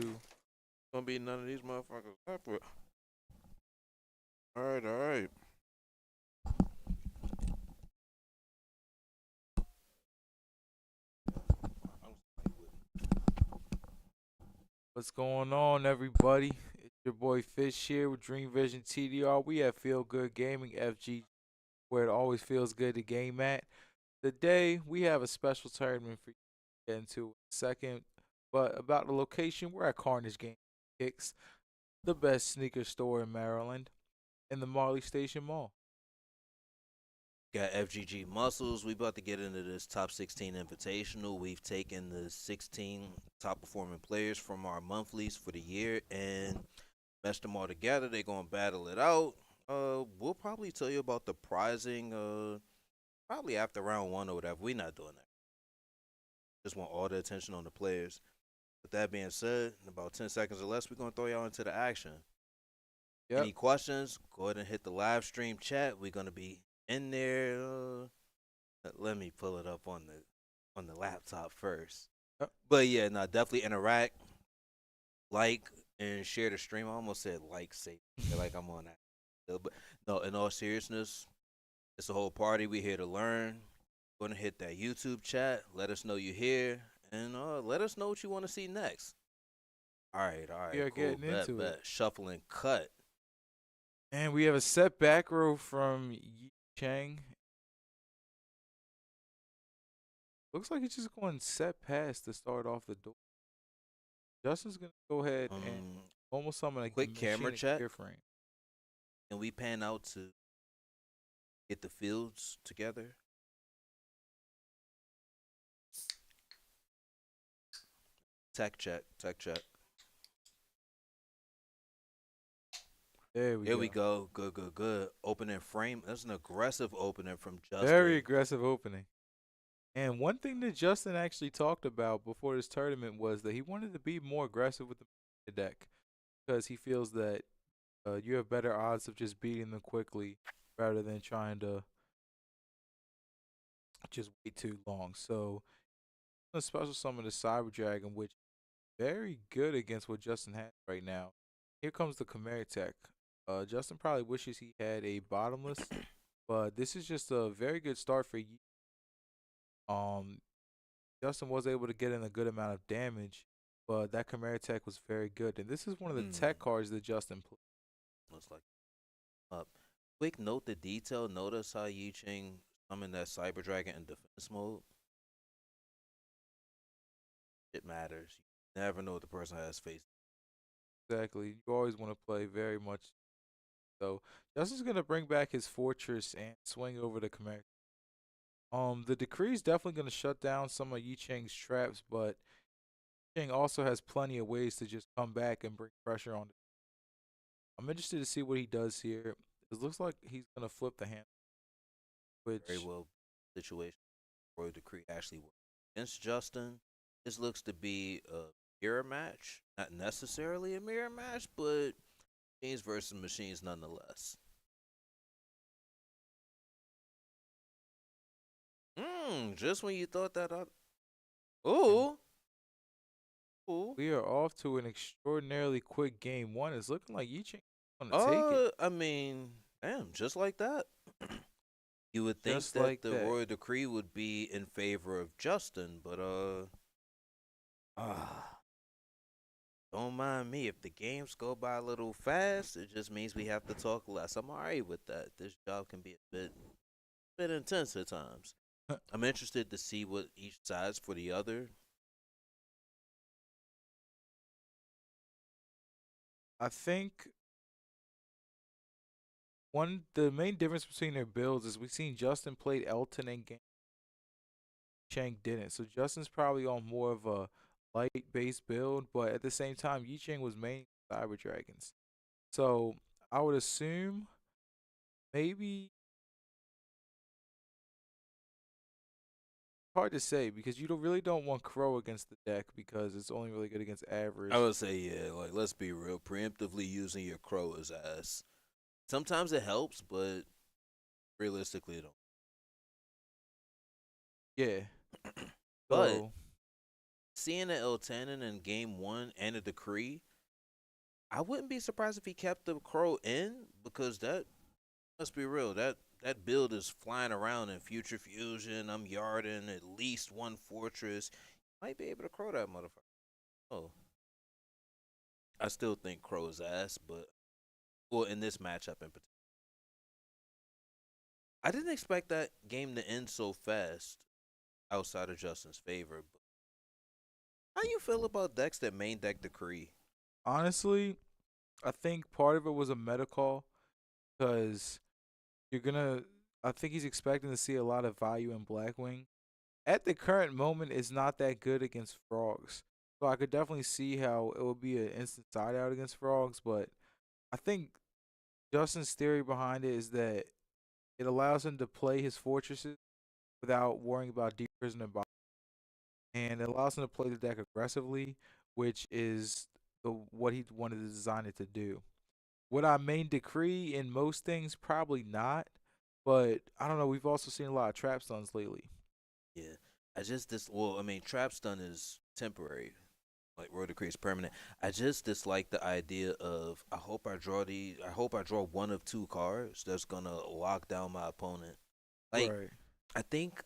2. Gonna be none of these motherfuckers separate. All right. What's going on, everybody? It's your boy Fish here with Dream Vision TDR. We have Feel Good Gaming FGG, where it always feels good to game at. Today, we have a special tournament for you to get into in a second. But about the location, we're at Carnage Game Kicks, the best sneaker store in Maryland, in the Marley Station Mall. Got FGG Muscles. We about to get into this top 16 invitational. We've taken the 16 top performing players from our monthlies for the year and meshed them all together. They're gonna battle it out. We'll probably tell you about the prizing. Probably after round one or whatever. We're not doing that. Just want all the attention on the players. With that being said, in about 10 seconds or less, we're gonna throw y'all into the action. Yep. Any questions? Go ahead and hit the live stream chat. We're gonna be in there. Let me pull it up on the laptop first. Yep. But yeah, no, definitely interact, like, and share the stream. I almost said like, say like I'm on that. But no, in all seriousness, it's a whole party. We here to learn. Gonna hit that YouTube chat. Let us know you're here, and let us know what you want to see next. All right, We are cool. getting into it. Shuffle and cut. And we have a set back row from Chang. Looks like he's just going set past to start off the door. Justin's gonna go ahead and almost summon a quick camera check. Frame. And we pan out to get the fields together. Tech check. There we go. Good. Opening frame. That's an aggressive opening from Justin. Very aggressive opening. And one thing that Justin actually talked about before this tournament was that he wanted to be more aggressive with the deck because he feels that you have better odds of just beating them quickly rather than trying to just wait too long. So, a special summon the Cyber Dragon, which is very good against what Justin has right now. Here comes the Chimera Tech. Justin probably wishes he had a bottomless, but this is just a very good start for you. Justin was able to get in a good amount of damage, but that Chimera Tech was very good. And this is one of the tech cards that Justin played. Looks like quick note the detail. Notice how Yi Ching summoned that Cyber Dragon in defense mode. It matters. You never know what the person has faced. Exactly. You always want to play very much. So Justin's gonna bring back his fortress and swing over the Chimera. The decree is definitely gonna shut down some of Yi Chang's traps, but Chang also has plenty of ways to just come back and bring pressure on. I'm interested to see what he does here. It looks like he's gonna flip the hand, which very well situation. Royal Decree actually works against Justin. This looks to be a mirror match, not necessarily a mirror match, but machines versus machines nonetheless. Just when you thought that up. Ooh. We are off to an extraordinarily quick game one. It's looking like Yi Ching is gonna take it. I mean, damn, just like that. You would think Just that like the that. Royal Decree would be in favor of Justin, but don't mind me. If the games go by a little fast, it just means we have to talk less. I'm alright with that. This job can be a bit intense at times. I'm interested to see what each side's for the other. I think the main difference between their builds is we've seen Justin played Elton and game. Chang didn't. So Justin's probably on more of a light based build, but at the same time, Yi Chang was main Cyber Dragons. So I would assume maybe hard to say because you really don't want Crow against the deck because it's only really good against average. I would say, yeah, like let's be real. Preemptively using your Crow as ass. Sometimes it helps, but realistically, it don't. Yeah. But So seeing the L-Tannen in game one and a decree, I wouldn't be surprised if he kept the Crow in because that, let's be real, that build is flying around in Future Fusion. I'm yarding at least one fortress. Might be able to Crow that motherfucker. Oh, I still think Crow's ass, but well, in this matchup in particular, I didn't expect that game to end so fast outside of Justin's favor. But how you feel about decks that main deck Decree? Honestly, I think part of it was a meta call because you're gonna. I think he's expecting to see a lot of value in Blackwing. At the current moment, it's not that good against frogs. So I could definitely see how it would be an instant side out against frogs. But I think Justin's theory behind it is that it allows him to play his fortresses without worrying about deep prison and bottom, and it allows him to play the deck aggressively, which is what he wanted to design it to do. Would I main decree in most things? Probably not. But I don't know. We've also seen a lot of trap stuns lately. Yeah, I just this. Well, I mean, trap stun is temporary. Like Royal Decree is permanent. I just dislike the idea of I hope I draw one of two cards that's gonna lock down my opponent. Like Right. I think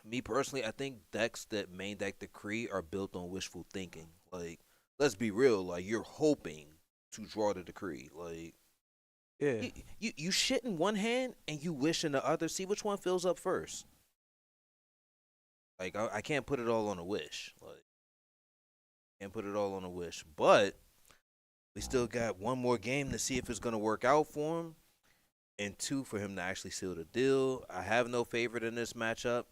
me personally, I think decks that main deck Decree are built on wishful thinking. Like let's be real, like you're hoping to draw the Decree. Like Yeah. you shit in one hand and you wish in the other. See which one fills up first. Like I can't put it all on a wish. Like can't put it all on a wish. But we still got one more game to see if it's gonna work out for him, and two for him to actually seal the deal. I have no favorite in this matchup.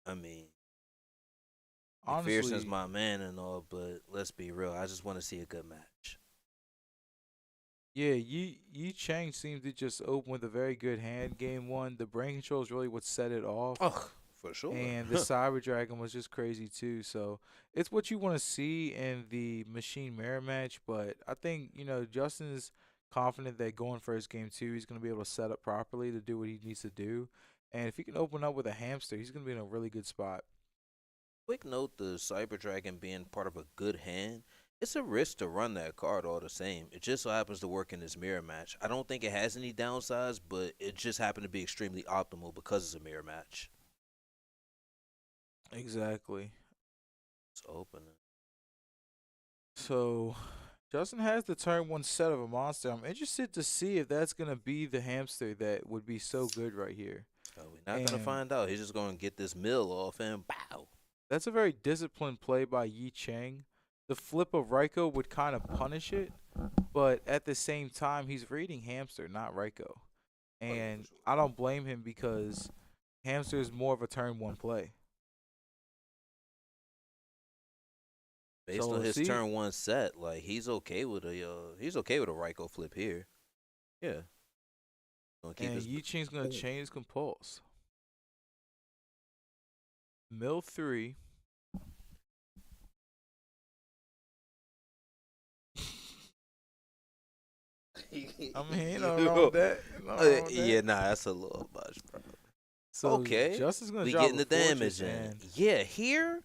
I mean, McPherson's Honestly, my man and all, but let's be real. I just want to see a good match. yeah, Yi Chang seems to just open with a very good hand game one. The brain control is really what set it off. Oh, for sure. And the Cyber Dragon was just crazy too. So it's what you want to see in the Machine Mirror match. But I think, Justin is confident that going for his game two, he's going to be able to set up properly to do what he needs to do. And if he can open up with a hamster, he's going to be in a really good spot. Quick note: the Cyber Dragon being part of a good hand. It's a risk to run that card all the same. It just so happens to work in this mirror match. I don't think it has any downsides, but it just happened to be extremely optimal because it's a mirror match. Exactly. It's opening. So Justin has the turn one set of a monster. I'm interested to see if that's going to be the hamster that would be so good right here. We're not gonna And find out. He's just gonna get this mill off and bow. that's a very disciplined play by Yi Chang. The flip of Raiko would kind of punish it, but at the same time, he's reading Hamster, not Raiko. Oh yeah, for And sure. I don't blame him because Hamster is more of a turn one play. So Based on we'll his see. turn one set, like he's okay with a Raiko flip here. Yeah, gonna keep And his. Yi Chang's going to chain his compulse. Mill three. I mean, nothing wrong with that. Nothing wrong with Yeah, that. nah, that's a little much, bro. So Okay, Justin's going to we drop getting a the fortress damage in. and Yeah, here.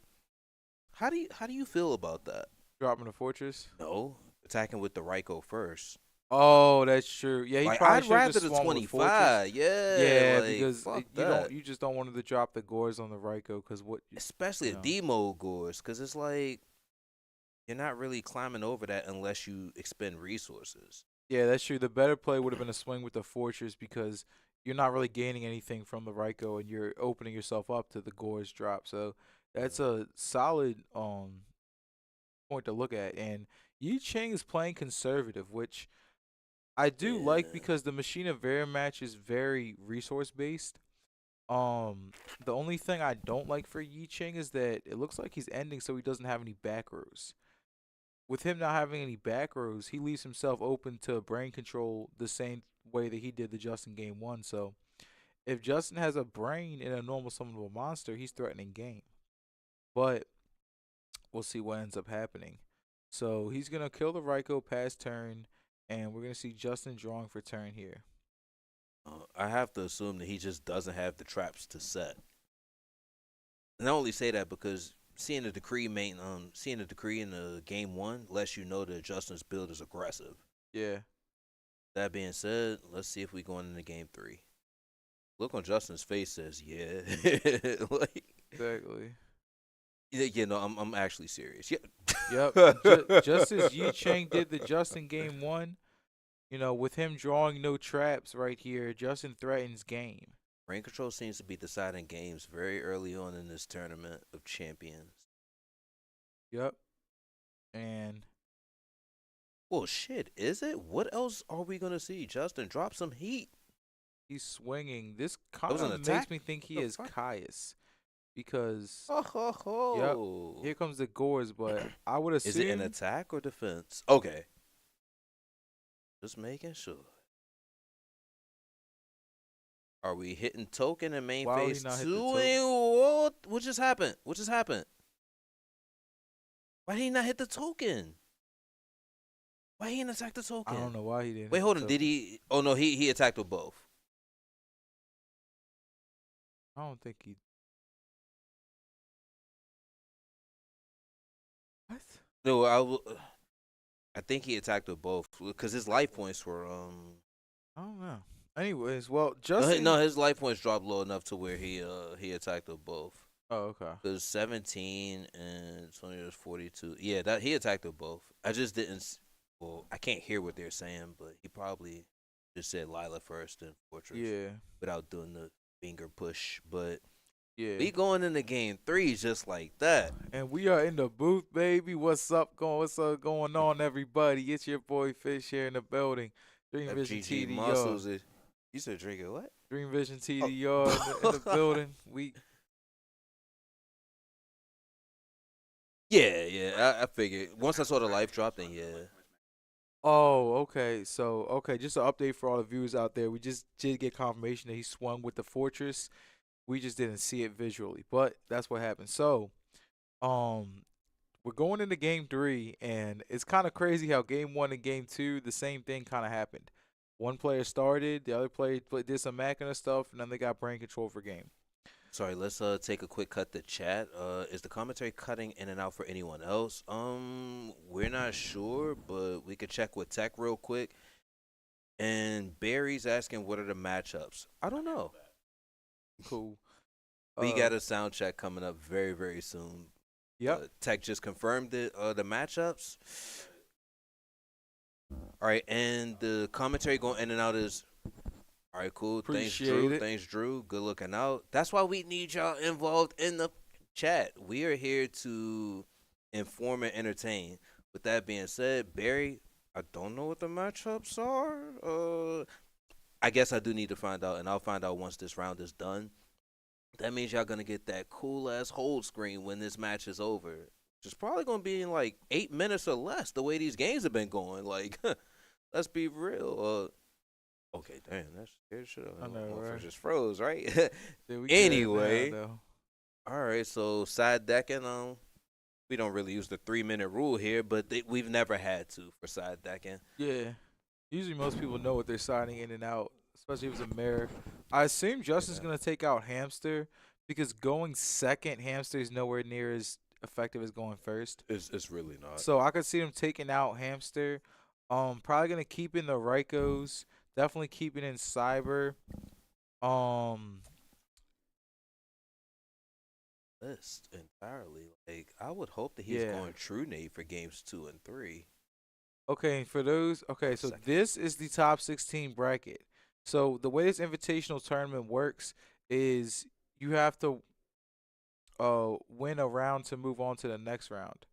How do you feel about that? dropping a fortress. No, attacking with the Raiko first. Oh, that's true. Yeah, he Like probably I'd should have rather just the swung with fortress. 25. Yeah, Yeah, like because fuck you don't, that. you just don't want him to drop the gores on the Raiko because Especially you the know. demo gores, because it's like you're not really climbing over that unless you expend resources. Yeah, that's true. The better play would have been a swing with the fortress because you're not really gaining anything from the Raiko and you're opening yourself up to the gores drop. So that's a solid point to look at. And Yi Ching is playing conservative, which I do like Yeah. because the Machine of Vera match is very resource based. The only thing I don't like for Yi Ching is that it looks like he's ending so he doesn't have any back rows. With him not having any back rows, he leaves himself open to brain control the same way that he did the Justin game one. So if Justin has a brain in a normal summonable monster, he's threatening game. But we'll see what ends up happening. So he's gonna kill the Raiko past turn, and we're gonna see Justin drawing for turn here. I have to assume that he just doesn't have the traps to set. And I only say that because seeing the decree seeing the decree in the game one lets you know that Justin's build is aggressive. Yeah. That being said, let's see if we going into game three. Look on Justin's face says, yeah. Like, Exactly. yeah, no, I'm actually serious. Yeah. Yep. Just as Yi Chang did the Justin game one, with him drawing no traps right here, Justin threatens game. Rain control seems to be deciding games very early on in this tournament of champions. Yep. And Well, shit, is it? What else are we gonna see? Justin, drop some heat. he's swinging. This That kind was an of makes attack. me think he The is fuck? Caius because, Oh ho yep, ho. here comes the gores, but I would Is it an assume. attack or defense? Okay, just making sure. Are we hitting token in main Why would he phase not hit the two? token? And what just happened? What just happened? Why did he not hit the token? Why he didn't attack the token? I don't know why he didn't. Wait, hit hold the on. token. Did he? Oh no, he attacked with both. I don't think he. What? No, I think he attacked with both because his life points were I don't know. Anyways, well, No, Justin. no, his life points dropped low enough to where he attacked with both. Oh, okay. It was 17 and 20 was 42. Yeah, that he attacked with both. I just didn't. Well, I can't hear what they're saying, but he probably just said Lila first and Fortress Yeah. without doing the finger push. But Yeah. we going into game three just like that. And we are in the booth, baby. What's up going on, everybody? It's your boy Fish here in the building. Dream Vision FGG TDR. muscles. You said drinking what? Dream Vision TDR in the building. Yeah. I figured once I saw the life drop, then yeah. Oh, okay. So, just an update for all the viewers out there. We just did get confirmation that he swung with the Fortress. We just didn't see it visually, but that's what happened. So, we're going into game 3, and it's kind of crazy how game 1 and game 2, the same thing kind of happened. One player started, the other player did some macking and stuff, and then they got brain control for game. Sorry, let's take a quick cut to chat. Is the commentary cutting in and out for anyone else? We're not sure, but we could check with Tech real quick. And Barry's asking what are the matchups. I don't know. Cool. We got a sound check coming up very, very soon. Yep. Tech just confirmed it. The matchups. All right, and the commentary going in and out is all right, cool. Appreciate Thanks, Drew. it. Thanks, Drew. Good looking out. That's why we need y'all involved in the chat. We are here to inform and entertain. With that being said, Barry, I don't know what the matchups are. I guess I do need to find out, and I'll find out once this round is done. That means y'all gonna get that cool ass hold screen when this match is over. Which is probably gonna be in like 8 minutes or less. The way these games have been going, like, let's be real. Okay, damn, that's scared shit. I know, right? Just froze, right? Yeah, we Anyway, good now, all right. So side decking, we don't really use the 3-minute rule here, but we've never had to for side decking. Yeah. Usually most people know what they're signing in and out, especially if it's a mirror. I assume Justin's going to take out Hamster because going second, Hamster is nowhere near as effective as going first. It's really not. So I could see him taking out Hamster. Probably going to keep in the Rykos. Definitely keeping in Cyber. List entirely. Like, I would hope that he's going True Nate for games 2 and 3. Okay, for those, so this is the top 16 bracket. So the way this invitational tournament works is you have to win a round to move on to the next round.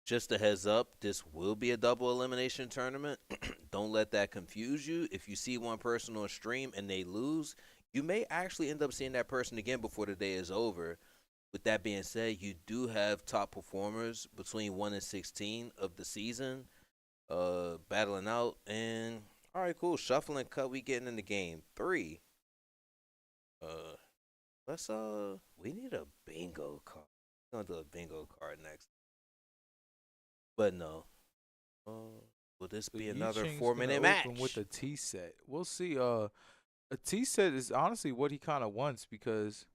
Just a heads up, this will be a double elimination tournament. Don't let that confuse you. If you see one person on stream and they lose, you may actually end up seeing that person again before the day is over. With that being said, you do have top performers between 1 and 16 of the season battling out. And, all right, cool. Shuffling cut, we getting into game 3. We need a bingo card. We're going to do a bingo card next. But no. Will this be another 4-minute match? With the T set. We'll see. A T set is honestly what he kind of wants because.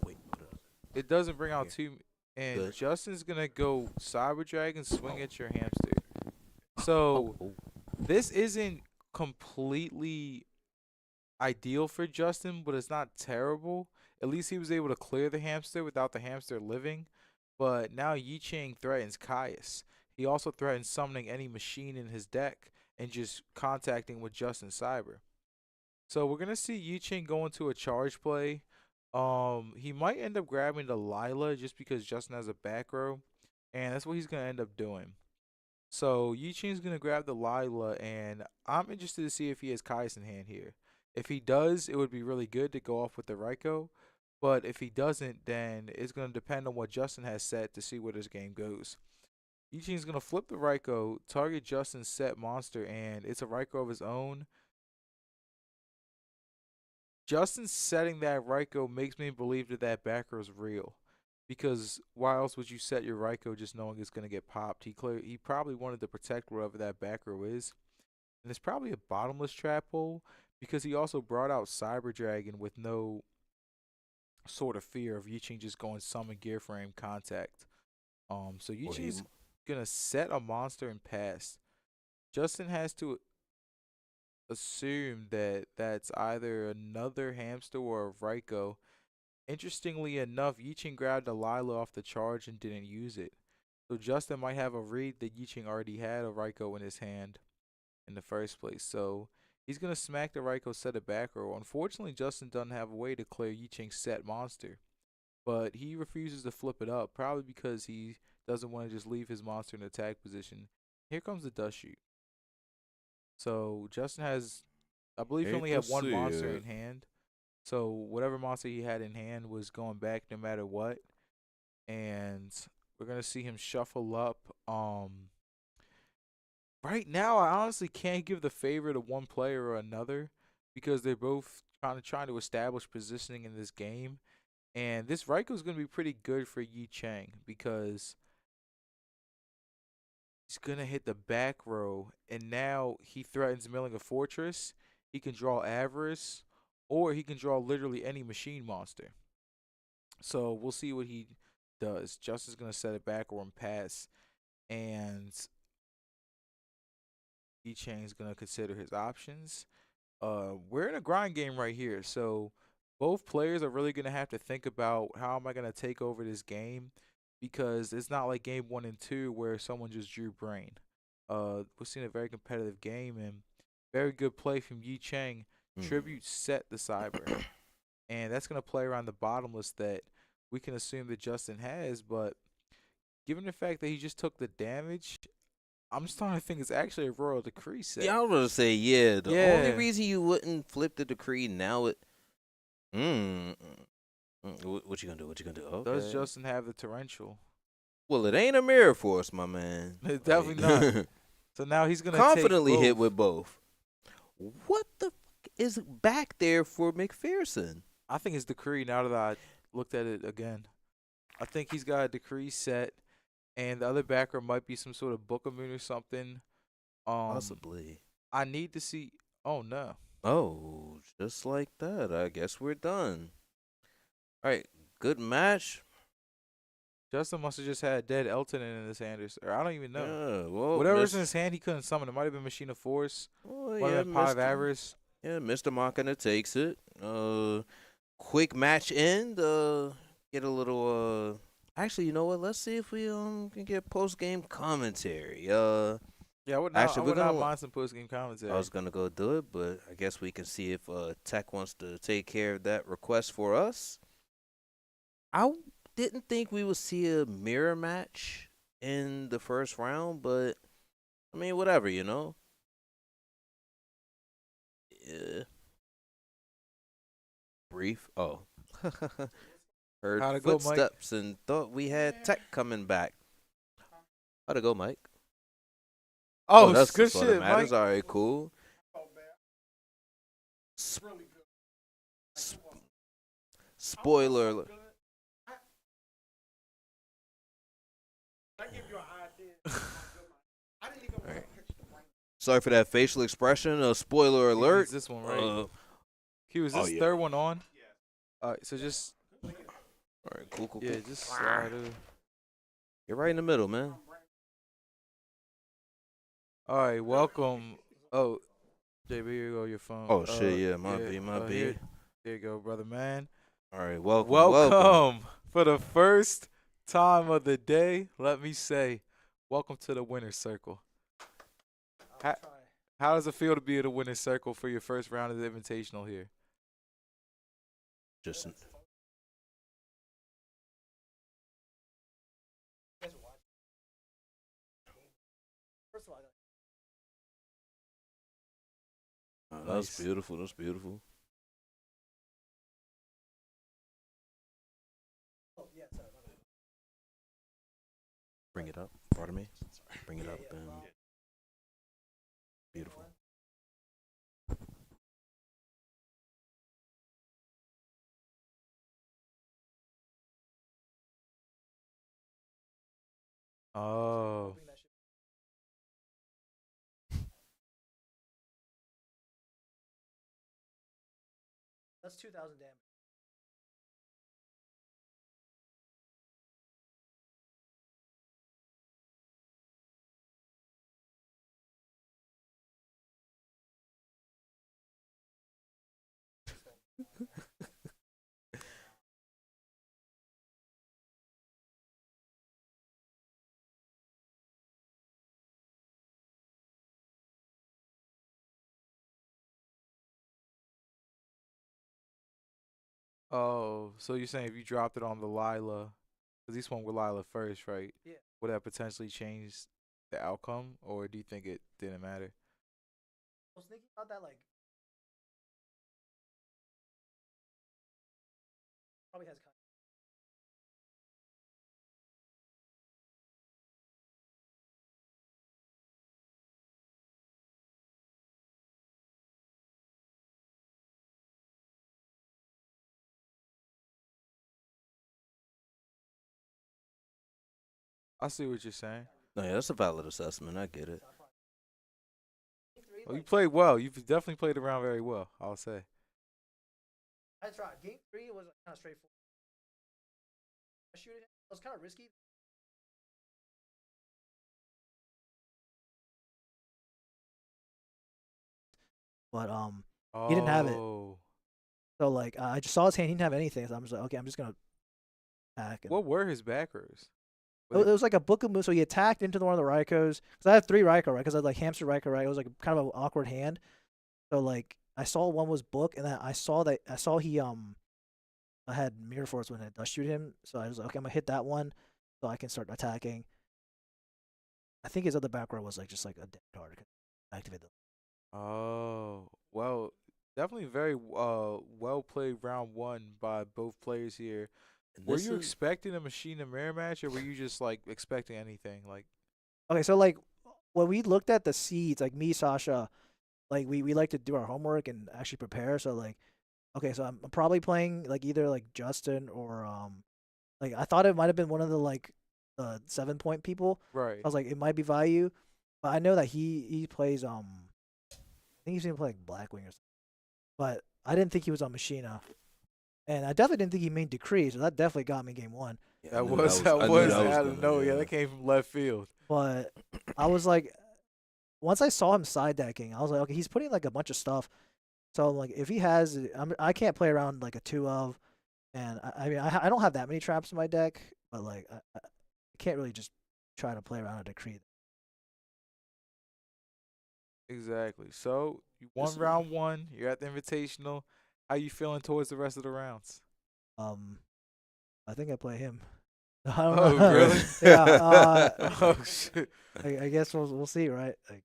Wait, what It doesn't bring out Here, two. And good. Justin's gonna go Cyber Dragon, swing at your hamster. Oh, So oh. this isn't completely ideal for Justin, but it's not terrible. At least he was able to clear the hamster without the hamster living. But now Yi Ching threatens Caius. He also threatens summoning any machine in his deck and just contacting with Justin Cyber. So we're gonna see Yi Ching go into a charge play. He might end up grabbing the Lila just because Justin has a back row, and that's what he's gonna end up doing. So Yi Ching's gonna grab the Lila, and I'm interested to see if he has Kai's in hand here. If he does, it would be really good to go off with the Raiko. But if he doesn't, then it's gonna depend on what Justin has set to see where this game goes. Yi Ching's gonna flip the Raiko, target Justin's set monster, and it's a Raiko of his own. Justin setting that Raiko makes me believe that that back row is real. Because why else would you set your Raiko just knowing it's gonna get popped? He probably wanted to protect wherever that back row is. And it's probably a bottomless trap hole because he also brought out Cyber Dragon with no sort of fear of Yiching just going summon gear frame contact. So Or he, Yiching's gonna set a monster and pass. Justin has to assume that that's either another hamster or a Raiko. Interestingly enough, Yiching grabbed a Lila off the charge and didn't use it. So Justin might have a read that Yiching already had a Raiko in his hand in the first place. So he's gonna smack the Raiko set of back row. Unfortunately, Justin doesn't have a way to clear Yiching's set monster. But he refuses to flip it up, probably because he doesn't want to just leave his monster in attack position. Here comes the dust shoot. So Justin has, I believe he hate only to had one see monster it. in hand. So whatever monster he had in hand was going back no matter what. And we're gonna see him shuffle up. Right now I honestly can't give the favor to one player or another because they're both trying to establish positioning in this game. And this Raiko is gonna be pretty good for Yi Chang because he's gonna hit the back row, and now he threatens milling a fortress. He can draw Avarice, or he can draw literally any machine monster. So we'll see what he does. Justin's gonna set it back or pass, and Chang's gonna consider his options. We're in a grind game right here, so both players are really gonna have to think about how am I gonna take over this game because it's not like game 1 and 2 where someone just drew brain. We're seeing a very competitive game and very good play from Yi Chang. Hmm. Tribute set the cyber, and that's gonna play around the bottomless that we can assume that Justin has, but given the fact that he just took the damage, I'm starting to think it's actually a royal decree set. Yeah, I was gonna say, yeah. The only Yeah, reason you wouldn't flip the decree now, mm, what you gonna do? What you gonna do? does Okay. Justin have the torrential? Well, it ain't a mirror force, my man. It's definitely not. Like, So now he's gonna take confidently hit both. with both. What the fuck is back there for McPherson? I think it's decree now that I looked at it again. I think he's got a decree set, and the other backer might be some sort of book of moon or something. Um, Possibly. I need to see. Oh no, Oh, just like that. I guess we're done. All right, good match. Justin must have just had dead Elton in his hand, or I don't even know. Yeah, well, Whatever's in his hand, he couldn't summon. It might have been Machine of Force. oh Might yeah, have been Pot of Mister, Avarice. yeah, Mister Machina takes it. Quick match end. Get a little. Actually, you know what? Let's see if we can get post game commentary. Yeah, I Actually, we're would not gonna. mind some post game I commentary. was gonna go do it, but I guess we can see if Tech wants to take care of that request for us. Didn't think we would see a mirror match in the first round, but I mean, whatever, you know. Yeah. Brief. Oh. Heard How'd it go, Mike? footsteps and thought we had Tech coming back. How'd it go, Mike? Oh, Oh, that's good just what it shit, Mike. matters. All right, cool. S- s- spoiler. All right. Sorry for that facial expression. Spoiler He alert. needs this one right. Uh, Q, is oh this yeah. third one on? All right, so just All right, cool, cool, Yeah, cool. just slide it. You're right in the middle, man. All right, welcome. Oh, JB, here you go, your phone. Oh shit, yeah, my Yeah. B, my Here, B. here you go, brother man. All right, welcome, welcome. Welcome for the first time of the day. Let me say, welcome to the winner's circle. How, how does it feel to be in the winner's circle for your first round of the invitational here? Just that's Nice. beautiful. That's beautiful. Bring it up. Pardon me. Bring it up and beautiful. Oh. That's 2,000 damage. Oh, so you're saying if you dropped it on the Lila, because he swung with Lila first, right? Yeah. Would that potentially change the outcome, or do you think it didn't matter? I was thinking about that, like, probably has kind I see what you're saying. No, yeah, that's a valid assessment. I get it. three, Well, you like, played well. You've definitely played around very well, I'll say. I tried. Game 3 was kind of straightforward. I shoot it. It was kind of risky. But he didn't have it. Oh. So like I just saw his hand. He didn't have anything. So I'm just like, okay, I'm just gonna attack. And What were his back rows? it was like a book of moves. So he attacked into one of the Raikos. Because I have 3 Raiko, right? Because I had like hamster Raiko, right? It was like kind of an awkward hand. So like I saw one was book, and then I saw he I had mirror force when I dust shoot him. So I was like, okay, I'm gonna hit that one, so I can start attacking. I think his other back row was like just like a dead card. Activate them. Oh. Well, definitely very well played round one by both players here. And Were this you is expecting a machine and mirror match, or were you just like expecting anything? Like, Okay, so like when we looked at the seeds, like me, Sasha, like we like to do our homework and actually prepare. So like, okay, so I'm probably playing like either like Justin or like I thought it might have been one of the like 7 point people. right. I was like, it might be Value, but I know that he plays I think he's gonna play like Blackwing or something. But I didn't think he was on Machina, and I definitely didn't think he made Decree. So that definitely got me game 1. yeah, That was that I knew was that was out of gonna, nowhere. Yeah, yeah. that came from left field. But I was like, once I saw him side decking, I was like, okay, he's putting like a bunch of stuff. So like, if he has, I can't play around like a 2 of, and I mean, I don't have that many traps in my deck, but like, I can't really just try to play around a Decree. Exactly. So you won This is- round one. You're at the invitational. How you feeling towards the rest of the rounds? Um, I think I play him. I don't Oh, know. really? Yeah. Oh shit. I guess we'll see, right? Like,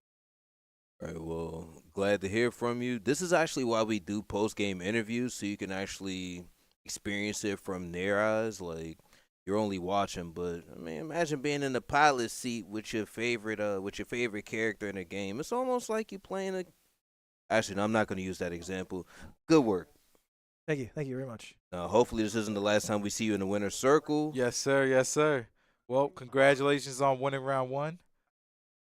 All right, well, glad to hear from you. This is actually why we do post game interviews, so you can actually experience it from their eyes. Like you're only watching, but I mean, imagine being in the pilot seat with your favorite character in a game. It's almost like you playing a. Actually, no, I'm not going to use that example. Good work. thank you very much. Hopefully, this isn't the last time we see you in the winner's circle. Yes, sir. Yes, sir. Well, congratulations on winning round one.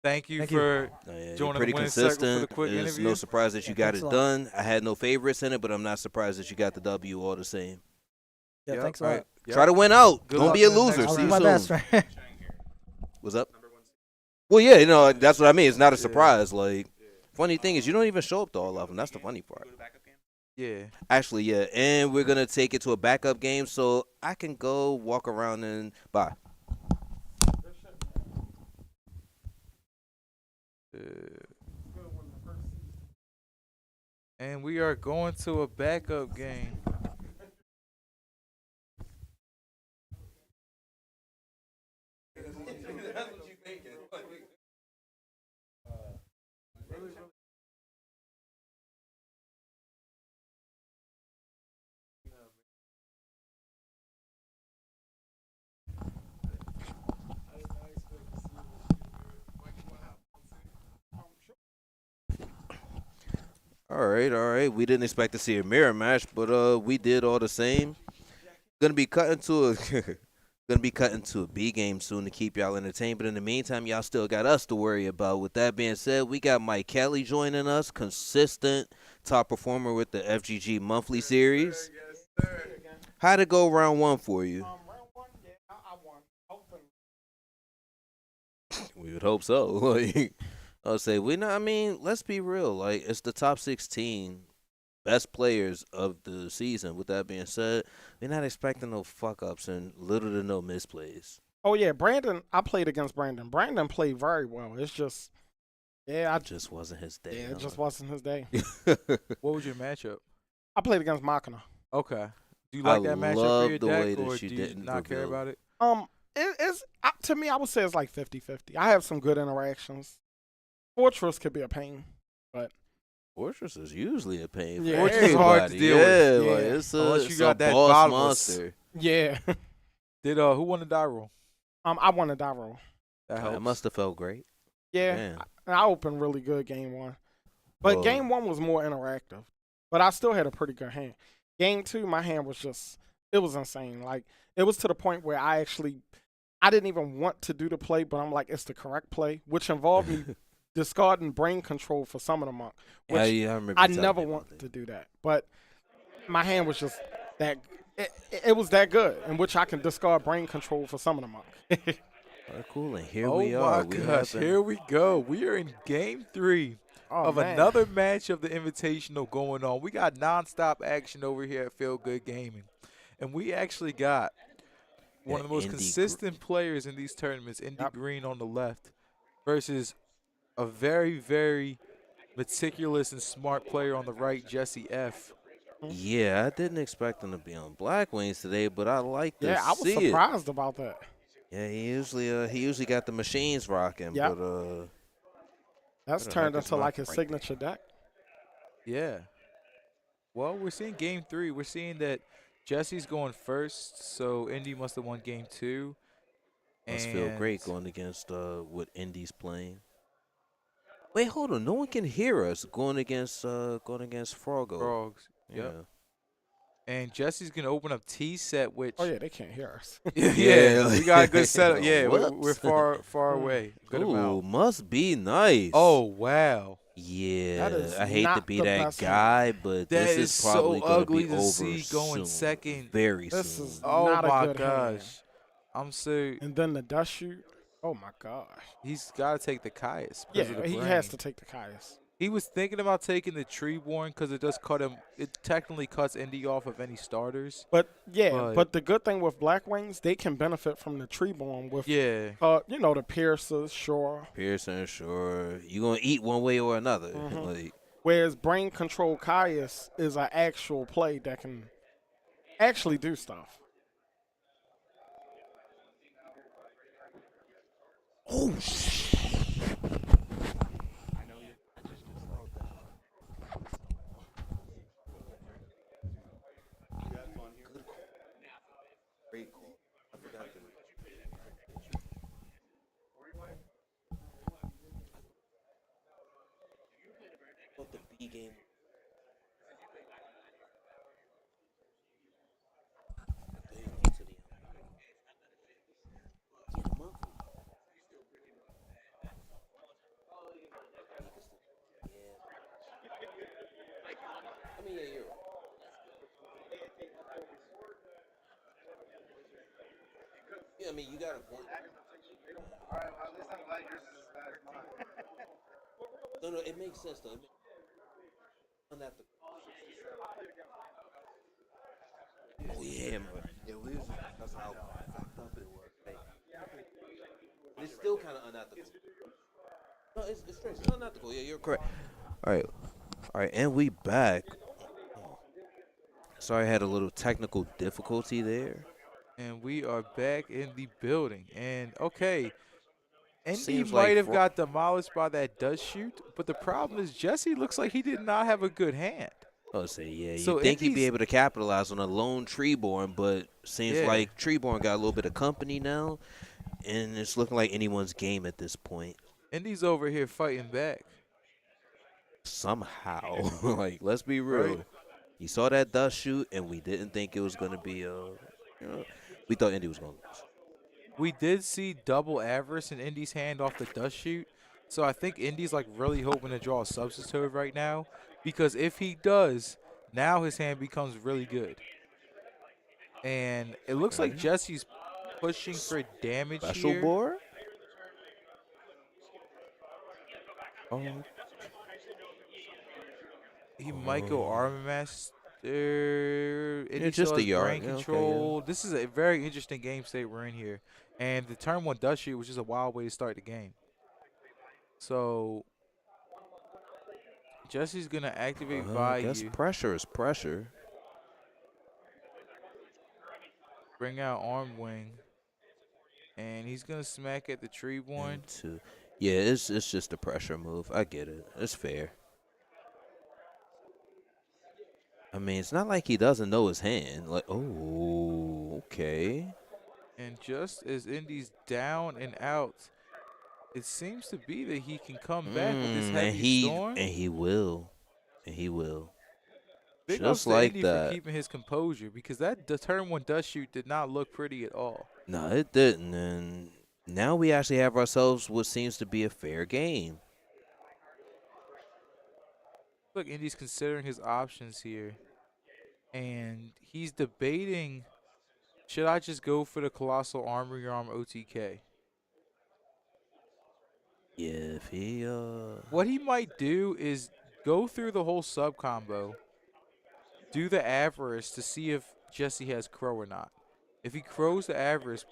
Thank you Thank you. for You're joining the pretty winning circle for the consistent. quick It's interview. no surprise that you Yeah, got thanks it a lot. done. I had no favorites in it, but I'm not surprised that you got the W all the same. Yeah, Yep, thanks a right. lot. Yep. Try to win out. Good Don't luck be a in the next loser. I'll See do you my soon. best. Right? What's up? Well, yeah, you know that's what I mean. It's not a Yeah. surprise. Like, funny thing is, you don't even show up to all of them. That's the funny part. Yeah. Actually, yeah, and we're gonna take it to a backup game, so I can go walk around and bye. And we are going to a backup game. All right, all right. We didn't expect to see a mirror match, but we did all the same. Gonna be cutting to a gonna be cutting to a B game soon to keep y'all entertained. But in the meantime, y'all still got us to worry about. With that being said, we got Mike Kelly joining us, consistent top performer with the FGG monthly series. How'd it go round one for you? Round one, yeah, I won. Hoping. We would hope so. Like, I'll say we not. I mean, let's be real. Like, it's the top 16 best players of the season. With that being said, we're not expecting no fuck ups and little to no misplays. Oh yeah, Brandon. I played against Brandon. Brandon played very well. It's just, yeah, Just wasn't his day. it just wasn't his day. What was your matchup? I played against Machina. Okay. Do you I like that matchup love for your the deck, way that or you do you didn't not care reveal. about it? It's to me. I would say it's like 50-50. I have some good interactions. Fortress could be a pain, but Fortress is usually a pain. For Yeah. Fortress is hard to everybody. deal with. Yeah, Yeah. like it's a, Unless you it's got a that boss bottomless. monster. yeah. Did who won the die roll? I won a die roll. That helps. That must have felt great. Yeah, Damn. I opened really good game one, but Well, game one was more interactive. But I still had a pretty good hand. Game two, my hand was just it was insane. Like it was to the point where I didn't even want to do the play, but I'm like it's the correct play, which involved me discarding brain control for some of the monk, which I remember. I you telling never me about want that. to do that. But my hand was just that it was that good, in which I can discard brain control for some of the monk. All right, cool, and here Oh we my are. We gosh, having- here we go. We are in game 3 Oh of man. another match of the Invitational going on. We got nonstop action over here at Feel Good Gaming. And we actually got one of the most Indy consistent players in these tournaments, Indy Yep. Green on the left, versus a very, very meticulous and smart player on the right, Jesse F. Yeah, I didn't expect him to be on Black Wings today, but I like to Yeah, I was see it. surprised about that. Yeah, he usually got the machines rocking, Yep. but That's Where the turned heck is into my like his break? signature deck. Yeah. Well, we're seeing game 3. We're seeing that Jesse's going first, so Indy must have won game 2. must feel great going against what Indy's playing. Wait, hold on, no one can hear us going against Frogo. Frogs. Yeah. Yep. And Jesse's gonna open up T set, which Oh yeah, they can't hear us. yeah, we got a good setup. Yeah, we're Whoops. far away. Good Ooh, amount. must be nice. Oh wow, yeah. is I hate to not be the that best guy, but that this is is probably so going ugly be to over see going soon, second. very This soon. is Oh not a my good gosh, hand. I'm so And then the dust shoot. Oh my gosh. he's got to take the Caius Yeah, because of the he brain. has to take the Caius. He was thinking about taking the Treeborn because it does cut him. It technically cuts Indy off of any starters. But yeah, But- but the good thing with Black Wings, they can benefit from the Treeborn with Yeah, the Pierces, sure. Pearson, sure. You gonna eat one way or another. Mhm. Like, Whereas Brain Control Caius is an actual play that can actually do stuff. oh great call. I forgot to. What the B game? I mean, you got a point. No, it makes sense though. It makes unethical. Oh yeah, man. Yeah, we was that's how fucked up it was. Like, it's still kind of unethical. No, it's straight. It's unethical. Yeah, you're correct. All right, and we back. Sorry, I had a little technical difficulty there. And we are back in the building. And okay, Indy Seems like might have got demolished by that dust shoot, but the problem is Jesse looks like he did not have a good hand. I'll say, yeah, you So think he'd be Indy's able to capitalize on a lone Treeborn, but seems yeah, like Treeborn got a little bit of company now, and it's looking like anyone's game at this point. Indy's over here fighting back, Somehow, like, let's be right? real. He saw that dust shoot, and we didn't think it was going to be we thought Indy was going to lose. We did see double avarice in Indy's hand off the dust shoot. So I think Indy's like really hoping to draw a substitute right now, because if he does, now his hand becomes really good. And it looks like Okay. Jesse's pushing for damage Special here. board? Oh, He might go Armor Master. Indy just still a has yard. brain Yeah, okay, control. This is a very interesting game state we're in here. And the turn one dust shoot was just a wild way to start the game. So Jesse's gonna activate I guess Value, pressure is pressure. bring out Arm Wing, and he's gonna smack at the tree one. Into, yeah, it's just a pressure move. I get it. It's fair. I mean, it's not like he doesn't know his hand. Like, oh, okay. And just as Indy's down and out, it seems to be that he can come back with this And heavy storm. he will, and he will. Big ups Just to like Indy for that. keeping his composure, because the turn one dust shoot did not look pretty at all. No, it didn't. And now we actually have ourselves what seems to be a fair game. Look, Indy's considering his options here, and he's debating, should I just go for the Colossal Armory Arm OTK? Yeah, if he What he might do is go through the whole sub combo, do the Avarice to see if Jesse has Crow or not. If he crows the Avarice,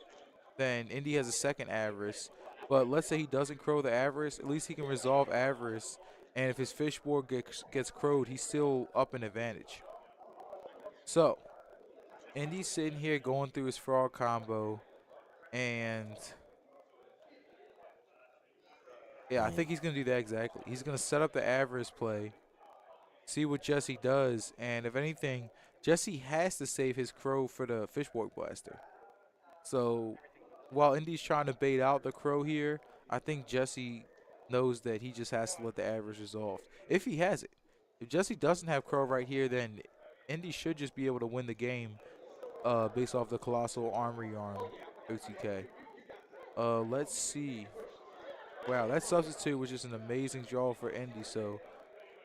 then Indy has a second Avarice. But let's say he doesn't crow the Avarice, at least he can resolve Avarice. And if his fishboard gets crowed, he's still up an advantage. So, Indy's sitting here going through his frog combo. And yeah, I think he's going to do that exactly. He's going to set up the Avarice play, see what Jesse does. And if anything, Jesse has to save his crow for the fishboard blaster. So while Indy's trying to bait out the crow here, I think Jesse knows that he just has to let the average resolve. If he has it. If Jesse doesn't have crow right here, then Indy should just be able to win the game based off the Colossal Armory Arm OTK. Let's see. Wow, that substitute was just an amazing draw for Indy, so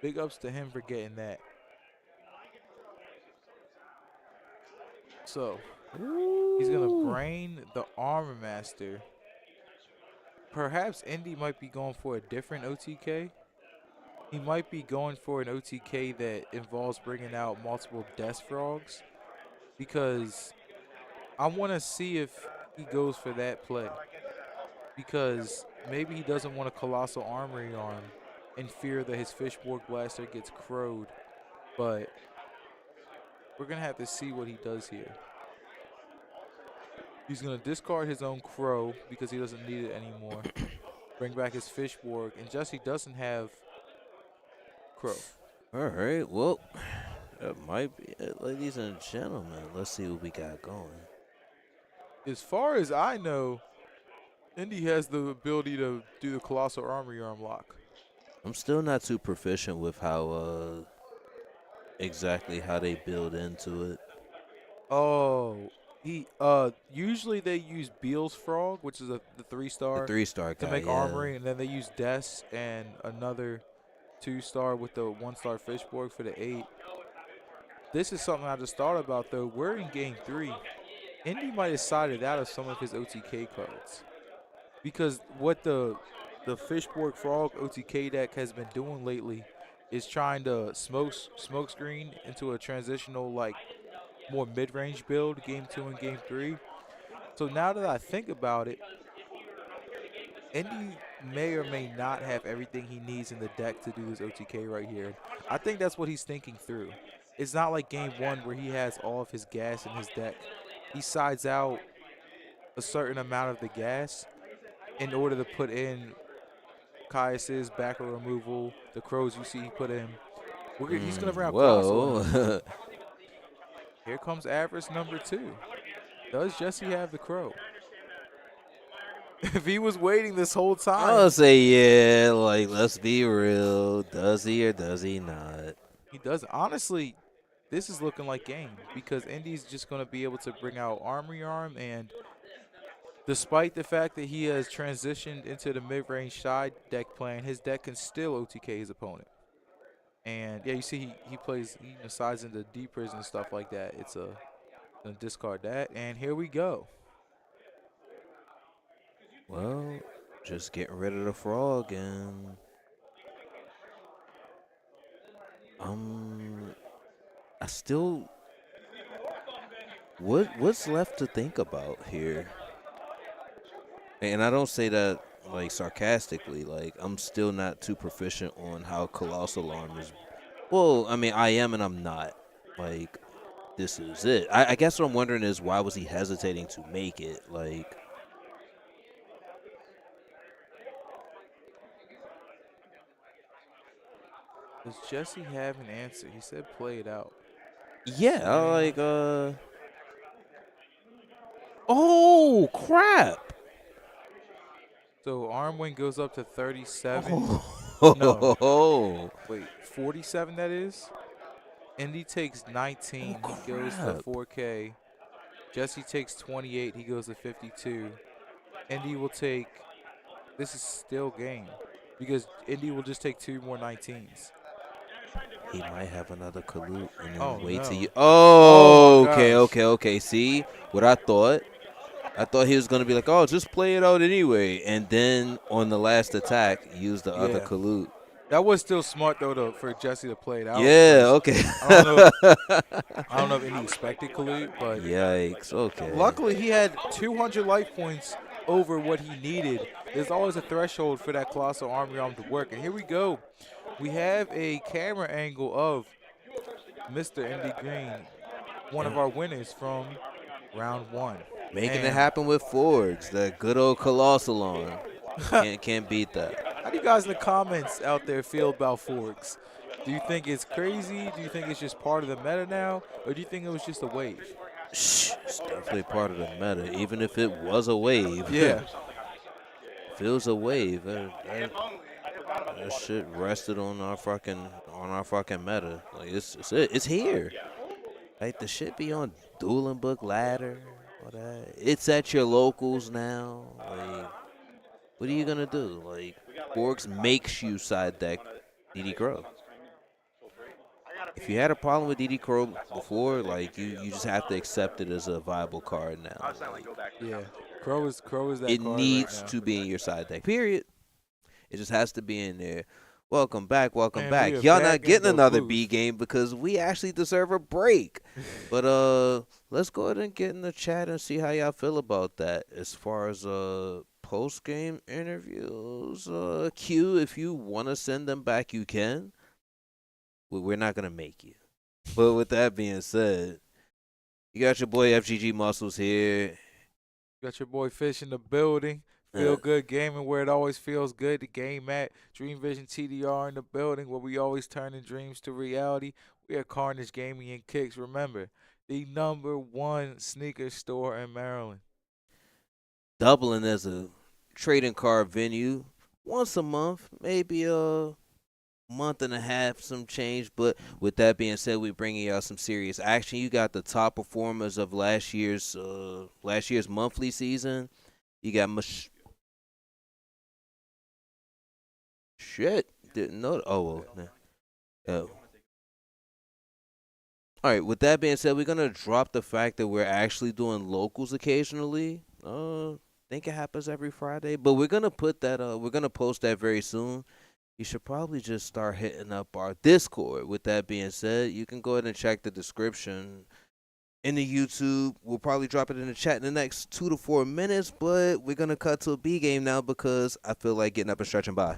big ups to him for getting that. So he's going to brain the Armor Master. Perhaps Indy might be going for a different OTK. He might be going for an OTK that involves bringing out multiple Death Frogs, because I want to see if he goes for that play. Because maybe he doesn't want a Colossal Armory Arm in fear that his Fishboard Blaster gets crowed. But we're going to have to see what he does here. He's going to discard his own Crow because he doesn't need it anymore. Bring back his Fishborg, and Jesse doesn't have Crow. All right, well, that might be it, ladies and gentlemen. Let's see what we got going. As far as I know, Indy has the ability to do the Colossal Armory Arm lock. I'm still not too proficient with how exactly how they build into it. Oh, he usually they use Beal's Frog, which is the 3-star, The 3-star guy, to make yeah. armory, and then they use Des and another 2-star with the 1-star Fishborg for the 8. This is something I just thought about though. We're in game 3, Indy might have sided out of some of his OTK cards because what the Fishborg Frog OTK deck has been doing lately is trying to smoke screen into a transitional like more mid range build game 2 and game 3. So now that I think about it, Indy may or may not have everything he needs in the deck to do this OTK right here. I think that's what he's thinking through. It's not like game 1 where he has all of his gas in his deck. He sides out a certain amount of the gas in order to put in Caius's backer removal, the crows you see he put in. He's going to bring out Colossal in a minute. Whoa. Here comes Avarice number 2. Does Jesse have the crow? If he was waiting this whole time, I'll say yeah. Like, let's be real. Does he or does he not? he does. Honestly, this is looking like game because Indy's just going to be able to bring out Armory Arm, and despite the fact that he has transitioned into the mid-range side deck plan, his deck can still OTK his opponent. And yeah, you see he plays, he sides into deepers and stuff like that. It's gonna discard that, and here we go. Well, just getting rid of the frog and I still what's left to think about here? And I don't say that like sarcastically. Like, I'm still not too proficient on how Colossal Arm is. Well, I mean, I am and I'm not. Like, this is it. I guess what I'm wondering is why was he hesitating to make it? Like, Does Jesse have an answer? He said play it out. yeah, Swing. oh crap. So arm wing goes up to 37. No, Oh, wait, 47 that is. Indy takes 19. oh He goes to crap. 4K. Jesse takes 28. He goes to 52. Indy will take. This is still game because Indy will just take 2 more 19s. He might have another Kalut and then Oh wait till no. you. Oh Oh, my okay, gosh. okay, okay. See what I thought? I thought he was gonna be like, oh, just play it out anyway, and then on the last attack, use the other Yeah. Kalut. That was still smart though for Jesse to play it out Yeah, because okay. I don't know. I don't know if Indy expected Khalid, but Yikes. Okay. luckily he had 200 life points over what he needed. There's always a threshold for that Colossal Army Arm to work, and here we go. We have a camera angle of Mr. Indy Green, one of our winners from round 1. Making it And happen with Fords, that good old Colossal Arm. Can't beat that. how do you guys in the comments out there feel about Forks? Do you think it's crazy? Do you think it's just part of the meta now? Or do you think it was just a wave? Shh, it's definitely part of the meta, even if it was a wave. Yeah. If it was a wave, that shit rested on our fucking meta. Like, it's here. Like, the shit be on Dueling Book Ladder. All that. It's at your locals now. Like, what are you gonna do? Like, Forks makes you side deck DD Crow. If you had a problem with DD Crow before, like, you just have to accept it as a viable card now. Like, Yeah. Crow is that it card needs right now. to be in your side deck. Period. It just has to be in there. Welcome back, welcome Man, back. we are Y'all back not in getting the another booth. B game because we actually deserve a break. But let's go ahead and get in the chat and see how y'all feel about that. As far as post game interviews, Q, if you want to send them back, you can. We're not gonna make you. But with that being said, you got your boy FGG Muscles here. Got your boy Fish in the building. Feel good gaming where it always feels good to game at. Dream Vision TDR in the building where we always turning dreams to reality. We are Carnage Gaming and Kicks. Remember, the #1 sneaker store in Maryland. Doubling as a trading card venue once a month, maybe a month and a half, some change. But with that being said, we bringing y'all some serious action. You got the top performers of last year's monthly season. You got shit. Didn't know. Oh well. Oh. All right. With that being said, we're gonna drop the fact that we're actually doing locals occasionally. Think it happens every Friday, but we're gonna put that. We're gonna post that very soon. You should probably just start hitting up our Discord. With that being said, you can go ahead and check the description in the YouTube. We'll probably drop it in the chat in the next 2 to 4 minutes, but we're gonna cut to a B game now because I feel like getting up and stretching by.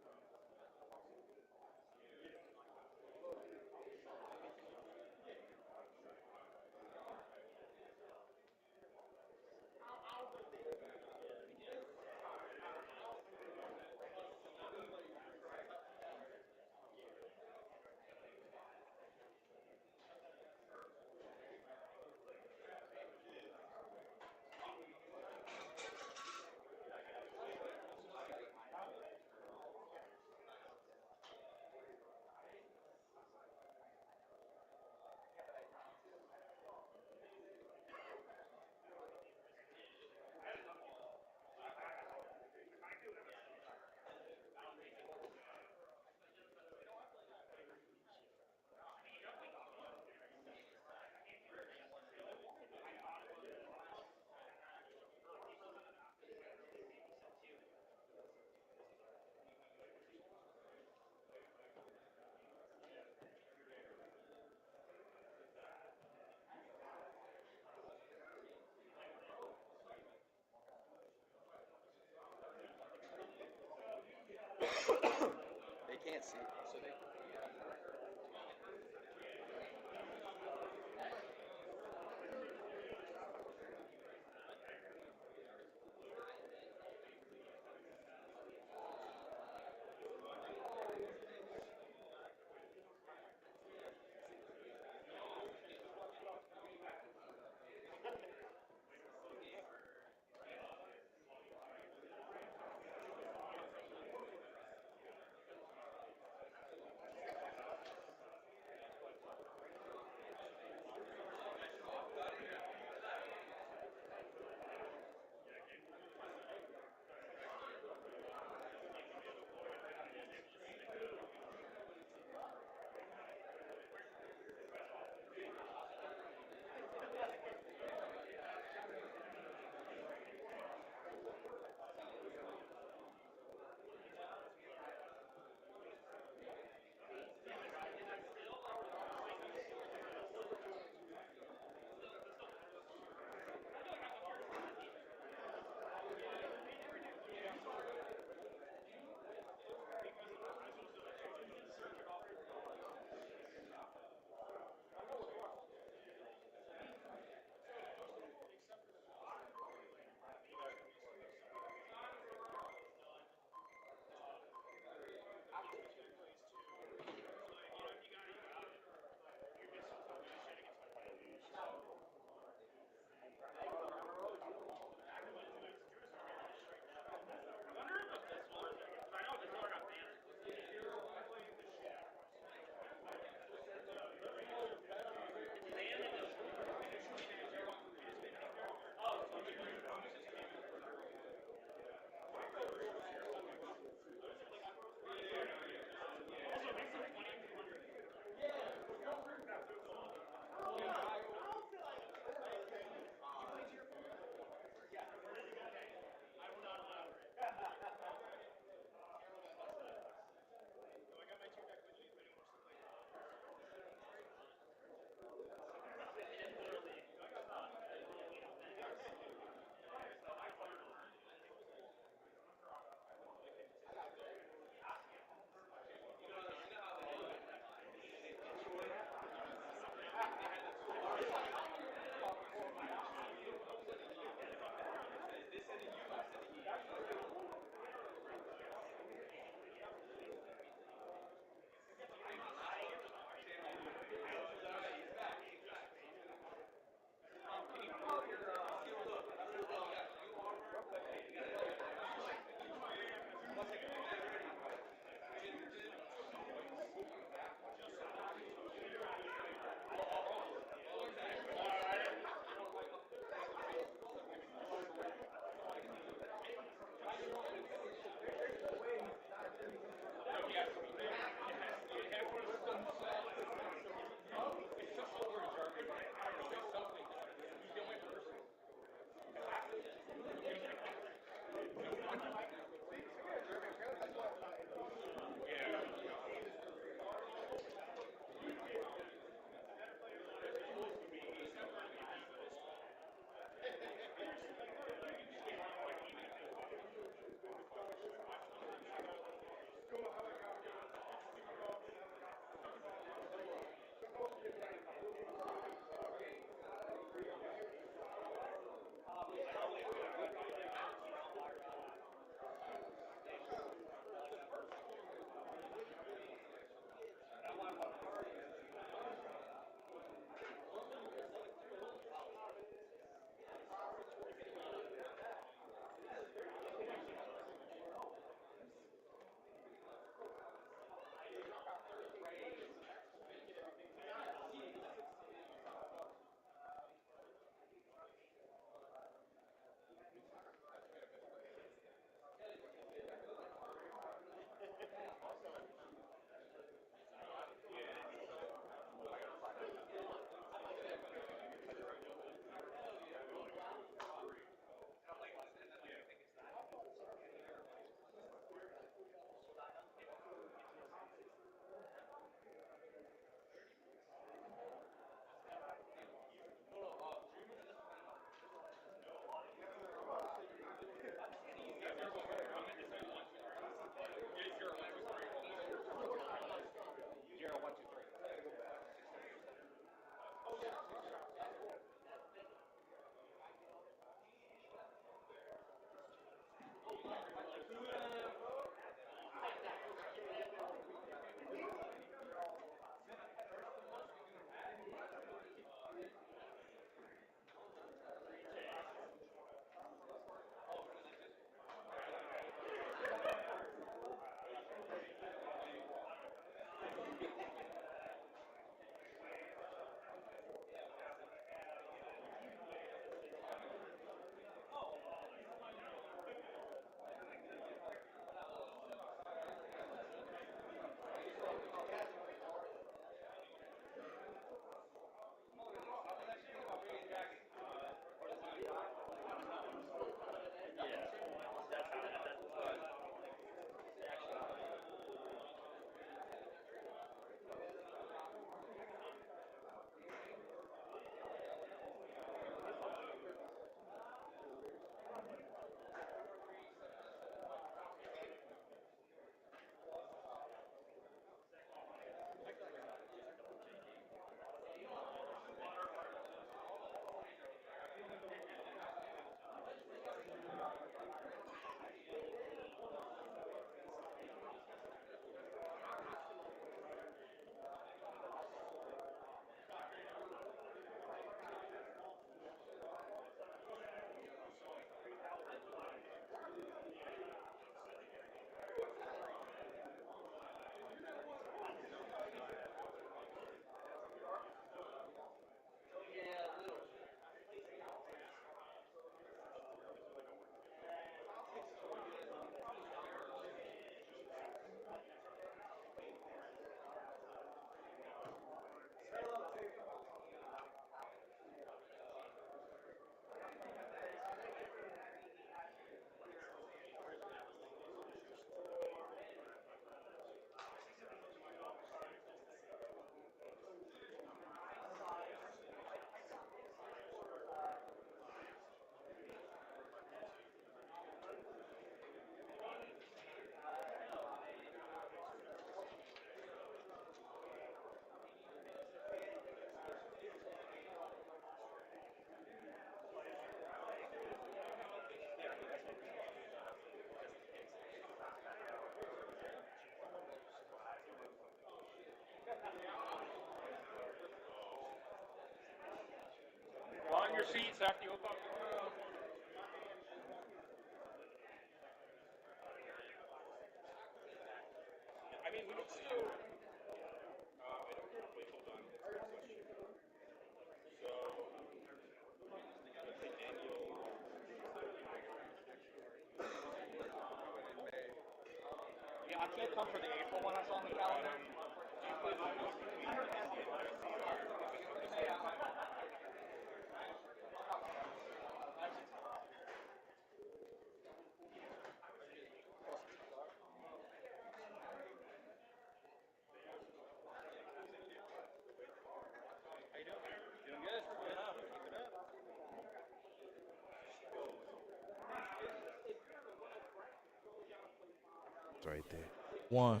It's right there. One.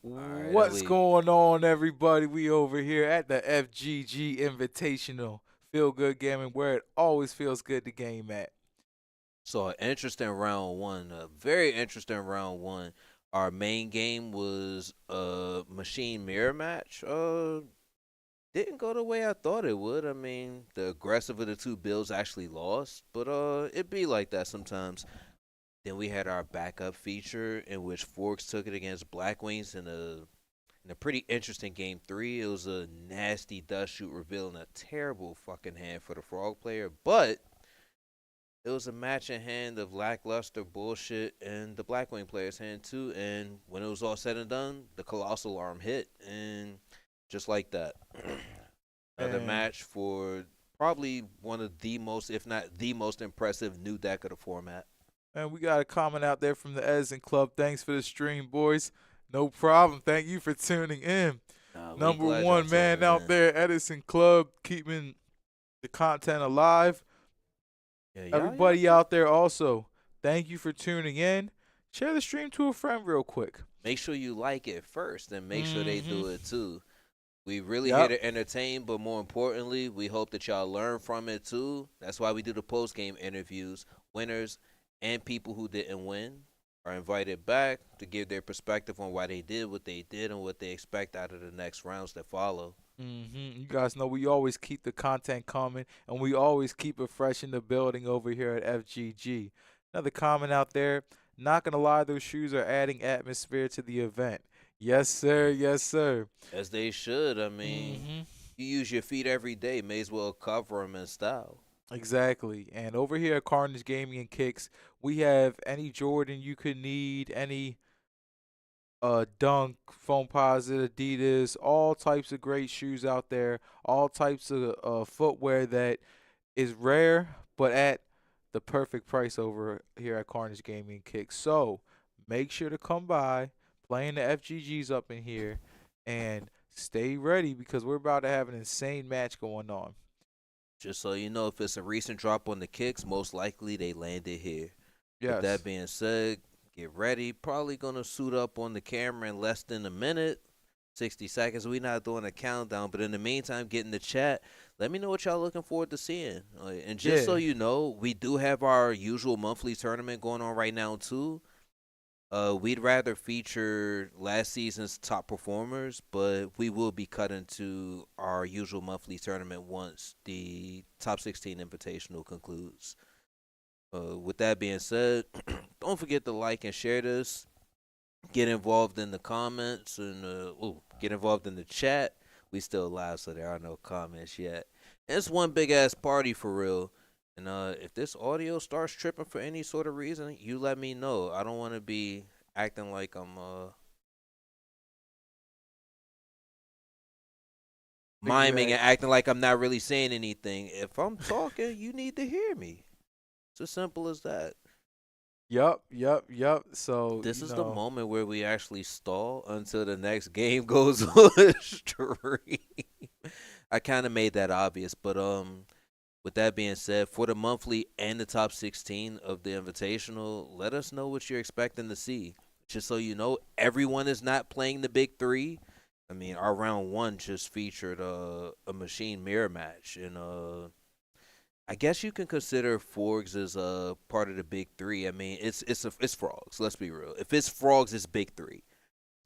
All right, and What's we going on, everybody? We over here at the FGG Invitational. Feel good gaming, where it always feels good to game at. saw an interesting round one, a very interesting round one. Our main game was a machine mirror match. Didn't go the way I thought it would. I mean, the aggressive of the two builds actually lost, but it be like that sometimes. Then we had our backup feature in which Forks took it against Black Wings in a pretty interesting game three. It was a nasty dust shoot revealing a terrible fucking hand for the Frog player, but it was a match in hand of lackluster bullshit in the Blackwing player's hand too. And when it was all said and done, the colossal arm hit, and just like that, another And match for probably one of the most, if not the most impressive new deck of the format. and we got a comment out there from the Edison Club. Thanks for the stream, boys. No problem. Thank you for tuning in. We Number glad y'all one man tuning out in. there, Edison Club, keeping the content alive. Yeah, Everybody out there also, thank you for tuning in. Share the stream to a friend real quick. make sure you like it first, and make sure they do it too. We really here Yep. to entertain, but more importantly, we hope that y'all learn from it too. That's why we do the post game interviews. Winners and people who didn't win are invited back to give their perspective on why they did what they did and what they expect out of the next rounds that follow. You guys know we always keep the content coming, and we always keep it fresh in the building over here at FGG. Another comment out there. Not gonna lie, those shoes are adding atmosphere to the event. Yes, sir. Yes, sir. As they should. I mean, hmm you use your feet every day. May as well cover them in style. Exactly. And over here at Carnage Gaming and Kicks, we have any Jordan you could need, any Dunk, Foam Posit, Adidas, all types of great shoes out there, all types of footwear that is rare but at the perfect price over here at Carnage Gaming and Kicks. So make sure to come by, playing the FGGs up in here, and stay ready because we're about to have an insane match going on. Just so you know, if it's a recent drop on the kicks, most likely they landed here. With Yes. that being said, get ready. Probably gonna suit up on the camera in less than a minute, 60 seconds. We not doing a countdown, but in the meantime, get in the chat. Let me know what y'all looking forward to seeing. And just so Yeah. you know, we do have our usual monthly tournament going on right now too. We'd rather feature last season's top performers, but we will be cutting to our usual monthly tournament once the top 16 invitational concludes. With that being said, don't forget to like and share this. Get involved in the comments and get involved in the chat. We still live, so there are no comments yet. And it's one big ass party for real. And if this audio starts tripping for any sort of reason, you let me know. I don't want to be acting like I'm miming and acting like I'm not really saying anything. If I'm talking, you need to hear me. It's as simple as that. Yup. So This you is the know, moment where we actually stall until the next game goes on stream. I kind of made that obvious, but with that being said, for the monthly and the top 16 of the invitational, let us know what you're expecting to see. Just so you know, everyone is not playing the big three. I mean, our round one just featured a machine mirror match, and I guess you can consider Forgs as a part of the big three. I mean, it's frogs. Let's be real. If it's frogs, it's big three.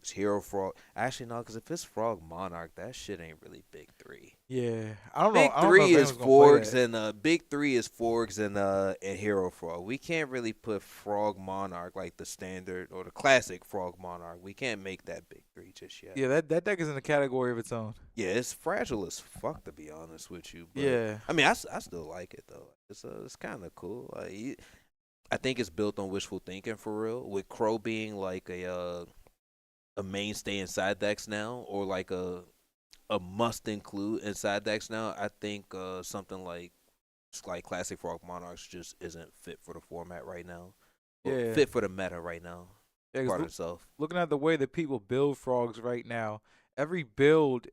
It's Hero Frog. Actually, no, because if it's Frog Monarch, that shit ain't really Big Three. Yeah, I don't know. Big I don't know three if is anyone's gonna play Forgs that. and Big Three is Forgs and Hero Frog. We can't really put Frog Monarch like the standard or the classic Frog Monarch. We can't make that Big Three just yet. Yeah, that deck is in a category of its own. Yeah, it's fragile as fuck to be honest with you. But Yeah, I mean, I still like it though. It's kind of cool. I think it's built on wishful thinking for real. With Crow being like a mainstay in side decks now, or like a must include in side decks now. I think something like Classic Frog Monarchs just isn't fit for the format right now. Well, yeah, fit for the meta right now. yeah. 'Cause Part of itself. looking at the way that people build frogs right now, every build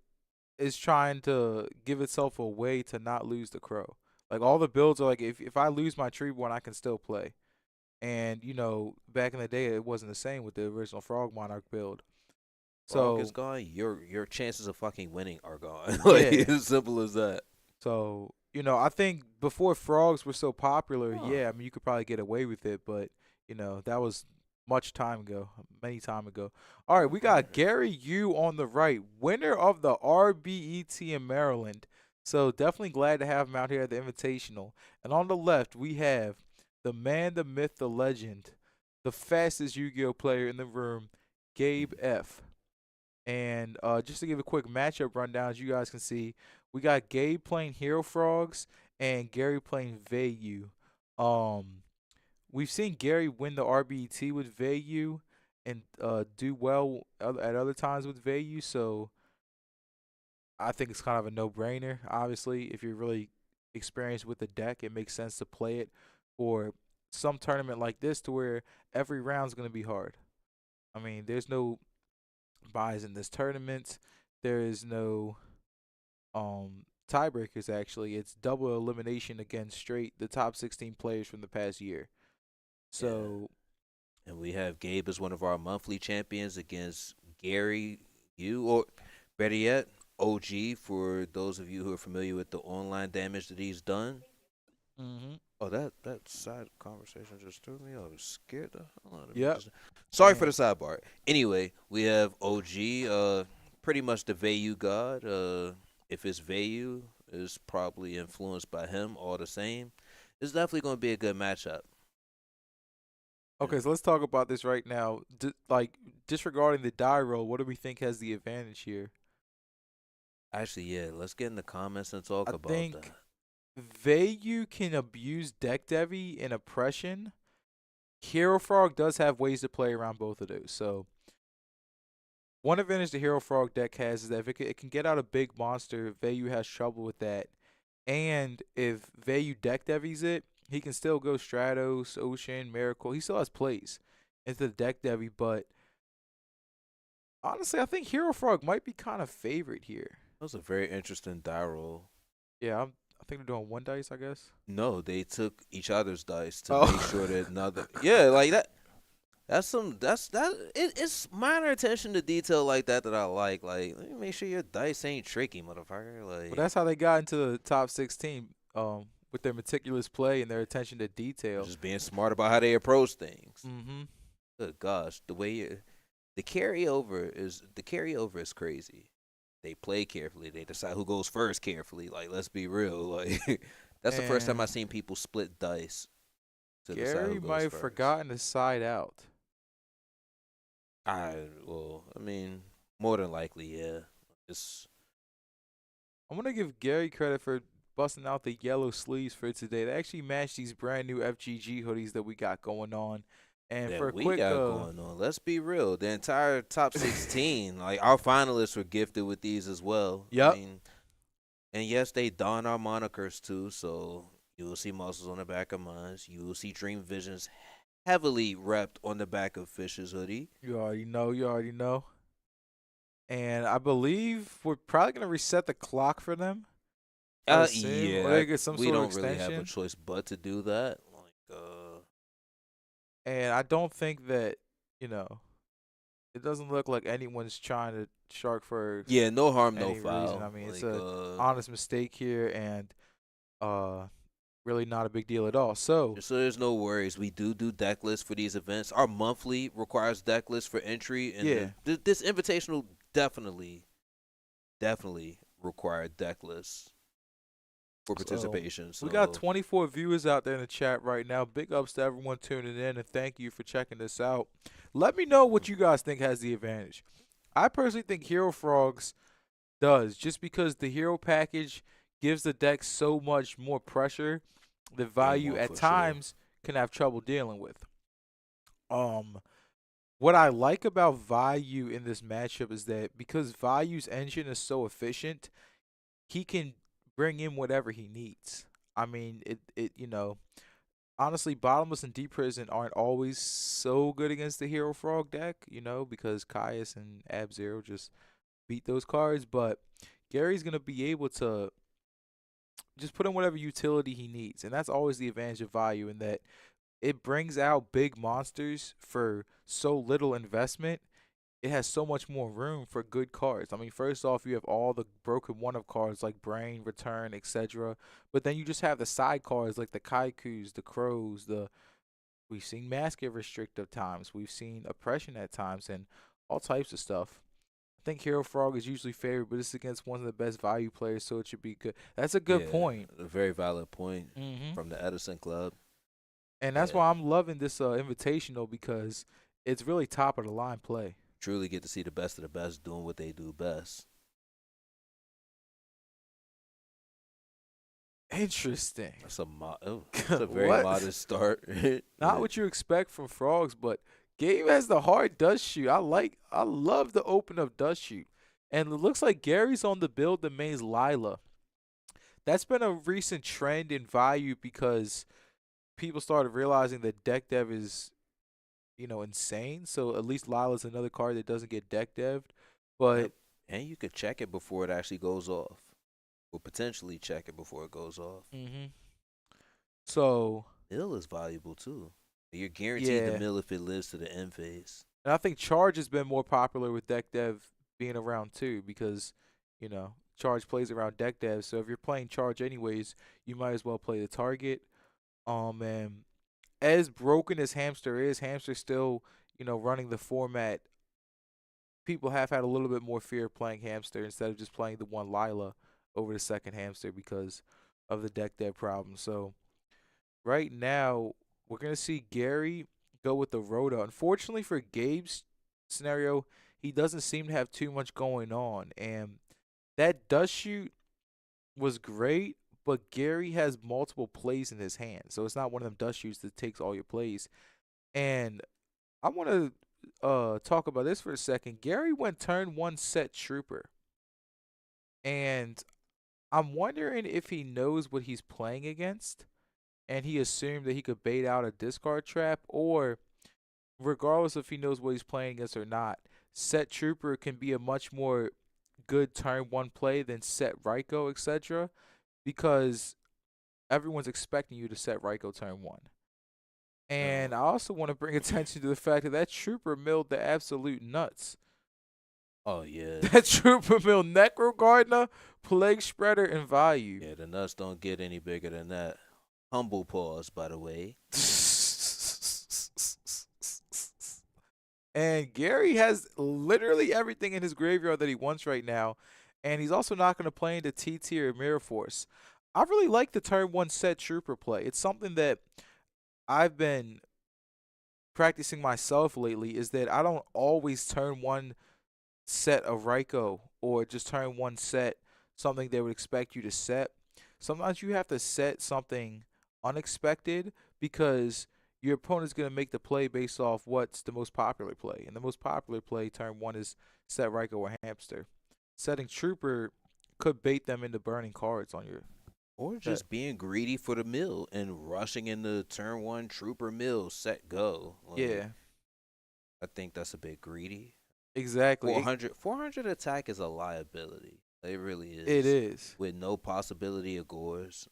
is trying to give itself a way to not lose the crow. Like all the builds are like, if I lose my tree one, I can still play. And back in the day, it wasn't the same with the original Frog Monarch build. Frog is So gone. Your chances of fucking winning are gone. Like yeah, as simple as that. so I think before frogs were so popular, Huh. yeah, I mean you could probably get away with it, but that was much time ago, many time ago. All right, we got Gary Yu on the right, winner of the RBET in Maryland. So definitely glad to have him out here at the Invitational. And on the left, we have the man, the myth, the legend, the fastest Yu-Gi-Oh player in the room, Gabe F. And just to give a quick matchup rundown, as you guys can see, we got Gabe playing Hero Frogs and Gary playing Vayu. We've seen Gary win the RBT with Vayu and do well at other times with Vayu, so I think it's kind of a no-brainer. Obviously, if you're really experienced with the deck, it makes sense to play it for some tournament like this to where every round's going to be hard. I mean, there's no buys in this tournament. There is no tiebreakers actually. It's double elimination against straight the top 16 players from the past year. Yeah. So And we have Gabe as one of our monthly champions against Gary Yu, or better yet, OG, for those of you who are familiar with the online damage that he's done. mhm. Oh, that side conversation just threw me off. I was scared the hell out of me. Yep. Sorry for And the sidebar. Anyway, we have OG, pretty much the Vayu god. If it's Vayu, is probably influenced by him all the same. It's definitely going to be a good matchup. okay, so let's talk about this right now. Like disregarding the die roll, what do we think has the advantage here? Actually, yeah, let's get in the comments and talk I about think that. Vayu can abuse deck Devi and oppression. Hero Frog does have ways to play around both of those. So one advantage the Hero Frog deck has is that if it can get out a big monster, Vayu has trouble with that. And if Vayu deck Devi's it, he can still go Stratos, Ocean, Miracle. He still has plays into the deck Devi, but honestly, I think Hero Frog might be kind of favorite here. That was a very interesting die roll. Yeah, I think they're doing one dice, I guess. No, they took each other's dice to Oh. make sure that another. Yeah, like that. It's minor attention to detail like that I like. Like, let me make sure your dice ain't tricky, motherfucker. Like, But that's how they got into the top 16, with their meticulous play and their attention to detail. just being smart about how they approach things. Mm-hmm. Good gosh, the carryover is crazy. They play carefully. They decide who goes first carefully. Like, let's be real. Like, that's the first time And I've seen people split dice to decide Gary who goes might have first. forgotten to side out. I mean, more than likely, yeah. I'm gonna give Gary credit for busting out the yellow sleeves for today. They actually match these brand new FGG hoodies that we got going on. And for a That we quick, got going on. Let's be real. The entire top 16, like our finalists were gifted with these as well. Yep. I mean, and yes, they don our monikers too. So you will see muscles on the back of mine. You will see Dream Visions heavily repped on the back of Fish's hoodie. You already know. And I believe we're probably gonna reset the clock for them. Or they get some we sort of don't really have a extension. choice but to do that. Like, And I don't think that it doesn't look like anyone's trying to shark for yeah, no harm, no any foul. reason. I mean, it's Like, a honest mistake here, and really not a big deal at all. So So there's no worries. We do deck lists for these events. Our monthly requires deck lists for entry, and yeah, this invitational definitely required deck lists for so participation. we got So 24 viewers out there in the chat right now. Big ups to everyone tuning in, and thank you for checking this out. Let me know what you guys think has the advantage. I personally think Hero Frogs does, just because the hero package gives the deck so much more pressure that game value one at for sure. times can have trouble dealing with. Um, what I like about Value in this matchup is that because Value's engine is so efficient, he can bring in whatever he needs. I mean, honestly, Bottomless and Deep Prison aren't always so good against the Hero Frog deck, because Caius and Ab Zero just beat those cards. But Gary's going to be able to just put in whatever utility he needs. And that's always the advantage of Value, in that it brings out big monsters for so little investment. It has so much more room for good cards. I mean, first off, you have all the broken one of cards like Brain, Return, etc. But then you just have the side cards like the Kaikus, the Crows, we've seen Mask at restrictive times, we've seen Oppression at times, and all types of stuff. I think Hero Frog is usually favored, but it's against one of the best value players, so it should be good. That's a good Yeah, point. a very valid point Hmm. from the Edison Club. And that's Yeah, why I'm loving this invitational, because it's really top of the line play. truly get to see the best of the best doing what they do best. Interesting. That's a very What? modest start. Not what you expect from frogs, but Gabe has the hard dust shoot. I love the open of dust shoot. And it looks like Gary's on the build that mains Lila. That's been a recent trend in value because people started realizing that deck dev is, insane. So at least Lila's another card that doesn't get deck devved. But Yep. And you could check it before it actually goes off, or potentially check it before it goes off. so Mill is valuable too. You're guaranteed the yeah. mill if it lives to the end phase. And I think Charge has been more popular with deck dev being around too, because, Charge plays around deck dev. So if you're playing Charge anyways, you might as well play the target. And as broken as Hamster is, Hamster's still, running the format. People have had a little bit more fear of playing Hamster instead of just playing the one Lila over the second Hamster because of the deck dev problem. So right now, we're going to see Gary go with the Rhoda. Unfortunately for Gabe's scenario, he doesn't seem to have too much going on. And that dust shoot was great, but Gary has multiple plays in his hand. So it's not one of them dust shoots that takes all your plays. And I want to talk about this for a second. Gary went turn one set Trooper. And I'm wondering if he knows what he's playing against, and he assumed that he could bait out a discard trap, or regardless if he knows what he's playing against or not, set Trooper can be a much more good turn one play than set Ryko, etc. Because everyone's expecting you to set Ryko turn one. And I also want to bring attention to the fact that Trooper milled the absolute nuts. Oh yeah. That Trooper milled Necro Gardener, Plague Spreader, and Value. Yeah, the nuts don't get any bigger than that. Humble pause, by the way. And Gary has literally everything in his graveyard that he wants right now. And he's also not going to play into T-Tier or Mirror Force. I really like the turn one set Trooper play. It's something that I've been practicing myself lately, is that I don't always turn one set a Ryko or just turn one set something they would expect you to set. Sometimes you have to set something unexpected because your opponent's going to make the play based off what's the most popular play. And the most popular play turn one is set Ryko or Hamster. Setting Trooper could bait them into burning cards on your. Or just being greedy for the mill and rushing into turn one Trooper mill, set go. Yeah. I think that's a bit greedy. Exactly. 400 attack is a liability. It really is. It is. With no possibility of gores.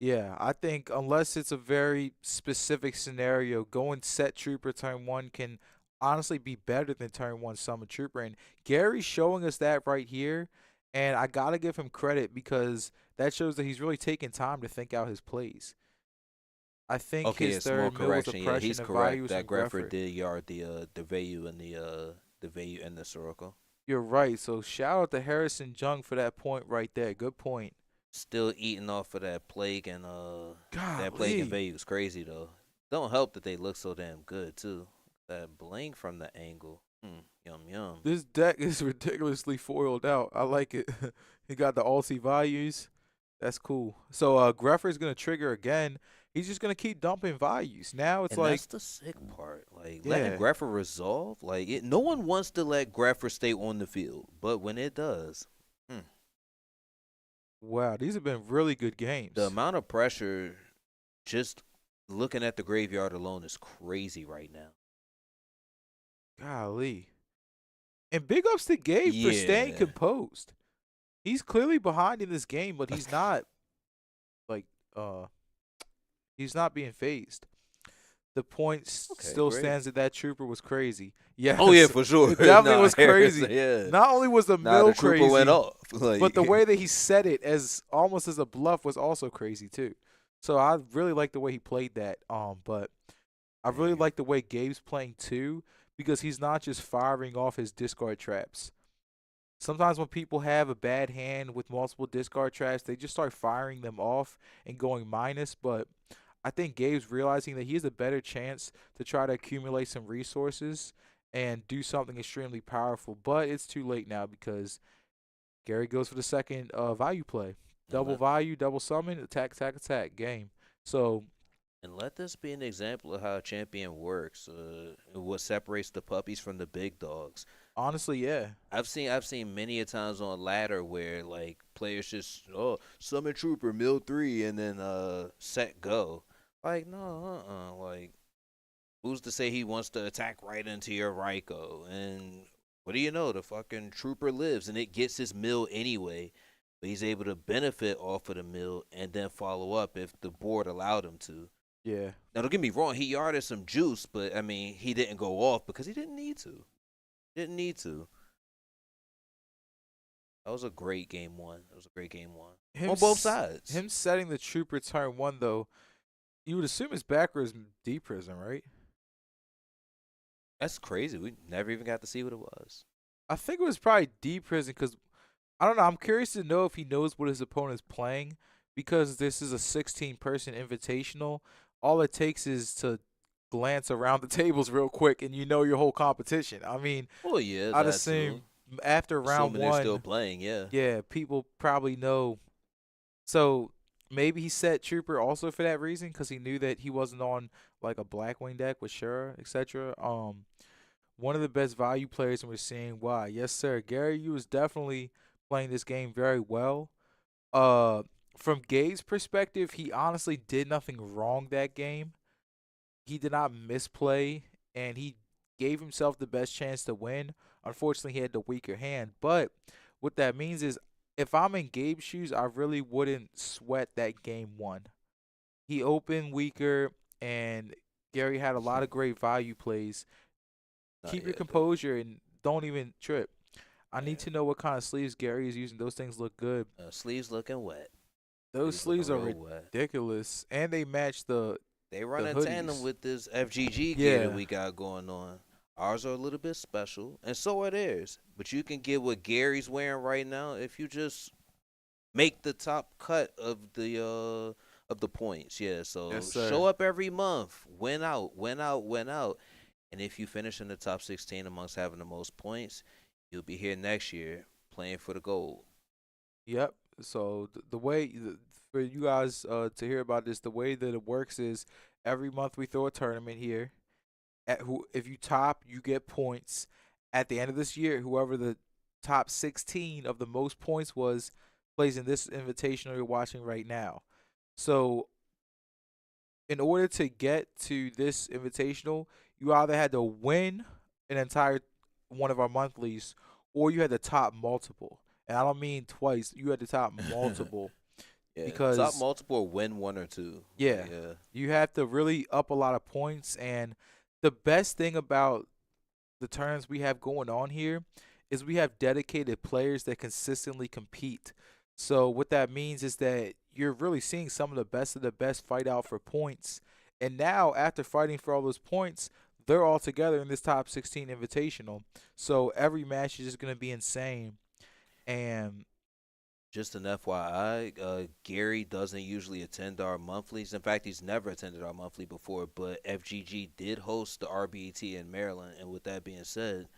Yeah, I think unless it's a very specific scenario, going set Trooper turn one can honestly be better than turn one Summon Trooper. And Gary's showing us that right here. And I gotta give him credit because that shows that he's really taking time to think out his plays. I think Okay, his a small third mill was correction. Yeah, oppression he's and value correct. was That from Greffer Greffer. did yard the Vayu and the Vayu and the Sirocco. You're right. So shout out to Harrison Jung for that point right there. Good point. Still eating off of that plague and Golly. Vayu is crazy though. Don't help that they look so damn good too. That bling from the angle. Yum yum. This deck is ridiculously foiled out. I like it. He got the ulti values. That's cool. So Greffer's gonna trigger again. He's just gonna keep dumping values. Now it's And like, that's the sick part. Like yeah, letting Greffer resolve. Like no one wants to let Greffer stay on the field, but when it does, wow, these have been really good games. the amount of pressure just looking at the graveyard alone is crazy right now. Golly. And big ups to Gabe for staying Yeah. composed. He's clearly behind in this game, but he's not like he's not being phased. The point Okay, still great. stands that trooper was crazy. Yes. Oh yeah, for sure. It definitely Nah, was crazy. Yeah. Not only was the Nah, mill the trooper crazy, went off. Like, but the way that he said it as almost as a bluff was also crazy too. So I really like the way he played that. But I really Yeah. like the way Gabe's playing too, because he's not just firing off his discard traps. Sometimes when people have a bad hand with multiple discard traps, they just start firing them off and going minus. But I think Gabe's realizing that he has a better chance to try to accumulate some resources and do something extremely powerful. But it's too late now because Gary goes for the second value play. Double value, double summon, attack, attack, attack, game. So And let this be an example of how a champion works. What separates the puppies from the big dogs. honestly, yeah. I've seen many a times on ladder where like players just summon trooper mill 3 and then set go. Like no, like who's to say he wants to attack right into your Raikou? And what do you know? The fucking trooper lives and it gets his mill anyway. But he's able to benefit off of the mill and then follow up if the board allowed him to. Yeah. Now don't get me wrong, he yarded some juice, but I mean he didn't go off because he didn't need to. Didn't need to. That was a great game one. It was a great game one. On both sides. Him setting the trooper turn one, though, you would assume his backer is D Prison, right? That's crazy. We never even got to see what it was. I think it was probably D Prison because, I don't know, I'm curious to know if he knows what his opponent's playing because this is a 16-person invitational. All it takes is to glance around the tables real quick and you know your whole competition. I mean, Oh yeah, I'd that assume too. after round Assuming they're one, still playing, yeah. yeah, people probably know. So maybe he set Trooper also for that reason because he knew that he wasn't on like a Blackwing deck with Shura, etc. One of the best value players, and we're seeing why. Yes, sir. Gary, you was definitely playing this game very well. From Gabe's perspective, he honestly did nothing wrong that game. He did not misplay, and he gave himself the best chance to win. Unfortunately, he had the weaker hand. But what that means is, if I'm in Gabe's shoes, I really wouldn't sweat that game one. He opened weaker, and Gary had a lot of great value plays. Not Keep your yet, though. composure and don't even trip. I need Yeah. to know what kind of sleeves Gary is using. Those things look good. Sleeves looking wet. Those sleeves are looking real wet. ridiculous, and they match the They run in hoodies. tandem with this FGG gear Yeah. that we got going on. Ours are a little bit special, and so are theirs. But you can get what Gary's wearing right now if you just make the top cut of the points. Yeah, so Yes, sir. show up every month, win out, win out, win out. And if you finish in the top 16 amongst having the most points, you'll be here next year playing for the gold. Yep. So the way for you guys to hear about this, the way that it works is every month we throw a tournament here. If you top, you get points. At the end of this year, whoever the top 16 of the most points was plays in this invitational you're watching right now. So in order to get to this invitational, you either had to win an entire one of our monthlies or you had to top multiple. And I don't mean twice. You had to top multiple. Yeah, Because- top multiple or win one or two. Yeah. Yeah. You have to really up a lot of points. And the best thing about the turns we have going on here is we have dedicated players that consistently compete. So what that means is that you're really seeing some of the best fight out for points. And now after fighting for all those points, they're all together in this top 16 invitational. So every match is just going to be insane. And Just an FYI, Gary doesn't usually attend our monthlies. In fact, he's never attended our monthly before, but FGG did host the RBT in Maryland. And with that being said,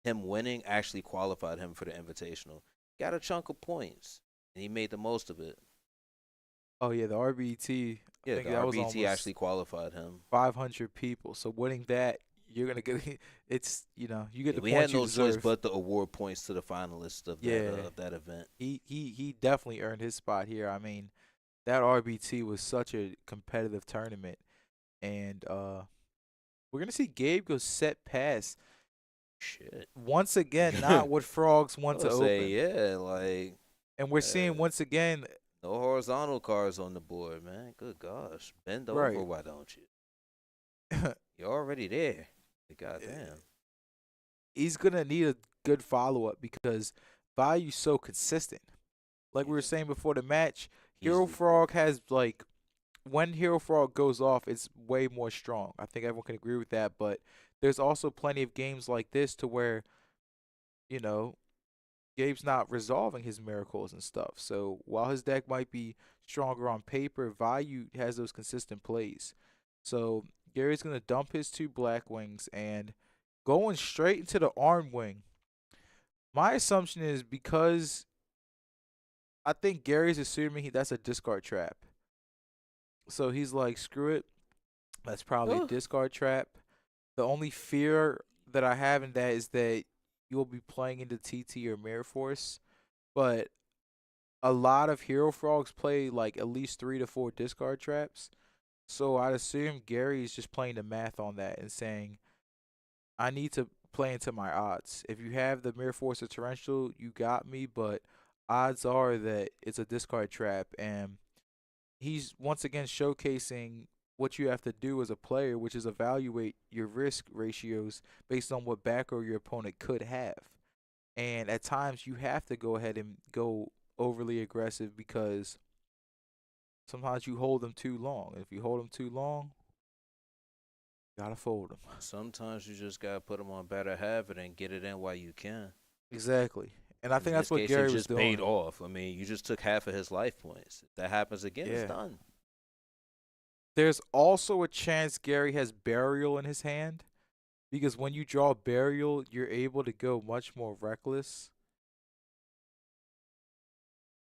him winning actually qualified him for the Invitational. Got a chunk of points, and he made the most of it. oh yeah, the RBT, I Yeah, think the that was RBT almost actually qualified him. 500 people. So winning that, you're gonna get it's you get Yeah, the we had points you no choice deserve. but to award points to the finalists Yeah, of that event. he definitely earned his spot here. I mean, that RBT was such a competitive tournament, and we're gonna see Gabe go set pass Shit. once again. Not what frogs I want to would say, open, yeah, like, and we're seeing once again, no horizontal cars on the board, man. Good gosh. Bend over, right? why don't you? You're already there. Goddamn. He's gonna need a good follow up because Value's so consistent. Like we were Yeah. saying before the match, Hero Easily. Frog has like when Hero Frog goes off, it's way more strong. I think everyone can agree with that. But there's also plenty of games like this to where, you know, Gabe's not resolving his miracles and stuff. So while his deck might be stronger on paper, Value has those consistent plays. So Gary's gonna dump his two Black Wings and going straight into the Arm Wing. My assumption is because I think Gary's assuming that's a discard trap. So he's like, screw it. That's probably a Oh. discard trap. The only fear that I have in that is that you'll be playing into TT or Mirror Force. But a lot of Hero Frogs play like at least 3 to 4 discard traps. So I'd assume Gary is just playing the math on that and saying, I need to play into my odds. If you have the Mirror Force or Torrential, you got me, but odds are that it's a discard trap. And he's once again showcasing what you have to do as a player, which is evaluate your risk ratios based on what backer your opponent could have. And at times you have to go ahead and go overly aggressive because sometimes you hold them too long. If you hold them too long, you gotta fold them. Sometimes you just gotta put them on better habit and get it in while you can. Exactly. And I think In that's this what case, Gary it was just paid doing. off. I mean, you just took half of his life points. If that happens again, it's Yeah. done. There's also a chance Gary has Burial in his hand because when you draw Burial, you're able to go much more reckless.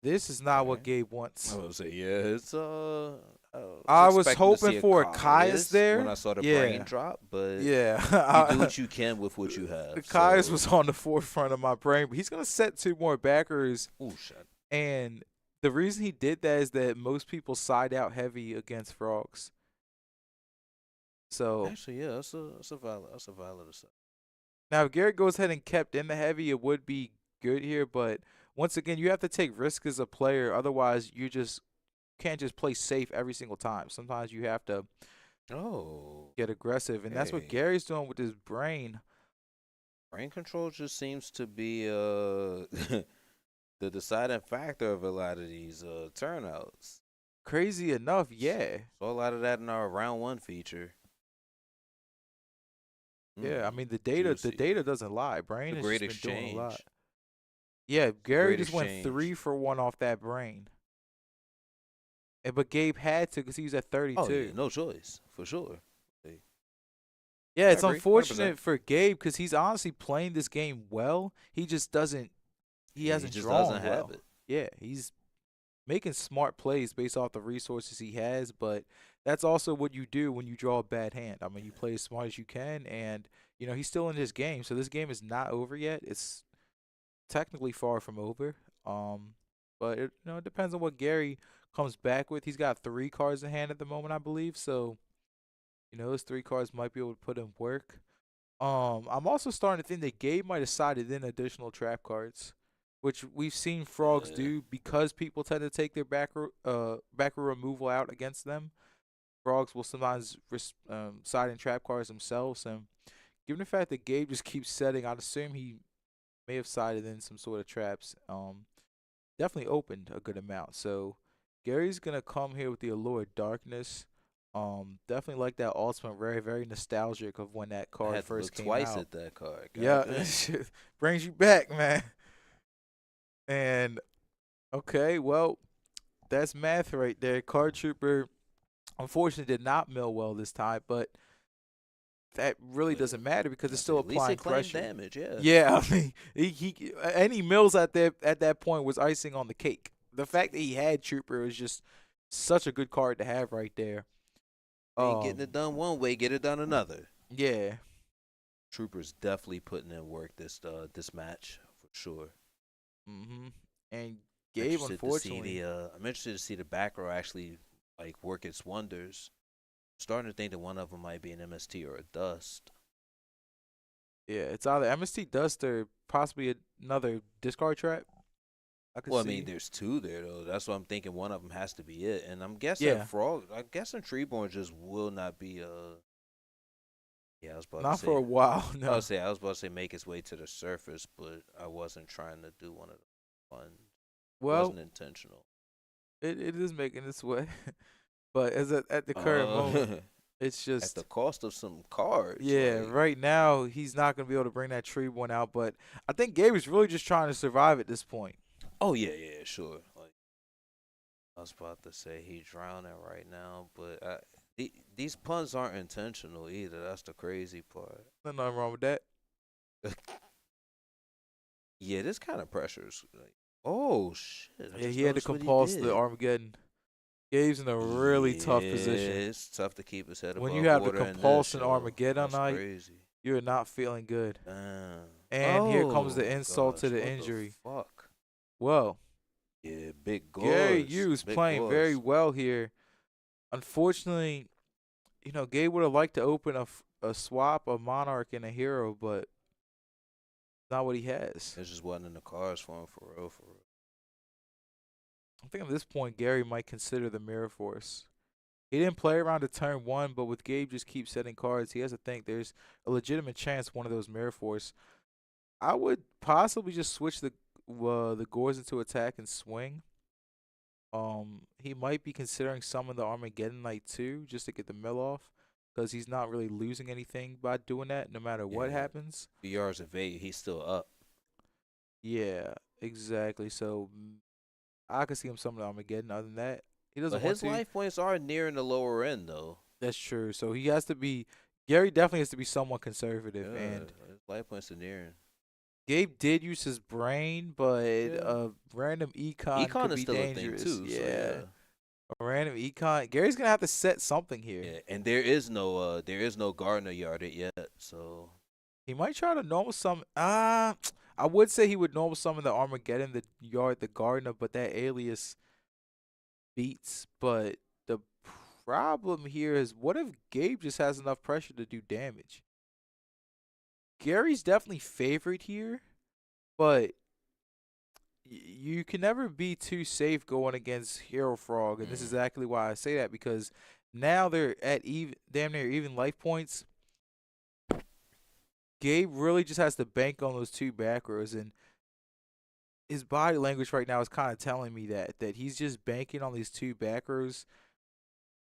This is not what Okay. Gabe wants. I would say, yeah, it's I was expecting to see hoping for a Caius Caius there. when I saw the Yeah. brain drop, but you Yeah. do what you can with what you have. Caius so. was on the forefront of my brain, but he's gonna set 2 more backers. Ooh, shit. And the reason he did that is that most people side out heavy against frogs. So Actually, yeah, that's a valid assessment. now if Garrett goes ahead and kept in the heavy, it would be good here. But once again, you have to take risk as a player. Otherwise, you just can't just play safe every single time. Sometimes you have to Oh, get aggressive, and that's what hey. Gary's doing with his brain. Brain control just seems to be the deciding factor of a lot of these turnouts. Crazy enough, yeah. Saw a lot of that in our round 1 feature. Yeah, I mean the juicy. data doesn't lie. Brain The has great just been doing a lot. exchange. Yeah, Gary great just went exchange. 3 for 1 off that brain. But Gabe had to because he was at 32. Oh yeah, no choice for sure. Yeah, it's I agree, unfortunate 100%. for Gabe because he's honestly playing this game well. He just doesn't. He Yeah, hasn't just drawn doesn't well. have it. Yeah, he's making smart plays based off the resources he has, but that's also what you do when you draw a bad hand. I mean, you play as smart as you can, and he's still in this game, so this game is not over yet. It's technically far from over. But it depends on what Gary comes back with. He's got 3 cards in hand at the moment, I believe. So, those 3 cards might be able to put in work. I'm also starting to think that Gabe might have sided in additional trap cards, which we've seen frogs Yeah. do because people tend to take their backer removal out against them. Frogs will sometimes side in trap cards themselves, and given the fact that Gabe just keeps setting, I'd assume he may have sided in some sort of traps. Definitely opened a good amount. So Gary's gonna come here with the Allure of Darkness. Definitely like that ultimate, very, very nostalgic of when that I card had to first look came twice out. at that card. Yeah, Goddamn. shit brings you back, man. And okay, well, that's math right there. Card Trooper, unfortunately, did not mill well this time, but that really But doesn't matter because I it's say, still at least applying it claimed pressure. damage. Yeah. Yeah, I mean, he any mills at that point was icing on the cake. The fact that he had Trooper is just such a good card to have right there. Ain't getting it done one way, get it done another. Yeah, Troopers definitely putting in work this match for sure. and Gabe, unfortunately, I'm interested to see the back row actually like work its wonders. Starting to think that one of them might be an MST or a Dust. yeah, it's either MST Dust or possibly another discard trap. I could Well, I see. mean, there's two there though. That's what I'm thinking. One of them has to be it, and I'm guessing Yeah. Frog. I'm guessing Treeborn just will not be. Yeah, I was about Not to say. for a while, no. I was about to say make its way to the surface, but I wasn't trying to do one of the ones. Well, Wasn't intentional. it is making its way, but at the current moment, it's At just the cost of some cards. yeah. like, Right now, he's not gonna be able to bring that tree one out, but I think Gabe is really just trying to survive at this point. Oh yeah, sure. Like I was about to say, he's drowning right now, but these puns aren't intentional either. That's the crazy part. Nothing wrong with that. Yeah, this kind of pressures. Like, oh shit! I Yeah, just he had to noticed what he compulse the did. Armageddon. Gabe's in a really tough Yeah, position. it's tough to keep his head above When you have to water in this compulse an show. Armageddon That's night, crazy. you're not feeling good. Damn. And here comes the Oh, insult to gosh, the what injury. fuck. Well, Yeah, big Gary goals. Hughes Big playing very goals. well here. Unfortunately, Gabe would have liked to open a swap, a Monarch, and a Hero, but not what he has. It just wasn't in the cards for him, for real, for real. I think at this point, Gary might consider the Mirror Force. He didn't play around to turn one, but with Gabe just keep setting cards, he has to think there's a legitimate chance one of those Mirror Force. I would possibly just switch the Gores into attack and swing. He might be considering some of the Armageddon Knight too, just to get the mill off, because he's not really losing anything by doing that, no matter what Yeah. happens. BR's evade, he's still up. Yeah, exactly. So I could see him summon Armageddon. Other than that, he doesn't But want his to. life points are nearing the lower end, though. That's true. So he has to be. Gary definitely has to be somewhat conservative, Yeah, and his life points are nearing. Gabe did use his brain, but Yeah. a random econ Econ could is be still dangerous. a thing, too. Yeah. So, A random econ. Gary's gonna have to set something here. yeah. And there is no Gardner yarded yet, so. He might try to normal summon. I would say he would normal summon the Armageddon, the Yard, the Gardener, but that alias beats. But the problem here is, what if Gabe just has enough pressure to do damage? Gary's definitely favored here, but you can never be too safe going against Hero Frog, and this is exactly why I say that, because now they're at damn near even life points. Gabe really just has to bank on those two back rows, and his body language right now is kind of telling me that he's just banking on these two back rows,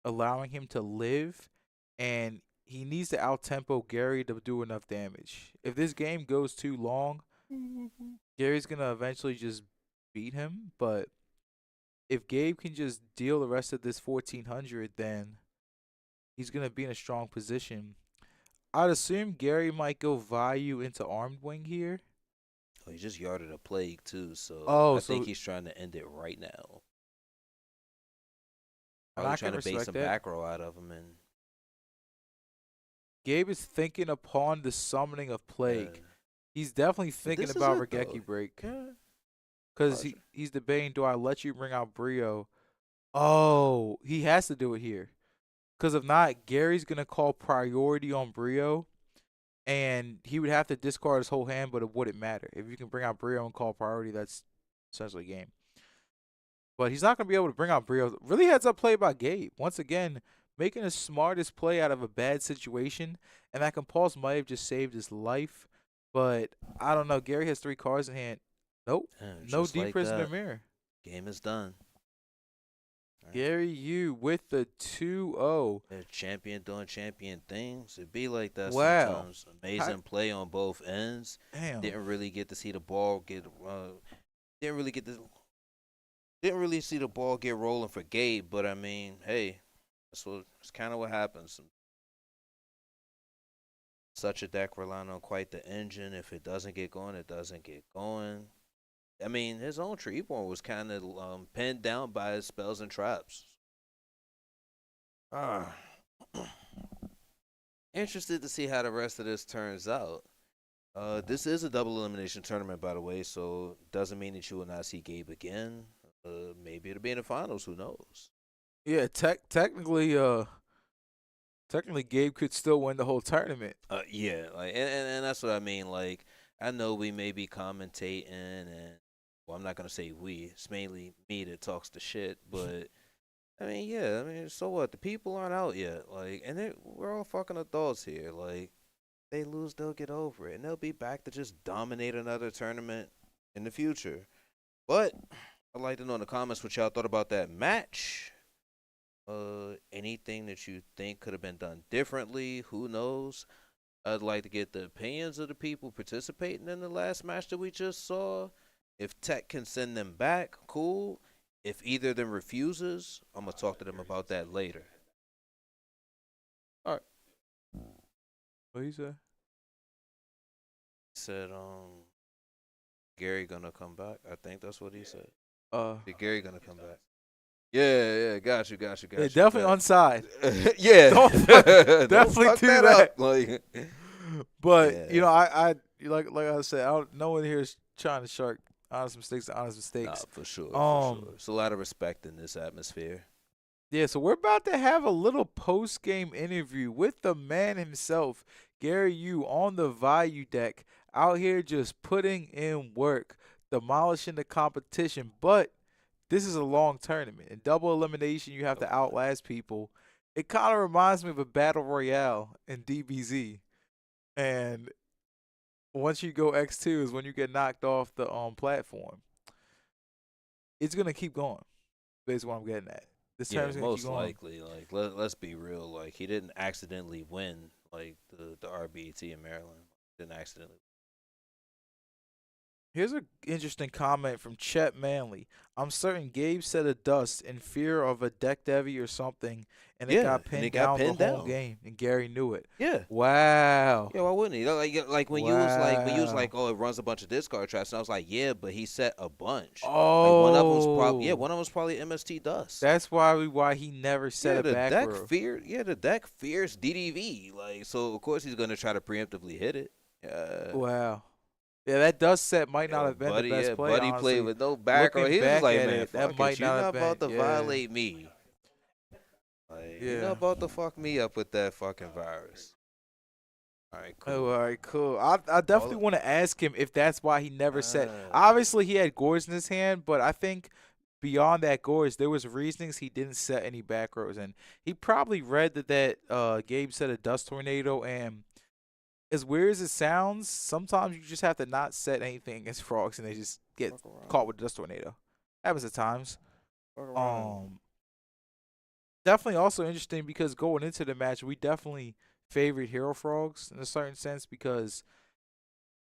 allowing him to live, and he needs to out-tempo Gary to do enough damage. If this game goes too long, Gary's going to eventually just beat him, but if Gabe can just deal the rest of this 1400, then he's going to be in a strong position. I'd assume Gary might go value into Armed Wing here. Oh, he just yarded a plague, too, so Oh, I so think he's trying to end it right now. I Probably can trying to bait respect some that. back row out of him. And Gabe is thinking upon the summoning of Plague. He's definitely thinking this is about it, though. Regeki Break. yeah. Because Roger. he's debating, do I let you bring out Brio? Oh, he has to do it here. Because if not, Gary's going to call priority on Brio, and he would have to discard his whole hand, but it wouldn't matter. If you can bring out Brio and call priority, that's essentially game. But he's not going to be able to bring out Brio. Really heads up play by Gabe. Once again, making the smartest play out of a bad situation, and that compulse might have just saved his life. But I don't know. Gary has 3 cards in hand. Nope. And No just deep like prisoner that, mirror. game is done. All right. Gary U with the 2-0. A champion doing champion things. It be like that Wow. sometimes. Amazing play on both ends. Damn. Didn't really get to see the ball get. Didn't really get to. Didn't really see the ball get rolling for Gabe. But I mean, hey, that's kind of what happens. Such a deck relying on quite the engine. If it doesn't get going, it doesn't get going. I mean, his own Treeborn was kind of pinned down by his spells and traps. Interested to see how the rest of this turns out. This is a double elimination tournament, by the way, so doesn't mean that you will not see Gabe again. Maybe it'll be in the finals. Who knows? Yeah, technically, Gabe could still win the whole tournament. Yeah, like, and that's what I mean. Like, I know we may be commentating, and well, I'm not gonna say we. It's mainly me that talks the shit, but. I mean, yeah. I mean, so what? The people aren't out yet. Like, and we're all fucking adults here. Like, they lose, they'll get over it, and they'll be back to just dominate another tournament in the future. But I'd like to know in the comments what y'all thought about that match. Anything that you think could have been done differently? Who knows? I'd like to get the opinions of the people participating in the last match that we just saw. If Tech can send them back, cool. If either of them refuses, I'm going to talk to them about that later. All right. What he say? He said, Gary going to come back. I think that's what he said. Did Gary going to come back? Yeah, got you. Yeah, definitely on side. Yeah. Don't definitely fuck do that that. up. Like, But yeah. you know, I like I said, no one here is trying to shark honest mistakes. Nah, for sure. It's a lot of respect in this atmosphere. Yeah, so we're about to have a little post-game interview with the man himself, Gary Yu, on the Value deck, out here just putting in work, demolishing the competition. But this is a long tournament. In double elimination, you have to outlast people. It kind of reminds me of a battle royale in DBZ. And once you go X2 is when you get knocked off the platform. It's going to keep going, basically what I'm getting at. This Yeah, tournament's gonna most keep going. likely. Like, let's be real. Like, he didn't accidentally win, like, the RBT in Maryland. Didn't accidentally. Here's an interesting comment from Chet Manley. I'm certain Gabe said a dust in fear of a deck devy or something, and it Yeah, got and pinned it got down pinned the whole down. game, and Gary knew it. Yeah. Wow. Yeah, why wouldn't he? Like when you was Wow. like, oh, it runs a bunch of discard traps, and I was like, yeah, but he set a bunch. Oh. Like one of them's probably MST dust. That's why he never set yeah, a back row. the deck fears DDV. Like, so of course he's gonna try to preemptively hit it. Wow. Yeah, that dust set might not have been the best play, Buddy honestly. played with no back row. Looking He was back like, at man, it, fuck that might it. You're not not have about to been- violate me. Like, you're Yeah. not about to fuck me up with that fucking virus. All right, cool. Oh, all right, cool. I definitely want to ask him if that's why he never set. Ah. Obviously, he had Gores in his hand, but I think beyond that Gores, there was reasonings he didn't set any back rows, and he probably read that Gabe set a dust tornado. And as weird as it sounds, sometimes you just have to not set anything against frogs, and they just get Fuck around. caught with a dust tornado. Happens at times. Fuck around. Definitely also interesting because going into the match, we definitely favored Hero Frogs in a certain sense because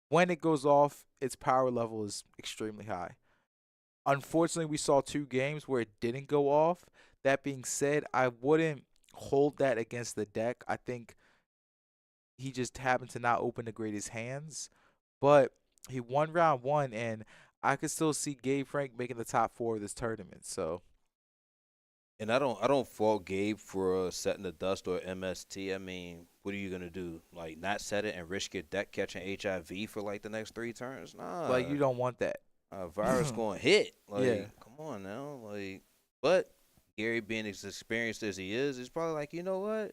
when it goes off, its power level is extremely high. Unfortunately, we saw 2 games where it didn't go off. That being said, I wouldn't hold that against the deck. I think he just happened to not open the greatest hands, but he won round 1, and I could still see Gabe Frank making the top 4 of this tournament. So. And I don't fault Gabe for setting the dust or MST. I mean, what are you gonna do? Like, not set it and risk your deck catching HIV for like the next 3 turns? Nah. Like, you don't want that. Virus going to hit. Like, Yeah. come on now. Like, but Gary being as experienced as he is, he's probably like, you know what?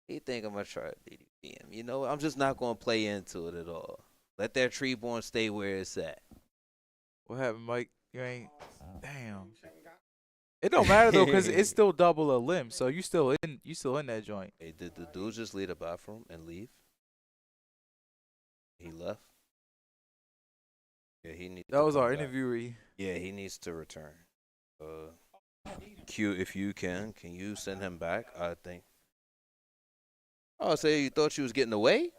He think I'm gonna try to DDP him. You know what? I'm just not gonna play into it at all. Let that Treeborn stay where it's at. What happened, Mike? You ain't. Damn. It don't matter though, cause it's still double a limb, so you still in that joint. Hey, did the dude just leave the bathroom and leave? He left. Yeah, he needs. That to was come our back. interviewee. Yeah, he needs to return. Q, if you can you send him back? I think. Oh, say you thought you was getting away?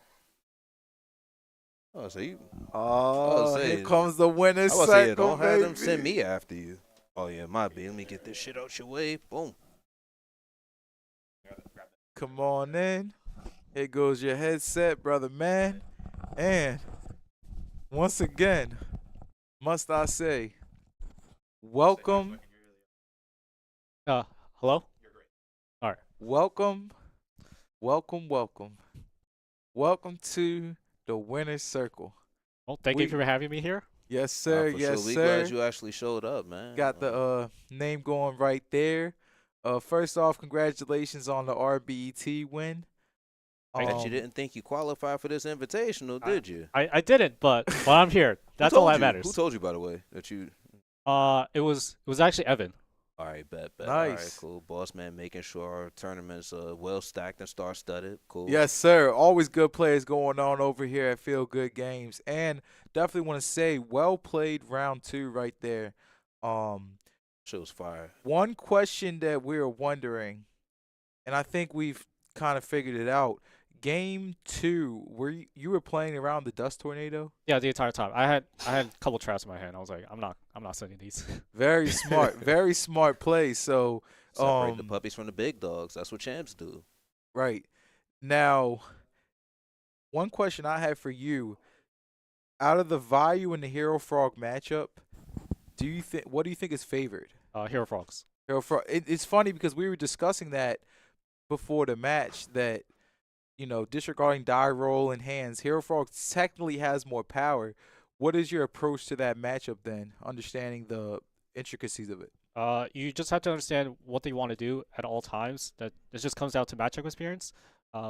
Oh, so you. Oh, Oh, here say. comes the winner's I was say, yeah, circle, don't have them send baby. me after you. Oh yeah, my bad. Let me get this shit out your way. Boom. Come on in. Here goes your headset, brother man. And once again, must I say, welcome, Hello? Alright. welcome, welcome, welcome. Welcome to the winner's circle. Well, thank you We, for having me here. yes, Nah, sir, for yes, sure. We glad sir. you actually showed up, man. Got the name going right there. First off, congratulations on the RBET win. Thank Bet you Um, didn't think you qualified for this invitational, did you? I didn't, but I'm here. Who That's all told that you? Who matters. told you, by the way, that you? It was actually Evan. All right, bet. All right, nice. cool. Boss man making sure our tournaments well stacked and star studded. Cool. Yes, sir. Always good plays going on over here at Feel Good Games. And definitely want to say, well played round 2 right there. Shit was fire. One question that we were wondering, and I think we've kind of figured it out. Game 2, you were playing around the dust tornado? Yeah, the entire time. I had a couple traps in my hand. I was like, I'm not sending these. Very smart. Very smart play. So, Separate the puppies from the big dogs. That's what champs do. right. Now, one question I have for you, out of the Vayu and the Hero Frog matchup, what do you think is favored? Hero Frogs. Hero Frog. It's funny because we were discussing that before the match that disregarding die roll and hands, Hero Frog technically has more power. What is your approach to that matchup then, understanding the intricacies of it? You just have to understand what they want to do at all times. That it just comes down to matchup experience.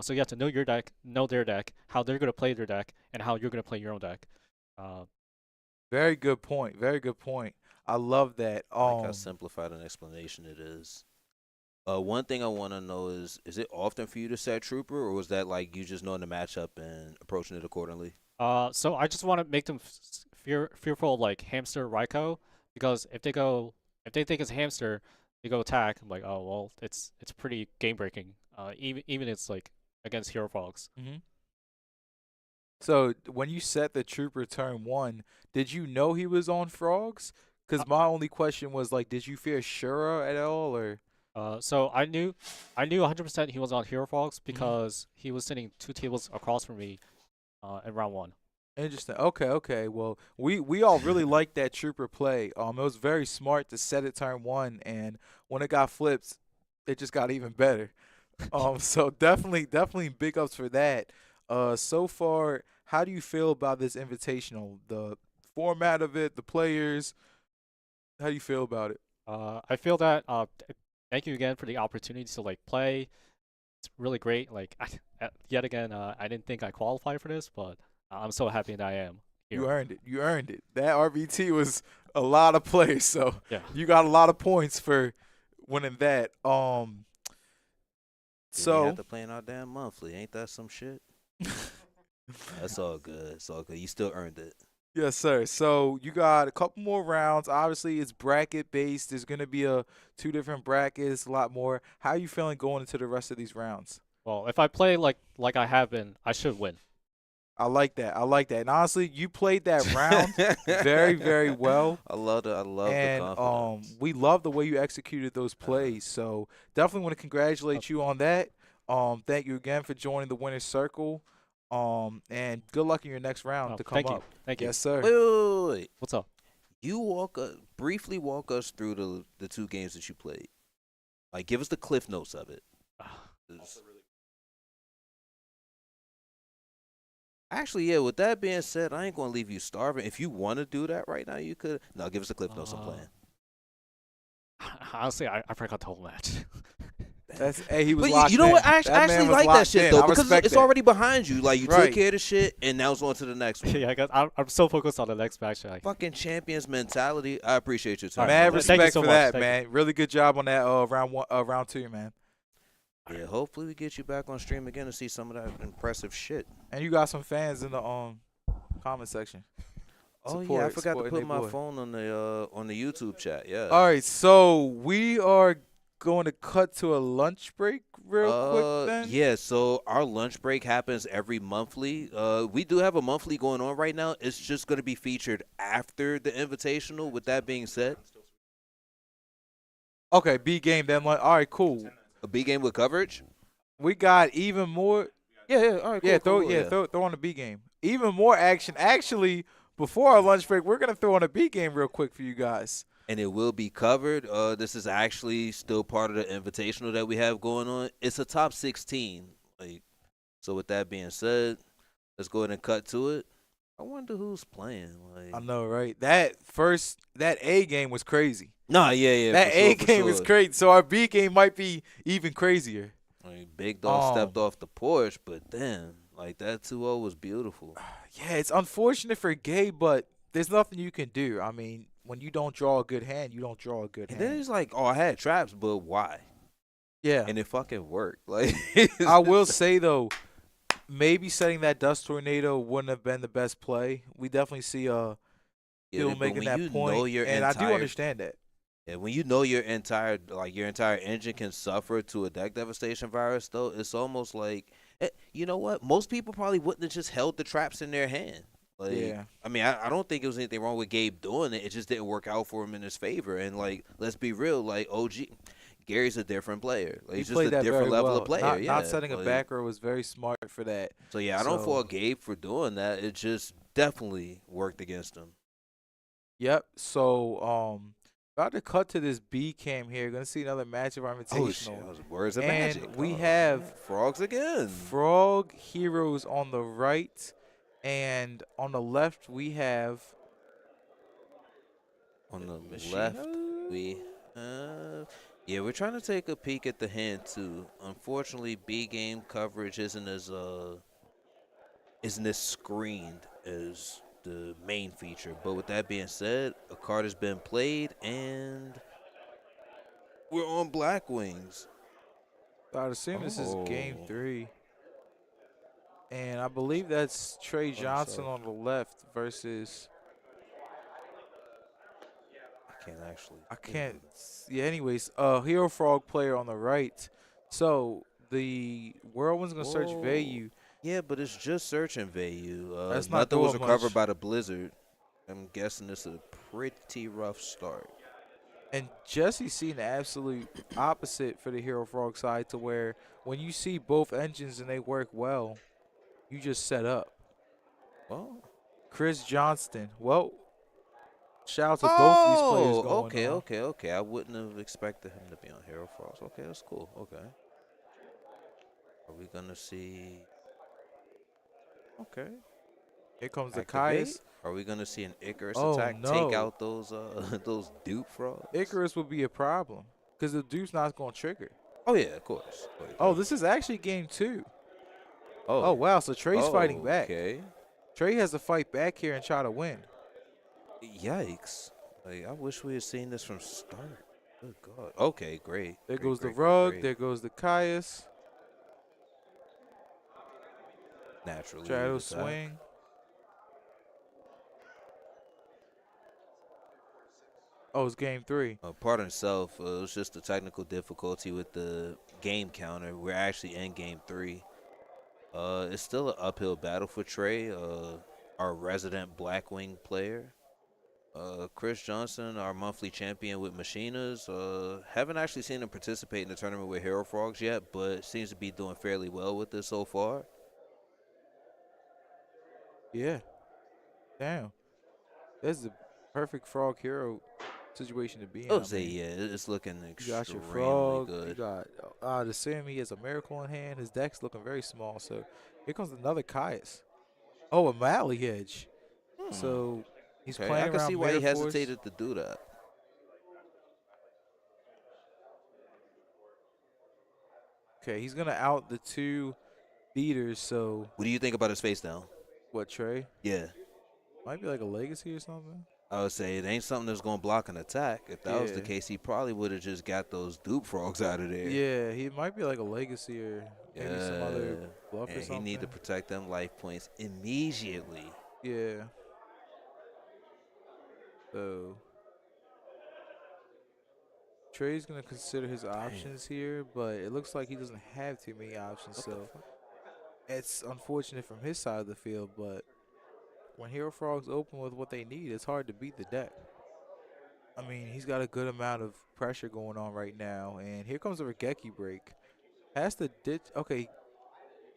So you have to know your deck, know their deck, how they're gonna play their deck, and how you're gonna play your own deck. Very good point. Very good point. I love that. I like how simplified an explanation it is. One thing I want to know is it often for you to set Trooper, or was that like you just knowing the matchup and approaching it accordingly? So I just want to make them fearful of like Hamster Raikou, because if they think it's Hamster, they go attack. I'm like, oh well, it's pretty game breaking. Even it's like against Hero Frogs. hmm So when you set the Trooper turn 1, did you know he was on frogs? Because my only question was like, did you fear Shura at all, or? So I knew 100% he was on Hero Frogs because he was sitting 2 tables across from me, in round 1. Interesting. Okay. Well, we all really liked that Trooper play. It was very smart to set it turn 1, and when it got flipped, it just got even better. So definitely big ups for that. So far, how do you feel about this invitational? The format of it, the players. How do you feel about it? I feel that thank you again for the opportunity to like play. It's really great. Like yet again, I didn't think I qualified for this, but I'm so happy that I am here. You earned it. You earned it. That RBT was a lot of plays, so Yeah. you got a lot of points for winning that. So you have to play in our damn monthly. Ain't that some shit? That's all good. It's all good. You still earned it. Yes, sir. So you got a couple more rounds. Obviously, it's bracket based. There's gonna be 2 different brackets, a lot more. How are you feeling going into the rest of these rounds? Well, if I play like I have been, I should win. I like that. And honestly, you played that round very, very well. I love it. I love And the confidence. we love the way you executed those plays. So definitely want to congratulate you on that. Thank you again for joining the winner's circle. And good luck in your next round to come Thank up. you. Thank you. Yes, sir. Wait. What's up? You briefly walk us through the 2 games that you played. Like, give us the cliff notes of it. Actually, yeah, with that being said, I ain't going to leave you starving. If you want to do that right now, you could. No, give us the cliff notes. I'm playing. Honestly, I forgot the whole match. He was But locked you know in. what? I That man actually was like that locked shit, in. though, I because respect it's that. already behind you. Like, you Right. took care of the shit, and now it's on to the next one. Yeah, I'm so focused on the next match. Like, Fucking champions mentality. I appreciate your time. Mad Thank you respect so for much. that, Thank man. Really good job on that round 2, man. Yeah, hopefully we get you back on stream again to see some of that impressive shit. And you got some fans in the comment section. Oh yeah, I forgot to supporting put their my boy. phone on the YouTube chat. Yeah. All right, so we are going to cut to a lunch break real quick then. Yeah, so our lunch break happens every monthly. We do have a monthly going on right now. It's just going to be featured after the invitational. With that being said, Okay, B game then. All right, cool. a big game with coverage. We got even more. Yeah. All right, Yeah, cool. Yeah. throw on the B game. Even more action. Actually, before our lunch break, we're gonna throw on a B game real quick for you guys. And it will be covered. This is actually still part of the invitational that we have going on. It's a top 16. So with that being said, let's go ahead and cut to it. I wonder who's playing. I know, right? That A game was crazy. Nah, yeah. That for A sure, for game is sure. crazy. So our B game might be even crazier. Big Dog stepped off the porch, but damn, that 2-0 was beautiful. Yeah, it's unfortunate for Gabe, but there's nothing you can do. I mean, when you don't draw a good hand, you don't draw a good And hand. then he's like, "Oh, I had traps, but why?" Yeah. And it fucking worked. I will say though, maybe setting that dust tornado wouldn't have been the best play. We definitely see Yeah, Hill but making when that you point, know your and I do entire- understand that. Yeah, when you know your entire engine can suffer to a deck devastation virus, though, it's almost like, you know what? Most people probably wouldn't have just held the traps in their hand. Yeah. I mean, I don't think there was anything wrong with Gabe doing it. It just didn't work out for him in his favor. And let's be real, OG, Gary's a different player. He's just played a that different very level well. of player. Not setting a back row was very smart for that. So yeah, I don't fault Gabe for doing that. It just definitely worked against him. Yep. So about to cut to this B cam here. Gonna see another match of our Oh shit! invitational. Those words of And magic. we Oh, have man. Frogs again. Frog Heroes on the right, and on the left we have On the Machina? left, we yeah, we're trying to take a peek at the hand too. Unfortunately, B game coverage isn't as screened as the main feature. But with that being said, a card has been played and we're on Black Wings. I'd assume this is game Oh. 3. And I believe that's Trey Oh, Johnston sorry. on the left versus I can't actually. I can't. Yeah. Anyways, Hero Frog player on the right. So the Whirlwind's gonna search Whoa. Vayu. Yeah, but it's just search and value. That's not nothing was doing recovered much. by the blizzard. I'm guessing this is a pretty rough start. And Jesse's seen the absolute opposite for the Hero Frog side, to where when you see both engines and they work well, you just set up. Well, Chris Johnston. Well, shout out to both these players going on. okay. I wouldn't have expected him to be on Hero Frost. Okay, that's cool. Okay. Are we gonna see? Okay. Here comes the Activate? Caius. Are we gonna see an Icarus Oh, attack no. take out those those dupe frogs? Icarus would be a problem because the dude's not going to trigger. Oh yeah, of course. Oh, this is actually game 2. Oh, Oh, wow. So Trey's fighting back. Okay. Trey has to fight back here and try to win. Yikes! I wish we had seen this from start. Good God. Okay, great. There Great, goes the great, great, rug. great. There goes the Caius. Naturally. Shadow attack. swing. Oh, it's game 3. Pardon itself, it was just a technical difficulty with the game counter. We're actually in game 3. It's still an uphill battle for Trey, our resident Blackwing player. Chris Johnston, our monthly champion with Machinas. Haven't actually seen him participate in the tournament with Hero Frogs yet, but seems to be doing fairly well with this so far. Yeah. Damn. That's the perfect frog hero situation to be in. I would say, yeah, it's looking You got your extremely frog. good. You got the Sammy has a miracle in hand. His deck's looking very small. So here comes another Caius. Oh, a Mally Edge. So he's Okay, playing I can around see why he metaphors. hesitated to do that. Okay, he's gonna out the 2 beaters. So What do you think about his face down? what, Trey? Yeah. Might be like a legacy or something. I would say it ain't something that's going to block an attack. If that was the Yeah. case, he probably would have just got those dupe frogs out of there. Yeah, he might be like a legacy or maybe some other bluff or And he something. need to protect them life points immediately. Yeah. So Trey's gonna consider his options here, but it looks like he doesn't have too many options. What the So fuck? it's unfortunate from his side of the field, but when Hero Frogs open with what they need, it's hard to beat the deck. I mean, he's got a good amount of pressure going on right now, and here comes a Regeki break. Has to ditch. Okay,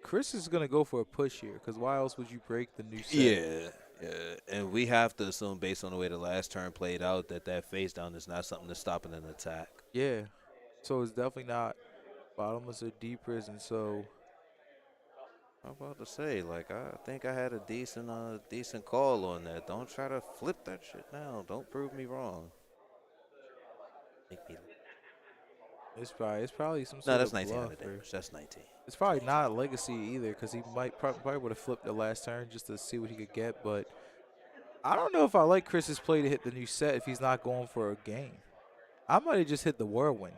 Chris is gonna go for a push here, because why else would you break the new set? Yeah, yeah. And we have to assume, based on the way the last turn played out, that that face down is not something that's stopping an attack. Yeah, so it's definitely not bottomless or deepers, and so I'm about to say, like, I think I had a decent call on that. Don't try to flip that shit now. Don't prove me wrong. Make me. it's probably some No, sort that's of 1900 bluff, or damage. That's 19. it's probably not legacy either, because he might probably would have flipped the last turn just to see what he could get. But I don't know if I like Chris's play to hit the new set if he's not going for a game. I might have just hit the whirlwind,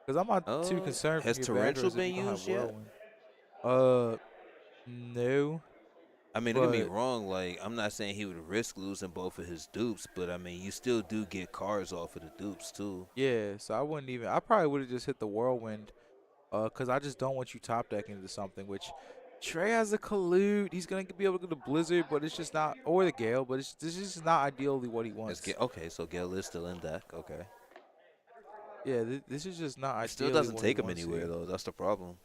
because I'm not too concerned Has from your torrential backers if been you don't have used yet? whirlwind. No, I mean, don't get me but wrong. Like, I'm not saying he would risk losing both of his dupes, but I mean, you still do get cards off of the dupes too. yeah. So I wouldn't even. I probably would have just hit the whirlwind, because I just don't want you top decking into something. Which Trey has a collude. He's gonna be able to get the blizzard, but it's just not, or the gale. But this is just not ideally what he Let's wants. get okay. So Gale is still in deck. Okay, Yeah, this is just not it still ideally doesn't what he take him wants anywhere here. though. That's the problem.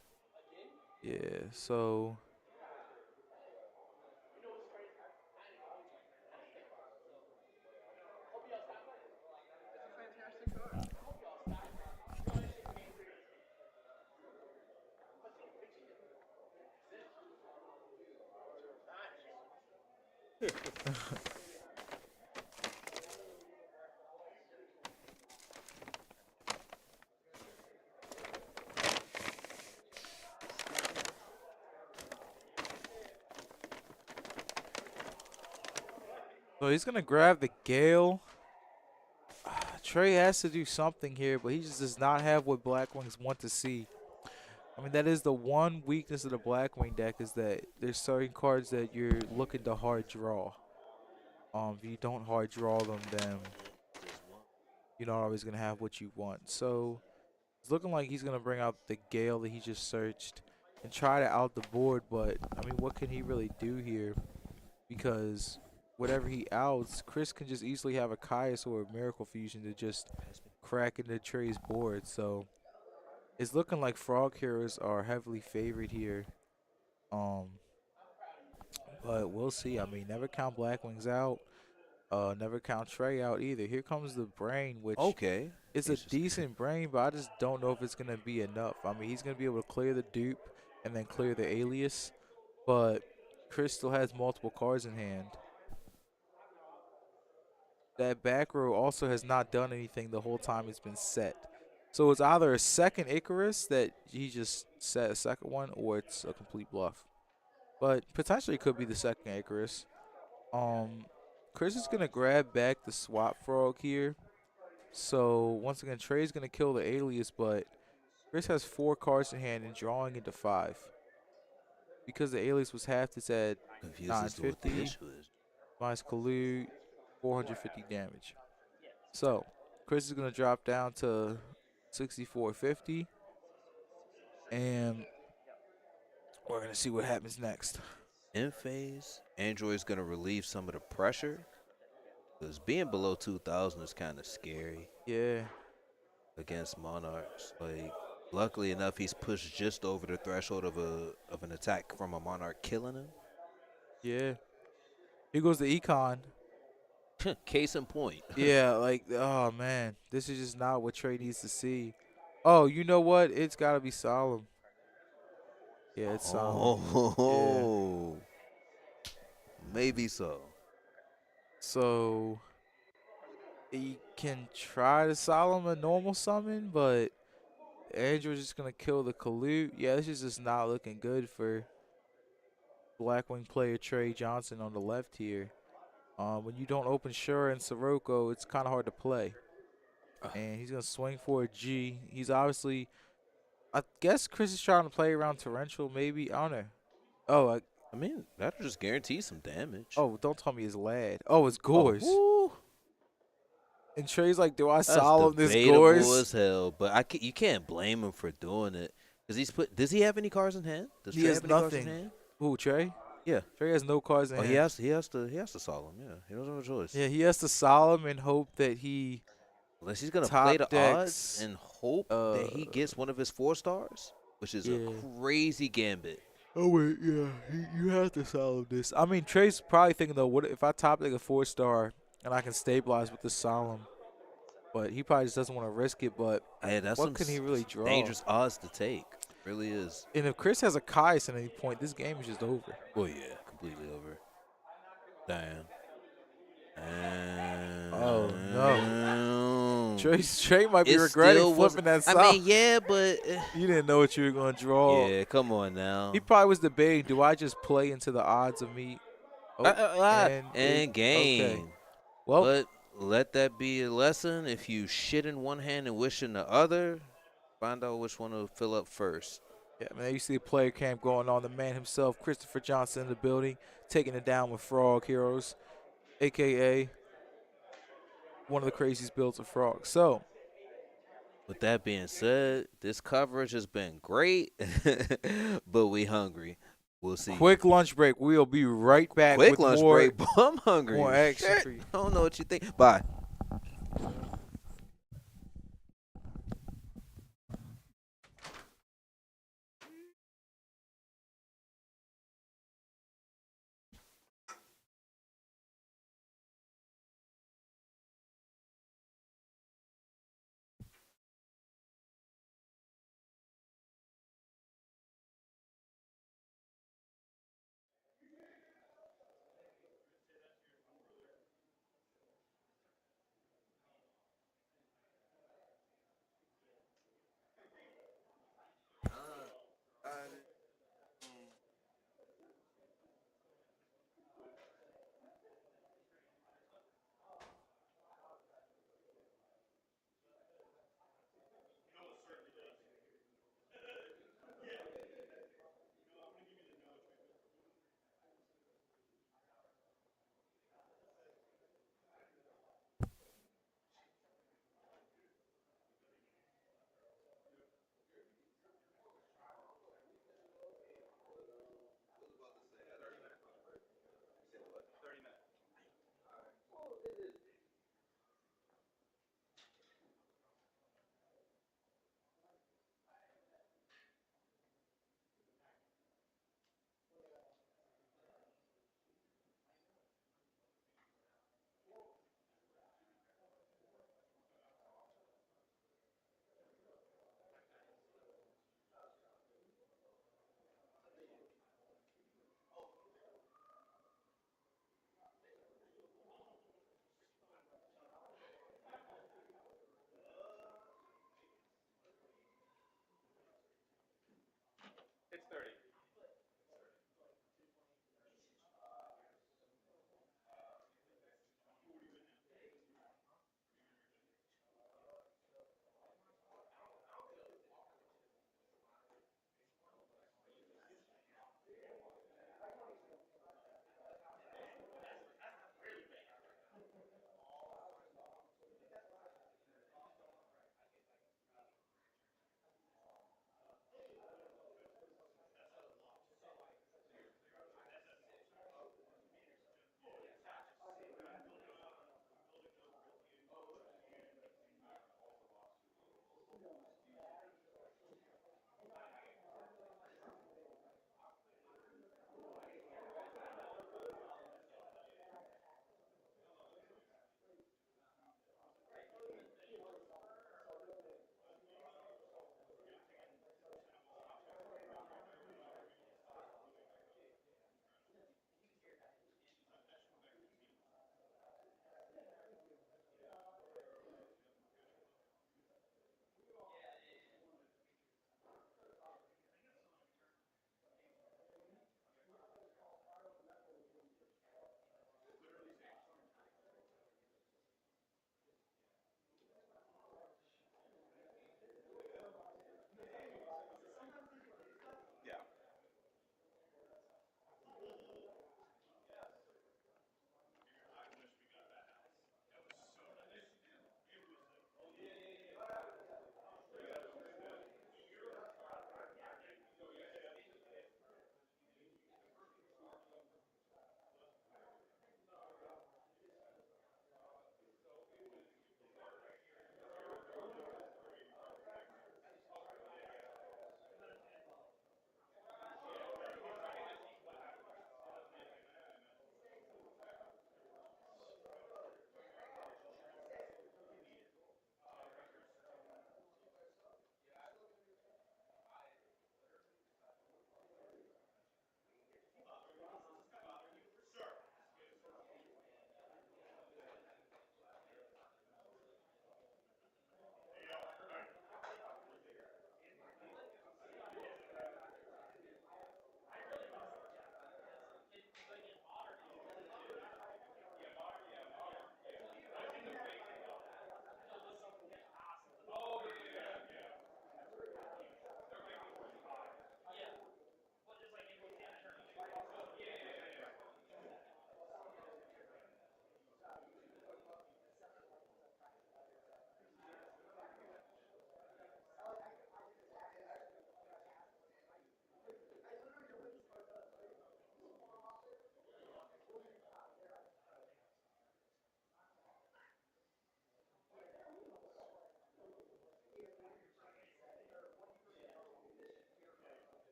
Yeah. So so he's gonna grab the gale. Trey has to do something here, but he just does not have what Black Wings want to see. I mean, that is the one weakness of the Blackwing deck, is that there's certain cards that you're looking to hard draw. If you don't hard draw them, then you're not always gonna have what you want. So it's looking like he's gonna bring out the Gale that he just searched and try to out the board. But I mean, what can he really do here? Because whatever he outs, Chris can just easily have a Caius or a Miracle Fusion to just crack into Trey's board. So it's looking like Frog Heroes are heavily favored here. Um, but we'll see. I mean, never count Blackwings out. Never count Trey out either. Here comes the brain, which Okay, is a he's just decent brain, but I just don't know if it's gonna be enough. I mean, he's gonna be able to clear the dupe and then clear the alias, but Chris still has multiple cards in hand. That back row also has not done anything the whole time it's been set. So it's either a second Icarus that he just set a second one, or it's a complete bluff. But potentially it could be the second Icarus. Chris is gonna grab back the swap frog here. So once again, Trey's gonna kill the alias, but Chris has 4 cards in hand and drawing into 5. Because the alias was halved, it's at confused as to what the 950 issue is. minus collude, 450 damage. So Chris is gonna drop down to 6450, and we're gonna see what happens next. In phase, Android's gonna relieve some of the pressure because being below 2,000 is kind of scary Yeah, against Monarchs. Like, luckily enough, he's pushed just over the threshold of an attack from a Monarch killing him. yeah. Here goes the econ. Case in point. Yeah, like, oh man, this is just not what Trey needs to see. Oh, you know what? It's gotta be solemn. Yeah, it's solemn. Yeah. Oh, maybe so. So he can try to solemn a normal summon, but Andrew's just gonna kill the Kalute. Yeah, this is just not looking good for Blackwing player Trey Johnston on the left here. When you don't open Shura and Sirocco, it's kind of hard to play. And he's gonna swing for a G. He's obviously, I guess Chris is trying to play around Torrential, maybe. I don't know. Oh, I mean, that'll just guarantee some damage. oh, don't tell me it's Lad. Oh, it's Gores. Oh, And Trey's like, do I That's solemn this debatable Gores? as hell, but you can't blame him for doing it. Cause does he have any cards in hand? Does He Trey has have any cards in nothing. hand? Who, Trey? Yeah. Trey has no cards in Oh, hand. he has to solemn. Yeah, he doesn't have a choice. Yeah, he has to solemn and hope that he Unless he's gonna play top the odds decks. and hope that he gets one of his 4-stars, which is a Yeah. crazy gambit. Oh wait, yeah, you have to solemn this. I mean, Trey's probably thinking though, what if I top like a 4-star and I can stabilize with the solemn? But he probably just doesn't want to risk it. But Hey, that's what some can he really draw? dangerous odds to take. Really is. And if Chris has a Kais at any point, this game is just over. Well, yeah, completely over. Damn. Oh no, Damn. Trey might be It regretting still was. flipping that I solemn. mean, yeah, but You didn't know what you were gonna draw. yeah, come on now. He probably was debating, do I just play into the odds of me? Oh, And game. okay. Well, But let that be a lesson. If you shit in one hand and wish in the other, find out which one to fill up first. yeah, man, you see a player camp going on. The man himself, Christopher Johnston, in the building, taking it down with Frog Heroes, a.k.a. one of the craziest builds of Frog. So, With that being said, this coverage has been great, but we hungry. We'll see. quick lunch break. We'll be right back Quick with lunch more, break. But I'm hungry. more action Shit. for you. I don't know what you think. Bye.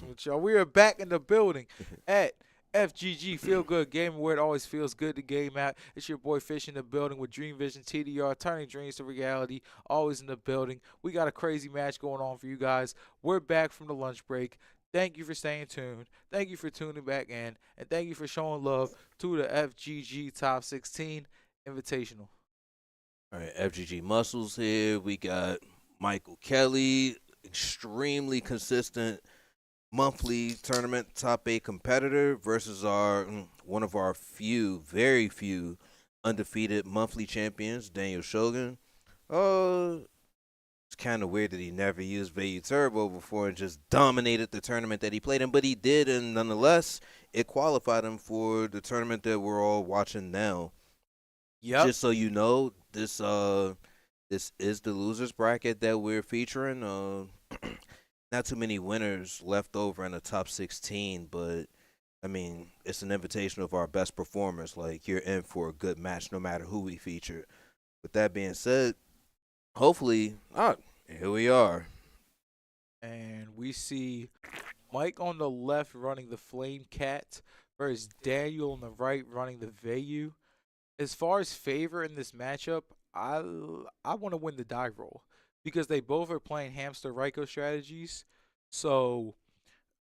With y'all. We are back in the building at FGG Feel Good Gaming, where it always feels good to game out. It's your boy Fish in the building with Dream Vision TDR, turning dreams to reality. Always in the building. We got a crazy match going on for you guys. We're back from the lunch break. Thank you for staying tuned. Thank you for tuning back in, and thank you for showing love to the FGG Top 16 Invitational. All right, FGG Muscles here. We got Michael Kelly, extremely consistent monthly tournament top 8 competitor versus our one of our very few undefeated monthly champions, Daniel Shogun. It's kind of weird that he never used Vayu Turbo before and just dominated the tournament that he played in, but he did, and nonetheless, it qualified him for the tournament that we're all watching now. Yep. Just so you know, this is the losers bracket that we're featuring. Not too many winners left over in the top 16, but I mean, it's an invitation of our best performers. Like, you're in for a good match no matter who we feature. With that being said, hopefully, here we are. And we see Mike on the left running the Flame Cat versus Daniel on the right running the Vayu. As far as favor in this matchup, I want to win the die roll because they both are playing hamster Raiko strategies. So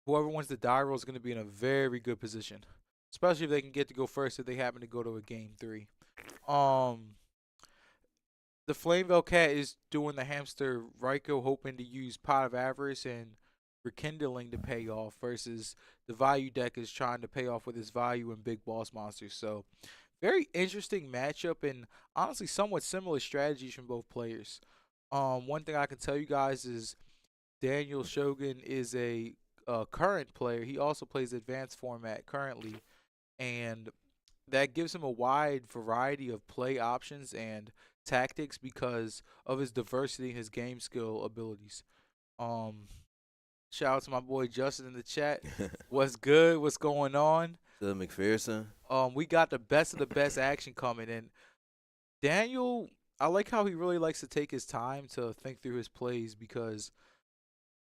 whoever wins the die roll is going to be in a very good position, especially if they can get to go first if they happen to go to a game 3. The Flame Cat is doing the hamster Raiko, hoping to use Pot of Avarice and Rekindling to pay off, versus the Vayu deck is trying to pay off with his Vayu and Big Boss Monsters. So very interesting matchup, and honestly somewhat similar strategies from both players. One thing I can tell you guys is Daniel Shogun is a current player. He also plays advanced format currently, and that gives him a wide variety of play options and tactics because of his diversity and his game skill abilities. Shout out to my boy Justin in the chat. What's good? What's going on? Good, McPherson. We got the best of the best action coming, and Daniel, I like how he really likes to take his time to think through his plays because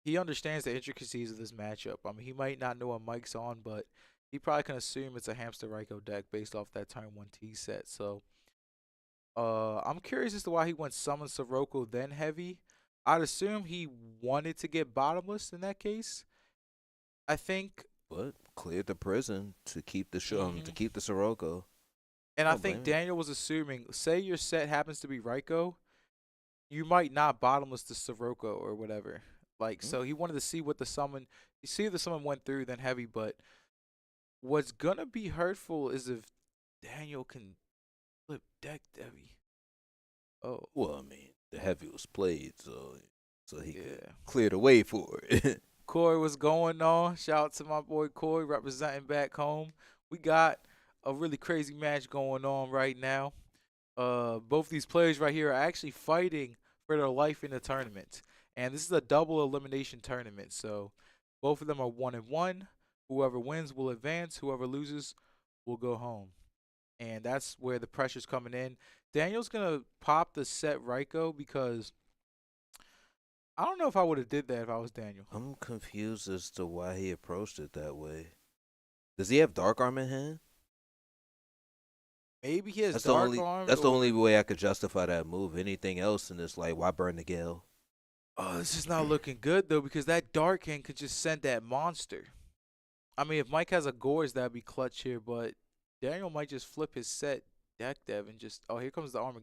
he understands the intricacies of this matchup. I mean, he might not know what Mike's on, but he probably can assume it's a hamster Raiko deck based off that turn 1 T set. So I'm curious as to why he went summon Sirocco then heavy. I'd assume he wanted to get bottomless in that case. I think, but cleared the prison to keep the to keep the Sirocco. And I think Daniel was assuming, say your set happens to be Raiko, you might not bottomless the Sirocco or whatever. Like, so he wanted to see what the summon, you see if the summon went through then heavy, but what's gonna be hurtful is if Daniel can flip deck heavy. Oh. Well, I mean, the heavy was played, so he could clear the way for it. Corey, what's going on? Shout out to my boy Corey representing back home. We got a really crazy match going on right now. both these players right here are actually fighting for their life in the tournament. And this is a double elimination tournament. So both of them are 1-1. Whoever wins will advance. Whoever loses will go home. And that's where the pressure's coming in. Daniel's going to pop the set Raiko because I don't know if I would have did that if I was Daniel. I'm confused as to why he approached it that way. Does he have Dark Arm in hand? Maybe he has That's dark the only. arms. That's the or- only way I could justify that move. Anything else in this, like, why burn the Gale? Oh, this is not looking good though because that dark hand could just send that monster. I mean, if Mike has a Gores, that'd be clutch here, but Daniel might just flip his set deck dev and just here comes the armor.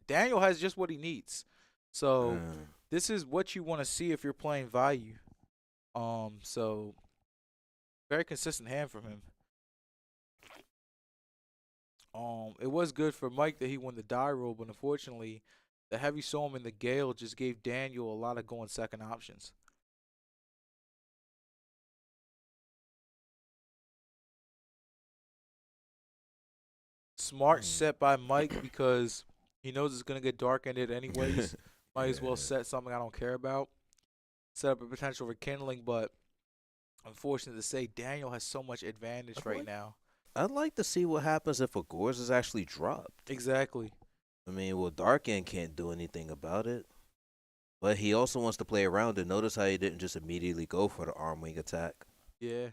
Daniel has just what he needs. So this is what you want to see if you're playing value. So very consistent hand from him. It was good for Mike that he won the die roll, but unfortunately, the heavy Soam and the Gale just gave Daniel a lot of going second options. Smart set by Mike because he knows it's gonna get dark ended anyways. Might as well set something I don't care about. Set up a potential rekindling, but unfortunate to say, Daniel has so much advantage right now. I'd like to see what happens if a Gores is actually dropped. Exactly. I mean, well, Dark End can't do anything about it. But he also wants to play around it. Notice how he didn't just immediately go for the arm wing attack. Yeah.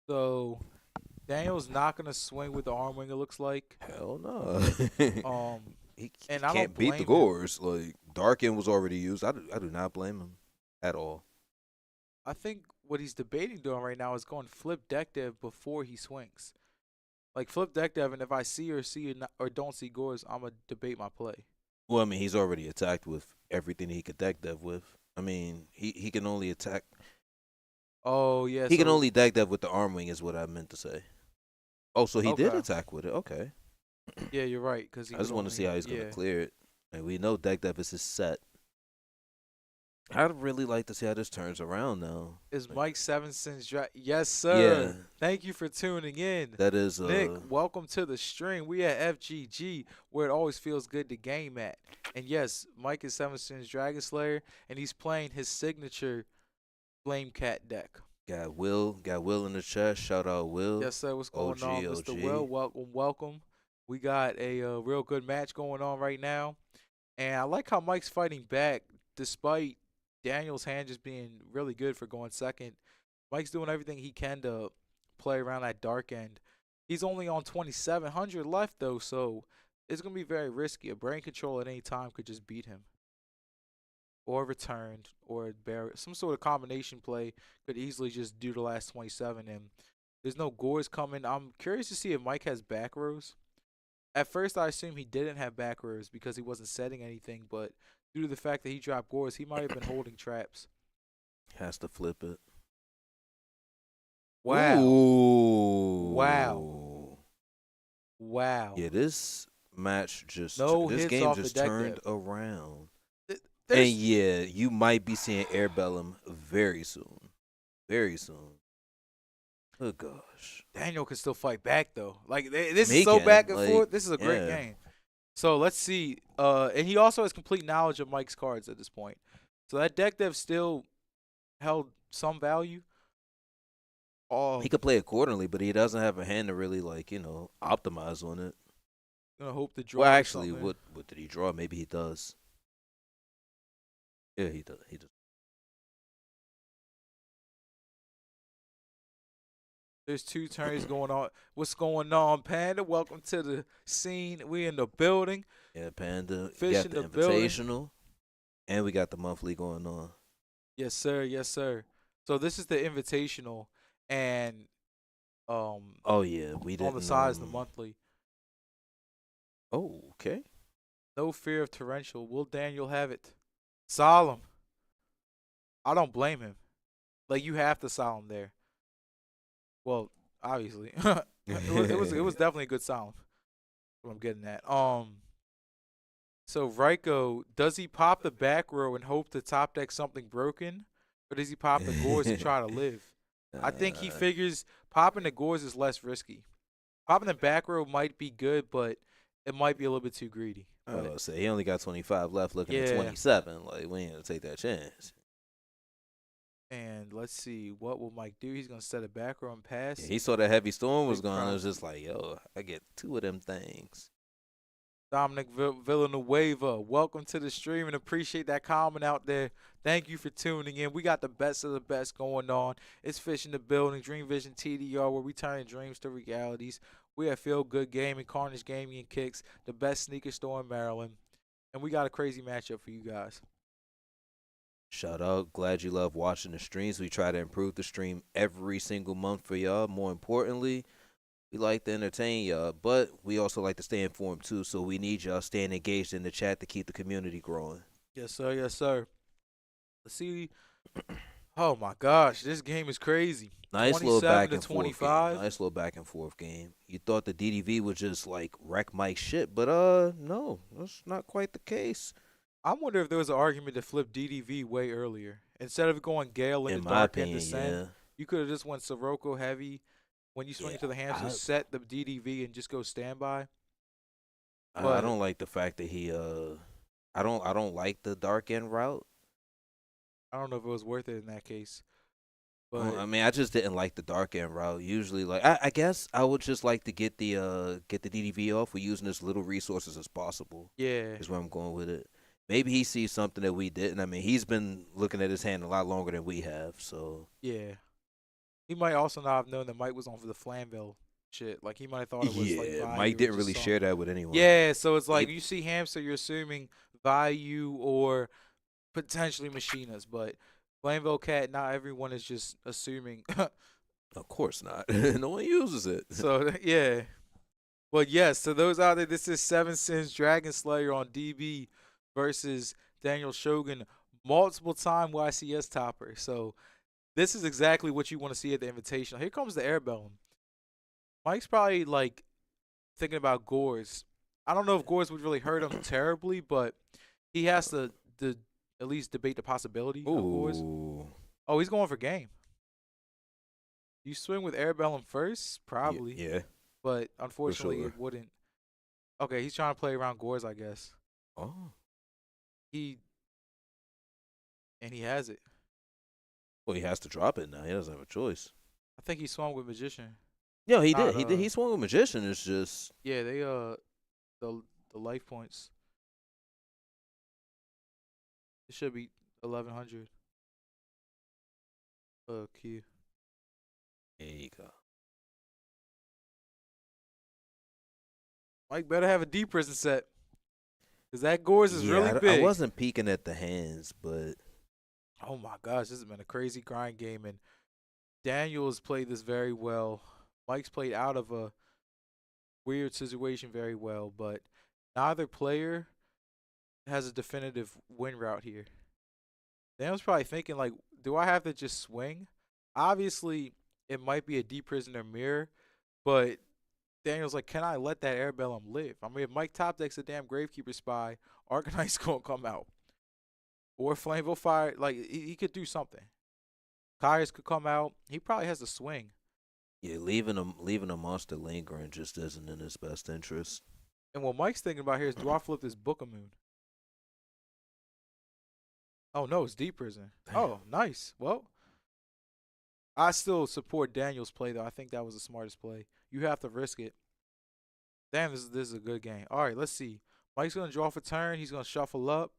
So Daniel's not gonna swing with the arm wing. It looks like. Hell no. He And I can't don't beat blame the him. Gores. Like, Dark End was already used. I do not blame him at all. I think what he's debating doing right now is going flip deck dev before he swings. Like flip deck dev, and if I see or don't see Gores, I'm gonna debate my play. Well, I mean, he's already attacked with everything he could deck dev with. I mean, he can only attack. Oh yeah. He can so- only deck dev with the arm wing is what I meant to say. Oh, so he did Okay. attack with it. Okay. Yeah, you're right. Because I just want to see how he's going to clear it. And we know deck dev is his set. I'd really like to see how this turns around now. Is Mike Sevenson's Yes, sir. Yeah. Thank you for tuning in. That is Nick, welcome to the stream. We at FGG, where it always feels good to game at. And yes, Mike is Sevenson's Dragon Slayer, and he's playing his signature Flame Cat deck. got Will in the chat. Shout out Will. Yes, sir. What's going on, OG. Mr. Will? Welcome. We got a real good match going on right now. And I like how Mike's fighting back despite Daniel's hand just being really good for going second. Mike's doing everything he can to play around that dark end. He's only on 2,700 left, though, so it's going to be very risky. A brain control at any time could just beat him. Or returned, or some sort of combination play could easily just do the last 27. And there's no Gores coming. I'm curious to see if Mike has back rows. At first, I assumed he didn't have back rows because he wasn't setting anything, but due to the fact that he dropped Gores, he might have been holding traps. Has to flip it. Wow. Ooh. Wow. Yeah, this match just This game off just the deck turned depth. around. There's- And yeah, you might be seeing Air Bellum very soon. Very soon. Oh gosh. Daniel can still fight back though. Like this He is so can, back and like, forth. This is a great yeah. game. So let's see. And he also has complete knowledge of Mike's cards at this point. So that deck dev still held some value. Oh, He could play accordingly, but he doesn't have a hand to really optimize on it. gonna hope to draw. Well, or actually, something. what did he draw? Maybe he does. Yeah, he does. He does. There's two turns going on. What's going on, Panda? Welcome to the scene. We in the building. Yeah, Panda. Fish We got in the the building. Invitational, and we got the monthly going on. Yes, sir. Yes, sir. So this is the invitational, and Oh yeah, we didn't. on the sides the monthly. Oh, okay. No fear of torrential. Will Daniel have it? Solemn. I don't blame him. Like you have to solemn there. Well, obviously, it was definitely a good solemn. What I'm getting at. So Raiko, does he pop the back row and hope to top deck something broken, or does he pop the Gores and try to live? I think he figures popping the Gores is less risky. Popping the back row might be good, but it might be a little bit too greedy. I But was gonna say he only got 25 left, looking at yeah. 27. Like we ain't gonna take that chance. And let's see, what will Mike do? He's gonna set a back row and pass. Yeah, he saw that heavy storm was Big going. It problem. was just like, yo, I get 2 of them things. Dominic Villanueva, welcome to the stream and appreciate that comment out there. Thank you for tuning in. We got the best of the best going on. It's Fish in the building, Dream Vision TDR, where we turn dreams to realities. We have Feel Good Gaming, Carnage Gaming and Kicks, the best sneaker store in Maryland. And we got a crazy matchup for you guys. Shout out. Glad you love watching the streams. We try to improve the stream every single month for y'all. More importantly, we like to entertain y'all, but we also like to stay informed too. So we need y'all staying engaged in the chat to keep the community growing. Yes, sir. Yes, sir. Let's see. Oh, my gosh. This game is crazy. Nice little 27 back to and forth 25. game. Nice little back and forth game. You thought the DDV would just like wreck Mike's shit, but no, that's not quite the case. I wonder if there was an argument to flip DDV way earlier. Instead of going Gale in In the my dark opinion, end descent, yeah. you could have just went Sirocco heavy. When you swing Yeah, to the hamster, set the DDV and just go standby. I But- don't like the fact that he I don't like the dark end route. I don't know if it was worth it in that case. But Well, I mean, I just didn't like the dark end route. Usually, like I guess I would just like to get the DDV off with using as little resources as possible. yeah, Is where I'm going with it. Maybe he sees something that we didn't. I mean, he's been looking at his hand a lot longer than we have. So yeah. He might also not have known that Mike was on for the Flamville shit. Like he might have thought it was like yeah, value Mike and didn't just really saw- share that with anyone. Yeah, so it's like He- you see hamster, you're assuming value or potentially machinas, but Flamville Cat, not everyone is just assuming. Of course not. No one uses it. So yeah, but yes, to those out there, this is Seven Sins Dragon Slayer on DB versus Daniel Shogun, multiple time YCS topper. So this is exactly what you want to see at the Invitational. Here comes the Airbellum. Mike's probably like thinking about Gores. I don't know if Gores would really hurt him terribly, but he has to at least debate the possibility of Gores. Ooh. Oh, he's going for game. You swing with Airbellum first, probably. Yeah. But unfortunately, sure. it wouldn't. Okay, he's trying to play around Gores, I guess. Oh. And he has it. Well, he has to drop it now. He doesn't have a choice. I think he swung with Magician. No, he Not, did. He did. He swung with Magician. It's just Yeah, they the life points. It should be 1100. Q. there you go. Mike better have a D prison set. Cause that Gores is Yeah, really I big. wasn't peeking at the hands, but Oh my gosh, this has been a crazy grind game, and Daniel's played this very well. Mike's played out of a weird situation very well, but neither player has a definitive win route here. Daniel's probably thinking, like, do I have to just swing? Obviously, it might be a deep prisoner mirror, but Daniel's like, can I let that Airbellum live? I mean, if Mike top decks a damn Gravekeeper Spy, Arcanite's going to come out. Or Flameville Fire, like, he could do something. Kairos could come out. He probably has to swing. yeah, leaving a monster lingering just isn't in his best interest. And what Mike's thinking about here is, do I flip this Book of Moon? Oh, no, it's Deep Prison. Damn. Oh, nice. Well, I still support Daniel's play, though. I think that was the smartest play. You have to risk it. Damn, this is a good game. All right, let's see. Mike's going to draw for turn. He's going to shuffle up.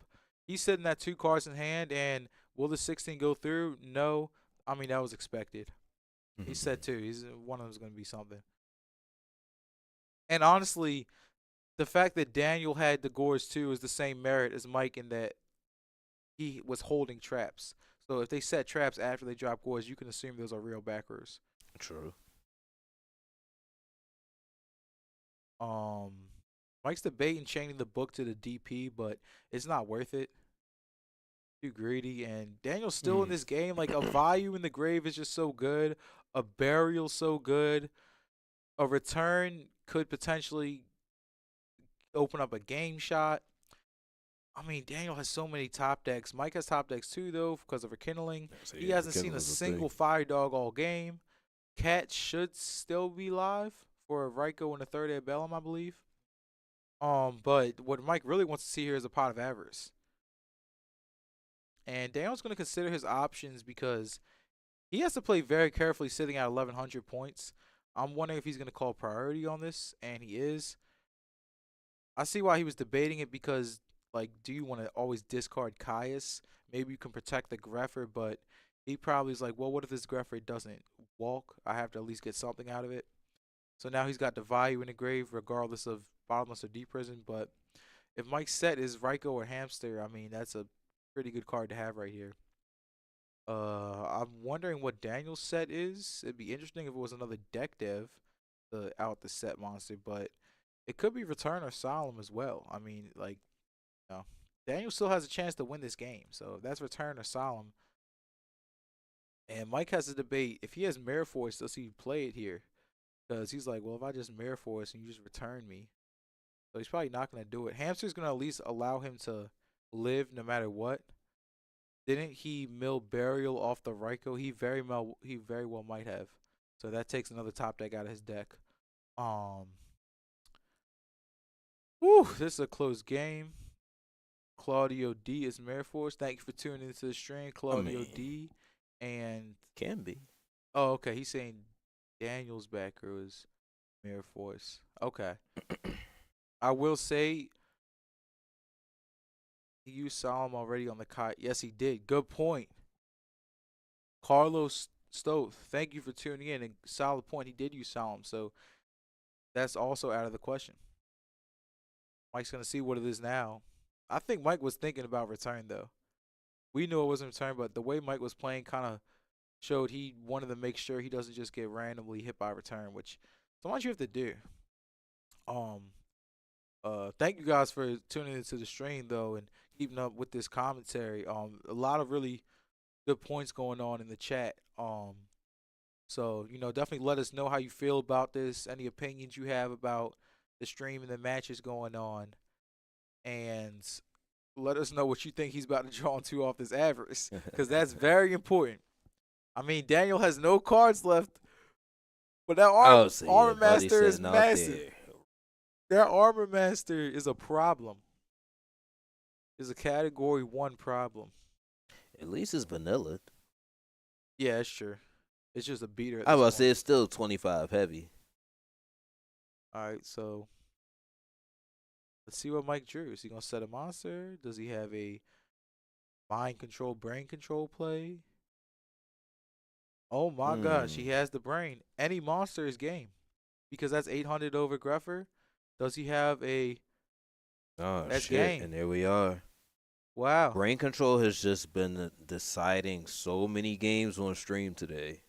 He's sitting at 2 cards in hand, and will the 16 go through? No. I mean, that was expected. He said 2. One of them is going to be something. And honestly, the fact that Daniel had the Gores too is the same merit as Mike in that he was holding traps. So if they set traps after they drop Gores, you can assume those are real backers. True. Mike's debating chaining the book to the DP, but it's not worth it. Too greedy, and Daniel's still in this game. Like, a value in the grave is just so good. A burial so good. A return could potentially open up a game shot. I mean, Daniel has so many top decks. Mike has top decks too, though, because of rekindling. So, He yeah, hasn't seen Rekindle a is a thing. single Fire Dog all game. Cat should still be live for Ryko in the third at Bellum, I believe. But what Mike really wants to see here is a pot of avarice. And Daniel's going to consider his options because he has to play very carefully sitting at 1,100 points. I'm wondering if he's going to call priority on this, and he is. I see why he was debating it because, like, do you want to always discard Caius? Maybe you can protect the Greffer, but he probably is like, well, what if this Greffer doesn't walk? I have to at least get something out of it. So now he's got the value in the grave regardless of bottomless or deep prison. But if Mike's set is Ryko or Hamster, I mean, that's a pretty good card to have right here. I'm wondering what Daniel's set is. It'd be interesting if it was another deck dev to out the set monster, but it could be Return or Solemn as well. I mean, like, you know, Daniel still has a chance to win this game. So if that's Return or Solemn, and Mike has a debate, if he has Mirror Force, does he play it here? Because he's like, well, if I just Mirror Force and you just return me. So he's probably not going to do it. Hamster's going to at least allow him to live no matter what. Didn't he mill Burial off the Ryko? He very well might have. So that takes another top deck out of his deck. This is a close game. Claudio D is Mirror Force. Thank you for tuning into the stream, Claudio D. And Can be. oh, okay, he's saying Daniel's backer is Mirror Force. Okay. I will say he used Solemn already on the kite. Yes, he did. Good point. Carlos Stoth, thank you for tuning in. And solid point. He did use Solemn, so that's also out of the question. Mike's going to see what it is now. I think Mike was thinking about return, though. We knew it wasn't return, but the way Mike was playing kind of showed he wanted to make sure he doesn't just get randomly hit by return, which sometimes you have to do. Thank you guys for tuning into the stream though and keeping up with this commentary. A lot of really good points going on in the chat. So definitely let us know how you feel about this, any opinions you have about the stream and the matches going on, and let us know what you think he's about to draw into off this avarice, because that's very important. I mean, Daniel has no cards left, but that armor master is massive. That armor master is a problem. Is a category 1 problem. At least it's vanilla. Yeah, that's true. It's just a beater. I was about to say it's still 25 heavy. All right, so let's see what Mike drew. Is he gonna set a monster? Does he have a mind control, brain control play? Oh my gosh, he has the brain. Any monster is game, because that's 800 over Greffer. Does he have a? Oh that's shit! game. And there we are. Wow. Brain control has just been deciding so many games on stream today.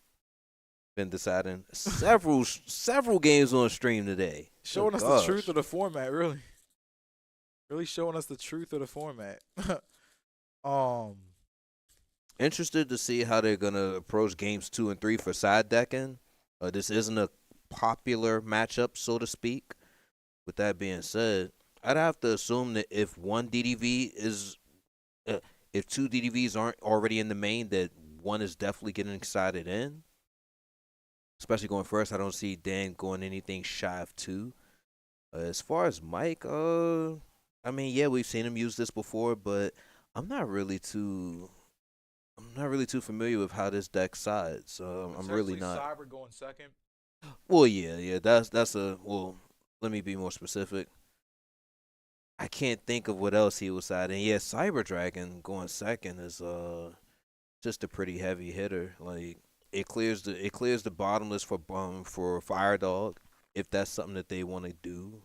Been deciding several games on stream today. Showing us the truth of the format, really. Really showing us the truth of the format. Interested to see how they're gonna approach games 2 and 3 for side decking. This isn't a popular matchup, so to speak. With that being said, I'd have to assume that if one DDV is, if 2 DDVs aren't already in the main, that one is definitely getting excited in. Especially going first, I don't see Dan going anything shy of 2. As far as Mike, I mean, yeah, we've seen him use this before, but I'm not really too familiar with how this deck sides. I'm really not. Cyber going second. Well, yeah, that's a well. Let me be more specific. I can't think of what else he was siding. Yeah, Cyber Dragon going second is just a pretty heavy hitter. Like it clears the bottomless for Fire Dog if that's something that they want to do.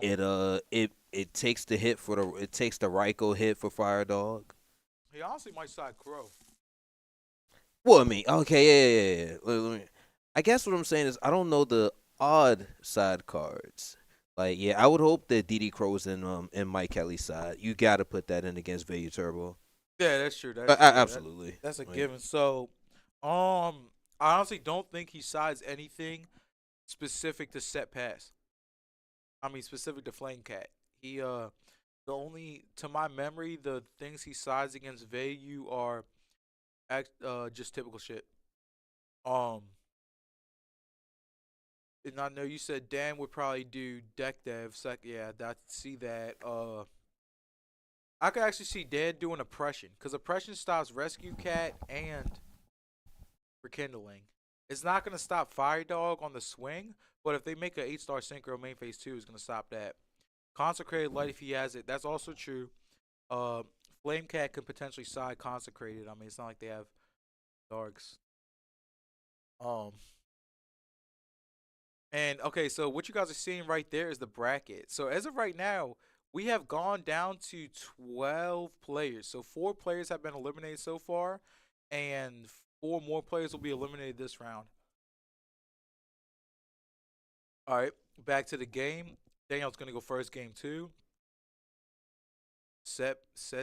It takes the hit for the Ryko hit for Fire Dog. He honestly might side Crow. Well, I mean, okay, yeah. I guess what I'm saying is I don't know the odd side cards. Like, yeah, I would hope that DD Crow's in Mike Kelly's side. You got to put that in against Value Turbo. Yeah, that's true. Absolutely. That's a given. So, I honestly don't think he sides anything specific to Set Pass. I mean, specific to Flame Cat. The only, to my memory, the things he sides against Vayu are just typical shit. Um, and I know you said Dan would probably do deck dev. Yeah, I see that. I could actually see Dan doing oppression because oppression stops rescue cat and rekindling. It's not gonna stop Fire Dog on the swing, but if they make a 8-star synchro main phase 2, it's gonna stop that. Consecrated light if he has it. That's also true. Uh, Flame Cat could potentially side consecrated. I mean, it's not like they have darks. Um, and okay, so what you guys are seeing right there is the bracket. So as of right now, we have gone down to 12 players. So 4 players have been eliminated so far, and 4 more players will be eliminated this round. All right, back to the game. Daniel's gonna go first. Game 2. Set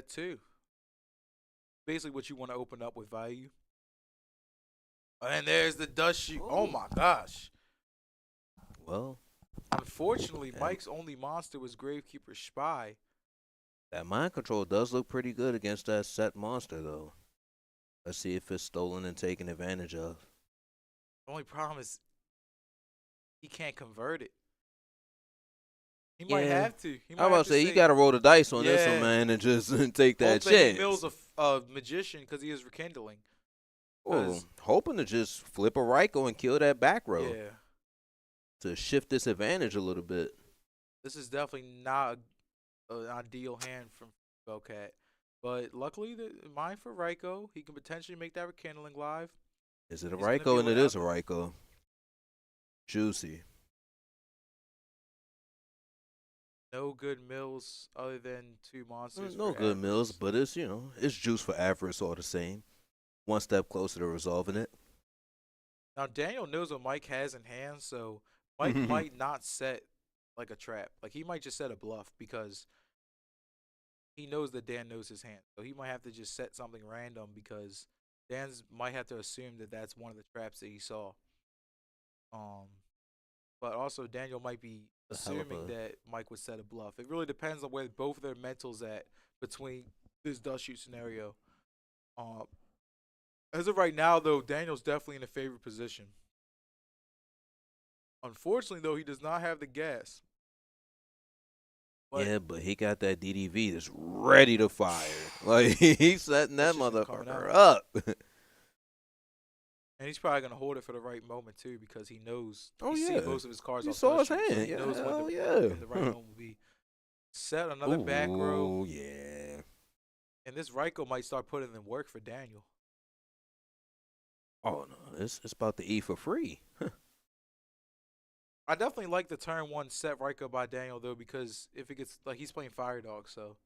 2. Basically, what you want to open up with value. And there's the dust shoot. Oh my gosh. Well, Unfortunately, Yeah. Mike's only monster was Gravekeeper Spy. that mind control does look pretty good against that set monster, though. Let's see if it's stolen and taken advantage of. The only problem is he can't convert it. He Yeah. might have to. He I might about have to say, you say, got to roll the dice on this Yeah. one, man, and just take that hope that he chance. mills a magician because he is rekindling. Oh, 'cause- hoping to just flip a Raikou and kill that back row Yeah. to shift this advantage a little bit. This is definitely not an ideal hand from Bellcat. But luckily, mine for Raikou, he can potentially make that rekindling live. Is it a He's gonna Raikou? do And it is a whatever. Raikou. Juicy. No good mills other than 2 monsters. No for good mills, avarice. but it's, it's juice for avarice all the same. One step closer to resolving it. Now Daniel knows what Mike has in hand, so Mike might not set like a trap. Like he might just set a bluff because he knows that Dan knows his hand. So he might have to just set something random because Dan's might have to assume that that's one of the traps that he saw. But also Daniel might be A hell of assuming a- that Mike would set a bluff. It really depends on where both of their mentals at between this dust shoot scenario. As of right now, though, Daniel's definitely in a favored position. Unfortunately, though, he does not have the gas. But Yeah, but he got that DDV that's ready to fire. Like, he's setting that It's just coming motherfucker out. up. and he's probably gonna hold it for the right moment too, because he knows Oh, he's yeah. seen most of his cards You off saw his dust shoot, so hand. he Yeah, knows hell when yeah. the right moment will be. Set another back row, Oh, yeah. and this Raikou might start putting in work for Daniel. Oh, no. It's about to eat for free. I definitely like the turn 1 set Raikou by Daniel though, because if it gets like he's playing Fire Dog, so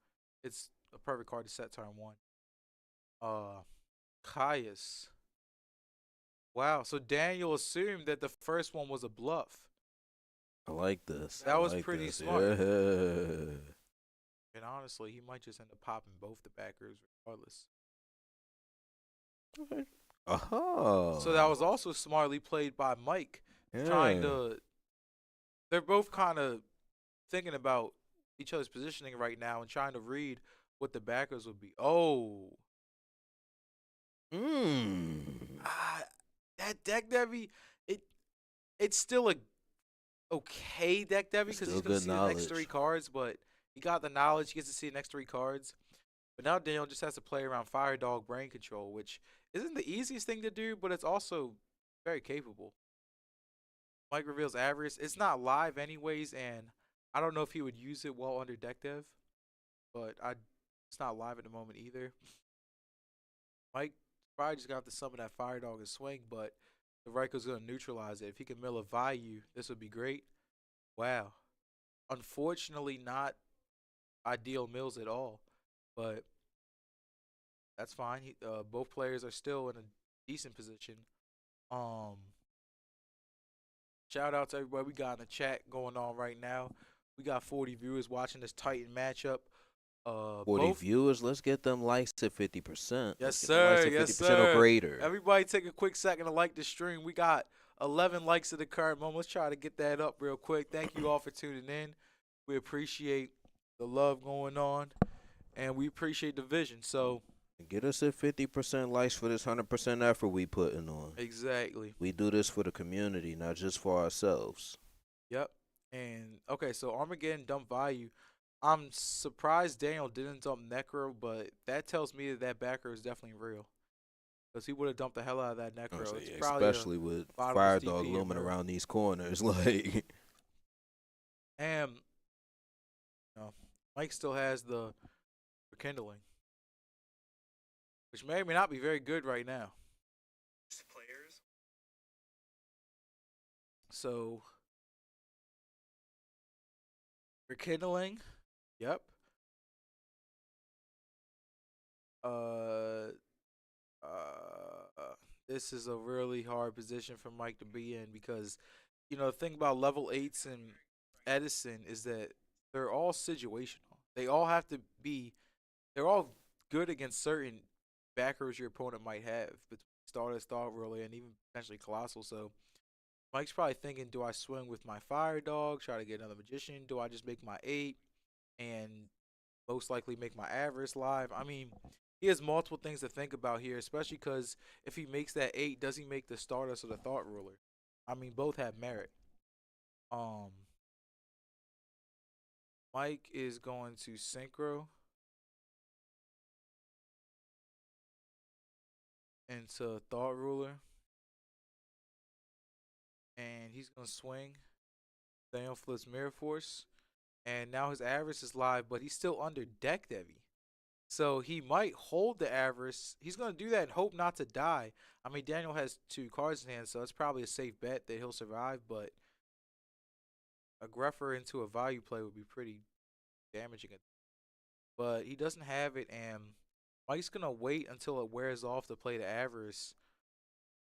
it's a perfect card to set turn 1. Caius. Wow, so Daniel assumed that the first one was a bluff. I like this. That I was like pretty this. smart. Yeah. And honestly, he might just end up popping both the backers regardless. Oh. So that was also smartly played by Mike, trying to. They're both kind of thinking about each other's positioning right now and trying to read what the backers would be. Oh, that deck Debbie, it's still a okay deck Debbie because he's Still gonna good see the next 3 knowledge. cards, but he got the knowledge. He gets to see the next 3 cards. But now Daniel just has to play around Fire Dog brain control, which isn't the easiest thing to do, but it's also very capable. Mike reveals avarice. It's not live anyways, and I don't know if he would use it while under deck dev, but it's not live at the moment either. Mike probably just got to summon that Fire Dog and swing, but the Raikou's going to neutralize it. If he can mill a Vayu, this would be great. Wow. Unfortunately, not ideal mills at all, but that's fine. Both players are still in a decent position. Shout out to everybody we got in the chat going on right now. We got 40 viewers watching this Titan matchup. 40 viewers, let's get them likes to 50%. Yes, Let's get them likes sir. to Yes, 50% sir. or greater. Everybody take a quick second to like the stream. We got 11 likes at the current moment. Let's try to get that up real quick. Thank you all for tuning in. We appreciate the love going on, and we appreciate the vision. So Get us at 50% likes for this 100% effort we putting on. exactly. We do this for the community, not just for ourselves. Yep. And okay, so Armageddon dump value. I'm surprised Daniel didn't dump Necro, but that tells me that that backer is definitely real. Because he would have dumped the hell out of that I'm Necro. saying, It's yeah, probably a especially with bottomless Fire Dog DP looming emerge. around these corners. Like, And Mike still has the rekindling, which may or may not be very good right now. So rekindling, yep. Uh, this is a really hard position for Mike to be in because the thing about level eights and Edison is that they're all situational. They all have to be. They're all good against certain backers your opponent might have between Stardust, Thought Ruler, and even potentially Colossal. So Mike's probably thinking, do I swing with my Fire Dog, try to get another Magician? Do I just make my 8 and most likely make my Avarice live? I mean, he has multiple things to think about here, especially because if he makes that 8, does he make the Stardust or the Thought Ruler? I mean, both have merit. Um, Mike is going to Synchro into Thought Ruler, and he's going to swing. Daniel flips Mirror Force, and now his Avarice is live, but he's still under deck heavy. So he might hold the Avarice. He's going to do that and hope not to die. I mean, Daniel has 2 cards in hand, so it's probably a safe bet that he'll survive, but a Greffer into a value play would be pretty damaging. But he doesn't have it, and Mike's going to wait until it wears off to play the Avarice.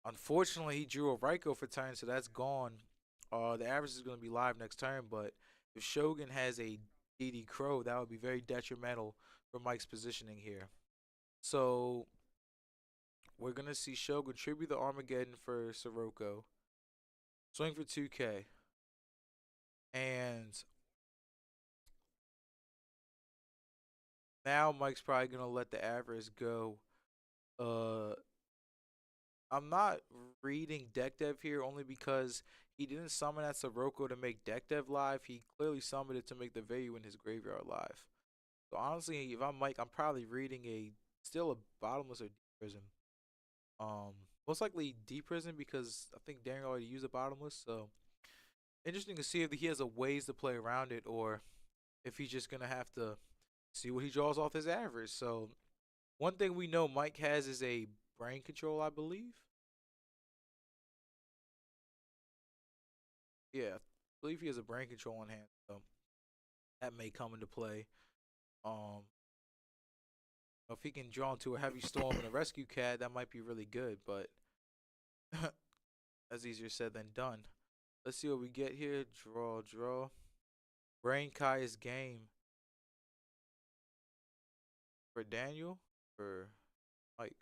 Unfortunately, he drew a Raikou for turn, so that's gone. The Avarice is going to be live next turn, but if Shogun has a DD Crow, that would be very detrimental for Mike's positioning here. So we're going to see Shogun tribute the Armageddon for Sirocco, swing for 2K, and now Mike's probably going to let the Avarice go. I'm not reading deck dev here only because he didn't summon that Sirocco to make deck dev live. He clearly summoned it to make the value in his graveyard live. So honestly, if I'm Mike, I'm probably reading still a bottomless or deep prism. Most likely deep prism because I think Darren already used a bottomless. So interesting to see if he has a ways to play around it or if he's just gonna have to see what he draws off his average. So one thing we know Mike has is a brain control, I believe. Yeah, I believe he has a brain control in hand, so that may come into play. If he can draw into a heavy storm and a rescue cat, that might be really good, but that's easier said than done. Let's see what we get here. Draw. Brain Kai's game for Daniel or Mike.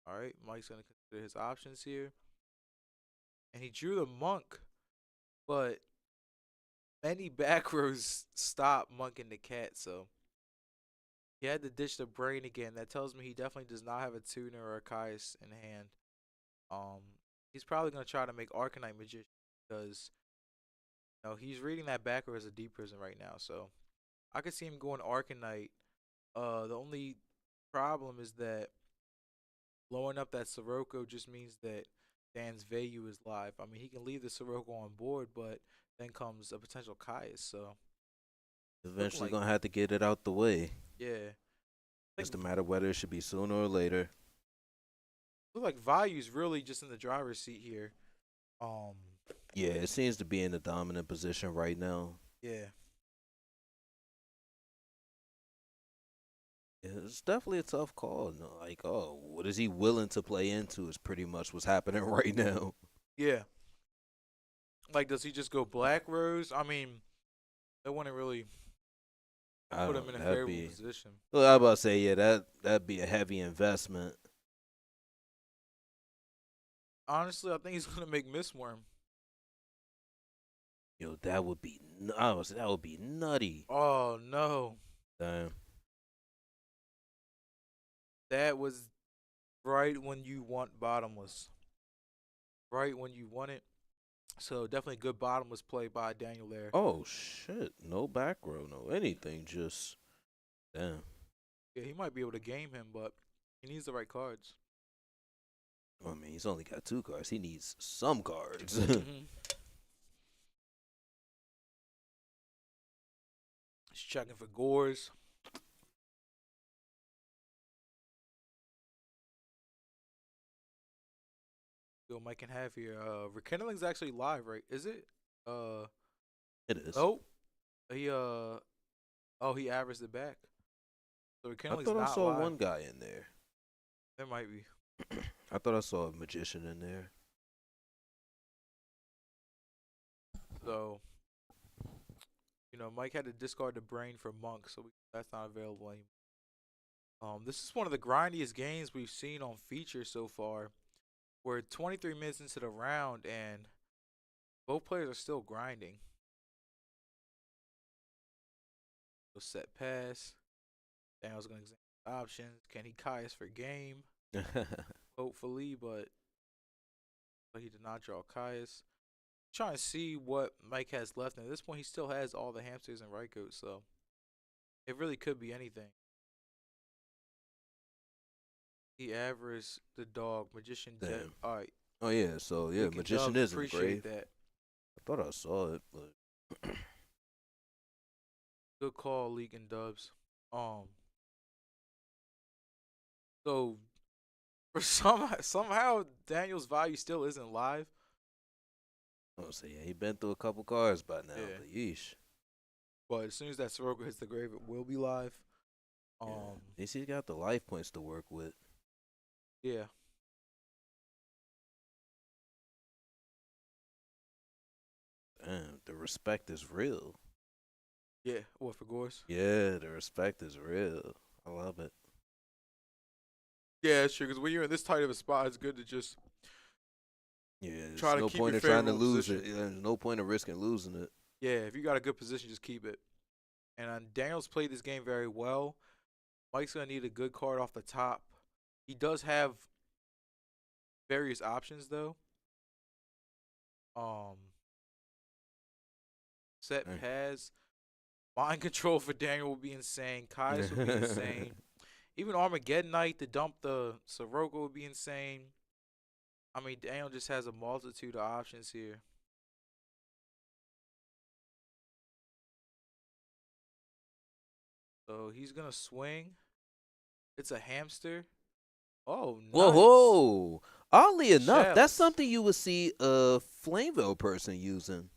All right, Mike's gonna consider his options here, and he drew the monk, but many back rows stop Monk and the cat, so he had to ditch the brain again. That tells me he definitely does not have a tuner or a Kais in hand. Um, he's probably gonna try to make Arcanite Magician because he's reading that back row as a deep prison right now. So I could see him going Arcanite. The only problem is that blowing up that Sirocco just means that Dan's value is live. I mean, he can leave the Sirocco on board, but then comes a potential Kais. So eventually like, gonna have to get it out the way. yeah. Just a matter whether it should be sooner or later. Look like value's really just in the driver's seat here. Yeah, it seems to be in the dominant position right now. Yeah. It's definitely a tough call. No, like, oh, what is he willing to play into is pretty much what's happening right now. Yeah. Like, does he just go Black Rose? I mean, that wouldn't really put him in a favorable position. Well, I was about to say, yeah, that'd be a heavy investment. Honestly, I think he's gonna make Mistworm. Yo, that would be that would be nutty. Oh no, Damn. that was right when you want bottomless. Right when you want it. So definitely good bottomless play by Daniel there. Oh shit! No back row, no anything. Just damn. Yeah, he might be able to game him, but he needs the right cards. I mean, he's only got 2 cards. He needs some cards. Mhm. He's checking for gores. Yo, Mike can have here. Rekindling's actually live, right? Is it? It is. Nope. He oh, he averaged it back. So I Rekindling's thought I not saw live. one guy in there. There might be. I thought I saw a magician in there. So, Mike had to discard the brain for Monk, so that's not available anymore. This is one of the grindiest games we've seen on feature so far. We're 23 minutes into the round, and both players are still grinding. So set pass. Daniel's going to examine options. Can he Caius for game? Hopefully, but he did not draw Caius. Trying to see what Mike has left. And at this point, he still has all the hamsters and Raikos, so it really could be anything. He averaged the dog, Magician Jet. Damn. All right. Oh yeah, so yeah, Lincoln magician Dubs, is in the appreciate grave. that. I thought I saw it, but Good call, Leaking Dubs. So for somehow Daniel's value still isn't live. oh, so yeah, he been through a couple cards by now. Yeah. But yeesh. But as soon as that Soroka hits the grave, it will be live. Yeah. At least he's got the life points to work with. Yeah. Damn, the respect is real. Yeah. What for Gores? Yeah, the respect is real. I love it. Yeah, it's true. Because when you're in this tight of a spot, it's good to just Yeah, there's try to no keep point your in trying to favorable lose it. position. Yeah, there's no point in risking losing it. Yeah, if you got a good position, just keep it. And Daniel's played this game very well. Mike's gonna need a good card off the top. He does have various options though. Set Dang. pass. Mind control for Daniel will be insane. Kai's would be insane. Even Armageddon Knight to dump the Soroka would be insane. I mean, Daniel just has a multitude of options here. So he's gonna swing. It's a hamster. Oh, nice. Whoa, whoa! Oddly enough, that's Chalice. something you would see a Flameville person using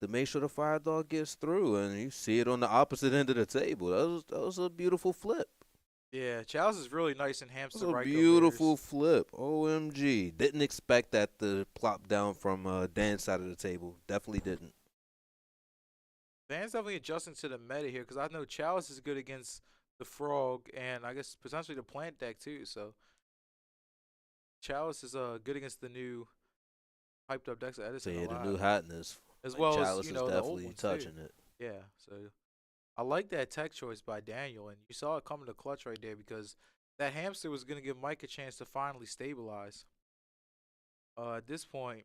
to make sure the fire dog gets through, and you see it on the opposite end of the table. That was a beautiful flip. Yeah, Chalice is really nice in That hamster. was a Raiko beautiful bears. flip. OMG! Didn't expect that to plop down from Dan's side of the table. Definitely didn't. Van's definitely adjusting to the meta here because I know Chalice is good against the frog and I guess potentially the plant deck too. So Chalice is good against the new hyped up decks of So Edison yeah, a the lot. new hotness. As Like, well Chalice as is the old definitely ones touching too. it. Yeah, so I like that tech choice by Daniel, and you saw it coming to clutch right there because that hamster was gonna give Mike a chance to finally stabilize. At this point,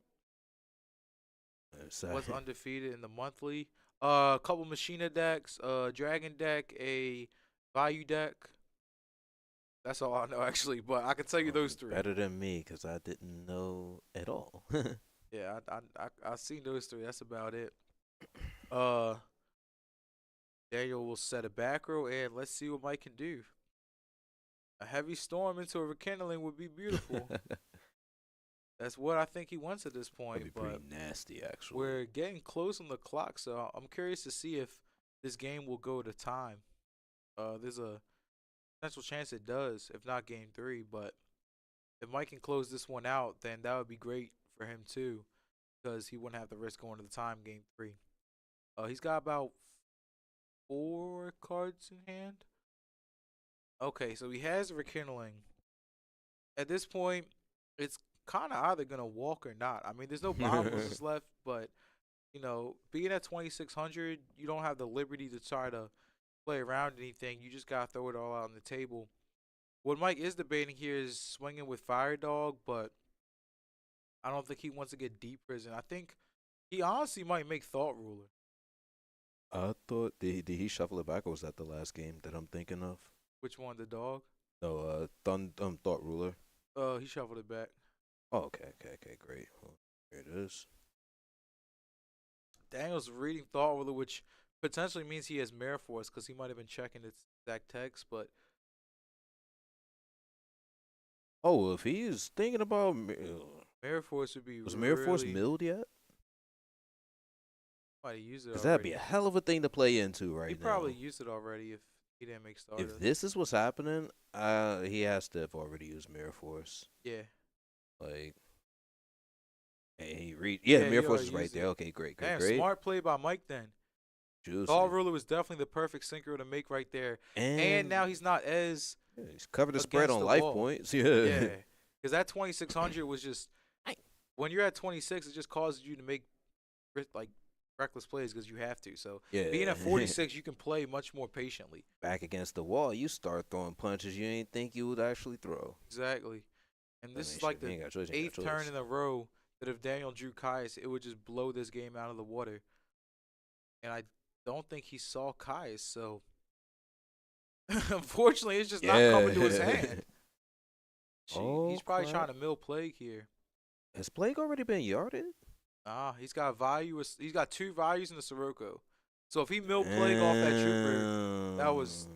was undefeated in the monthly. A couple Machina decks, Dragon deck, a Value deck. That's all I know actually, but I can tell you those three. Better than me because I didn't know at all. Yeah, I seen those three. That's about it. Uh, Daniel will set a back row, and let's see what Mike can do. A heavy storm into a rekindling would be beautiful. That's what I think he wants at this point. That'd be But pretty nasty, actually. we're getting close on the clock, so I'm curious to see if this game will go to time. There's a potential chance it does, if not game 3. But if Mike can close this one out, then that would be great for him too, because he wouldn't have to risk going to the time game 3. He's got about 4 cards in hand. Okay, so he has rekindling. At this point, it's kind of either gonna walk or not. I mean, there's no bottomless left, but being at 2600, you don't have the liberty to try to play around anything. You just gotta throw it all out on the table. What Mike is debating here is swinging with Fire Dog, but I don't think he wants to get deep prison. I think he honestly might make Thought Ruler. I thought did he shuffle it back, or was that the last game that I'm thinking of? Which one, the dog? No, Thought Ruler. He shuffled it back. Oh, okay, great. Well, here it is. Daniel's reading Thought Ruler, which potentially means he has Mirror Force because he might have been checking its exact text, but Oh, if he is thinking about Mirror Force would be was Mirror Force really, milled yet? might have used it Because already. that'd be a hell of a thing to play into right He now. probably used it already if he didn't make Stardust. If this is what's happening, he has to have already used Mirror Force. Yeah. Like, and he Mirror he Force is already right used there. it. Okay, great. Damn, smart play by Mike then. Juicy. Thought Ruler was definitely the perfect synchro to make right there. And now he's not as yeah, he's covered the spread against on the life wall. points. Yeah. yeah. Because that 2600 was just when you're at 26, it just causes you to make like reckless plays because you have to. So Yeah. being at 46, you can play much more patiently. Back against the wall, you start throwing punches you ain't think you would actually throw. Exactly. And this is shit, like you the ain't got choice, you ain't 8th got turn choice. in a row that if Daniel drew Kaius, it would just blow this game out of the water. And I don't think he saw Kaius, so unfortunately, it's just not coming to his hand. He's probably crap. trying to mill Plague here. Has Plague already been yarded? He's got value. He's got 2 values in the Sirocco. So if he milled Plague off that trooper, that was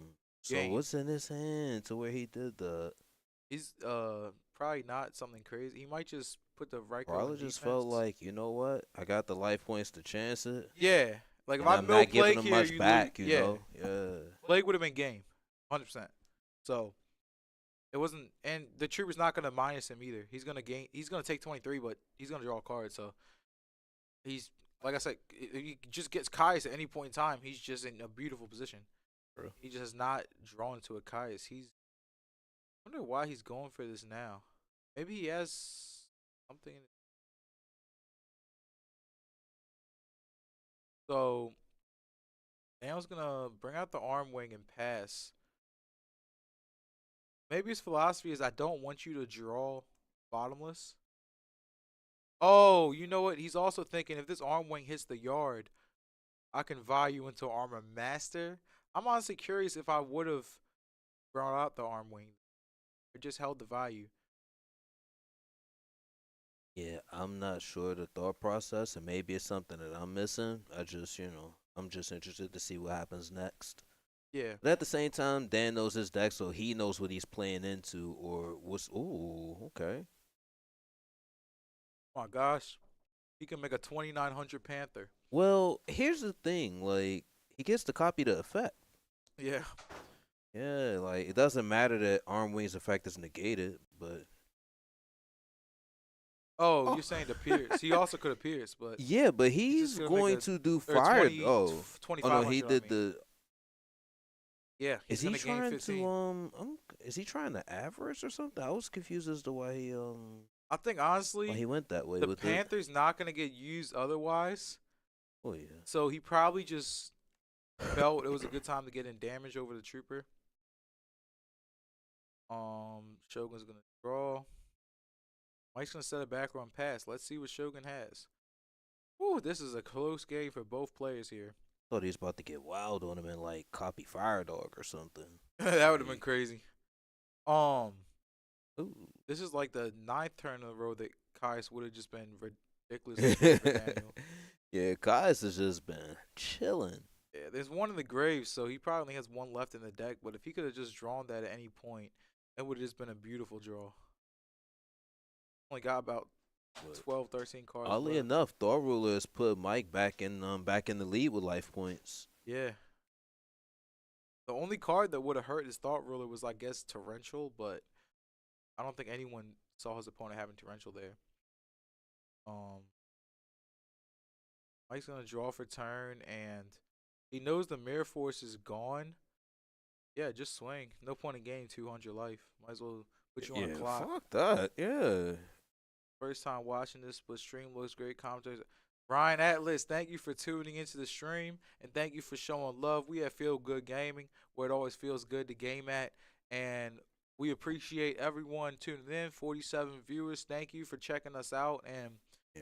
So game. what's in his hand to where he did that? He's probably not something crazy. He might just put the Ryko Probably in just defense. felt like, you know what? I got the life points to chance it. Yeah. Like if and I I'm mill not giving Plague him here, much you back, lose. you know? Yeah. Plague would have been game, 100%. So it wasn't, and the trooper's not gonna minus him either. He's gonna gain. He's gonna take 23, but he's gonna draw a card. So he's like I said, he just gets Kaius at any point in time. He's just in a beautiful position. True. He just has not drawn to a Kaius. I wonder why he's going for this now. Maybe he has something. So Daniel's gonna bring out the arm wing and pass. Maybe his philosophy is I don't want you to draw bottomless. Oh, you know what? He's also thinking if this arm wing hits the yard, I can value into armor master. I'm honestly curious if I would have brought out the arm wing or just held the value. Yeah, I'm not sure the thought process, and maybe it's something that I'm missing. I'm just interested to see what happens next. Yeah. But at the same time, Dan knows his deck, so he knows what he's playing into or what's. Ooh, okay. Oh my gosh. He can make a 2900 Panther. Well, here's the thing. Like, he gets to copy the effect. Yeah. Yeah, like, it doesn't matter that Arm Wing's effect is negated, but. Oh, you're saying the Pierce. He also could have Pierce, but. Yeah, but He's he's just gonna make going a- to do or fire. 20 Oh, 2500. no, he did the. Yeah. Is He's he gonna gain trying 15. to is he trying to average or something? I was confused as to why he I think honestly, why he went that way the with Panther's not gonna get used otherwise. it. Oh yeah. So he probably just felt it was a good time to get in damage over the trooper. Shogun's gonna draw. Mike's gonna set a back run pass. Let's see what Shogun has. Ooh, this is a close game for both players here. Thought he was about to get wild on him and like copy Fire Dog or something. That would have been crazy. Ooh. This is like the 9th turn in a row that Kaius would have just been ridiculously good for Daniel. Yeah, Kaius has just been chilling. Yeah, there's one in the grave, so he probably only has one left in the deck. But if he could have just drawn that at any point, it would have just been a beautiful draw. Only got about 12, 13 cards. Oddly left. enough, Thor Ruler has put Mike back in the lead with life points. Yeah. The only card that would have hurt his Thought Ruler was, I guess, Torrential, but I don't think anyone saw his opponent having Torrential there. Mike's gonna draw for turn, and he knows the Mirror Force is gone. Yeah, just swing. No point in gaining 200 life. Might as well put you on a clock. Fuck that. Yeah. First time watching this, but stream looks great. Commentators. Ryan Atlas, thank you for tuning into the stream and thank you for showing love. We have Feel Good Gaming, where it always feels good to game at, and we appreciate everyone tuning in. 47 viewers, thank you for checking us out and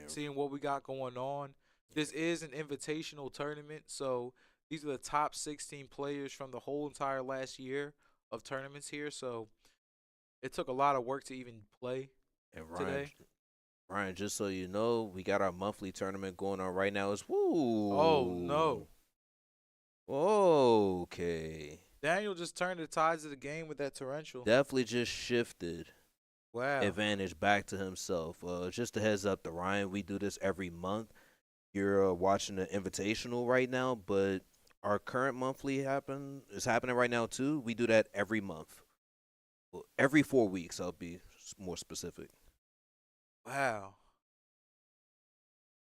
seeing what we got going on. This is an invitational tournament, so these are the top 16 players from the whole entire last year of tournaments here. So it took a lot of work to even play And today. Ryan, just so you know, we got our monthly tournament going on right now. It's woo. Oh no. Okay. Daniel just turned the tides of the game with that torrential. Definitely just shifted Wow. advantage back to himself. Just a heads up to Ryan, we do this every month. You're watching the invitational right now, but our current monthly is happening right now too. We do that every month. Well, every 4 weeks, I'll be more specific. Wow.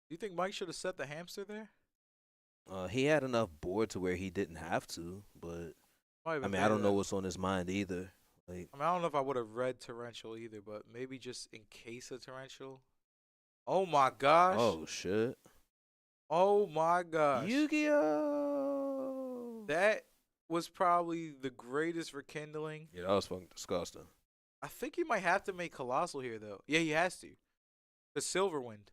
Do you think Mike should have set the hamster there? He had enough board to where he didn't have to, but I mean, I don't know what's on his mind either. Like, I don't know if I would have read torrential either, but maybe just in case of torrential. Oh my gosh. oh shit, Oh my gosh. Yu-Gi-Oh! That was probably the greatest rekindling. Yeah, that was fucking disgusting. I think he might have to make Colossal here, though. Yeah, he has to. The Silverwind.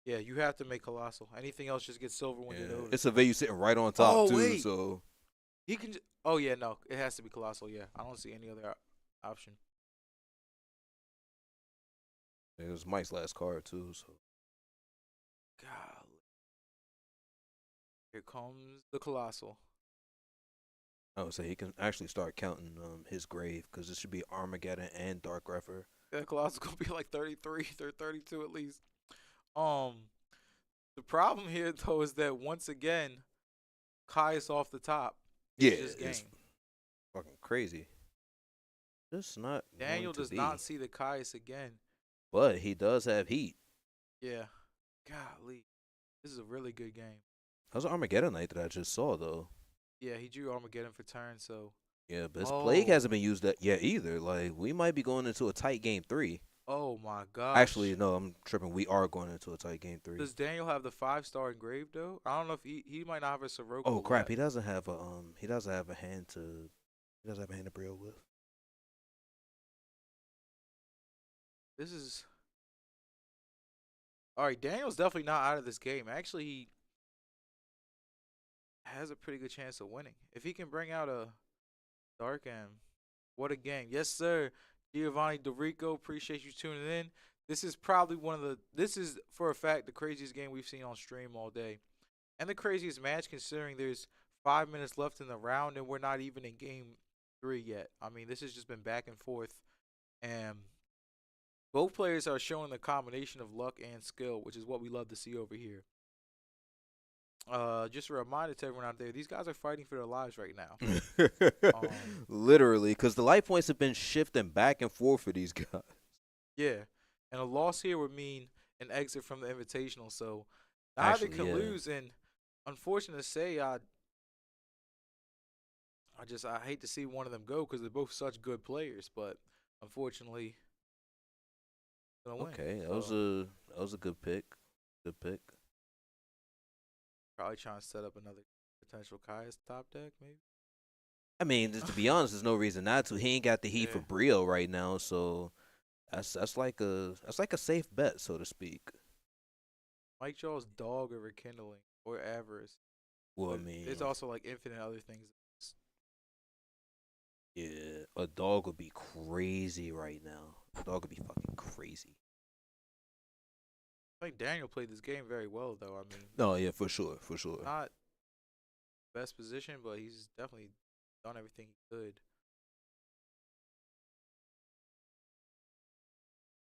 Yeah, you have to make Colossal. Anything else just gets Silverwinded over. It's a value sitting right on top Oh, too. wait. So He can. Oh yeah, no, it has to be Colossal. Yeah, I don't see any other option. it was Mike's last card too. So Golly. Here comes the Colossal. I would say he can actually start counting his grave because it should be Armageddon and Dark Refer. That Colossal gonna be like 33 or 32 at least. The problem here though is that once again, Kai is off the top. Yeah, This it's game. fucking crazy. Just not. Daniel going to does be. not see the Caius again. But he does have heat. Yeah. Golly. This is a really good game. How's Armageddon Night that I just saw though? Yeah, he drew Armageddon for turn, so. Yeah, but his plague Oh. hasn't been used yet either. Like we might be going into a tight game 3. Oh my gosh. Actually, no, I'm tripping. We are going into a tight game 3. Does Daniel have the 5-star engraved though? I don't know if he might not have a Sirocco. Oh crap! left. He doesn't have a he doesn't have a hand to braille with. This is. All right, Daniel's definitely not out of this game. Actually, he has a pretty good chance of winning if he can bring out a Dark M. What a game! Yes, sir. Giovanni Dorico, appreciate you tuning in. This is probably this is for a fact the craziest game we've seen on stream all day, and the craziest match considering there's 5 minutes left in the round and we're not even in game 3 yet. I mean, this has just been back and forth, and both players are showing a combination of luck and skill, which is what we love to see over here. Just a reminder to everyone out there, these guys are fighting for their lives right now. Literally, because the life points have been shifting back and forth for these guys. Yeah, and a loss here would mean an exit from the Invitational. So neither Actually, can yeah. lose, and unfortunate to say, I hate to see one of them go because they're both such good players, but unfortunately, gonna win. Okay, that So, was a good pick. Good pick. probably trying to set up another potential Kai's top deck, maybe. I mean, to be honest, there's no reason not to. He ain't got the heat for Yeah. Brio right now, so that's like a safe bet, so to speak. Mike Jaw's dog or rekindling or avarice. Well, I But mean, there's also like infinite other things. yeah, a dog would be crazy right now. A dog would be fucking crazy. I think Daniel played this game very well, though. I mean, No, yeah, for sure, for sure. not best position, but he's definitely done everything he could.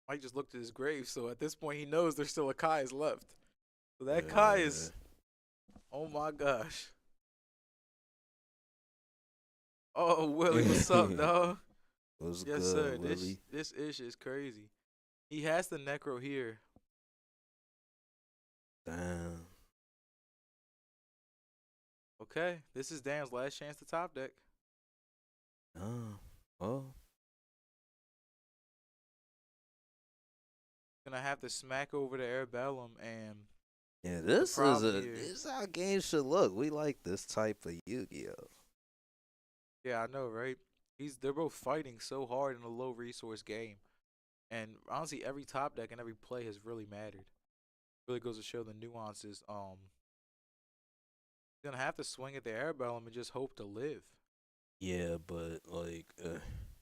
Mike just looked at his grave, so at this point he knows there's still a Kai's left. So that Kai is, oh my gosh. Oh, Willie, what's up, dog? Was Yes, good, sir. Willie. This ish is crazy. He has the Necro here. Damn. Okay, this is Dan's last chance to top deck. Oh, well. Gonna have to smack over the Airbellum, and Yeah, the this is problem here. this is how games should look. We like this type of Yu-Gi-Oh. Yeah, I know, right? They're both fighting so hard in a low resource game, and honestly, every top deck and every play has really mattered. Really goes to show the nuances. Gonna have to swing at the Airbellum and just hope to live. Yeah, but like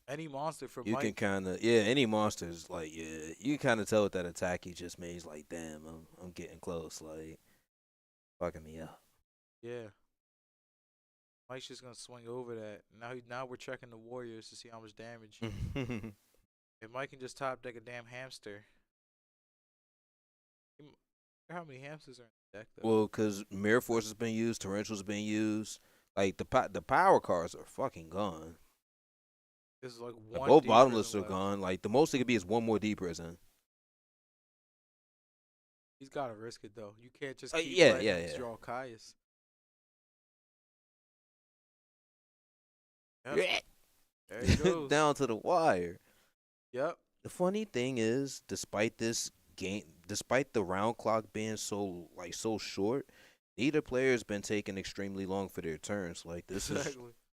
Any monster from you can Mike. kind of any monsters like you can kind of tell with that attack he just made. He's like, damn, I'm getting close, like fucking me up. Yeah. Mike's just gonna swing over that. Now we're checking the Warriors to see how much damage. If Mike can just top deck a damn hamster. How many hamsters are in the deck though? Well, because Mirror Force has been used, Torrential's been used. Like the power cards are fucking gone. This is like Like, one. both D bottomless prison are left. gone. Like the most it could be is one more D prison. He's gotta risk it though. You can't just Uh, keep yeah, letting yeah, him yeah. draw Caius. Yeah. Yep. There he goes. Down to the wire. Yep. The funny thing is, despite this game, despite the round clock being so short, neither player has been taking extremely long for their turns. Like this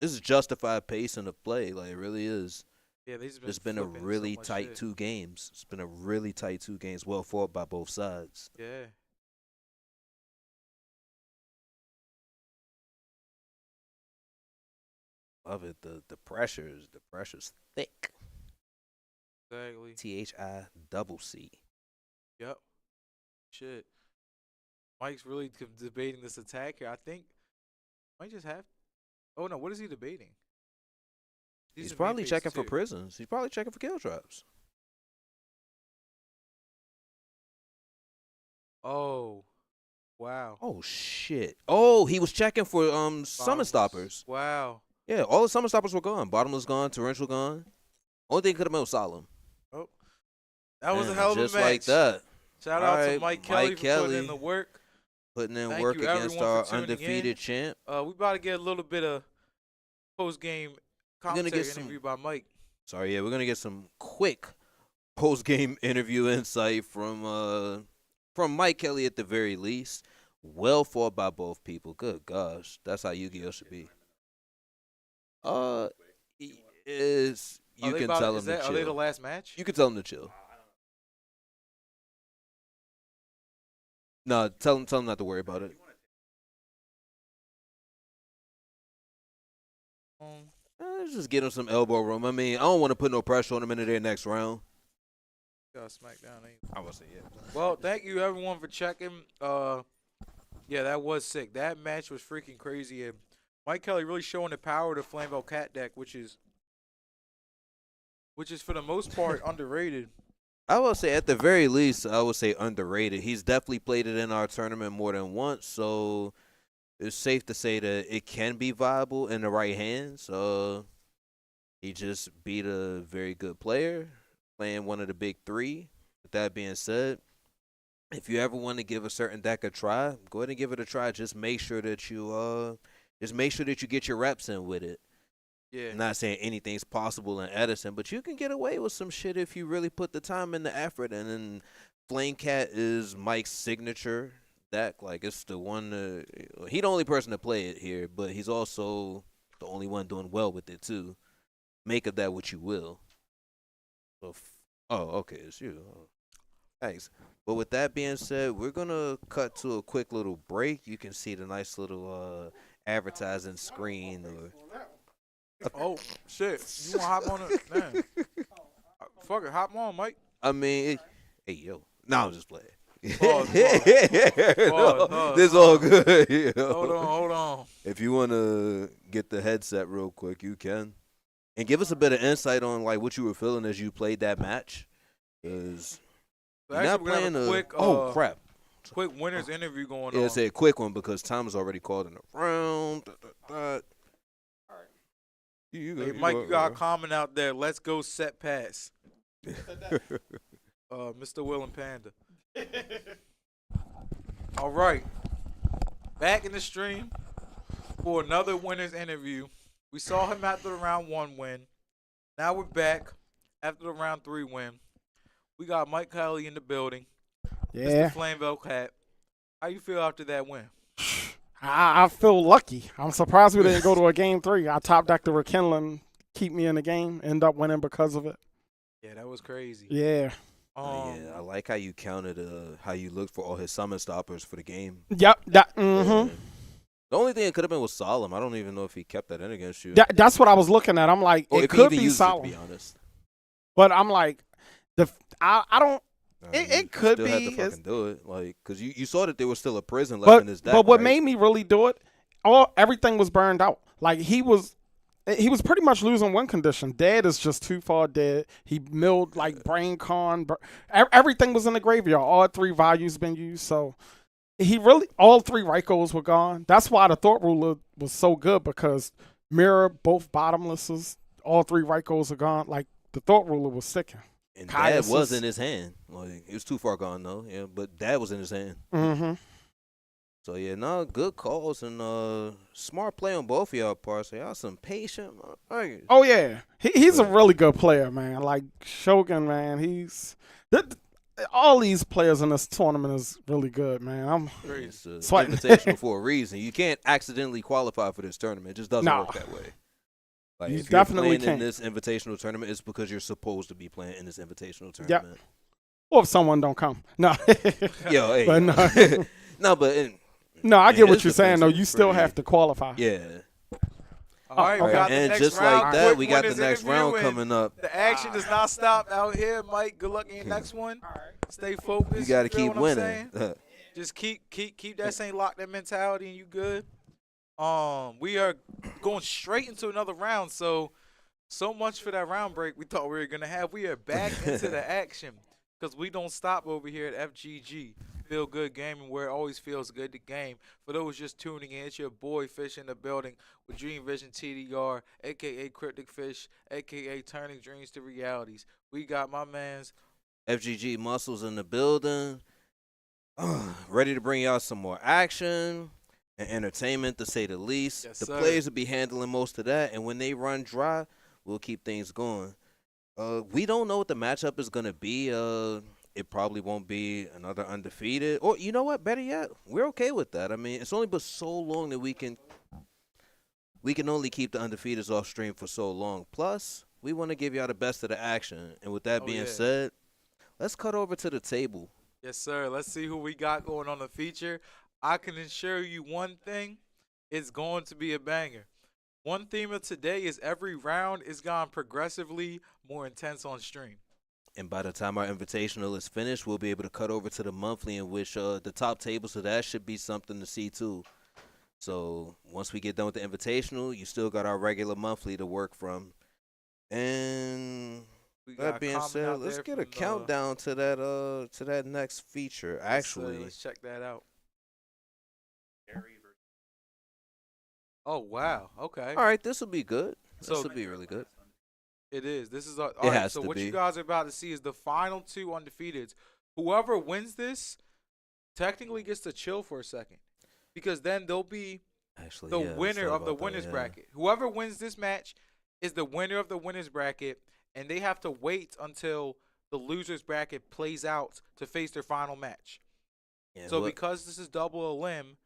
is justified pacing of play. Like it really is. Yeah, these It's been a flipping so really much tight shit. 2 games. It's been a really tight 2 games, well fought by both sides. Yeah. Love it. The pressure's thick. Exactly. THICC. Yep. Shit. Mike's really debating this attack here. I think Mike just have. Oh no, what is he debating? He's in probably phase checking for 2. prisons. He's probably checking for kill traps. Oh. Wow. Oh shit. Oh, he was checking for summon Bottomless. stoppers. Wow. Yeah, all the summon stoppers were gone. Bottomless gone, torrential gone. Only thing could have been was solemn. Oh. That was a And hell of a match. just like that. Shout out to Alright, Mike Kelly Mike for putting in Kelly. the work. Putting in Thank work you, against everyone, our for tuning undefeated in. champ. We about to get a little bit of post game commentary get some- interview by Mike. Sorry, yeah, we're gonna get some quick post game interview insight from Mike Kelly at the very least. Well fought by both people. Good gosh, that's how Yu-Gi-Oh should be. Is you can tell him to chill. Are they the last match? You can tell him to chill. No, tell him not to worry about it. Just get him some elbow room. I mean, I don't want to put no pressure on him into their next round. Got SmackDown, ain't I would say yeah. Well, thank you everyone for checking. Yeah, that was sick. That match was freaking crazy. And Mike Kelly really showing the power of the Flambeau Cat deck, which is for the most part underrated. I will say at the very least, I would say underrated. He's definitely played it in our tournament more than once, so it's safe to say that it can be viable in the right hands. He just beat a very good player, playing one of the big 3. With that being said, if you ever want to give a certain deck a try, go ahead and give it a try. Just make sure that you get your reps in with it. Yeah. I'm not saying anything's possible in Edison, but you can get away with some shit if you really put the time and the effort. And then Flame Cat is Mike's signature deck. Like, it's the one. He the only person to play it here, but he's also the only one doing well with it too. Make of that what you will. So, okay, it's you. Oh, thanks. But with that being said, we're gonna cut to a quick little break. You can see the nice little advertising screen or. Oh shit! You want to hop on it? Man. Fuck it, hop on, Mike. I mean, hey yo, no, I'm just playing. Pause. This all good. You know? Hold on. If you want to get the headset real quick, you can, and give us a bit of insight on like what you were feeling as you played that match. Cause So you're actually, not we're gonna playing have a quick, oh crap! quick winners interview going Yeah, on. it's a quick one because time is already called in the round. Hey, Mike, you got a comment out there. Let's go set pass. Mr. Will and Panda. All right. Back in the stream for another winner's interview. We saw him after the round 1 win. Now we're back after the round 3 win. We got Mike Kelly in the building. Yeah. Mr. Flameville Cat. How you feel after that win? I feel lucky. I'm surprised we didn't go to a game 3. I top decked the Rekindling, keep me in the game, end up winning because of it. Yeah, that was crazy. Yeah. Yeah, I like how you counted how you looked for all his summon stoppers for the game. Yep. Yeah. Mm-hmm. The only thing it could have been was Solemn. I don't even know if he kept that in against you. That's what I was looking at. I'm like, or it if he could even be used Solemn. it, to be honest. But I'm like, I don't. You It could still had be. to fucking do it, like, because you saw that there was still a prison left But in his deck. but what right? made me really do it, everything was burned out. Like he was pretty much losing one condition. Dead is just too far dead. He milled like brain con. Everything was in the graveyard. All 3 values been used. So all 3 Raikos were gone. That's why the Thought Ruler was so good, because Mirror, both bottomlesses, all 3 Raikos are gone. Like the Thought Ruler was sticking. And Caius Dad was was- in his hand. Like, it was too far gone though. Yeah, but Dad was in his hand. Mm-hmm. So yeah, no, good calls and smart play on both of y'all parts. So y'all some patient motherfuckers. Oh yeah, he's a Right. really good player, man. Like Shogun, man. All these players in this tournament is really good, man. It's an Sweating. invitational for a reason. You can't accidentally qualify for this tournament. It just doesn't No. work that way. Like, You if you're definitely playing can't. in this invitational tournament, it's because you're supposed to be playing in this invitational tournament. Or if someone don't come, no. Yo, hey, But yo. no. No, but No, I Man, get what this you're saying though. defense You is still pretty- have to qualify. yeah. All right, we okay. got the And next just round. like that, Quick we got the winners next interview, round and coming up. The action does not stop out here, Mike. Good luck in your next one. Stay focused. You got to feel keep what I'm winning. saying? Just keep that same lock, that mentality, and you good. We are going straight into another round. So much for that round break we thought we were gonna have. We are back into the action because we don't stop over here at FGG. Feel Good Gaming, where it always feels good to game. For those just tuning in, it's your boy Fish in the building with Dream Vision TDR, aka Cryptic Fish, aka Turning Dreams to Realities. We got my man's FGG Muscles in the building. Ready to bring y'all some more action and entertainment, to say the least. Yes, the sir. players will be handling most of that, and when they run dry, we'll keep things going. We don't know what the matchup is going to be. It probably won't be another undefeated. Or, you know what? Better yet, we're okay with that. I mean, it's only been so long that we can only keep the undefeateds off stream for so long. Plus, we want to give y'all the best of the action. And with that Oh, being yeah. said, let's cut over to the table. Yes, sir. Let's see who we got going on the feature. I can assure you one thing. It's going to be a banger. One theme of today is every round is gone progressively more intense on stream. And by the time our invitational is finished, we'll be able to cut over to the monthly, in which the top table, so that should be something to see too. So once we get done with the invitational, you still got our regular monthly to work from. And We that got being comment said, out let's there get a from, countdown to that next feature. yes, sir. Actually, Let's check that out. Oh wow. Okay. all right, this will be good. This So- will be really good. It is. This is all It right. has So to what be. you guys are about to see is the final 2 undefeateds. Whoever wins this technically gets to chill for a second, because then they'll be Actually, the yeah, let's winner talk of the about that, winners yeah. bracket. Whoever wins this match is the winner of the winners bracket, and they have to wait until the losers bracket plays out to face their final match. Yeah, So what- because this is double elim,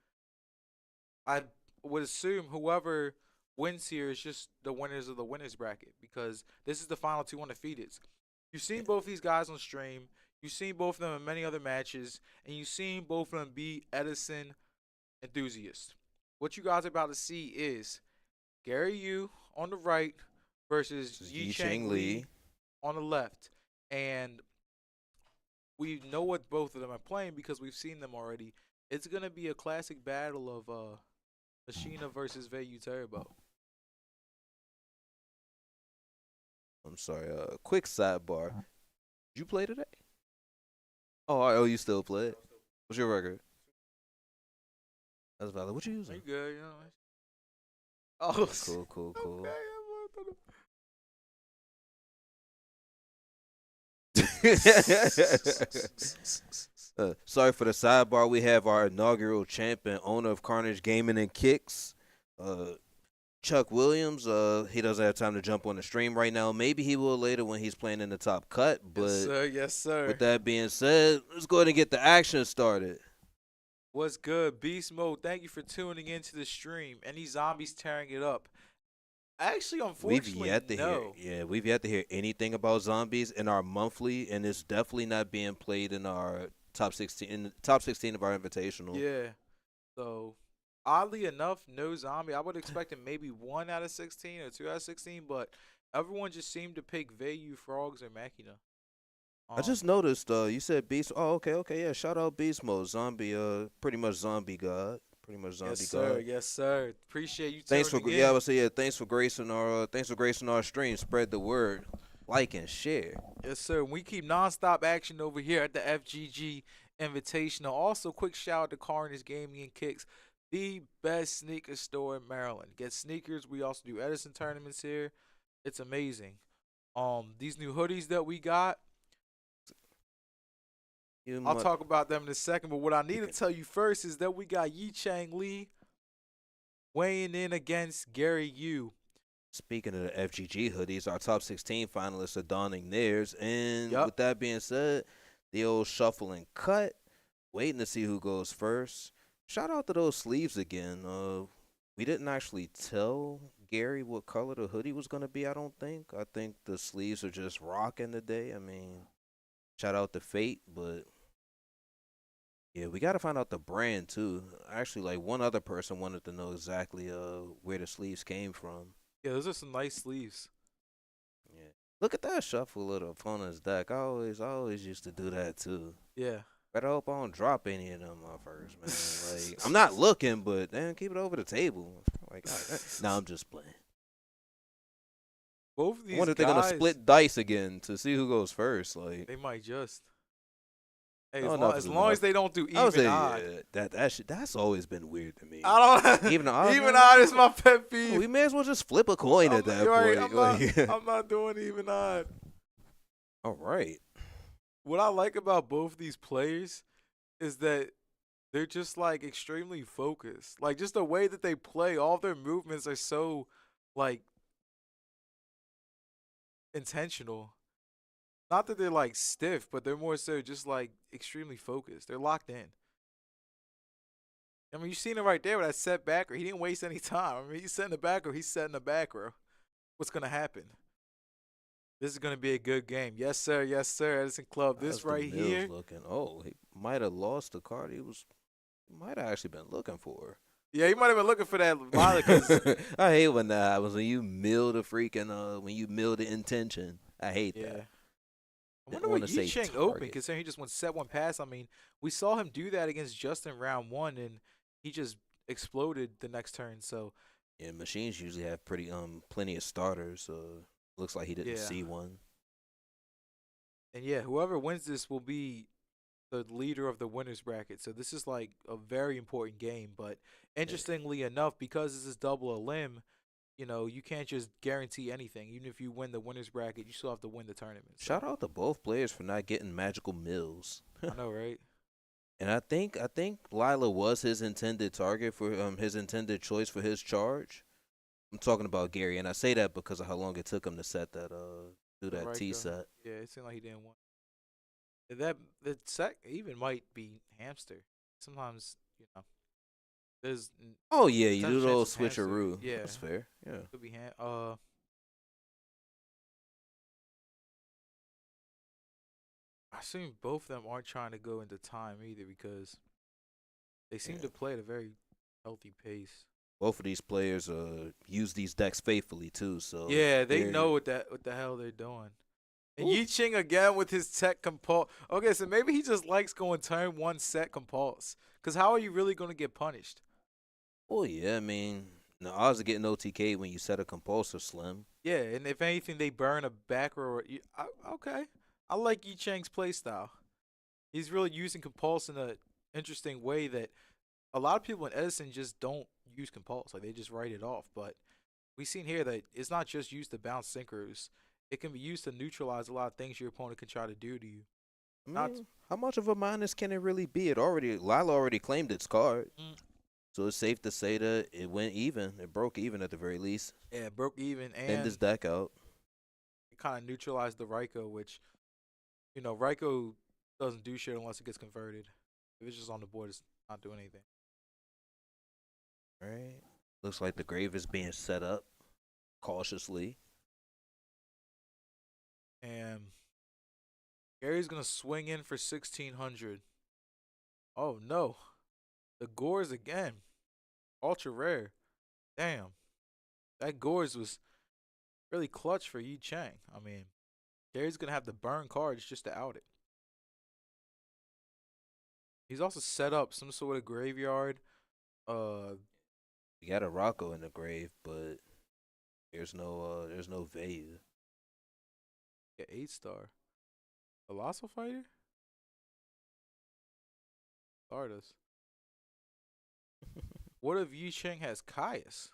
I would assume whoever wins here is just the winners of the winners bracket, because this is the final 2 undefeateds. You've seen both these guys on stream. You've seen both of them in many other matches, and you've seen both of them be Edison enthusiasts. What you guys are about to see is Gary Yu on the right versus This is Yi Chang Lee on the left. And we know what both of them are playing because we've seen them already. It's going to be a classic battle of Machina versus Vayu Turbo. I'm sorry. Quick sidebar. Did you play today? Oh, you still play it? What's your record? That's valid. What you Are you using? good? You know? Oh, Cool. okay. Sorry for the sidebar. We have our inaugural champion, owner of Carnage Gaming and Kicks, Chuck Williams, he doesn't have time to jump on the stream right now. Maybe he will later when he's playing in the top cut. Yes, But sir. Yes, sir. with that being said, let's go ahead and get the action started. What's good, Beast Mode? Thank you for tuning into the stream. Any zombies tearing it up? Actually, unfortunately, We've yet to hear anything about zombies in our monthly, and it's definitely not being played in our top 16 of our invitational. Yeah. So, oddly enough, no zombie. I would expect maybe 1 out of 16 or 2 out of 16, but everyone just seemed to pick Vayu, Frogs, or Machina. I just noticed, you said Beast. Oh, okay, yeah. Shout out Beast Mode, zombie, pretty much zombie god. Yes, sir. Yes, sir. Appreciate you Thanks for tuning in. I would say thanks for gracing our stream. Spread the word, like and share. Yes, sir. We keep nonstop action over here at the FGG Invitational. Also, quick shout out to Carnage Gaming and Kicks, the best sneaker store in Maryland. Get sneakers. We also do Edison tournaments here. It's amazing. These new hoodies that we got, I'll talk about them in a second, but what I need to tell you first is that we got Chang weighing in against Gary Yu. Speaking of the FGG hoodies, our top 16 finalists are donning theirs. And with that being said, the old shuffle and cut, waiting to see who goes first. Shout out to those sleeves again. We didn't actually tell Gary what color the hoodie was going to be, I don't think. I think the sleeves are just rocking today. I mean, shout out to Fate, but yeah, we got to find out the brand too. Actually, like one other person wanted to know exactly where the sleeves came from. Yeah, those are some nice sleeves. Yeah, look at that shuffle of the opponent's deck. I always used to do that too. Yeah. Better hope I don't drop any of them first, man. Like I'm not looking, but then keep it over the table. Like, nah, I'm just playing. Both of these I wonder if they're guys, gonna split dice again to see who goes first. Like they might just. Hey, enough as is long enough. as they don't do even I would say odd. that's always been weird to me. I don't. Even the odd even one? odd is my pet peeve. We may as well just flip a coin at that right, point. I'm not doing even odd. All right. What I like about both these players is that they're just like extremely focused. Like just the way that they play, all their movements are so like intentional. Not that they're like stiff, but they're more so just like extremely focused. They're locked in. I mean, you seen it right there with that set back row. He didn't waste any time. I mean, he's setting the back row. He's setting the back row. What's gonna happen? This is gonna be a good game. Yes, sir. Yes, sir. Edison Club. This right here. He might have lost the card. He might have actually been looking for. Yeah, he might have been looking for that Lila. I hate when that happens. When you mill the intention. I hate that. I wonder what Chang opened, considering he just went set one pass. I mean, we saw him do that against Justin round 1, and he just exploded the next turn. So yeah, machines usually have plenty of starters. Looks like he didn't see one. And yeah, whoever wins this will be the leader of the winners bracket. So this is like a very important game. But interestingly enough, because this is double elim, you know, you can't just guarantee anything. Even if you win the winners bracket, you still have to win the tournament. So. Shout out to both players for not getting magical mills. I know, right? And I think Lila was his intended target for his intended choice for his charge. I'm talking about Gary, and I say that because of how long it took him to set that do that T set. Yeah, it seemed like he didn't want. That the set even might be hamster. Sometimes, you know. There's you do the old switcheroo. Yeah, that's fair. Yeah, could be I assume both of them aren't trying to go into time either because they seem to play at a very healthy pace. Both of these players use these decks faithfully too. So yeah, they know what the hell they're doing. And Yi Ching again with his tech compulse. Okay, so maybe he just likes going turn 1 set compulse. Because how are you really going to get punished? Well, yeah, I mean, the odds of getting OTK when you set a compulse are slim. Yeah, and if anything, they burn a back row. Okay. I like Yi Chang's playstyle. He's really using compulse in an interesting way that a lot of people in Edison just don't use compulse. Like, they just write it off. But we've seen here that it's not just used to bounce synchros. It can be used to neutralize a lot of things your opponent can try to do to you. How much of a minus can it really be? Lila already claimed its card. So it's safe to say that it went even. It broke even at the very least. Yeah, it broke even, Thin this and deck out. it kind of neutralized the Raikou, which, Raikou doesn't do shit unless it gets converted. If it's just on the board, it's not doing anything. All right. Looks like the grave is being set up cautiously. And Gary's gonna swing in for 1,600. Oh no, the Gores again, ultra rare. Damn, that Gores was really clutch for Yi Chang. I mean, Gary's gonna have to burn cards just to out it. He's also set up some sort of graveyard. You got a Rocco in the grave, but there's no value. Yeah, 8-star. Colossal Fighter? Stardust. What if Yi Chang has Caius?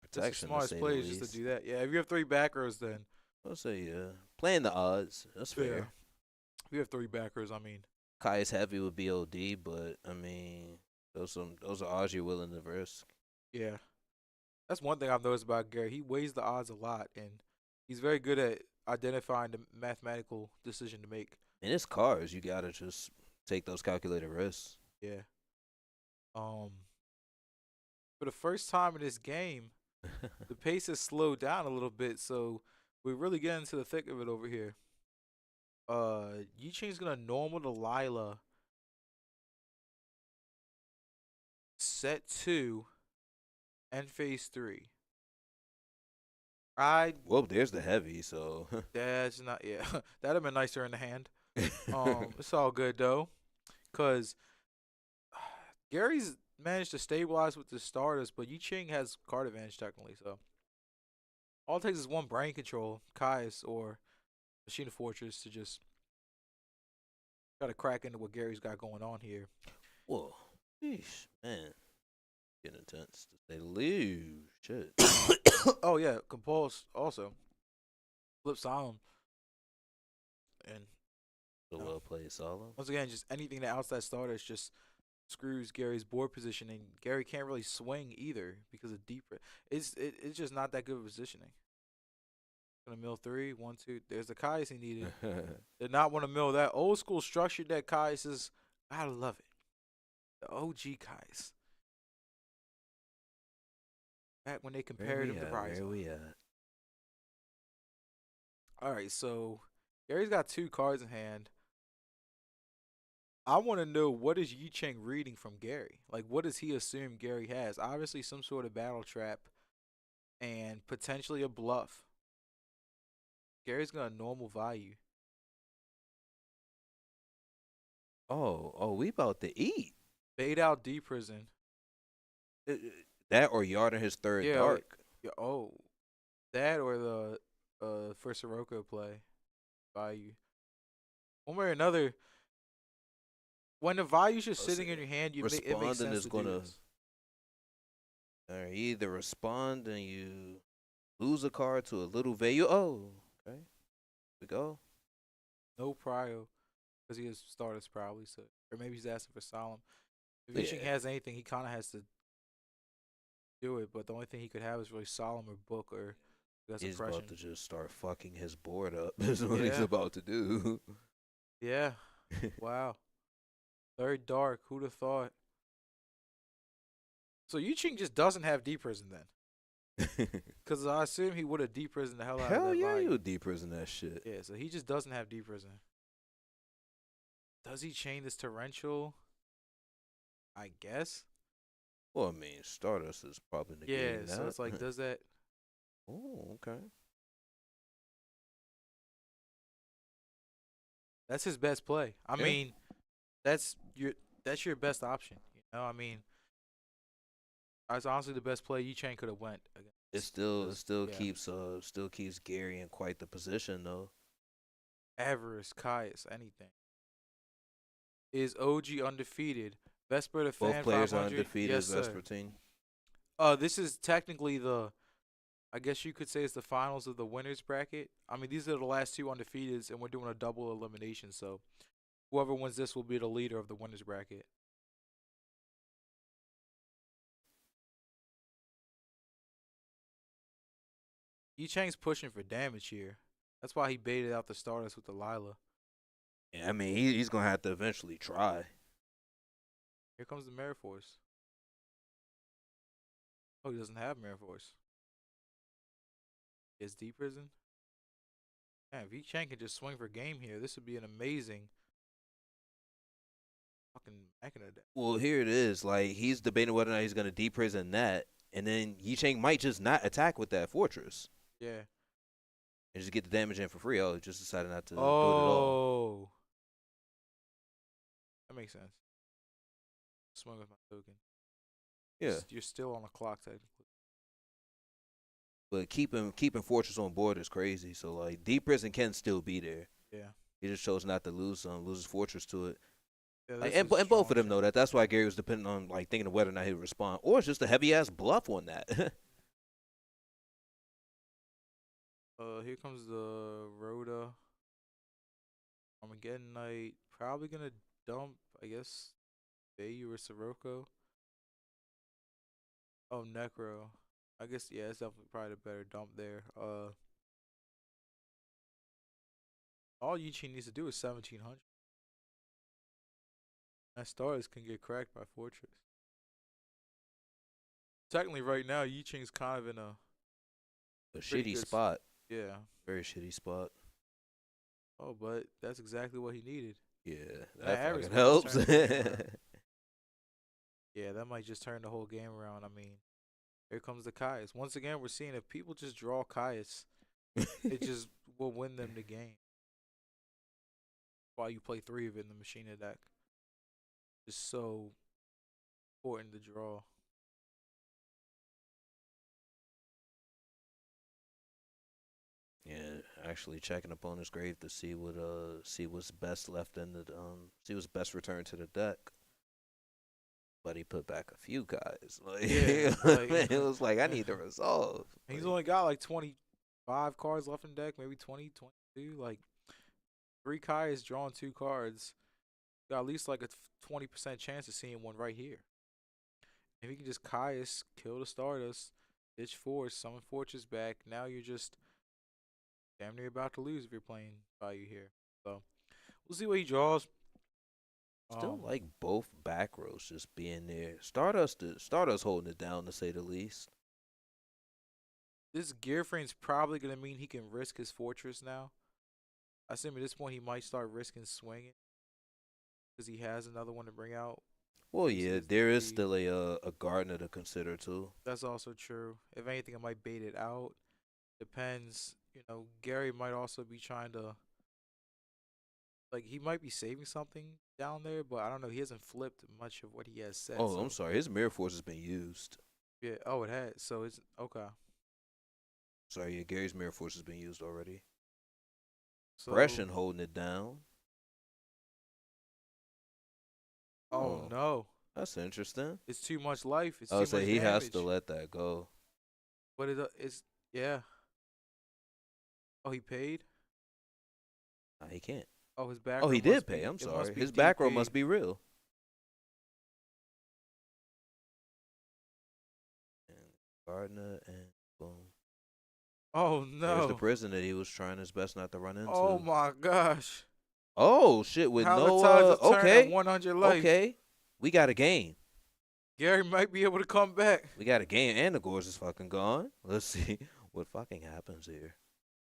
That's the Protection, to smartest say the play is just least. to do that. Yeah, if you have 3 backers, then I'll say yeah. Playing the odds. That's fair. yeah. If you have 3 backers, I mean, Kai's heavy with BOD, but I mean, those are odds you're willing to risk. yeah. That's one thing I've noticed about Gary. He weighs the odds a lot, and he's very good at identifying the mathematical decision to make. And it's cards. You gotta just take those calculated risks. Yeah. For the first time in this game, the pace has slowed down a little bit, so we're really getting into the thick of it over here. Yi Chang's gonna normal to Lila. Set 2 and phase 3. Well, there's the heavy, so That's not, yeah. That'd have been nicer in the hand. It's all good though, cause Gary's managed to stabilize with the starters, but Yi Ching has card advantage technically. So all it takes is one brain control, Caius or Machine Fortress, to just try to crack into what Gary's got going on here. whoa, sheesh, man, getting intense to say the least. Shit. Oh yeah, Compulse also. Flip Solemn. And So well played, Solemn. once again, just anything that outside starters just screws Gary's board positioning. Gary can't really swing either because of deep. It's just not that good of positioning. Gonna mill 3, 1, 2. There's the Caius he needed. Did not want to mill that old school structure that Caius is. I love it. The OG Caius. Back when they compared him to Rise. Where we at? All right, so Gary's got 2 cards in hand. I want to know, what is Yi Chang reading from Gary? Like, what does he assume Gary has? Obviously, some sort of battle trap and potentially a bluff. Gary's got a normal value. Oh, we about to eat. Bait out D Prison. That or Yard in his third Yeah, dark. Yeah, that or the first Sirocco play value. One way or another, when the value's just sitting in your hand, it makes Responding sense is to gonna. do this. Or you either respond and you lose a card to a little value. Oh, okay. Here we go. No prio, because he has starters probably. So, or maybe he's asking for Solemn. If Viching Yeah. has anything, he kind of has to do it. But the only thing he could have is really Solemn or Book or that's He's oppression. about to just start fucking his board up. Is what he's Yeah. about to do. Yeah. Wow. Third dark. Who'd have thought? So Yuching just doesn't have D Prison then. Because I assume he would have D Prison the hell out of Hell that yeah, value. you would deep prison that shit. Yeah, so he just doesn't have D Prison. Does he chain this Torrential? I guess. Well, I mean, Stardust is probably Yeah, negating that. so it's like, does that. Oh, okay. That's his best play. I Yeah. mean, that's your best option. I mean, that's honestly the best play Yi-Chang could have went against. It still Yeah. keeps Gary in quite the position though. Avarice, Caius, anything. Is OG undefeated? Vesper to Fan Both players 500? are undefeated Yes, as sir. Vespertine. This is technically I guess you could say it's the finals of the winners bracket. I mean, these are the last 2 undefeateds, and we're doing a double elimination. So whoever wins this will be the leader of the winners bracket. Yi Chang's pushing for damage here. That's why he baited out the starters with the Lila. Yeah, I mean, he's going to have to eventually try. Here comes the Mirror Force. Oh, he doesn't have Mirror Force. He has Deep Prison. Man, if Yi Chang can just swing for game here, this would be an amazing fucking Mechana deck. Well, here it is. Like, he's debating whether or not he's going to deep prison that, and then Yi Chang might just not attack with that fortress Yeah. and just get the damage in for free. Oh, just decided not to do it at all. Oh. That makes sense. Swing with my token. Yeah, You're still on the clock, technically. but keeping fortress on board is crazy. So, like, deep prison can still be there. Yeah. He just chose not to lose his fortress to it. Yeah, Like, this and is and both of strong them know that. That's why Gary was depending on, like, thinking of whether or not he would respond, or it's just a heavy ass bluff on that. Here comes the Rhoda. Armageddon Knight. Probably gonna dump, I guess, Bayu or Sirocco. Oh, Necro. I guess, yeah, it's definitely probably the better dump there. All Yi-Chi needs to do is 1700. That stars can get cracked by Fortress. Technically, right now, Yi-Ching's kind of in a pretty shitty good spot. Yeah. Very shitty spot. Oh, but that's exactly what he needed. Yeah, That that average fucking might just helps. turn the game around. Yeah, that might just turn the whole game around. I mean, here comes the Kaius. Once again, we're seeing if people just draw Kaius, it just will win them the game. While you play 3 of it in the Machina deck. It's so important to draw. Yeah, actually checking opponent's grave to see what's best left in the see what's best returned to the deck. But he put back a few guys. Like, Yeah, it was like I need to resolve. He's Like, only got like 25 cards left in deck, maybe 20, 22. Like 3 Kai's drawing 2 cards. Got at least like a 20% chance of seeing one right here. If you can just Kaius, kill the Stardust, ditch Force, summon Fortress back, now you're just damn near about to lose if you're playing value here. So we'll see what he draws. still like both back rows just being there. Stardust holding it down to say the least. This gear frame's probably gonna mean he can risk his Fortress now. I assume at this point he might start risking swinging because he has another one to bring out. Well, This yeah, is there is the- still a Gardener to consider too. That's also true. If anything, it might bait it out. Depends. You know, Gary might also be trying to, like, he might be saving something down there, but I don't know. He hasn't flipped much of what he has said. Oh, so, I'm sorry, his Mirror Force has been used. Yeah. Oh, it has. So it's okay. Sorry, yeah, Gary's Mirror Force has been used already. So, Aggression holding it down. Oh no, That's interesting. it's too much life. It's I too would say much he has damage. to let that go. But it's yeah. Oh, he paid. Nah, he can't. Oh, his back. Oh, he row did must pay. be- I'm it sorry. must be His back row DP. must be real. And Gardner and boom. Oh There's the no. prison that he was trying his best not to run into. Oh my gosh. Oh shit! With How no the tides will turn okay, at 100 life. okay, we got a game. Gary might be able to come back. We got a game, and the Gores is fucking gone. Let's see what fucking happens here.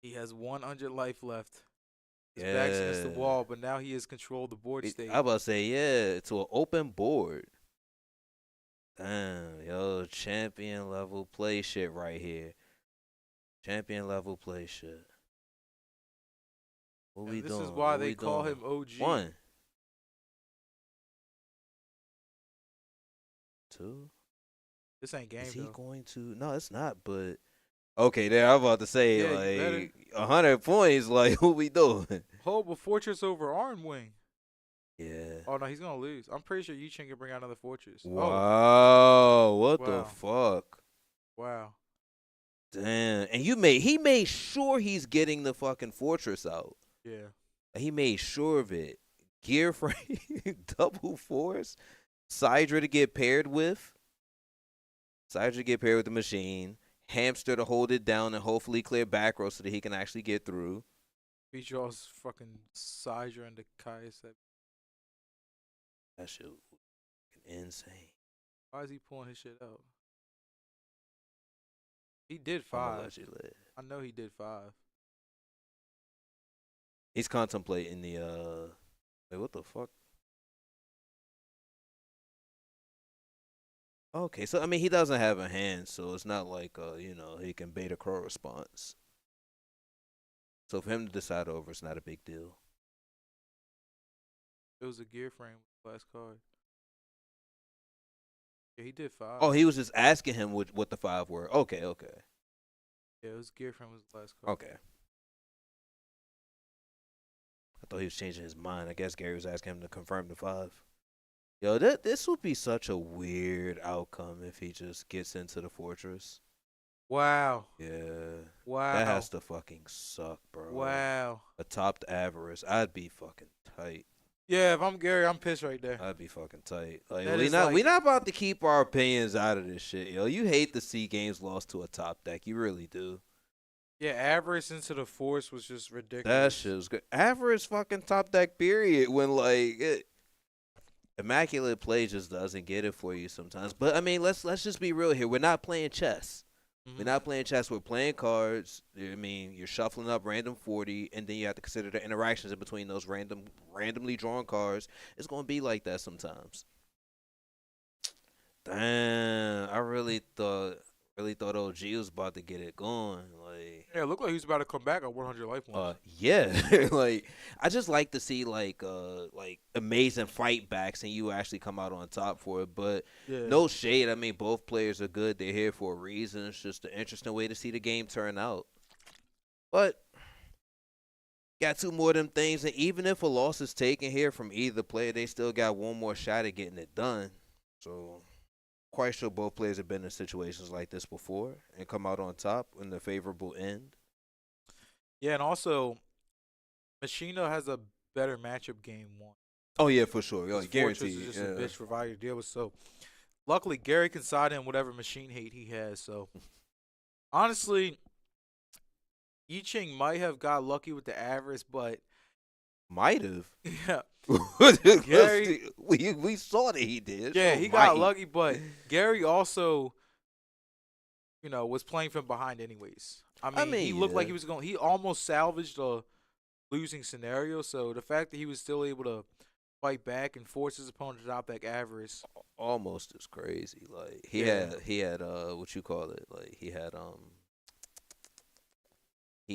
He has 100 life left. His back's against the Yeah. wall, but now he has control of the board state. I about to say, yeah, to an open board. Damn, yo, champion level play shit right here. Champion level play shit. What And we this doing? is why What they we call doing? him OG. 1, 2. This ain't game Is he though. going to? No, it's not. But okay, there. I'm about to say Yeah, you better. like 100 points. Like what we doing? Hold a fortress over Arm Wing. Yeah. Oh no, he's gonna lose. I'm pretty sure Yu Ching can bring out another fortress. Oh Wow. What the Wow. fuck? wow. Damn. And he made sure he's getting the fucking fortress out. Yeah. He made sure of it. Gear frame, double force, Sidra to get paired with. Sidra to get paired with the machine. Hamster to hold it down and hopefully clear back row so that he can actually get through. He draws fucking Sidra into Kai's. That shit was insane. Why is he pulling his shit out? He did I'm gonna 5. let you live. I know he did 5. He's contemplating the wait, what the fuck? Okay, so I mean he doesn't have a hand, so it's not like he can bait a crow response. So for him to decide over, it's not a big deal. It was a gear frame with the last card. Yeah, he did 5. Oh, he was just asking him what the 5 were. Okay. Yeah, it was gear frame was the last card. Okay. I thought he was changing his mind. I guess Gary was asking him to confirm the 5. Yo, this would be such a weird outcome if he just gets into the fortress. Wow. Yeah. Wow. That has to fucking suck, bro. Wow. A topped avarice. I'd be fucking tight. Yeah, if I'm Gary, I'm pissed right there. I'd be fucking tight. Like That we is not we like- not about to keep our opinions out of this shit, yo. You hate to see games lost to a top deck. You really do. Yeah, avarice into the force was just ridiculous. That shit was good. Average fucking top deck period when immaculate play just doesn't get it for you sometimes. But I mean, let's just be real here. We're not playing chess. We're not playing chess. We're playing cards. I mean, you're shuffling up random 40, and then you have to consider the interactions in between those randomly drawn cards. It's gonna be like that sometimes. Damn, I really thought OG was about to get it going. Like, Yeah, it looked like he was about to come back on 100 life points. yeah, like I just like to see like amazing fight backs and you actually come out on top for it. But Yeah. no shade. I mean, both players are good. They're here for a reason. It's just an interesting way to see the game turn out. But got 2 more of them things, and even if a loss is taken here from either player, they still got 1 more shot at getting it done. So quite sure both players have been in situations like this before and come out on top in the favorable end. Yeah, and also, Machino has a better matchup game 1. Oh yeah, for sure. His Guaranteed. Fortress is just Yeah. a bitch for value to deal with. So, luckily, Gary can side in whatever machine hate he has. So, honestly, Yiching might have got lucky with the avarice, but Might have. yeah, Gary, we saw that he did. yeah, So he got might. lucky. But Gary also, was playing from behind anyways. I mean, he looked like he was going. He almost salvaged a losing scenario. So the fact that he was still able to fight back and force his opponent to drop that avarice. Almost as crazy. Like Yeah. he had what you call it? Like he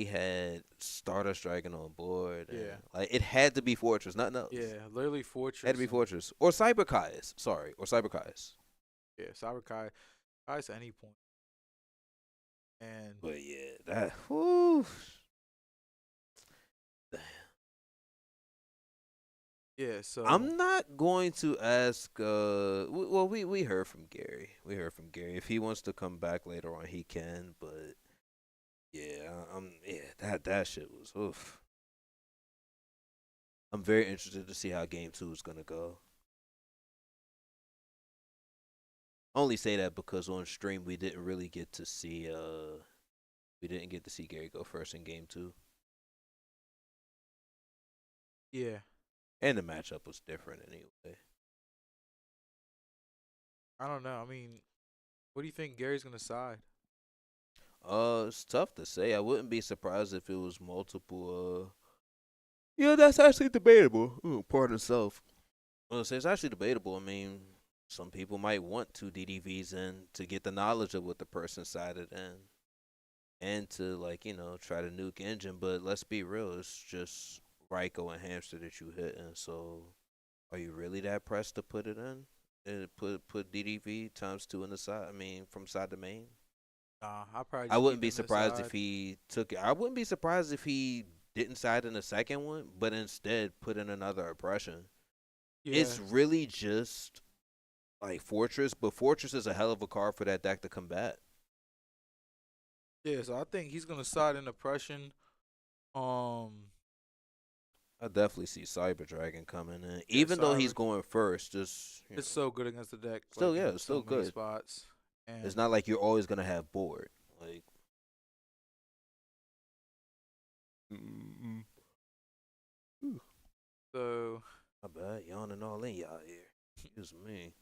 had Stardust Dragon on board. And, Yeah. like it had to be Fortress, nothing else. Yeah, literally Fortress. Had to be and- Fortress or Cyber Kai's. Sorry, or Cyber Kai's. Yeah, Cyber Kai. Kai's at any point. And But yeah, that. Whew. yeah, so I'm not going to ask. Well, we heard from Gary. We heard from Gary. If he wants to come back later on, he can. But yeah, that shit was oof. I'm very interested to see how game 2 is gonna go. I only say that because on stream we didn't really get to see. We didn't get to see Gary go first in game 2, yeah. and the matchup was different anyway. I don't know. I mean, what do you think Gary's gonna side? It's tough to say. I wouldn't be surprised if it was multiple. Yeah, that's actually debatable. Ooh, pardon self. Well, it's actually debatable. I mean, some people might want 2 DDVs in to get the knowledge of what the person sided in, and to try to nuke engine. But let's be real, it's just Ryko and Hamster that you hit, and so are you really that pressed to put it in? And put DDV times 2 in the side. I mean, from side to main. Nah, I probably. I just wouldn't keep be him to surprised side. if he took it. I wouldn't be surprised if he didn't side in the second one, but instead put in another oppression. Yeah. It's really just like Fortress, but Fortress is a hell of a card for that deck to combat. Yeah, so I think he's gonna side in oppression. I definitely see Cyber Dragon coming in, even though he's Cyber- going first. Just It's so good against the deck. Still, like, yeah, in it's still so many good. spots. And it's not like you're always gonna have board. Like So, My bad, yawning all in y'all here. Excuse me.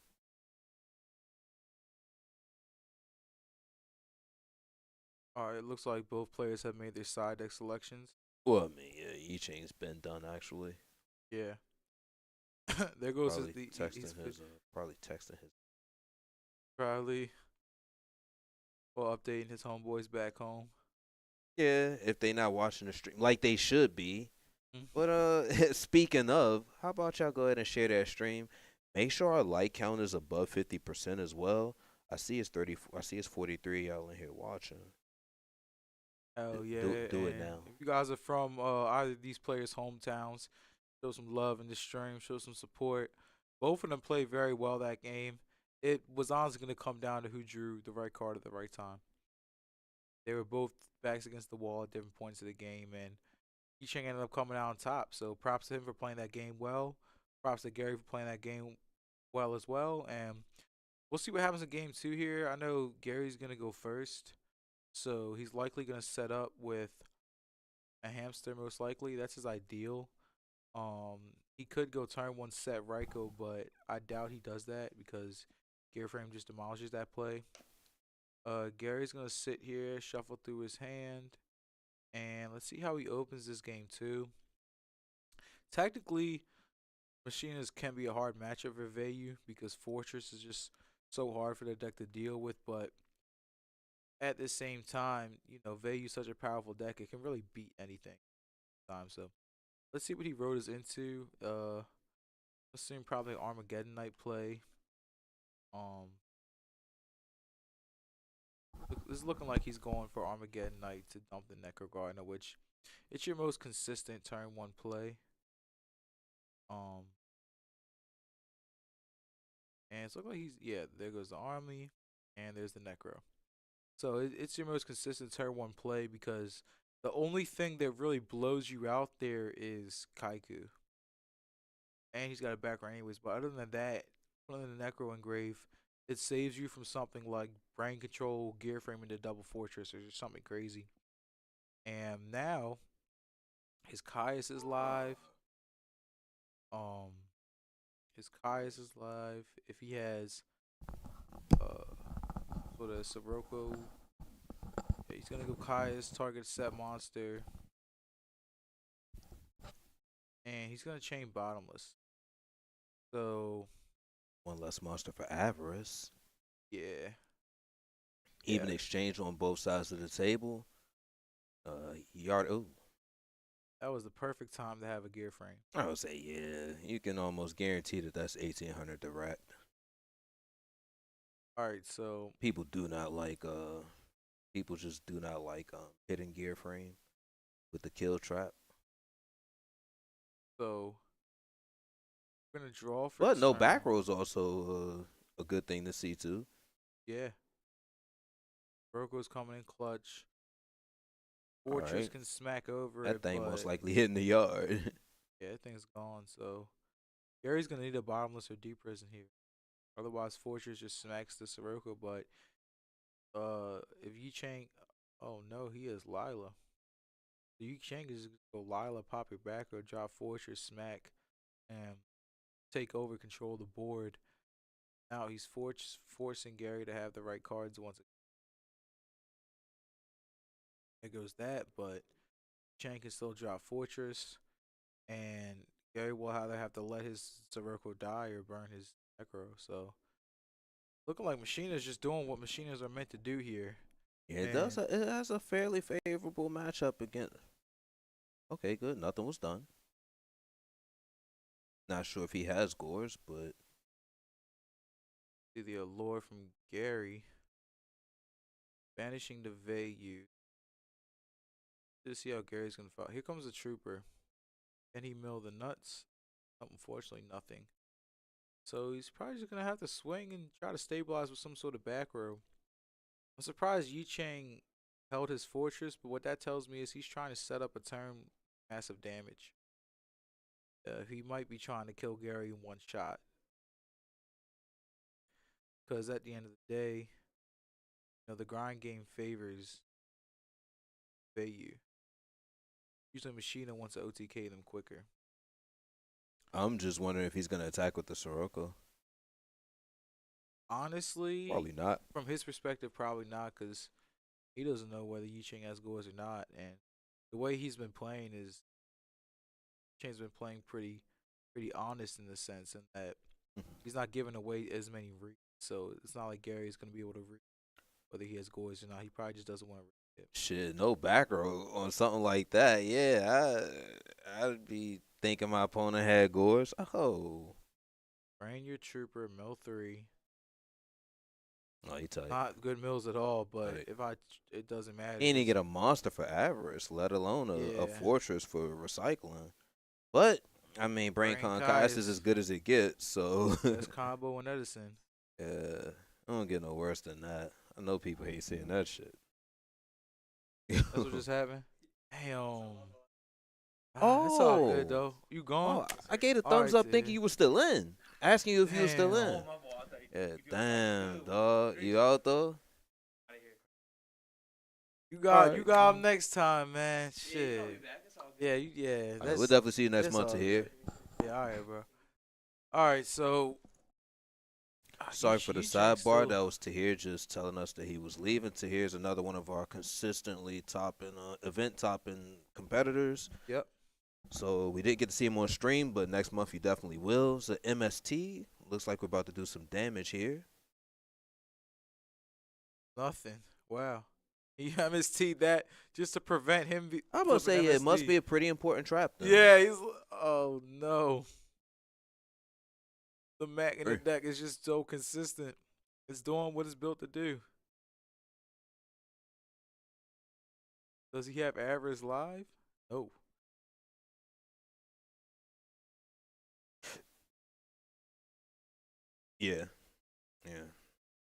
all right, it looks like both players have made their side deck selections. Well, I mean, yeah, Yi-Chang's been done actually. Yeah. There goes Probably he's texting his. Probably texting his. probably well updating his homeboys back home. Yeah, if they not watching the stream like they should be. Mhm. But speaking of, how about y'all go ahead and share that stream? Make sure our like count is above 50% as well. I see it's 30. I see it's 43. Y'all in here watching. Hell yeah! Do it And now. if you guys are from either of these players' hometowns, show some love in the stream, show some support. Both of them played very well that game. It was honestly going to come down to who drew the right card at the right time. They were both backs against the wall at different points of the game, and Chang ended up coming out on top. So props to him for playing that game well. Props to Gary for playing that game well as well. And we'll see what happens in game two here. I know Gary's going to go first. So he's likely going to set up with a hamster, most likely. That's his ideal. He could go turn one set Raiko, but I doubt he does that because Gear Frame just demolishes that play. Gary's going to sit here, shuffle through his hand, and let's see how he opens this game too. Technically, Machinas can be a hard matchup for Vayu because Fortress is just so hard for the deck to deal with, but at the same time, you know, Vayu's such a powerful deck, it can really beat anything. So let's see what he wrote us into. Assume probably Armageddon Knight play. This is looking like he's going for Armageddon Knight to dump the Necro Gardener, which it's your most consistent turn one play. Um, and it's looking like there goes the army, and there's the Necro. So it's your most consistent turn one play because the only thing that really blows you out there is Kaiku. And he's got a background anyways. But other than that, other than the Necro Engrave, it saves you from something like Brain Control, Gear Frame into Double Fortress, or just something crazy. And now, his Caius is live. Um, his Caius is live. If he has, sort of Sirocco, yeah, he's gonna go Caius, target set monster, and he's gonna chain Bottomless. So One less monster for Avarice. yeah, Even yeah, exchange on both sides of the table. Yard. Ooh, that was the perfect time to have a Gear Frame. I would say yeah. You can almost guarantee that that's 1800 direct. All right, so People do not like. People just do not like hitting gear frame with the kill trap. so we're gonna draw for But no turn. back row is also a good thing to see too. Yeah, Sirocco's coming in clutch. All Fortress right, can smack over that it, thing but most likely hitting the yard. yeah, that thing's gone. So Gary's gonna need a Bottomless or Deep Prison here. Otherwise, Fortress just smacks the Sirocco. But if Yi Chang, oh no, he is Lila. So Yi Chang is just go Lila, pop your back, or drop Fortress, smack, and take over, control the board. Now he's forcing Gary to have the right cards once again. There goes that, but Chang can still drop Fortress, and Gary will either have to let his Sirocco die or burn his Necro. So looking like Machina's just doing what Machinas are meant to do here. Yeah, it And does. It has a fairly favorable matchup against. Okay, good. Nothing was done. Not sure if he has gores, but see the allure from Gary. Banishing the Vayu. Just see how Gary's gonna fight. Here comes the trooper. Can he mill the nuts? Unfortunately, nothing. So he's probably just gonna have to swing and try to stabilize with some sort of back row. I'm surprised Yi Chang held his fortress, but what that tells me is he's trying to set up a turn massive damage. He might be trying to kill Gary in one shot. Because at the end of the day, the grind game favors Vayu. Usually Machina wants to OTK them quicker. I'm just wondering if he's gonna attack with the Sirocco. Honestly, Probably not. from his perspective, probably not, because he doesn't know whether Yi Ching has goals or not. And the way he's been playing is Chang's been playing pretty honest in the sense, and that he's not giving away as many reads. So it's not like Gary's gonna be able to read whether he has goals or not. He probably just doesn't want to read it. Shit, no back row on something like that. Yeah, I'd be thinking my opponent had Gores. Oh, Brain your trooper, mill 3. no, he tight. Not good mills at all, but Right. it doesn't matter. He didn't even get a monster for avarice, let alone a Yeah. fortress for recycling. But I mean, Brain Brain Con Kai is is- as good as it gets. So That's Combo and Edison. yeah, I don't get no worse than that. I know people hate seeing that shit. That's what just happened. Damn. That's all good Oh. though. You gone? Oh, I gave a All thumbs right, up thinking then. you were still in. Asking you if you were still Damn. in. Yeah, damn, dog. You out though? You got Alright. you got him next time, man. Shit. Yeah, Alright, that's we'll definitely see you next that's month all to hear. good. Yeah, all right, bro. All right, so Sorry for the Yi Chang sidebar. still- That was Tahir just telling us that he was leaving. Tahir's another one of our consistently topping, event topping competitors. Yep. So we didn't get to see him on stream, but next month he definitely will. So MST looks like we're about to do some damage here. Nothing. Wow. He MST that just to prevent him. I'm gonna say it must MST. be a pretty important trap. Then. Yeah, he's. Oh no. The Mac in the Hey. deck is just so consistent. It's doing what it's built to do. Does he have average live? No. Yeah. Yeah.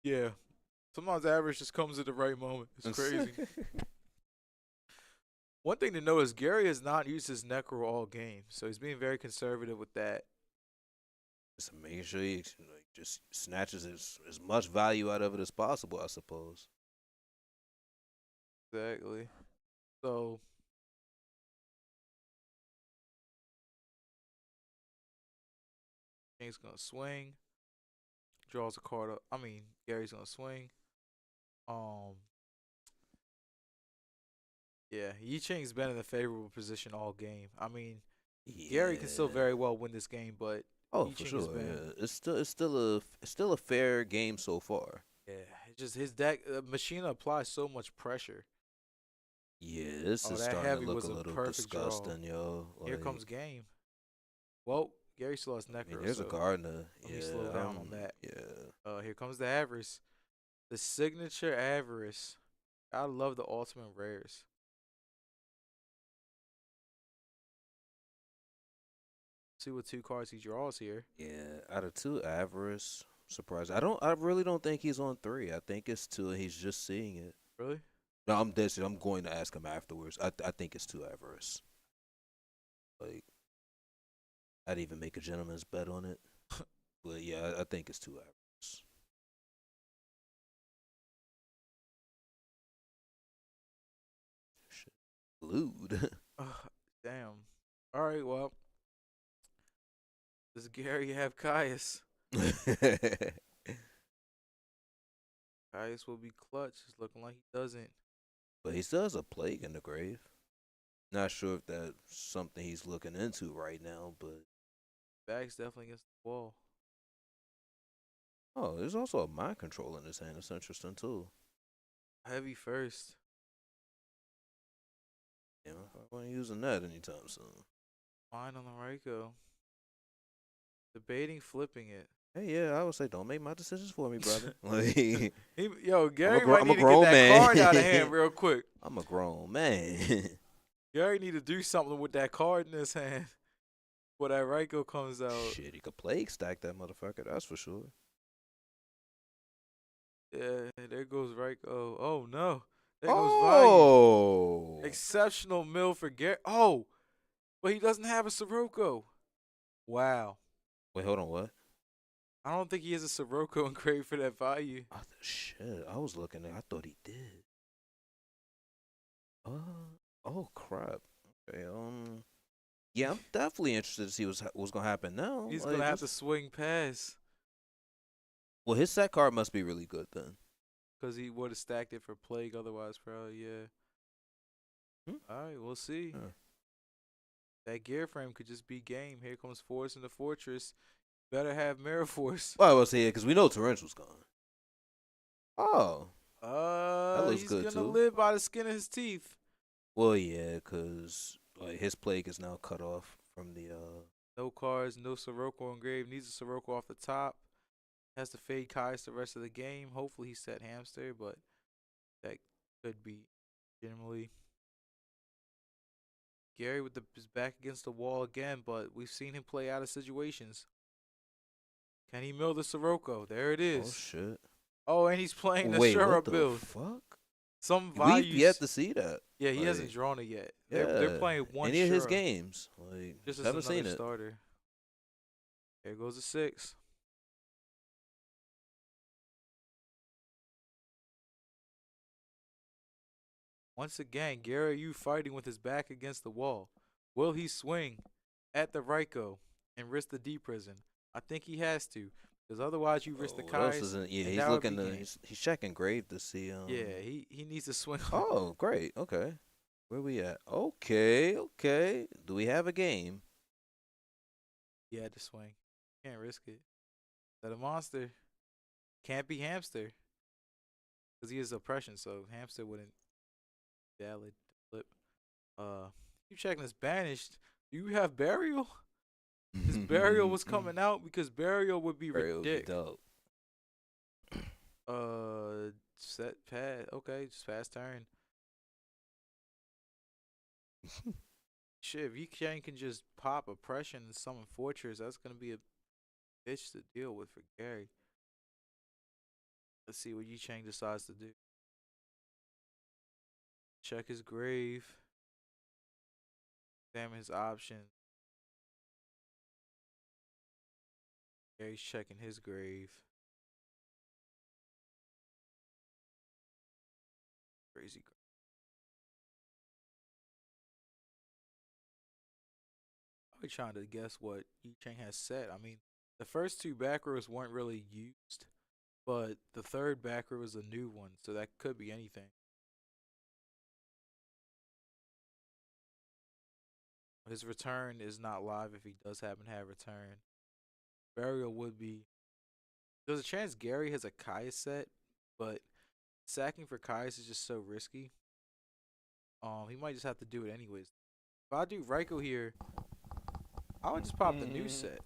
Yeah. Sometimes average just comes at the right moment. It's crazy. One thing to note is Gary has not used his Necro all game, so he's being very conservative with that. Just making sure he just snatches as much value out of it as possible, I suppose. Exactly. So Chang's gonna swing. Draws a card up. Gary's gonna swing. Yeah, Yi Chang's been in a favorable position all game. Gary can still Yeah. very well win this game, but Oh, Yi for Ching has sure. been- Yeah. It's still a fair game so far. yeah, it's just his deck. Machina applies so much pressure. Yeah, this Oh, is that starting heavy to look was a a little perfect draw. disgusting, yo. Here Like, comes game. Well, Gary still has I Necro. mean, there's a so Gardner. let me Yeah, slow down on that. Yeah. Here comes the Avarice. The signature Avarice. I love the ultimate rares. See what 2 cards he draws here. Yeah, out of 2, Avarice, surprised. I really don't think he's on 3. I think it's 2 and he's just seeing it. Really? No, I'm going to ask him afterwards. I think it's 2 Avarice. Like, I'd even make a gentleman's bet on it. But yeah, I think it's 2 Avarice. Shit. Glued. Damn. All right, well. Does Gary have Caius? Caius will be clutch. It's looking like he doesn't. But he still has a plague in the grave. Not sure if that's something he's looking into right now, but Bag's definitely against the wall. oh, there's also a mind control in his hand. That's interesting too. Heavy first. You know, I wasn't using that anytime soon. Mine on the Raiko. Debating flipping it. Hey, yeah, I would say don't make my decisions for me, brother. Like, Gary gr- might I'm a need to grown get that man. card out of hand real quick. I'm a grown man. Gary need to do something with that card in his hand. Before that Raiko comes out. Shit, he could plague stack that motherfucker. That's for sure. Yeah, there goes Raiko. Oh no. There goes Value. Oh, Exceptional mill for Gary. Oh, but he doesn't have a Sirocco. Wow. wait, hold on, what? I don't think he has a Sirocco and crave for that value. Shit, I was looking at. I thought he did. Oh crap. Okay, Yeah, I'm definitely interested to see what's gonna happen now. He's Like, gonna have to swing past well, his set card must be really good then. because he would have stacked it for Plague otherwise, probably. Yeah. Hmm? All right, we'll see. Yeah. That gear frame could just be game. Here comes Force in the Fortress. Better have Mirror Force. Well, I will say it because we know Torrential's gone. Oh, that looks He's good gonna too. live by the skin of his teeth. Well, yeah, because like his plague is now cut off from the. No cards, no Sirocco engraved. Needs a Sirocco off the top. Has to fade Kai's the rest of the game. Hopefully he set Hamster, but that could be generally. Gary with his back against the wall again, but we've seen him play out of situations. Can he mill the Sirocco? There it is. Oh shit! Oh, and he's playing the Wait, Shura what the build. fuck? Some We've values. yet to see that. Yeah, he hasn't Like, drawn it yet. Yeah, They're playing one any of his Shura. games. Like, Just as haven't another seen it. starter. There goes a 6. Once again, Gary, you fighting with his back against the wall. Will he swing at the Raiko and risk the D prison? I think he has to, because otherwise you risk the What else Kai's. isn't? Yeah, and he's that would looking be to. game. He's checking grave to see. Yeah, he needs to swing. Oh, great. Okay. Where we at? Okay, okay. Do we have a game? He had to swing. Can't risk it. That a monster. Can't be Hamster. Because he is oppression, so Hamster wouldn't valid flip. You checking is banished. Do you have burial? His burial was coming out because burial would be Burial would be ridiculous. dope. Set pass. Okay, just fast turn. Shit, if Chang can just pop oppression and summon fortress, that's gonna be a bitch to deal with for Gary. Let's see what Chang decides to do. Check his grave. Examine his options. Gary's checking his grave. Crazy. I'll be trying to guess what Chang has set. I mean, the first 2 back rows weren't really used, but the third back row is a new one, so that could be anything. His return is not live if he does happen to have return. Burial would be. There's a chance Gary has a Kai's set, but sacking for Kai's is just so risky. He might just have to do it anyways. If I do Raiko here, I would just pop the new set.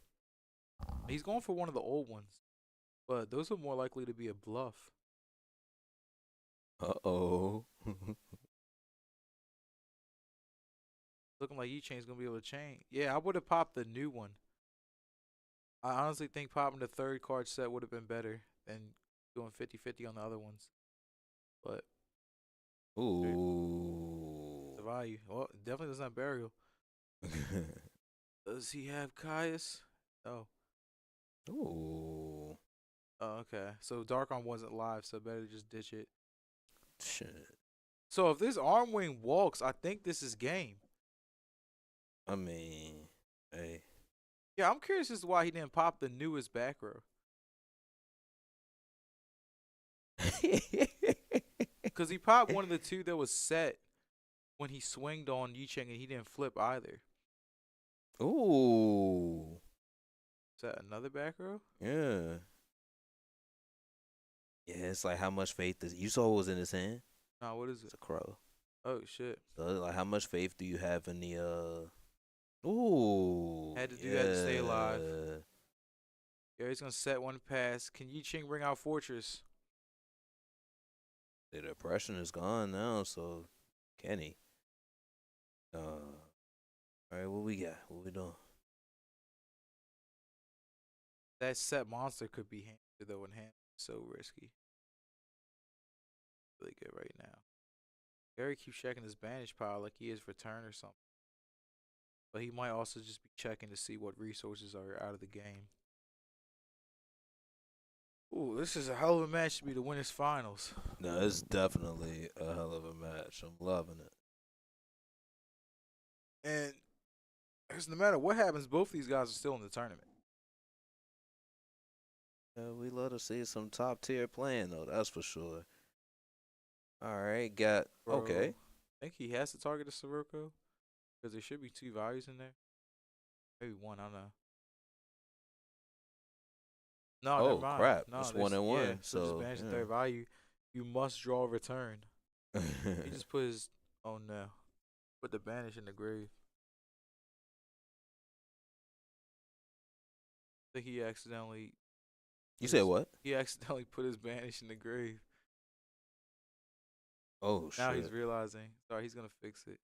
He's going for one of the old ones, but those are more likely to be a bluff. Uh-oh. Looking like Chang's gonna be able to change. Yeah, I would have popped the new one. I honestly think popping the third card set would have been better than doing 50-50 on the other ones. But Ooh. the value. Well, it definitely doesn't have burial. Does he have Caius? No. Ooh. Oh, okay. So Darkon wasn't live, so better just ditch it. Shit. So if this Armwing walks, I think this is game. I mean, hey. Yeah, I'm curious as to why he didn't pop the newest back row. Because he popped one of the 2 that was set when he swinged on Chang and he didn't flip either. Ooh. Is that another back row? Yeah. Yeah, it's like how much faith does you saw what was in his hand? Nah, what is It's it? a crow. Oh, shit. So like how much faith do you have in the Ooh. Had to do that to stay alive. Gary's going to set one pass. Can Chang bring out Fortress? The depression is gone now, so can he? Alright, what we got? What we doing? That set monster could be Hamster, though, and Hamster is so risky. Really good right now. Gary keeps checking his banish power like he is return or something. But he might also just be checking to see what resources are out of the game. Ooh, this is a hell of a match to be the winners finals. No, it's definitely a hell of a match. I'm loving it. And Because no matter what happens, both these guys are still in the tournament. We love to see some top tier playing though. That's for sure. All right, got Bro, okay. I think he has to target a Sirocco because there should be 2 values in there. Maybe 1. I don't know. No, never Oh mind. crap! No, It's there's 1 and yeah. 1. So just So banish the 3rd value. You must draw a return. He just put his. Oh no. Put the banish in the grave. I think he accidentally. you put said his- what? He accidentally put his banish in the grave. Oh Now shit! he's realizing. Sorry, he's gonna fix it.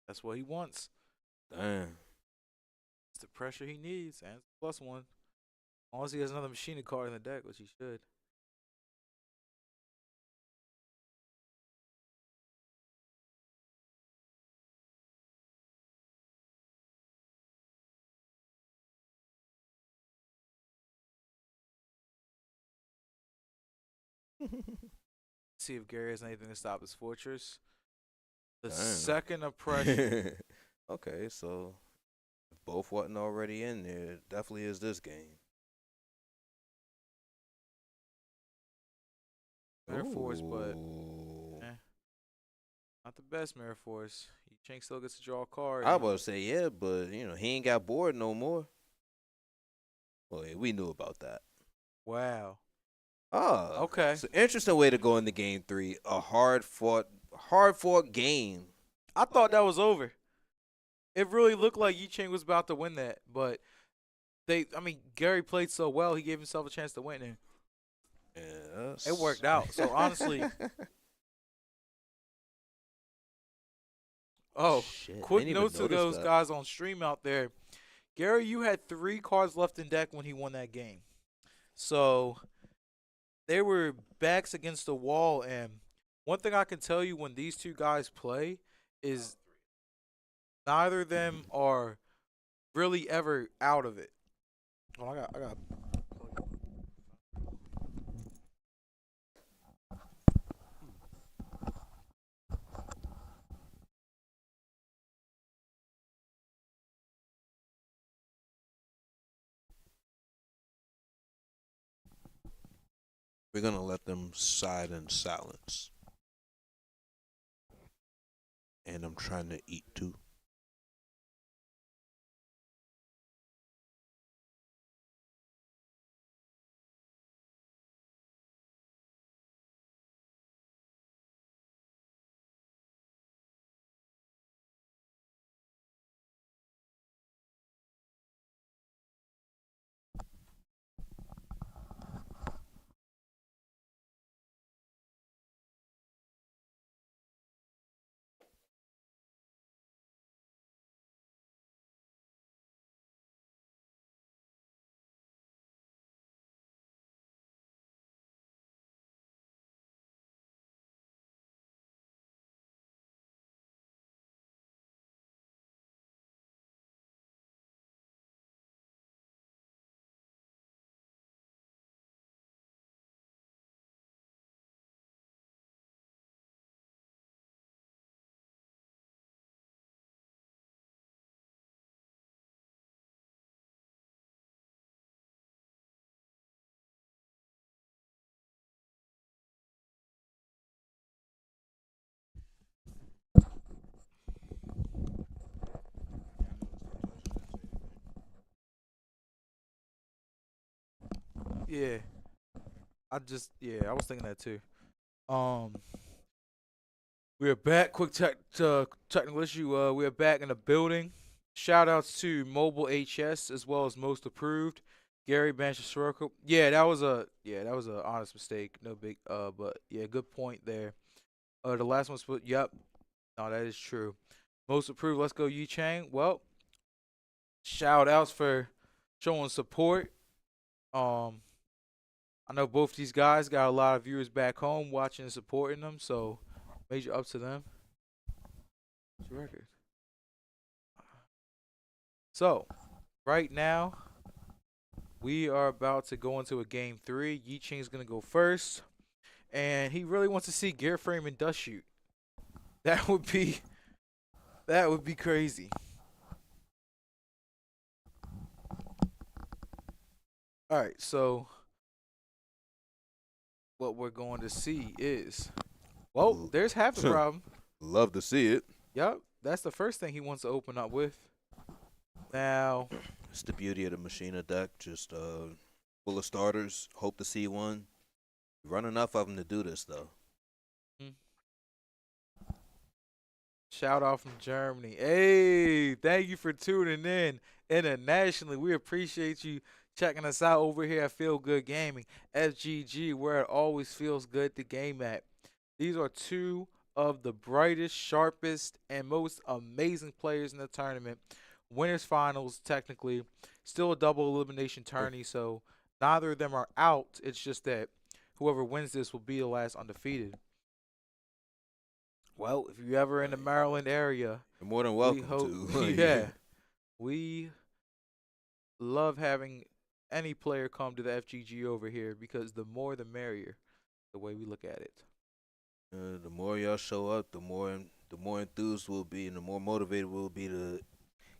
That's what he wants. Damn. It's the pressure he needs, and it's +1. As long as he has another machine card in the deck, which he should. See if Gary has anything to stop his fortress. The Damn. second oppression. Okay, so if both wasn't already in there, it definitely is this game. Mirror Force, but Ooh. not the best Mirror Force. Chang still gets to draw a card. I was about to say yeah, but he ain't got bored no more. Well, yeah, we knew about that. Wow. Oh, Okay. it's an interesting way to go into game 3. A hard fought game. I thought that was over. It really looked like Yi Chang was about to win that, but Gary played so well, he gave himself a chance to win it. Yes. It worked out. So honestly, Shit, quick didn't even note to notice those that. guys on stream out there. Gary, you had 3 cards left in deck when he won that game. So they were backs against the wall, and one thing I can tell you when these 2 guys play is neither of them are really ever out of it. Oh, I got. We're gonna let them side in silence. And I'm trying to eat too. Yeah. I was thinking that too. We are back. Quick technical issue. We are back in the building. Shout outs to Mobile HS as well as Most Approved. Gary Bancher. That was a honest mistake. No big but yeah, good point there. The last one's put yep. No, that is true. Most Approved, let's go Yi Chang. Well, shout outs for showing support. I know both these guys got a lot of viewers back home watching and supporting them, so major up to them. What's your record? So, right now, we are about to go into a game 3. Yi Ching's gonna go first, and he really wants to see Gear Frame and Dust Shoot. That would be crazy. All right, so what we're going to see is, well, there's half the problem. Love to see it. Yup, that's the first thing he wants to open up with. Now, It's the beauty of the Machina deck. Just full of starters. Hope to see one. Run enough of them to do this though. shout out from Germany. Hey, thank you for tuning in internationally. We appreciate you checking us out over here at Feel Good Gaming, FGG, where it always feels good to game at. These are two of the brightest, sharpest, and most amazing players in the tournament. Winners finals, technically, still a double elimination tourney, so neither of them are out. It's just that whoever wins this will be the last undefeated. Well, if you're ever in the Maryland area, You're more than we welcome hope, to. yeah, we love having any player come to the FGG over here because the more the merrier, the way we look at it. The more y'all show up, the more enthused we'll be, and the more motivated we'll be to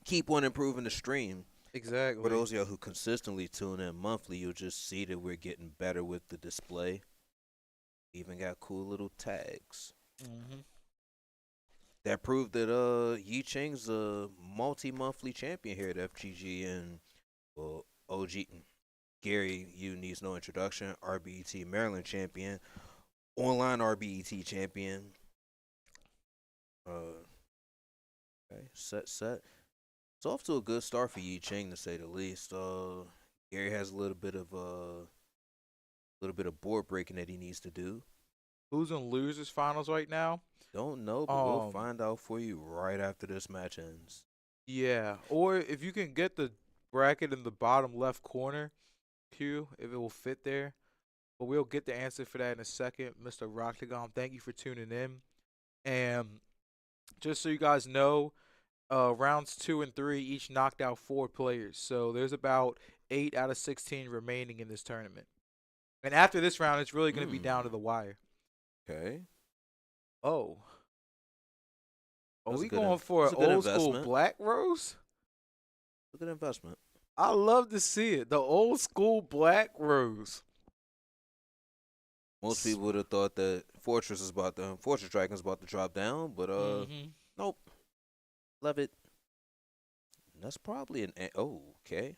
keep on improving the stream. Exactly. For those of y'all who consistently tune in monthly, you'll just see that we're getting better with the display. Even got cool little tags. Mm-hmm. That proved that Yi Ching's a multi-monthly champion here at FGG, and OG Gary, you needs no introduction. RBET Maryland champion, online RBET champion. Okay, set. It's off to a good start for Yi Ching, to say the least. Gary has a little bit of board breaking that he needs to do. Who's in losers finals right now? Don't know, but we'll find out for you right after this match ends. Yeah, or if you can get the bracket in the bottom left corner, Q, if it will fit there. But we'll get the answer for that in a second. Mr. Roctagon, thank you for tuning in. And just so you guys know, rounds 2 and 3 each knocked out 4 players. So there's about 8 out of 16 remaining in this tournament. And after this round, it's really going to be down to the wire. Okay. Oh. Are That's we a good going for an that's a good old school investment. Black Rose? Look at investment. I love to see it. The old school Black Rose. Most people would have thought that Fortress Dragon's about to drop down, but nope. Love it. That's probably okay.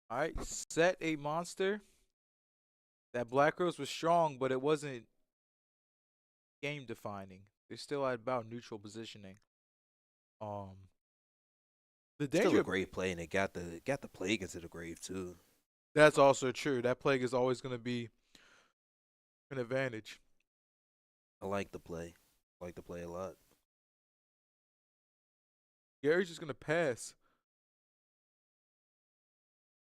All right, set a monster. That Black Rose was strong, but it wasn't game defining. They're still at about neutral positioning. The Still danger. a great play, and it got the plague into the grave too. That's also true. That plague is always going to be an advantage. I like the play. I like the play a lot. Gary's just going to pass.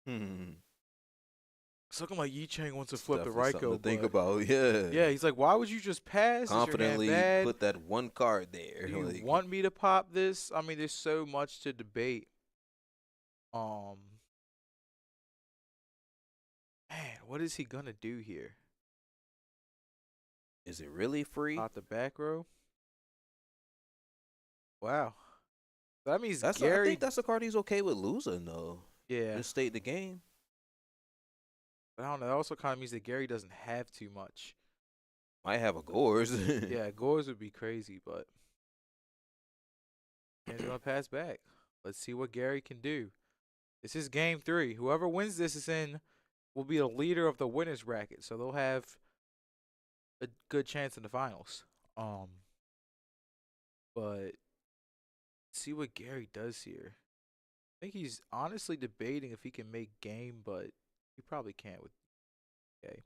It's looking like Yi Chang wants to flip the Definitely something Raiko. to think about, yeah. Yeah, he's like, why would you just pass? Confidently Is your hand bad? put that one card there. Do you Like, want me to pop this? I mean, there's so much to debate. Man, what is he gonna do here? is it really free? Out the back row? Wow. That means I Gary. think that's a card he's okay with losing though. Yeah. Just state the game. But I don't know. That also kind of means that Gary doesn't have too much. Might have a Gores. Yeah, Gores would be crazy, but he's gonna pass back. Let's see what Gary can do. This is game 3. Whoever wins this will be the leader of the winners bracket, so they'll have a good chance in the finals. But see what Gary does here. I think he's honestly debating if he can make game, but he probably can't with okay.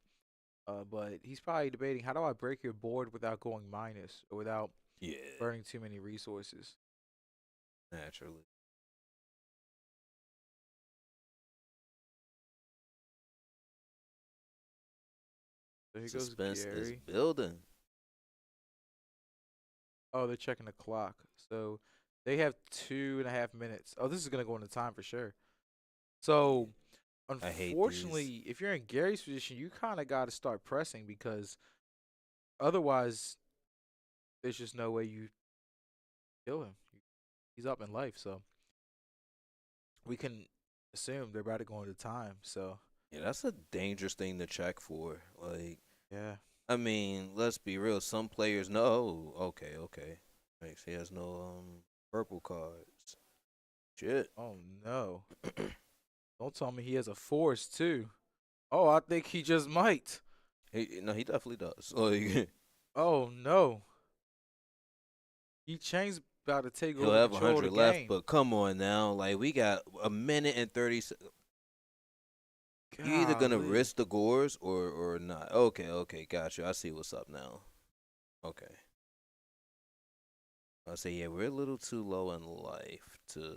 But he's probably debating, how do I break your board without going minus or without burning too many resources? Naturally. So here goes Suspense is Gary. building. Oh, they're checking the clock. So they have 2.5 minutes. Oh, this is gonna go into time for sure. So I hate these. unfortunately, if you're in Gary's position, you kind of got to start pressing because otherwise, there's just no way you kill him. He's up in life, so we can assume they're about to go into time. So Yeah, that's a dangerous thing to check for. Like, yeah. I mean, let's be real. Some players know. Okay. Like, he has no purple cards. Shit. Oh no! Don't tell me he has a force too. Oh, I think he just might. No, he definitely does. Like, Oh no! He Chang's about to take he'll over have control of 100 the left, game. but come on now. Like, we got a minute and 30 seconds. You either gonna Golly. risk the gores or not. Okay, gotcha. I see what's up now. Okay. I say, yeah, we're a little too low in life to.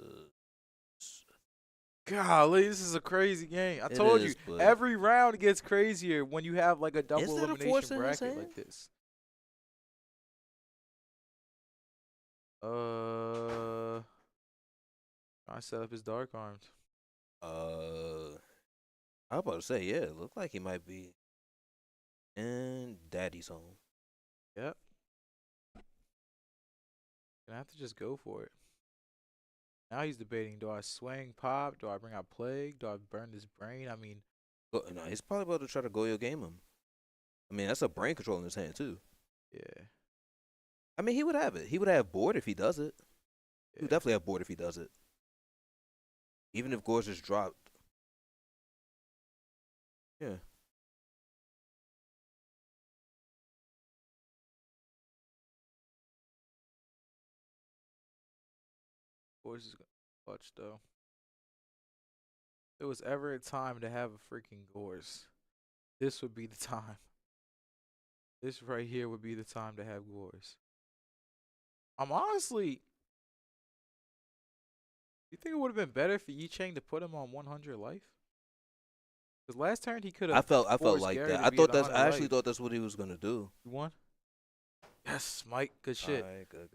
Golly, this is a crazy game. I It told you, is, but every round gets crazier when you have like a double that a force elimination in his bracket hand? like this. I set up his dark arms. I was about to say, yeah, it looked like he might be in Daddy's home. Yep. Gonna have to just go for it. Now he's debating: do I swing, pop? Do I bring out plague? Do I burn this brain? I mean, No, he's probably about to try to Goyo game him. I mean, that's a brain control in his hand too. yeah. I mean, he would have it. He would have board if he does it. He would Yeah. definitely have board if he does it. Even if Gores is dropped. Yeah. Boys is gonna clutch though. If there was ever a time to have a freaking Gores, this would be the time. This right here would be the time to have Gores. I'm honestly. You think it would have been better for Yi Chang to put him on 100 life? Because last turn he could I have. felt forced like Gary that. to I be thought at that's 100 I actually life. thought that's what he was gonna do. You won? Yes, Mike. Good shit. Alright, good.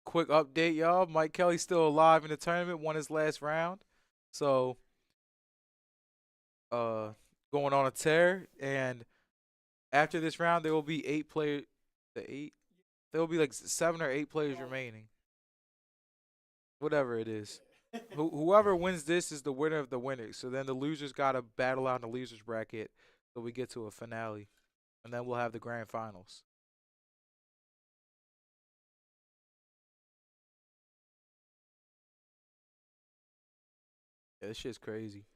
Quick update, y'all. Mike Kelly's still alive in the tournament. Won his last round. So, going on a tear. And after this round, there will be 8 players. There will be like 7 or 8 players remaining. Whatever it is. Whoever wins this is the winner of the winners. So then the losers got to battle out in the losers bracket so we get to a finale. And then we'll have the grand finals. Yeah, this shit's crazy.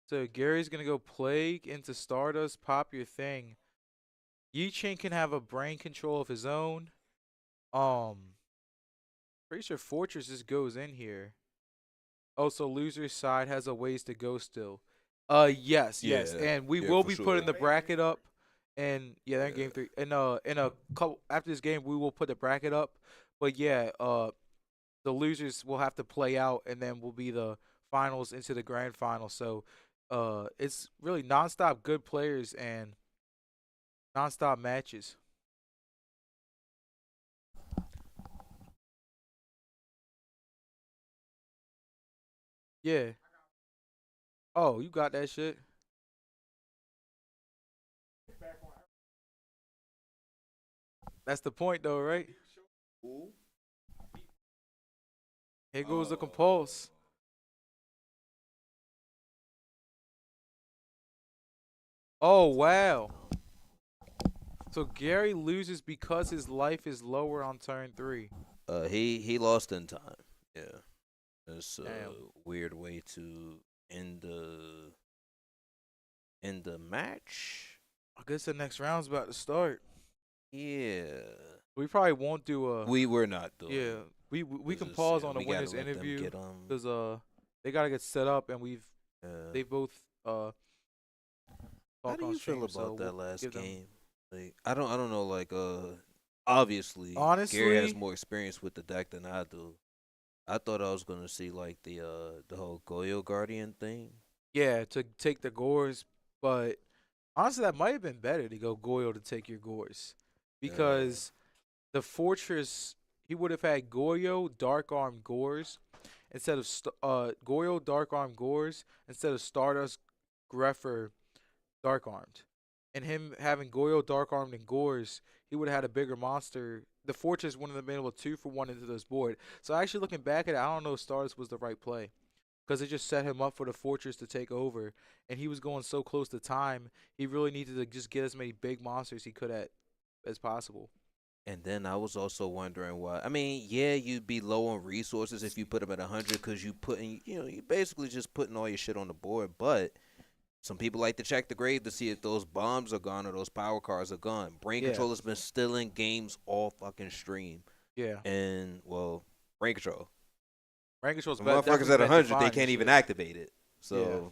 So Gary's going to go Plague into Stardust, pop your thing. Yi Ching can have a brain control of his own. Pretty sure Fortress just goes in here. Oh, so loser's side has a ways to go still. Yes. Yeah, And we yeah, will for be sure. putting the bracket up. And yeah, they're in Yeah. game 3. In a couple after this game we will put the bracket up. But yeah, the losers will have to play out and then will be the finals into the grand final. So it's really nonstop good players and nonstop matches. Yeah. Oh, you got that shit. That's the point though, right? Here goes the compulse. Oh wow. So Gary loses because his life is lower on turn 3. He lost in time. Yeah. It's a Damn. weird way to end the match. I guess the next round's about to start. Yeah. We probably won't do a We were not doing. yeah. We can 'cause, pause yeah, on the we gotta winners let them interview get, because they gotta get set up and they both How talk do on you feel stream, about so that we'll last give them- game? Like, I don't know. Like, obviously, Gary has Honestly- more experience with the deck than I do. I thought I was gonna see like the whole Goyo Guardian thing. Yeah, to take the Gores, but honestly, that might have been better to go Goyo to take your Gores, Yeah. because the Fortress he would have had Goyo Dark Arm Gores instead of Goyo Dark Arm Gores instead of Stardust Greffer Dark Armed, and him having Goyo Dark Armed and Gores, he would have had a bigger monster. The Fortress wouldn't have been able to 2-for-1 into this board. So actually looking back at it, I don't know if Stardust was the right play, because it just set him up for the Fortress to take over, and he was going so close to time. He really needed to just get as many big monsters he could at as possible. And then I was also wondering why. I mean, yeah, you'd be low on resources if you put them at 100 because you basically just putting all your shit on the board. But some people like to check the grave to see if those bombs are gone or those power cards are gone. Brain Yeah. Control has been stealing games all fucking stream. Yeah, And, well, Brain Control. Rank Control's The better. motherfuckers at 100, they can't even activate it. So, Yeah.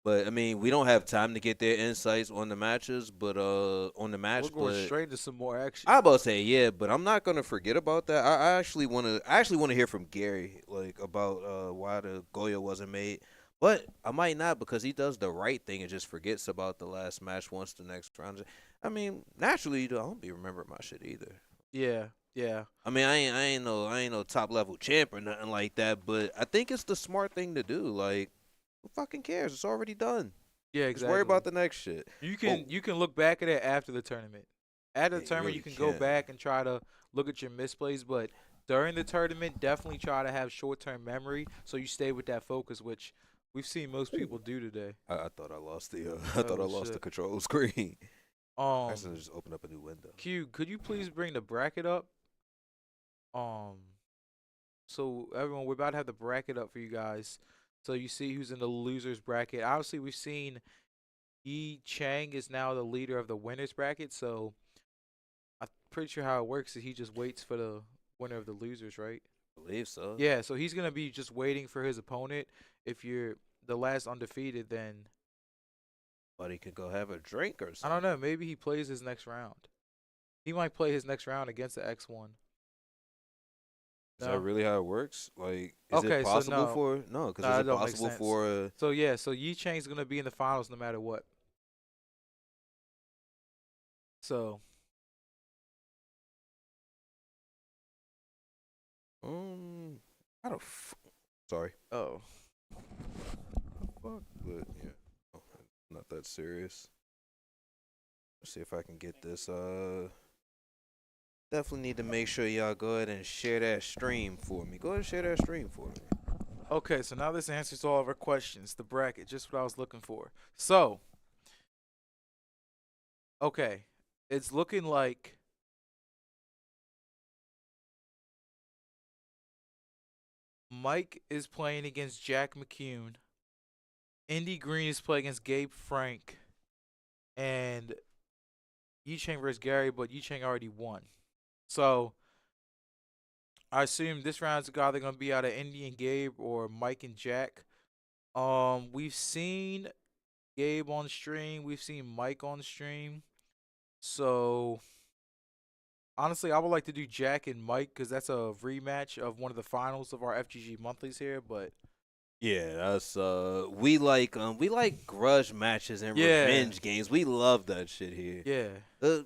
but I mean, we don't have time to get their insights on the matches, but on the match. We're going but straight to some more action. I about to say yeah, but I'm not gonna forget about that. I actually want to hear from Gary like about why the Goyo wasn't made. But I might not because he does the right thing and just forgets about the last match once the next round. I mean, naturally, I don't be remembering my shit either. Yeah, yeah. I mean, I ain't no top level champ or nothing like that, but I think it's the smart thing to do. Like, who fucking cares? It's already done. Yeah, Just exactly. worry about the next shit. You can look back at it after the tournament. After the Yeah, you tournament, really you can go can. back and try to look at your misplays, but during the tournament, definitely try to have short-term memory so you stay with that focus, which we've seen most people do today. I thought I lost the I thought I Oh, lost the shit. control screen. I Um, accidentally just opened up a new window. Q, could you please bring the bracket up? Um, so everyone, we're about to have the bracket up for you guys. So you see who's in the losers bracket. Obviously, we've seen Chang is now the leader of the winners bracket. So I'm pretty sure how it works is he just waits for the winner of the losers, right? I believe so. Yeah. So he's gonna be just waiting for his opponent. If you're the last undefeated, then But he could go have a drink or I something. don't know. Maybe he plays his next round. He might play his next round against the X1. Is No. that really how it works? Like, is Okay, it so possible no. for no? Because Nah, is that it don't make possible sense. for? So yeah, so Yi Chang's gonna be in the finals no matter what. So I don't. Sorry. oh, Fuck, but yeah, oh, not that serious. Let's see if I can get this. Definitely need to make sure y'all go ahead and share that stream for me. Go ahead and share that stream for me. okay. So now this answers all of our questions. The bracket, just what I was looking for. So okay, it's looking like Mike is playing against Jack McCune. Indy Green is playing against Gabe Frank, and Yi Chang versus Gary, but Yi Chang already won. So I assume this round's either gonna be out of Indy and Gabe or Mike and Jack. We've seen Gabe on stream. We've seen Mike on stream. So honestly, I would like to do Jack and Mike because that's a rematch of one of the finals of our FGG monthlies here. But Yeah, that's we like grudge matches and Yeah. revenge games. We love that shit here. yeah,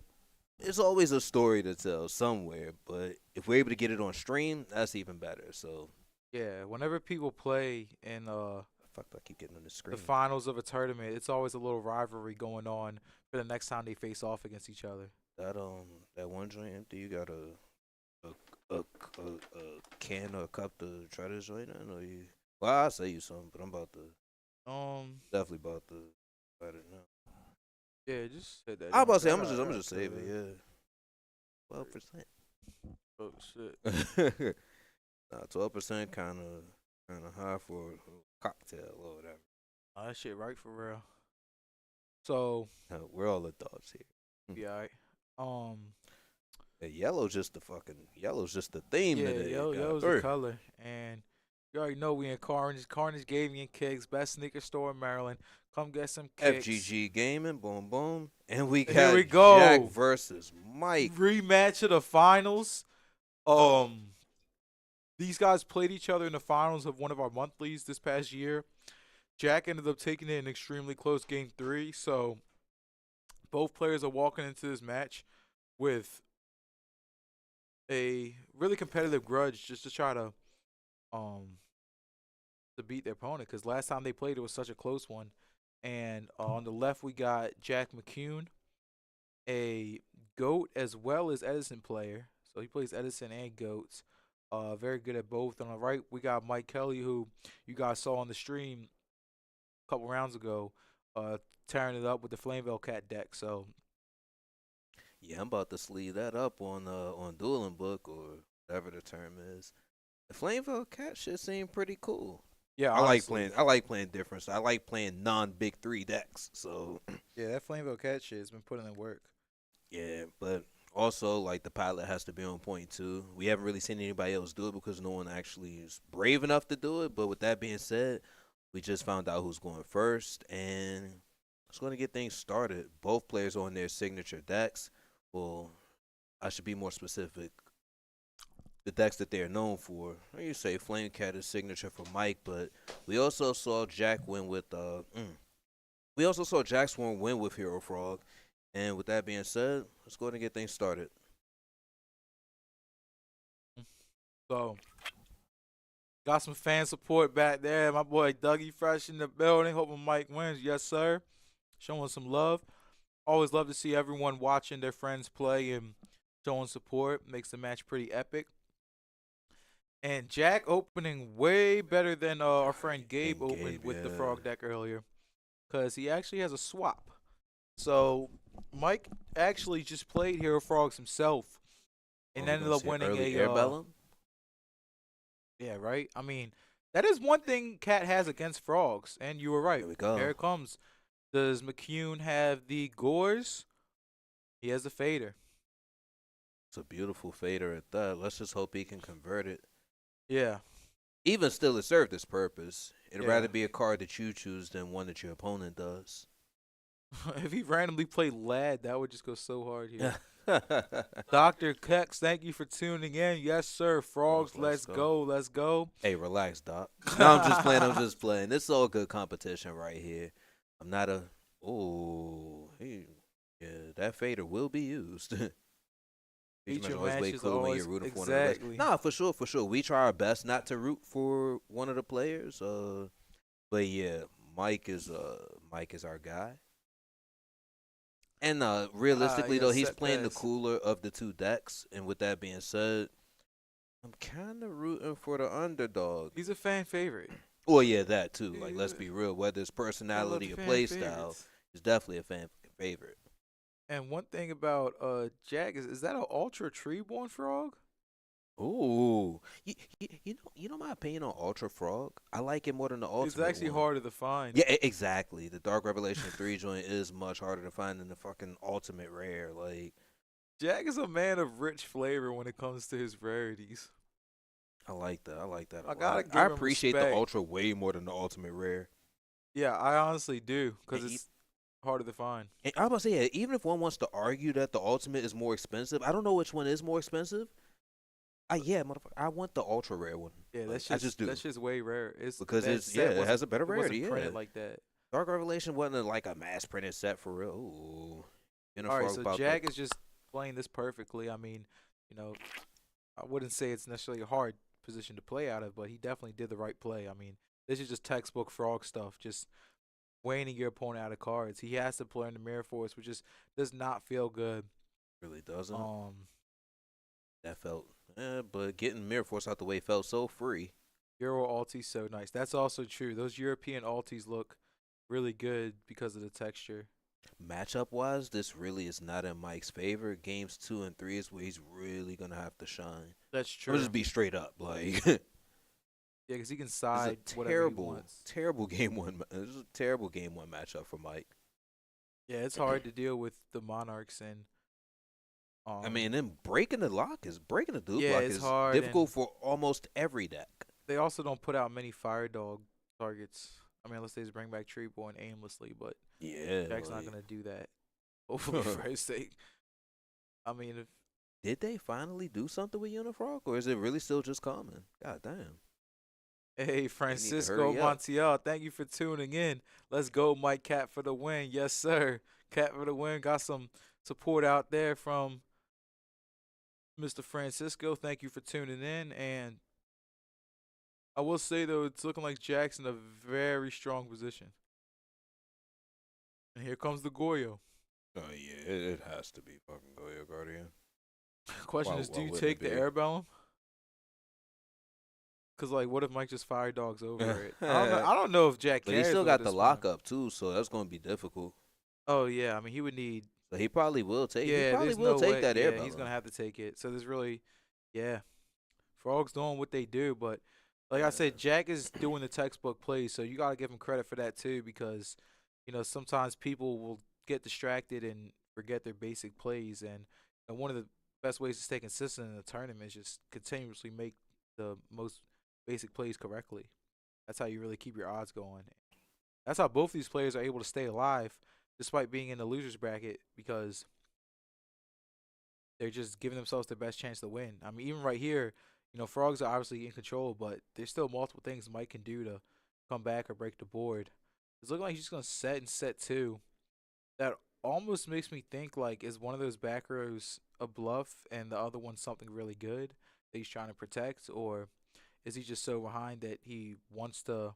It's always a story to tell somewhere, but if we're able to get it on stream, that's even better. So yeah. Whenever people play in fuck, I keep getting on the screen. the finals of a tournament, it's always a little rivalry going on for the next time they face off against each other. That one joint empty. You got a can or a cup to try this joint. I know you. Well, I'll say you something, but I'm about to definitely about to fight it now. Yeah, just said that. I'm about to say down. I'm just save it. Yeah, 12%. Oh shit. Nah, 12% kind of high for a cocktail or whatever. Oh, that shit right for real. So We're all adults here. be alright. Yellow's just the theme Yeah, today. yellow's the color, and you already know we in Carnage. Carnage Gaming and Kicks, best sneaker store in Maryland. Come get some kicks. FGG Gaming, boom boom, and we Here got we go. Jack versus Mike. Rematch of the finals. These guys played each other in the finals of one of our monthlies this past year. Jack ended up taking it in extremely close game 3, so both players are walking into this match with a really competitive grudge just to try um to beat their opponent, because last time they played it was such a close one. And on the left we got Jack McCune, a GOAT as well as Edison player. So he plays Edison and GOATs. Very good at both. On the right we got Mike Kelly, who you guys saw on the stream a couple rounds ago, tearing it up with the Flamevale Cat deck. So Yeah, I'm about to sleeve that up on Dueling Book or whatever the term is. The Flameville Cat shit seemed pretty cool. yeah, I like honestly, playing. I like playing different. I like playing non-big 3 decks. So yeah, that Flamevale Cat shit has been putting in work. yeah, but also like the pilot has to be on point too. We haven't really seen anybody else do it because no one actually is brave enough to do it. But with that being said, we just found out who's going first, and it's going to get things started. Both players on their signature decks. Well, I should be more specific. The decks that they are known for. You say Flame Cat is signature for Mike, but we also saw Jack win with we also saw Jack Swarm win with Hero Frog. And with that being said, let's go ahead and get things started. So got some fan support back there. My boy Dougie Fresh in the building. Hoping Mike wins. Yes, sir. Showing some love. Always love to see everyone watching their friends play and showing support. Makes the match pretty epic. And Jack opening way better than our friend Gabe And opened Gabe, with the yeah. frog deck earlier, because he actually has a swap. So Mike actually just played Hero Frogs himself and Are we ended gonna up see winning early a Air Bellum? yeah, right. I mean, that is one thing Cat has against frogs, and you were right. Here we go. Here it comes. Does McCune have the Gores? He has the Fader. It's a beautiful fader at that. Let's just hope he can convert it. Yeah. Even still, it served its purpose. It'd Yeah. rather be a card that you choose than one that your opponent does. If he randomly played Lad, that would just go so hard here. Yeah. Dr. Kex, thank you for tuning in. Yes, sir. Frogs, Let's let's go. go. Let's go. Hey, relax, Doc. No, I'm just playing. I'm just playing. This is all good competition right here. I'm not a. Oh, hey, yeah, that fader will be used. Feature match Feature always match way is cooler when always- you're rooting for one of the exactly. players. Nah, for sure, for sure. We try our best not to root for one of the players. But yeah, Mike is our guy. And realistically yeah, though, he's set playing the pass. cooler of the 2 decks. And with that being said, I'm kind of rooting for the underdog. He's a fan favorite. Well, yeah, that too. Like, Yeah. let's be real. Whether it's I love personality the or fan play style, favorites. he's definitely a fan favorite. And one thing about Jack is that an Ultra Treeborn frog? Ooh, you know my opinion on Ultra Frog. I like it more than the Ultimate. It's actually one. harder to find. Yeah, exactly. The Dark Revelation 3 joint is much harder to find than the fucking Ultimate Rare. Like, Jack is a man of rich flavor when it comes to his rarities. I like that. I like that. I A gotta lot. give I him appreciate respect. the Ultra way more than the Ultimate Rare. Yeah, I honestly do, because And it's harder to find. And I was about to say, yeah, even if one wants to argue that the Ultimate is more expensive, I don't know which one is more expensive. Yeah, motherfucker, I want the Ultra Rare one. Yeah, Like, that's I just do. That's just way rare. It's Because that it's set it has a better it wasn't rarity. printed Yeah, like that. Dark Revelation wasn't like a mass printed set for real. Ooh. All right, so Jack is just playing this perfectly. I mean, I wouldn't say it's necessarily a hard position to play out of, but he definitely did the right play. I mean, this is just textbook frog stuff, just waning your opponent out of cards. He has to play in the Mirror Force, which just does not feel good. really doesn't. That felt, but getting Mirror Force out the way felt so free. Euro Altis so nice. That's also true. Those European Altis look really good because of the texture. Matchup wise, this really is not in Mike's favor. Games 2 and 3 is where he's really gonna have to shine. That's I'm true. gonna just be straight up, like. Yeah, because he can It's side a whatever he terrible, wants. terrible game one. This is a terrible game 1 matchup for Mike. Yeah, it's hard to deal with the Monarchs and. I mean, then breaking the dude Yeah, block it's is hard, difficult and- for almost every deck. they also don't put out many Fire Dog targets. I mean, unless they just bring back Treeborn aimlessly, but Yeah, Jack's not like, gonna do that. Hopefully for his sake. I mean, if Did they finally do something with Unifrog, or is it really still just common? God damn. Hey, They need to Francisco hurry up. Montiel, thank you for tuning in. Let's go, Mike Cat for the win. Yes, sir. Cat for the win. Got some support out there from Mr. Francisco. Thank you for tuning in. And I will say, though, it's looking like Jack's in a very strong position. And here comes the Goyo. Oh yeah, it has to be fucking Goyo Guardian. Question Why- is, do why you wouldn't it take the be? Airbellum? Because, like, what if Mike just fire dogs over it? I don't know if Jack But cares. he still though, at got the this point. lockup too, so that's gonna be difficult. Oh, yeah. I mean, he would need. So he probably will take. He Yeah, probably there's will no take way. that Yeah, Airbellum. he's going to have to take it. So there's really. Yeah. Frogs doing what they do. But, like I said, Jack is doing the textbook plays. So you got to give him credit for that, too, because, sometimes people will get distracted and forget their basic plays. And one of the best ways to stay consistent in a tournament is just continuously make the most basic plays correctly. That's how you really keep your odds going. That's how both these players are able to stay alive despite being in the losers bracket because they're just giving themselves the best chance to win. I mean, even right here, Frogs are obviously in control, but there's still multiple things Mike can do to come back or break the board. It's looking like he's just going to set in set two. That almost makes me think, like, is one of those back rows a bluff and the other one's something really good that he's trying to protect? Or is he just so behind that he wants to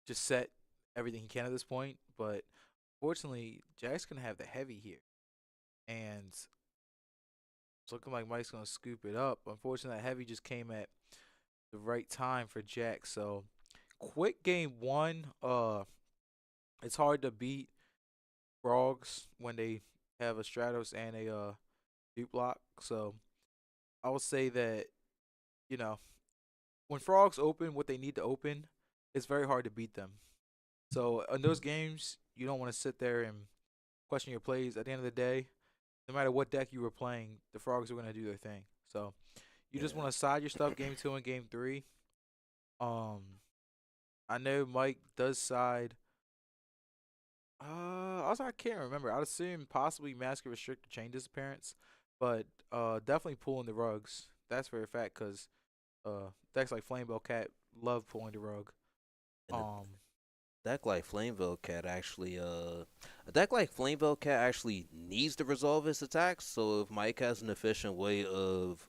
just set everything he can at this point? But fortunately, Jack's going to have the heavy here. And it's looking like Mike's going to scoop it up. Unfortunately, that heavy just came at the right time for Jack. So, quick game one. It's hard to beat Frogs when they have a Stratos and a dupe block. So, I will say that, you know, when Frogs open what they need to open, it's very hard to beat them. So, in those games, you don't want to sit there and question your plays. At the end of the day, no matter what deck you were playing, the Frogs are going to do their thing. So, you just want to side your stuff game 2 and game 3. I know Mike does side. Also, I can't remember. I'd assume possibly Mask of Restrict or Chain Disappearance, but definitely pulling the rugs. That's for a fact because decks like Flamebell Cat love pulling the rug. And a deck like Flameville Cat actually, a deck like Flameville Cat actually needs to resolve its attacks. So if Mike has an efficient way of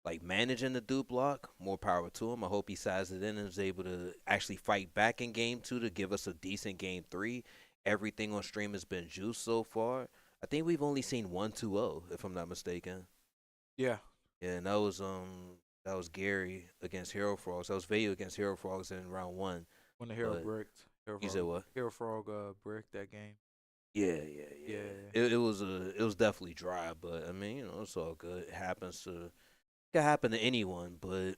like managing the dupe block, more power to him. I hope he sizes it in and is able to actually fight back in game 2 to give us a decent game 3. Everything on stream has been juiced so far. I think we've only seen 1-2-0, if I'm not mistaken. Yeah. Yeah, and that was Gary against Hero Frogs. That was Vayu against Hero Frogs in round 1. When the Hero But bricked. you said what? Hero Frog bricked that game. Yeah. Yeah. It was definitely dry, but I mean, it's all good. It happens to it can happen to anyone, but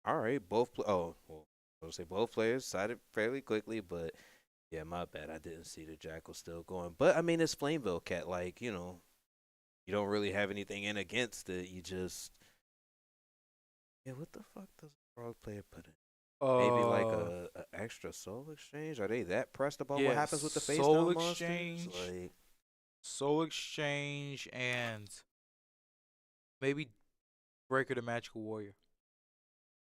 all right, I was say both players sided fairly quickly, but yeah, my bad. I didn't see the Jackal still going. But I mean, it's Flameville Cat, like, you don't really have anything in against it. You just what the fuck does a frog player put in? Maybe like a extra soul exchange? Are they that pressed about what happens with the face soul down exchange, monsters? Like, soul exchange, and maybe Breaker the Magical Warrior.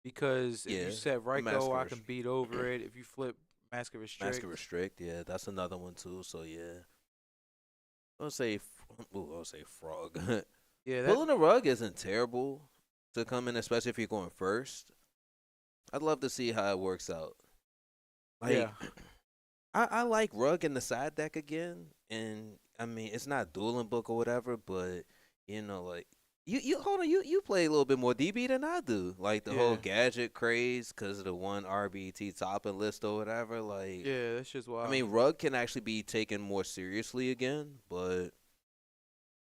Because if you set Ryko, I can beat over it. If you flip Mask of Restrict. Yeah, that's another one too. So yeah, I'll say frog. Yeah, Pulling a rug isn't terrible to come in, especially if you're going first. I'd love to see how it works out. Like, yeah. I like rug in the side deck again, and I mean it's not dueling book or whatever, but like. You hold on. You play a little bit more DB than I do. Like the whole gadget craze because of the one RBT topping list or whatever. Like that's just wild. I mean, Rug can actually be taken more seriously again, but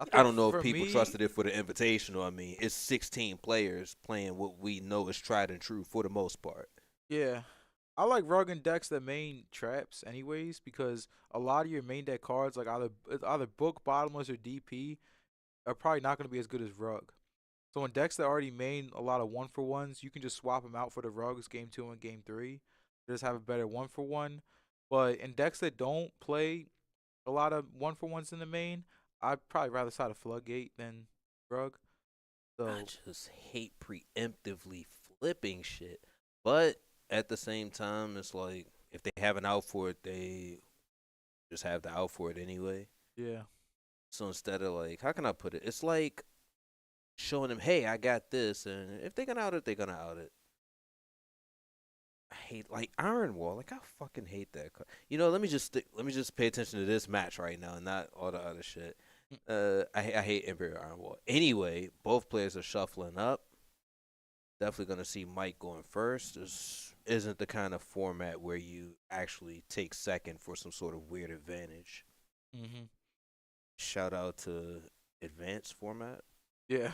I don't know if people trusted it for the Invitational. I mean, it's 16 players playing what we know is tried and true for the most part. Yeah. I like Rug and decks that main traps anyways because a lot of your main deck cards, like either book, bottomless, or DP, are probably not going to be as good as Rug. So in decks that already main a lot of 1-for-1s, you can just swap them out for the Rugs game 2 and game 3. Just have a better 1-for-1. But in decks that don't play a lot of 1-for-1s in the main, I'd probably rather side a Floodgate than rug. I So just hate preemptively flipping shit. But at the same time, it's like if they have an out for it, they just have the out for it anyway. yeah, So instead of like, how can I put it? It's like showing them, hey, I got this, and if they're gonna out it, they're gonna out it. I hate like Iron Wall. Like I fucking hate that card. Let me just let me just pay attention to this match right now, and not all the other shit. I hate Imperial Iron Wall. Anyway, both players are shuffling up. Definitely gonna see Mike going first. This isn't the kind of format where you actually take second for some sort of weird advantage. mm-hmm. Shout out to advanced format. Yeah,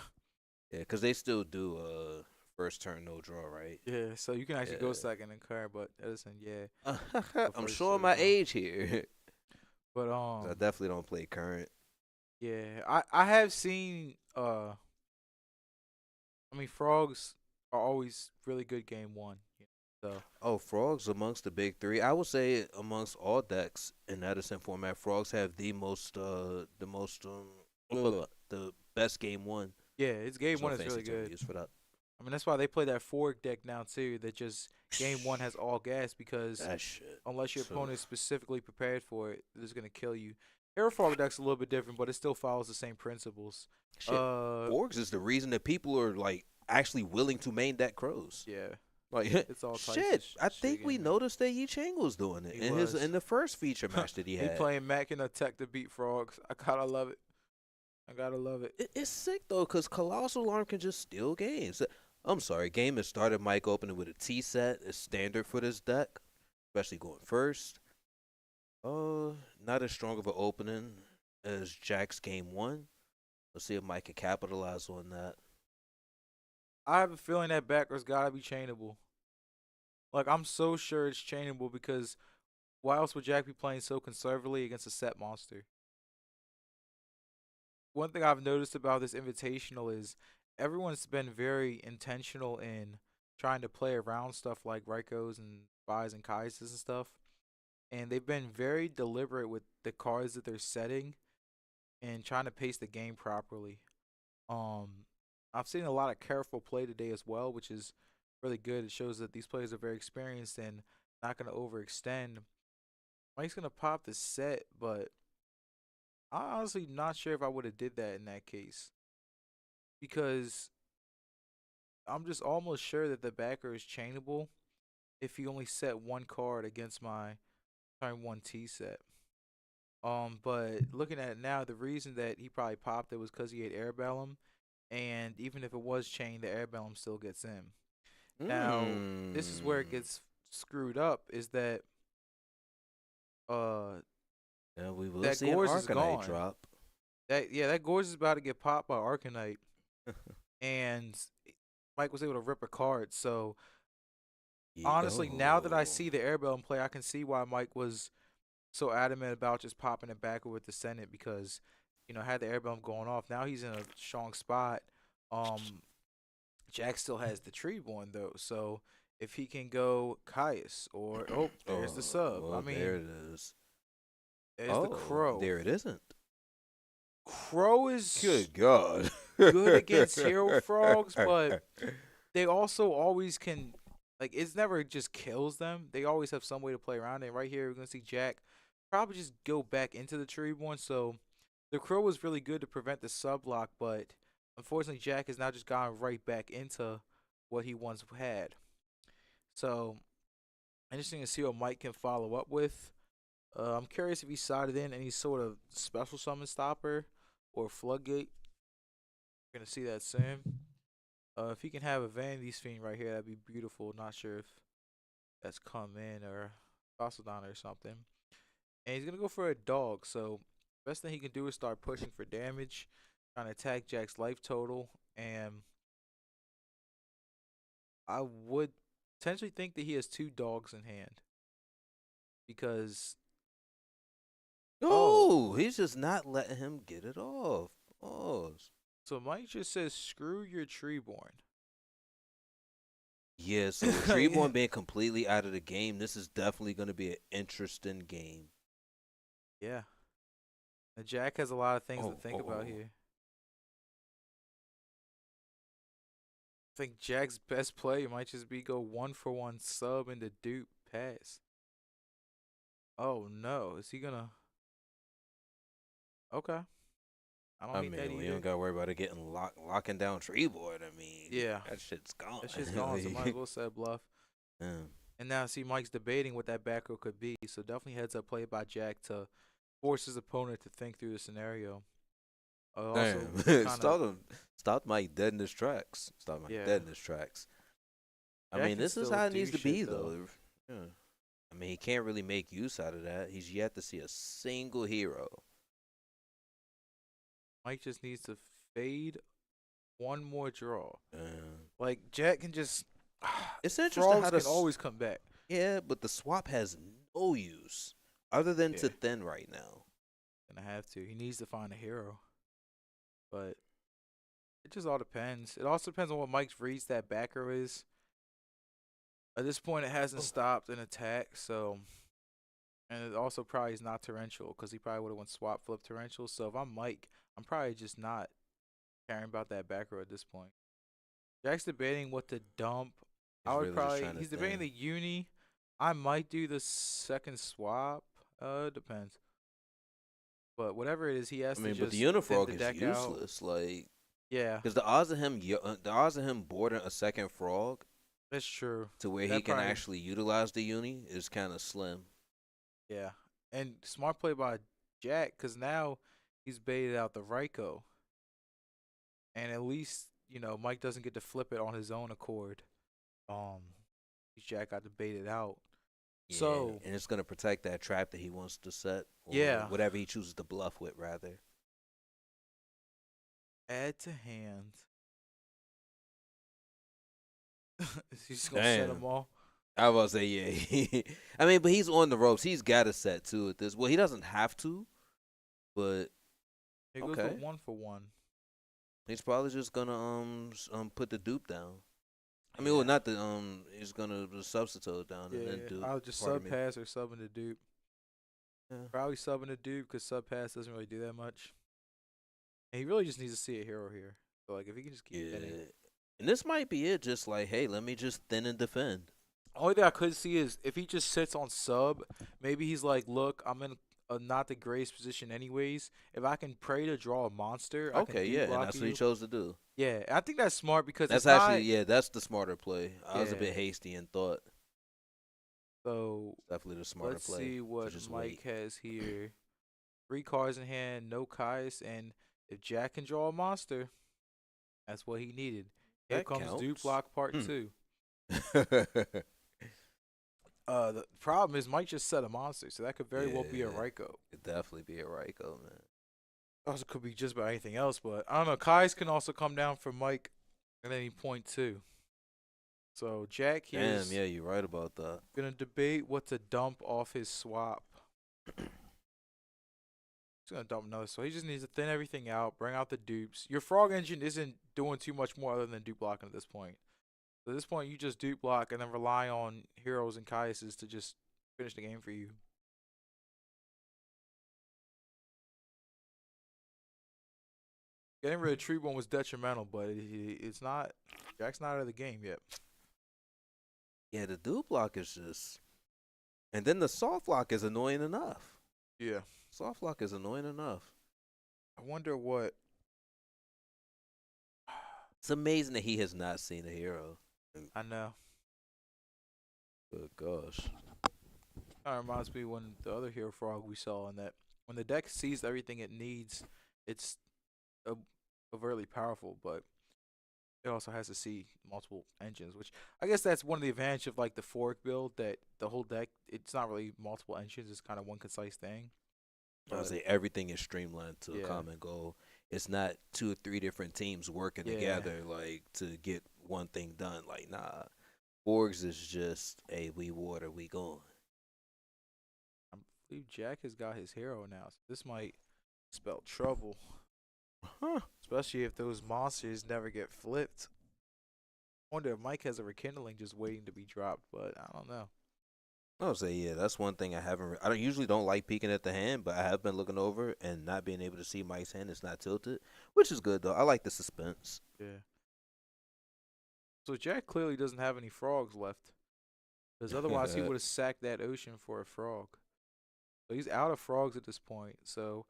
Yeah, because they still do first turn no draw, right? yeah. So you can actually go Yeah. second in card, but Edison, yeah, I'm first showing turn my draw. age here. But 'Cause I definitely don't play current. yeah, I have seen I mean frogs are always really good game one. So Oh, frogs amongst the big three. I would say amongst all decks in Edison format, frogs have the best game one. yeah, its game There's no one is fancy really term to good. use for that. I mean that's why they play that fork deck now too. That just game one has all gas because That shit. unless your So, opponent is specifically prepared for it, it's gonna kill you. Air frog deck's a little bit different, but it still follows the same principles. shit. Forks is the reason that people are like actually willing to main deck crows. Yeah, Like it's all types of shit. I shit think we in there. noticed that Yi Chang was doing it He in was. the first feature match that he He had. playing Mac and a tech to beat frogs. I gotta love it. I gotta love it. It's sick though, cause Colossal Alarm can just steal games. I'm sorry, game has started. Mike opening with a T set is standard for this deck, especially going first. Not as strong of an opening as Jack's game one. Let's see if Mike can capitalize on that. I have a feeling that backwards gotta be chainable. Like I'm so sure it's chainable because why else would Jack be playing so conservatively against a set monster? One thing I've noticed about this invitational is everyone's been very intentional in trying to play around stuff like Raikos and Spies and Kaises and stuff. And they've been very deliberate with the cards that they're setting and trying to pace the game properly. Um, I've seen a lot of careful play today as well, which is really good. It shows that these players are very experienced and not going to overextend. Mike's going to pop the set, but I'm honestly not sure if I would have did that in that case because I'm just almost sure that the backer is chainable if he only set one card against my turn one T set. But looking at it now, the reason that he probably popped it was because he had Airbellum, and even if it was chained, the Airbellum still gets in. Now, this is where it gets screwed up. Is that uh Yeah, we will that see an Gorge is Arcanite gone. drop. That Gorge is about to get popped by Arcanite, and Mike was able to rip a card. So honestly, now that I see the Airbellum play, I can see why Mike was so adamant about just popping it back with the Senate because, had the Airbellum going off. Now he's in a strong spot. Jack still has the Treeborn though, so if he can go Caius or there's the sub. Well, I mean, there it is. there's the Crow. There it isn't. Crow is Good God. good against hero frogs, but they also always can. Like it's never just kills them. They always have some way to play around it. Right here, we're gonna see Jack probably just go back into the Treeborn. So the Crow was really good to prevent the sub block, but unfortunately, Jack has now just gone right back into what he once had. So interesting to see what Mike can follow up with. I'm curious if he sided in any sort of special summon stopper or floodgate. We're gonna see that soon. If he can have a Vanity's Fiend right here, that'd be beautiful. Not sure if that's come in or Fossilodon or something. And he's gonna go for a dog. So best thing he can do is start pushing for damage, trying to attack Jack's life total, and I would potentially think that he has two dogs in hand because Oh, he's just not letting him get it off. Pause. so Mike just says screw your Treeborn. Yeah, so with Treeborn being completely out of the game, this is definitely going to be an interesting game. Yeah. And Jack has a lot of things to think about here. I think Jack's best play might just be go 1-for-1 sub into dupe pass. Oh no, is he gonna? Okay, I don't I hate that mean, we either. don't gotta worry about it getting locking down tree board. I mean, Yeah, that shit's gone. that shit's gone. So might as well set bluff. Yeah. And now see Mike's debating what that back row could be. So definitely heads up play by Jack to force his opponent to think through the scenario. Also, Damn, kind of stop Mike dead in his tracks. Stop Mike yeah. dead in his tracks. I Jack mean, can this is still how it do needs to shit, be, though. though. Yeah. I mean, he can't really make use out of that. He's yet to see a single hero. Mike just needs to fade one more draw. Yeah. Like Jack can just It's interesting frogs how can this. always come back. Yeah, but the swap has no use other than to Yeah. thin right now. Gonna have to. He needs to find a hero. But it just all depends. It also depends on what Mike's reads that backer is. At this point, it hasn't stopped an attack, so. And it also probably is not torrential because he probably would have went swap flip torrential. So if I'm Mike, I'm probably just not caring about that backer at this point. Jack's debating what to dump. I would really just probably. trying to He's debating thin. the uni. I might do the second swap. It depends. But whatever it is, he has I mean, to but just the Unifrog thin is the deck out. useless. Like, Yeah, because the odds of him boarding a second frog that's true. to where he That can probably- actually utilize the uni is kind of slim. Yeah, and smart play by Jack because now he's baited out the Ryko, and at least Mike doesn't get to flip it on his own accord. Jack got to bait it out. Yeah, So and it's gonna protect that trap that he wants to set, or Yeah. whatever he chooses to bluff with, rather. add to hand. He's just gonna set Damn. them all. I was say, yeah. I mean, but he's on the ropes. He's got to set too at this. Well, he doesn't have to, but He goes Okay. with 1-for-1. he's probably just gonna put the dupe down. I mean, well, not the he's gonna substitute down and then dupe. I'll just Pardon sub me. pass or sub into dupe. Yeah. Probably sub into dupe because sub pass doesn't really do that much. And he really just needs to see a hero here. So like if he can just keep Yeah. thinning. And this might be it. Just like, hey, let me just thin and defend. Only thing I could see is if he just sits on sub, maybe he's like, look, I'm in a not the greatest position anyways. If I can pray to draw a monster, I can Okay, dupe yeah, and block that's you. what he chose to do. Yeah, I think that's smart because That's it's actually, not, yeah, that's the smarter play. I was a Yeah. bit hasty in thought. So Definitely the smarter let's play. see to what just Mike wait. has here. 3 cards in hand, no Kais, and if Jack can draw a monster, that's what he needed. Here That comes dupe counts. block part Hmm. 2. The problem is Mike just set a monster, so that could very well be a Yeah. Ryko. Could definitely be a Ryko, man. Also could be just about anything else, but I don't know. Kais can also come down for Mike at any point too. So Jack here Damn, is yeah, you're right about that. gonna debate what to dump off his swap. He's gonna dump another, so he just needs to thin everything out, bring out the dupes. Your frog engine isn't doing too much more other than dupe blocking at this point. So at this point, you just dupe block and then rely on heroes and Kaises to just finish the game for you. Getting rid of Treebone was detrimental, but it's not. Jack's not out of the game yet. Yeah, the dupe block is just. And then the soft lock is annoying enough. Yeah. Soft lock is annoying enough. I wonder what. It's amazing that he has not seen a hero. I know. Good gosh. Kind of reminds me when the other hero frog we saw, and that when the deck sees everything it needs, it's overtly powerful, but it also has to see multiple engines, which I guess that's one of the advantage of like the fork build, that the whole deck, it's not really multiple engines, it's kind of one concise thing. I would But say everything is streamlined to Yeah. a common goal. It's not 2 or 3 different teams working Yeah. together like to get one thing done. Like, nah. Borgs is just, hey, we water, we gone. I believe Jack has got his hero now, so this might spell trouble. Huh. Especially if those monsters never get flipped. Wonder if Mike has a rekindling just waiting to be dropped, but I don't know. I would say, yeah, that's one thing I haven't. I usually don't like peeking at the hand, but I have been looking over and not being able to see Mike's hand. It's not tilted, which is good though. I like the suspense. Yeah. So Jack clearly doesn't have any frogs left, because otherwise he would have sacked that ocean for a frog. So he's out of frogs at this point. So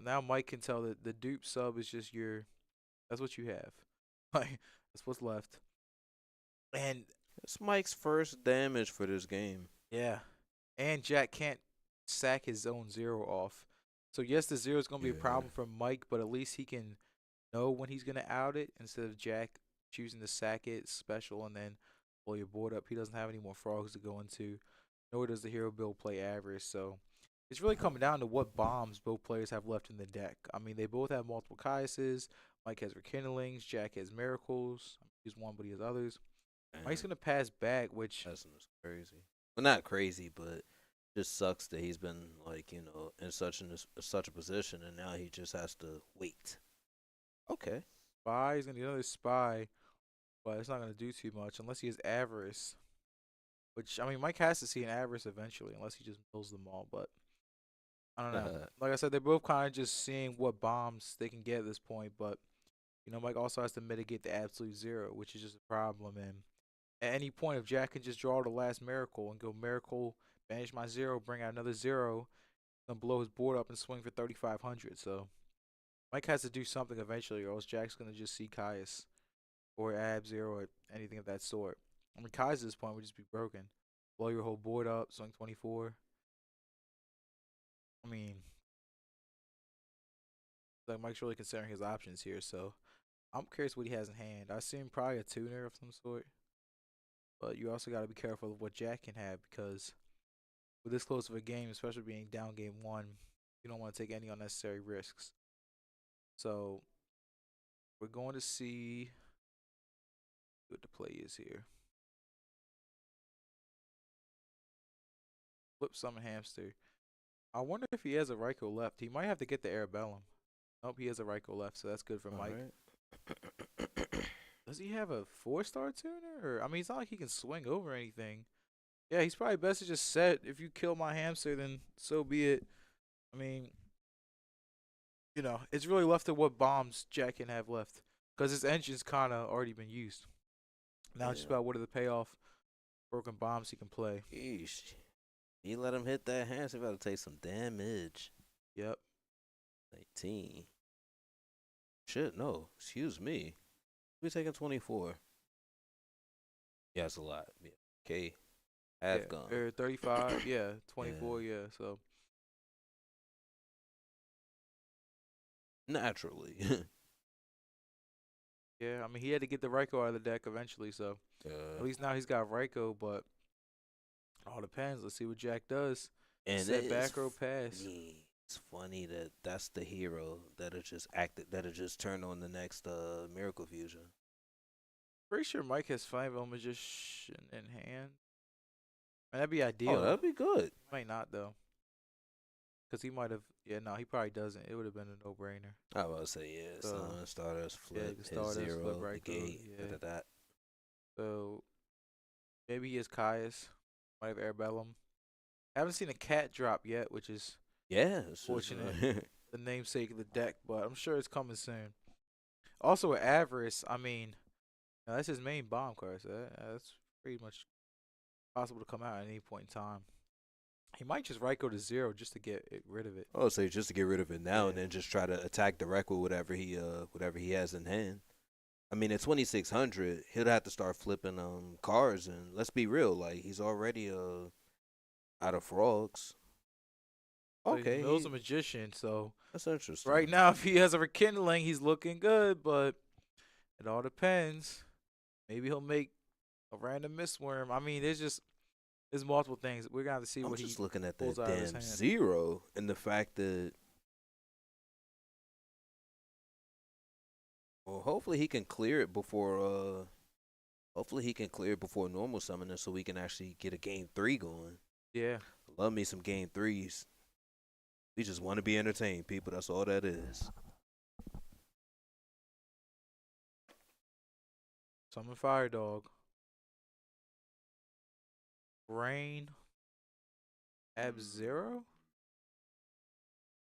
now Mike can tell that the dupe sub is just your. That's what you have. Like that's what's left. And It's Mike's first damage for this game. yeah, and Jack can't sack his own zero off. So yes, the zero is gonna be a Yeah. problem for Mike, but at least he can know when he's gonna out it instead of Jack choosing to sack it special and then blow your board up. He doesn't have any more frogs to go into, nor does the hero build play average. So it's really coming down to what bombs both players have left in the deck. I mean, they both have multiple Caiuses. Mike has Rekindlings. Jack has Miracles. He's one, but he has others. Mike's Man, gonna pass back, which Tyson is crazy. Well, not crazy, but just sucks that he's been like in such a position, and now he just has to wait. Okay. Spy is gonna get another Spy, but it's not gonna do too much unless he has Avarice. Which I mean, Mike has to see an Avarice eventually, unless he just mills them all. But I don't know. Like I said, they're both kind of just seeing what bombs they can get at this point. But Mike also has to mitigate the absolute zero, which is just a problem. And at any point, if Jack can just draw the last Miracle and go Miracle, banish my zero, bring out another zero, and blow his board up and swing for 3,500. So Mike has to do something eventually, or else Jack's gonna just see Caius or Ab Zero or anything of that sort. I mean, Caius at this point would just be broken. Blow your whole board up, swing 24. I mean, like Mike's really considering his options here, so I'm curious what he has in hand. I assume probably a tuner of some sort, but you also got to be careful of what Jack can have because with this close of a game, especially being down game one, you don't want to take any unnecessary risks. So we're going to see what the play is here. Flip summon hamster. I wonder if he has a Raikou left. He might have to get the Arabellum. Nope, he has a Raikou left, so that's good for Mike. Alright. Does he have a 4-star tuner? Or I mean, it's not like he can swing over anything. Yeah, he's probably best to just set. If you kill my hamster, then so be it. I mean, it's really left to what bombs Jack can have left. Because his engine's kind of already been used. Now it's just about what are the payoff broken bombs he can play. Yeesh. You let him hit that hand, so he about to take some damage. Yep. 19. Shit, no. Excuse me. We taking 24. Yeah, it's a lot. Yeah. Okay. Half gone. Or 35. Yeah. 24. Yeah. So. Naturally. Yeah. I mean, he had to get the Raikou out of the deck eventually. So at least now he's got Raikou, but all depends. Let's see what Jack does. and Set it back is row pass. funny. It's funny that that's the hero that'll just turn on the next Miracle Fusion. Pretty sure Mike has 5 Magician in hand. Man, that'd be Oh, ideal. that'd be good. Might not though. Cause he might have. Yeah, no, he probably doesn't. It would have been a no-brainer. I was about to say yeah. So, Summon, Stardust, flip, just hit Stardust, zero, flip, right go, negate, yeah. that. So maybe he has Caius. Might have Arabellum. Haven't seen a cat drop yet, which is Yeah, it's just, fortunate. The namesake of the deck, but I'm sure it's coming soon. Also, with Avarice, I mean, that's his main bomb card, so that's pretty much possible to come out at any point in time. He might just Raikou to 0 just to get rid of it. Oh, so just to get rid of it now and Yeah. then just try to attack direct with whatever he has in hand. I mean, at 2,600, he'll have to start flipping cards, and let's be real, like he's already out of frogs. So Okay, he knows a magician, so that's interesting. right now if he has a rekindling, he's looking good, but it all depends. Maybe he'll make a random Mistworm. I mean, there's multiple things. We're gonna have to see I'm what just he looking at pulls that out of his damn hand. zero and the fact that. Well, hopefully he can clear it before. Hopefully he can clear it before normal summoning, so we can actually get a game 3 going. Yeah. Love me some game 3s. We just want to be entertained, people. That's all that is. Summon Fire Dog. Rain. Ab-Zero?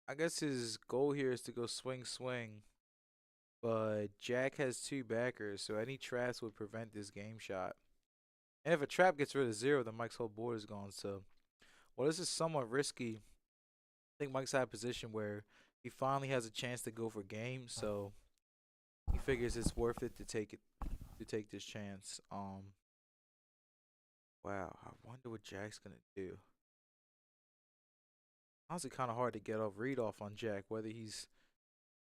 I guess his goal here is to go swing. but Jack has 2 backers, so any traps would prevent this game shot. And if a trap gets rid of 0, then Mike's whole board is gone. So, well, this is somewhat risky. I think Mike's at a position where he finally has a chance to go for game, so he figures it's worth it to take this chance. Wow, I wonder what Jack's gonna do. Honestly, kind of hard to get off read off on Jack, whether he's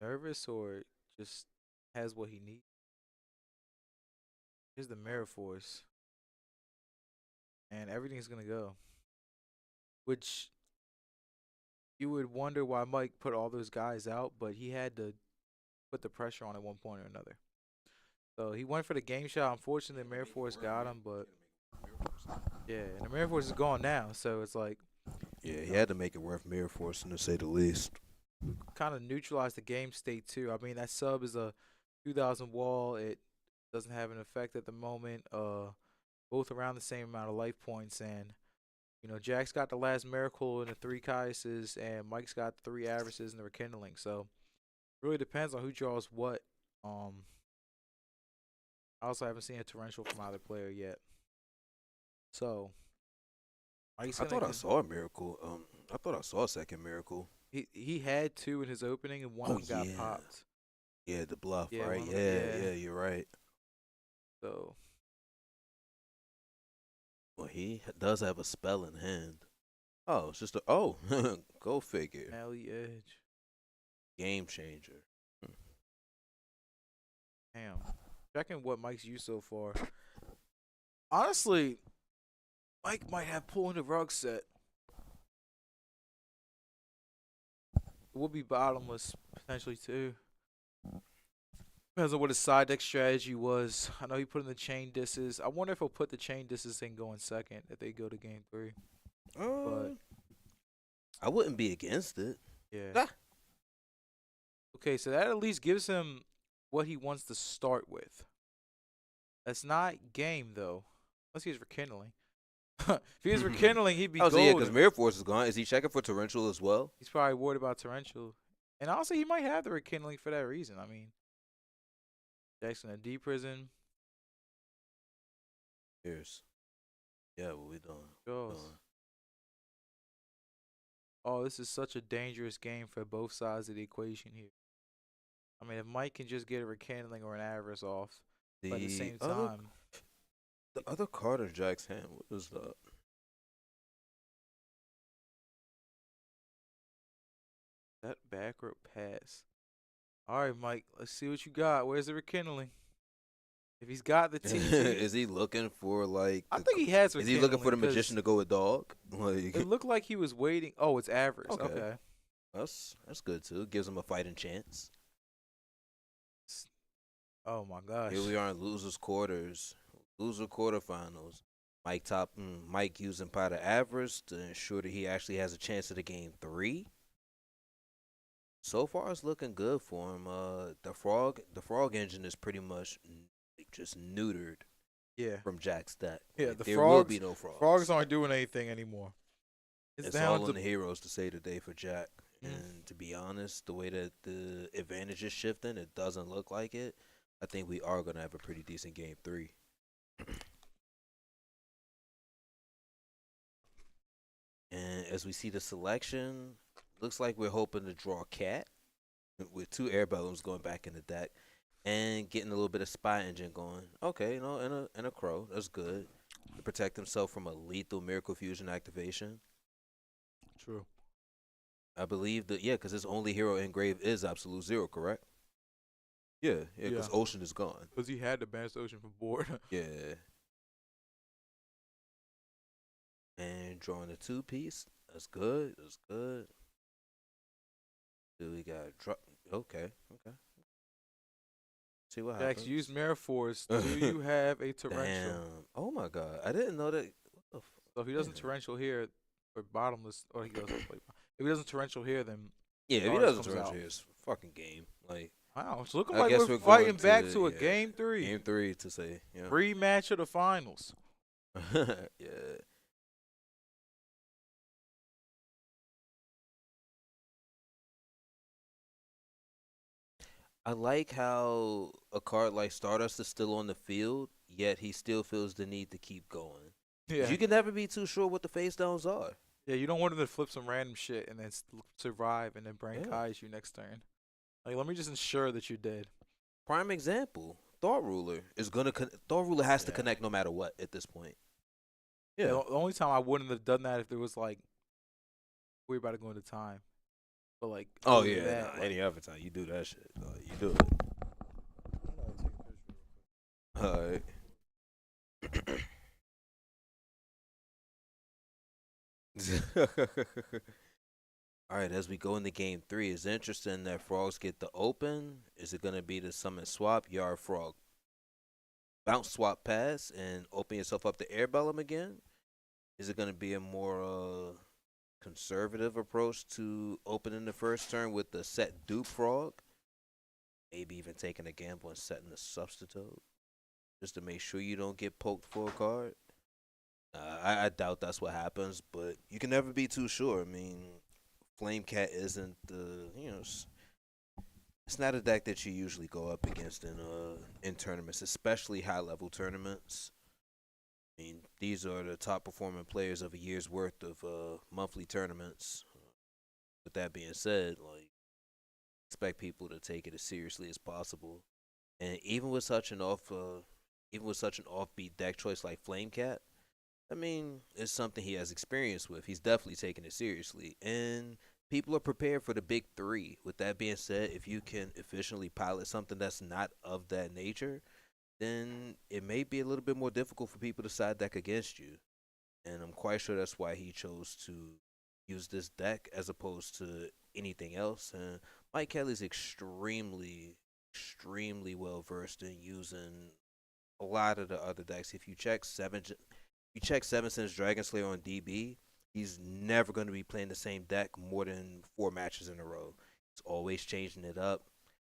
nervous or just has what he needs. Here's the Mirror Force, and everything's gonna go. Which you would wonder why Mike put all those guys out, but he had to put the pressure on at one point or another. So he went for the game shot. Unfortunately, the Mirror Force got him, but yeah, and the Mirror Force is gone now, so it's like Yeah, he had to make it worth Mirror Forcing, to say the least. kind of neutralized the game state too. I mean, that sub is a 2,000 wall. It doesn't have an effect at the moment. Both around the same amount of life points, and Jack's got the last miracle in the 3 Kaises, and Mike's got 3 Averages in the Rekindling. So it really depends on who draws what. I also haven't seen a torrential from either player yet. So Mike's I gonna thought I saw a miracle. I thought I saw a second miracle. he had 2 in his opening, and one Oh, of them yeah. got popped. Yeah, the bluff, Yeah, right? one of Yeah, them- yeah. you're right. So Well, he does have a spell in hand. Oh, it's just go figure. Alley Edge. Game changer. Damn. Checking what Mike's used so far. Honestly, Mike might have pulling the rug set. It would be bottomless potentially too. Depends on what his side deck strategy was. I know he put in the chain disses. I wonder if he'll put the chain disses and go in second if they go to game 3. But I wouldn't be against it. yeah. Ah. Okay, so that at least gives him what he wants to start with. That's not game though. Unless he's rekindling. If he was rekindling, he'd be Oh, so yeah, golden. because Mirror Force is gone. Is he checking for torrential as well? He's probably worried about torrential. And also, he might have the rekindling for that reason. I mean, Jackson a D prison. Here's. Yeah, what we doing? Goes. Oh, this is such a dangerous game for both sides of the equation here. I mean, if Mike can just get a rekindling or an avarice off, but at the same time, The other card in Jack's hand, what was that? that back row pass. All right, Mike, let's see what you got. Where's the rekindling? If he's got the TT, Is he looking for like? I think he has. Is he looking for the rekindling, 'cause magician to go with dog? Like, It looked like he was waiting. Oh, it's avarice. Okay. Okay. that's good too. Gives him a fighting chance. Oh my gosh. Here we are in losers quarters, loser quarterfinals. Mike using Potter Avarice to ensure that he actually has a chance at the game 3. So far, it's looking good for him. The frog engine is pretty much just neutered Yeah. from Jack's deck. Yeah, Like, the there will be no frogs. Frogs aren't doing anything anymore. It's down all to on the heroes to save the day for Jack. Mm. And to be honest, the way that the advantage is shifting, it doesn't look like it. I think we are going to have a pretty decent game 3. And as we see the selection, looks like we're hoping to draw Cat with 2 air bellums going back in the deck and getting a little bit of spy engine going. Okay, and a crow. That's good. To protect himself from a lethal Miracle Fusion activation. True. I believe that, yeah, because his only hero engrave is Absolute Zero, correct? Yeah, because Yeah. Ocean is gone. Because he had to banish the ocean from board. Yeah. And drawing a 2-piece. That's good. That's good. Do we got drop? Okay. See what happens. Jax, use Mirror Force. Do you have a torrential? Damn. Oh my God. I didn't know that. What the So if he doesn't Yeah. torrential here, or bottomless, or he doesn't play. If he doesn't torrential here, then Yeah, if he Ours doesn't comes torrential out. here, it's fucking game. Like, wow, it's looking I like guess we're we're fighting going back to- to a yeah. game 3. game 3 to say. Yeah. Rematch of the finals. Yeah. I like how a card like Stardust is still on the field, yet he still feels the need to keep going. 'Cause Yeah. you can never be too sure what the face downs are. Yeah, you don't want him to flip some random shit and then survive and then brain Yeah. Kai's you next turn. Like, let me just ensure that you're dead. Prime example, Thought Ruler is gonna Thought Ruler has to Yeah. connect no matter what at this point. Yeah. Yeah. The only time I wouldn't have done that if there was like we're about to go into time, but like Oh other than yeah, that, any like, other time you do that shit, you do it. All right. All right, as we go into game 3, it's interesting that frogs get the open. Is it going to be the summon swap, yard frog, bounce swap pass, and open yourself up to air bellum again? Is it going to be a more conservative approach to opening the first turn with the set dupe frog? Maybe even taking a gamble and setting the substitute just to make sure you don't get poked for a card? I doubt that's what happens, but you can never be too sure. I mean, Flame Cat isn't the it's not a deck that you usually go up against in tournaments, especially high level tournaments. I mean, these are the top performing players of a year's worth of monthly tournaments. With that being said, like expect people to take it as seriously as possible. And even with such an offbeat deck choice like Flame Cat, I mean, it's something he has experience with. He's definitely taking it seriously. And people are prepared for the big 3. With that being said, if you can efficiently pilot something that's not of that nature, then it may be a little bit more difficult for people to side deck against you. And I'm quite sure that's why he chose to use this deck as opposed to anything else. And Mike Kelly's extremely well versed in using a lot of the other decks. If you check Seven Sins Dragon Slayer on DB, he's never going to be playing the same deck more than 4 matches in a row. He's always changing it up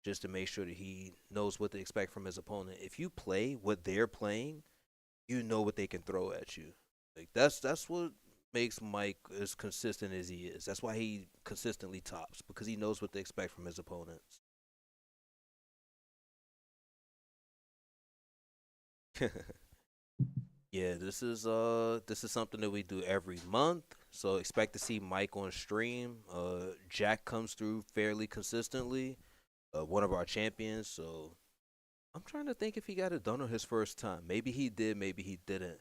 just to make sure that he knows what to expect from his opponent. If you play what they're playing, you know what they can throw at you. Like that's what makes Mike as consistent as he is. That's why he consistently tops, because he knows what to expect from his opponents. Yeah, this is something that we do every month. So expect to see Mike on stream. Jack comes through fairly consistently. One of our champions. So I'm trying to think if he got it done on his first time. Maybe he did, maybe he didn't.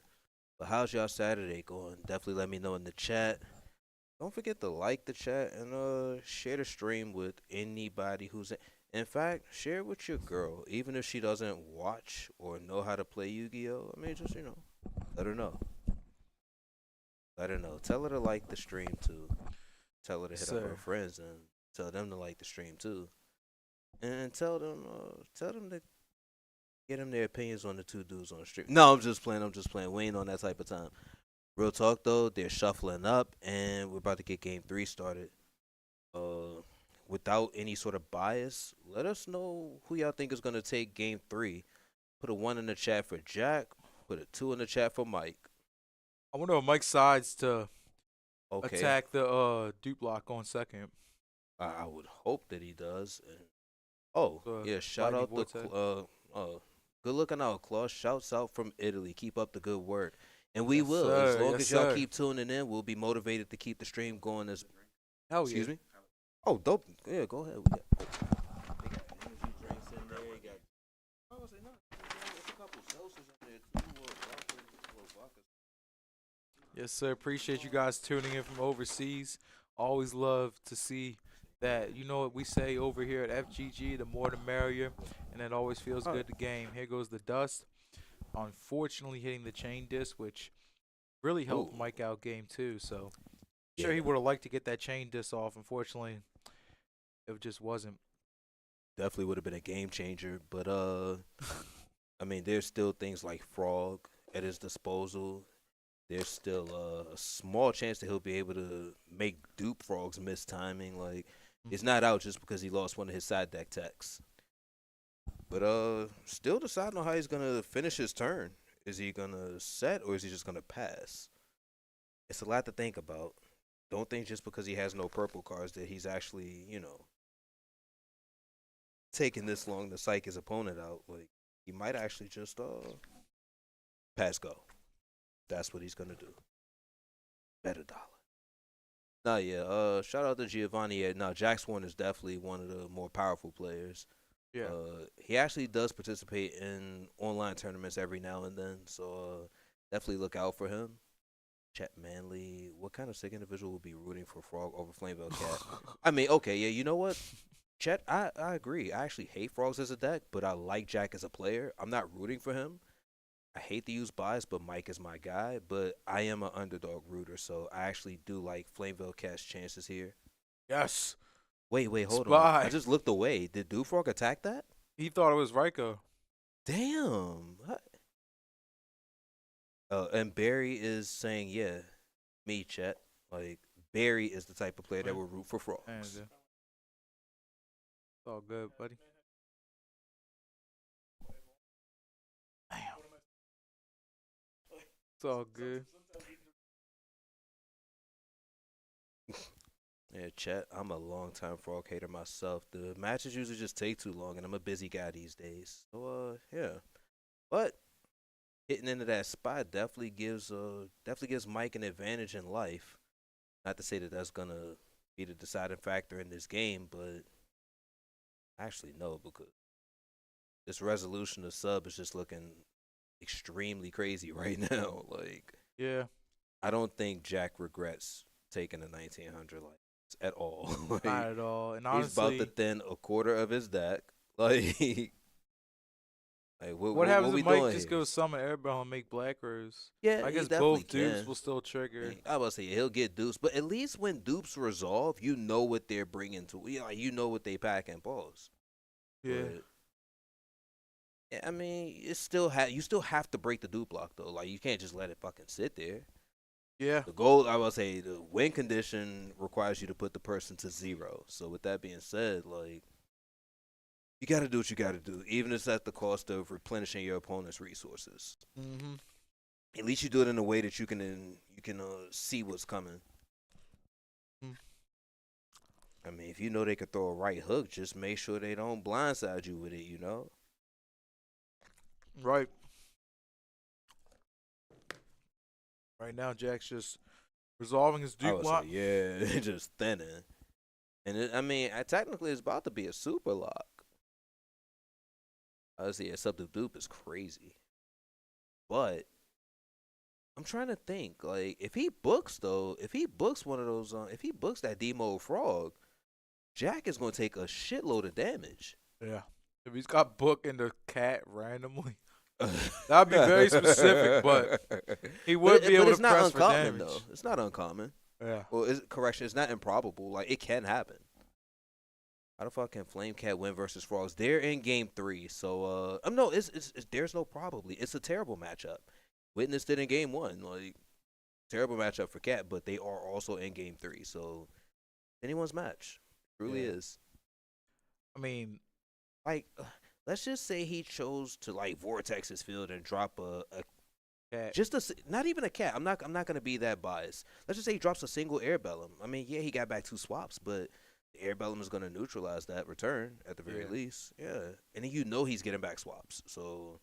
But how's y'all Saturday going? Definitely let me know in the chat. Don't forget to like the chat and share the stream with anybody who's in fact, share it with your girl, even if she doesn't watch or know how to play Yu-Gi-Oh. I mean, just let her know. Let her know. Tell her to like the stream too. Tell her to hit up her friends and tell them to like the stream too. And tell them to get them their opinions on the 2 dudes on the stream. No, I'm just playing. We ain't on that type of time. Real talk though, they're shuffling up, and we're about to get game 3 started. Without any sort of bias, let us know who y'all think is gonna take game 3. Put a 1 in the chat for Jack. Put a 2 in the chat for Mike. I wonder if Mike sides to Okay. attack the dupe block on second. I would hope that he does. And, yeah, shout lightning out the good looking out, Claus. Shouts out from Italy. Keep up the good work. And we Yes, will. sir. As long Yes, as y'all sir. keep tuning in, we'll be motivated to keep the stream going as Hell excuse yeah. me? Oh, dope. Yeah, go ahead. They got energy drinks in there. You got I was say no. There's a couple seltzers in there too. Vodka. Yes, sir. Appreciate you guys tuning in from overseas. Always love to see that. You know what we say over here at FGG, the more the merrier, and it always feels good to game. Here goes the dust. Unfortunately, hitting the chain disc, which really helped Ooh. Mike out game 2. So, Yeah. sure he would have liked to get that chain disc off. Unfortunately, it just wasn't. Definitely would have been a game changer, but I mean, there's still things like Frog at his disposal. There's still a small chance that he'll be able to make dupe Frogs miss timing. Like, it's not out just because he lost one of his side deck techs. But still deciding on how he's gonna finish his turn. Is he gonna set or is he just gonna pass? It's a lot to think about. Don't think just because he has no purple cards that he's actually, taking this long to psych his opponent out. Like, he might actually just pass go. That's what he's gonna do. Bet $1. Nah, yeah. Shout out to Giovanni. Yeah, no, Jax Warren is definitely one of the more powerful players. Yeah. He actually does participate in online tournaments every now and then, so definitely look out for him. Chet Manley, what kind of sick individual would be rooting for Frog over Flameville Cat? I mean, okay, yeah, you know what? Chet, I agree. I actually hate Frogs as a deck, but I like Jack as a player. I'm not rooting for him. I hate to use bias, but Mike is my guy. But I am an underdog rooter, so I actually do like Flameville Cat's chances here. Yes. Wait, hold on. Spy. I just looked away. Did Dewfrog attack that? He thought it was Ryko. Damn. What? And Barry is saying, yeah, me, Chet. Like, Barry is the type of player that will root for Frogs. It's all good, buddy. Damn. It's all good. Yeah, Chet, I'm a long-time Frog hater myself. The matches usually just take too long, and I'm a busy guy these days. So, yeah. But hitting into that spot definitely gives Mike an advantage in life. Not to say that that's gonna be the deciding factor in this game, but actually no, because this resolution of sub is just looking extremely crazy right now. Like, Yeah. I don't think Jack regrets taking a 1900 like at all. Like, Not at all. And he's about honestly, to thin a quarter of his deck. Like what happens we if Mike doing just here? goes summon Airball and make Black Rose? Yeah, I he guess definitely both dupes can. will still trigger. I was say he'll get dupes, but at least when dupes resolve, you know what they're bringing to. You know what they pack and pause. Yeah. But, yeah, I mean, you still have to break the dupe block though. Like, you can't just let it fucking sit there. Yeah. The goal, I will say, the win condition requires you to put the person to 0. So with that being said, like, you got to do what you got to do, even if it's at the cost of replenishing your opponent's resources. Mm-hmm. At least you do it in a way that you can see what's coming. Mm. I mean, if you know they could throw a right hook, just make sure they don't blindside you with it, you know? Right. Right now, Jack's just resolving his I dupe would block. say, yeah, just thinning. And technically it's about to be a super lock. Obviously, a sub dupe is crazy. But I'm trying to think, like, if he books one of those, if he books that demo frog, Jack is going to take a shitload of damage. Yeah. If he's got book in the cat randomly, that'd be very specific, but he would be able it's to not press for uncommon, damage. though. It's not uncommon. Yeah. Well, it's not improbable. Like, it can happen. How the fuck can Flame Cat win versus Frogs? They're in game 3, so no, it's there's no probably. It's a terrible matchup. Witnessed it in game 1, like, terrible matchup for Cat, but they are also in game 3, so anyone's match. It truly is. I mean, Like, let's just say he chose to like vortex his field and drop a cat. not even a cat. I'm not gonna be that biased. Let's just say he drops a single air bellum. I mean, yeah, he got back 2 swaps, but the air bellum is gonna neutralize that return at the very least. Yeah, and then he's getting back swaps. So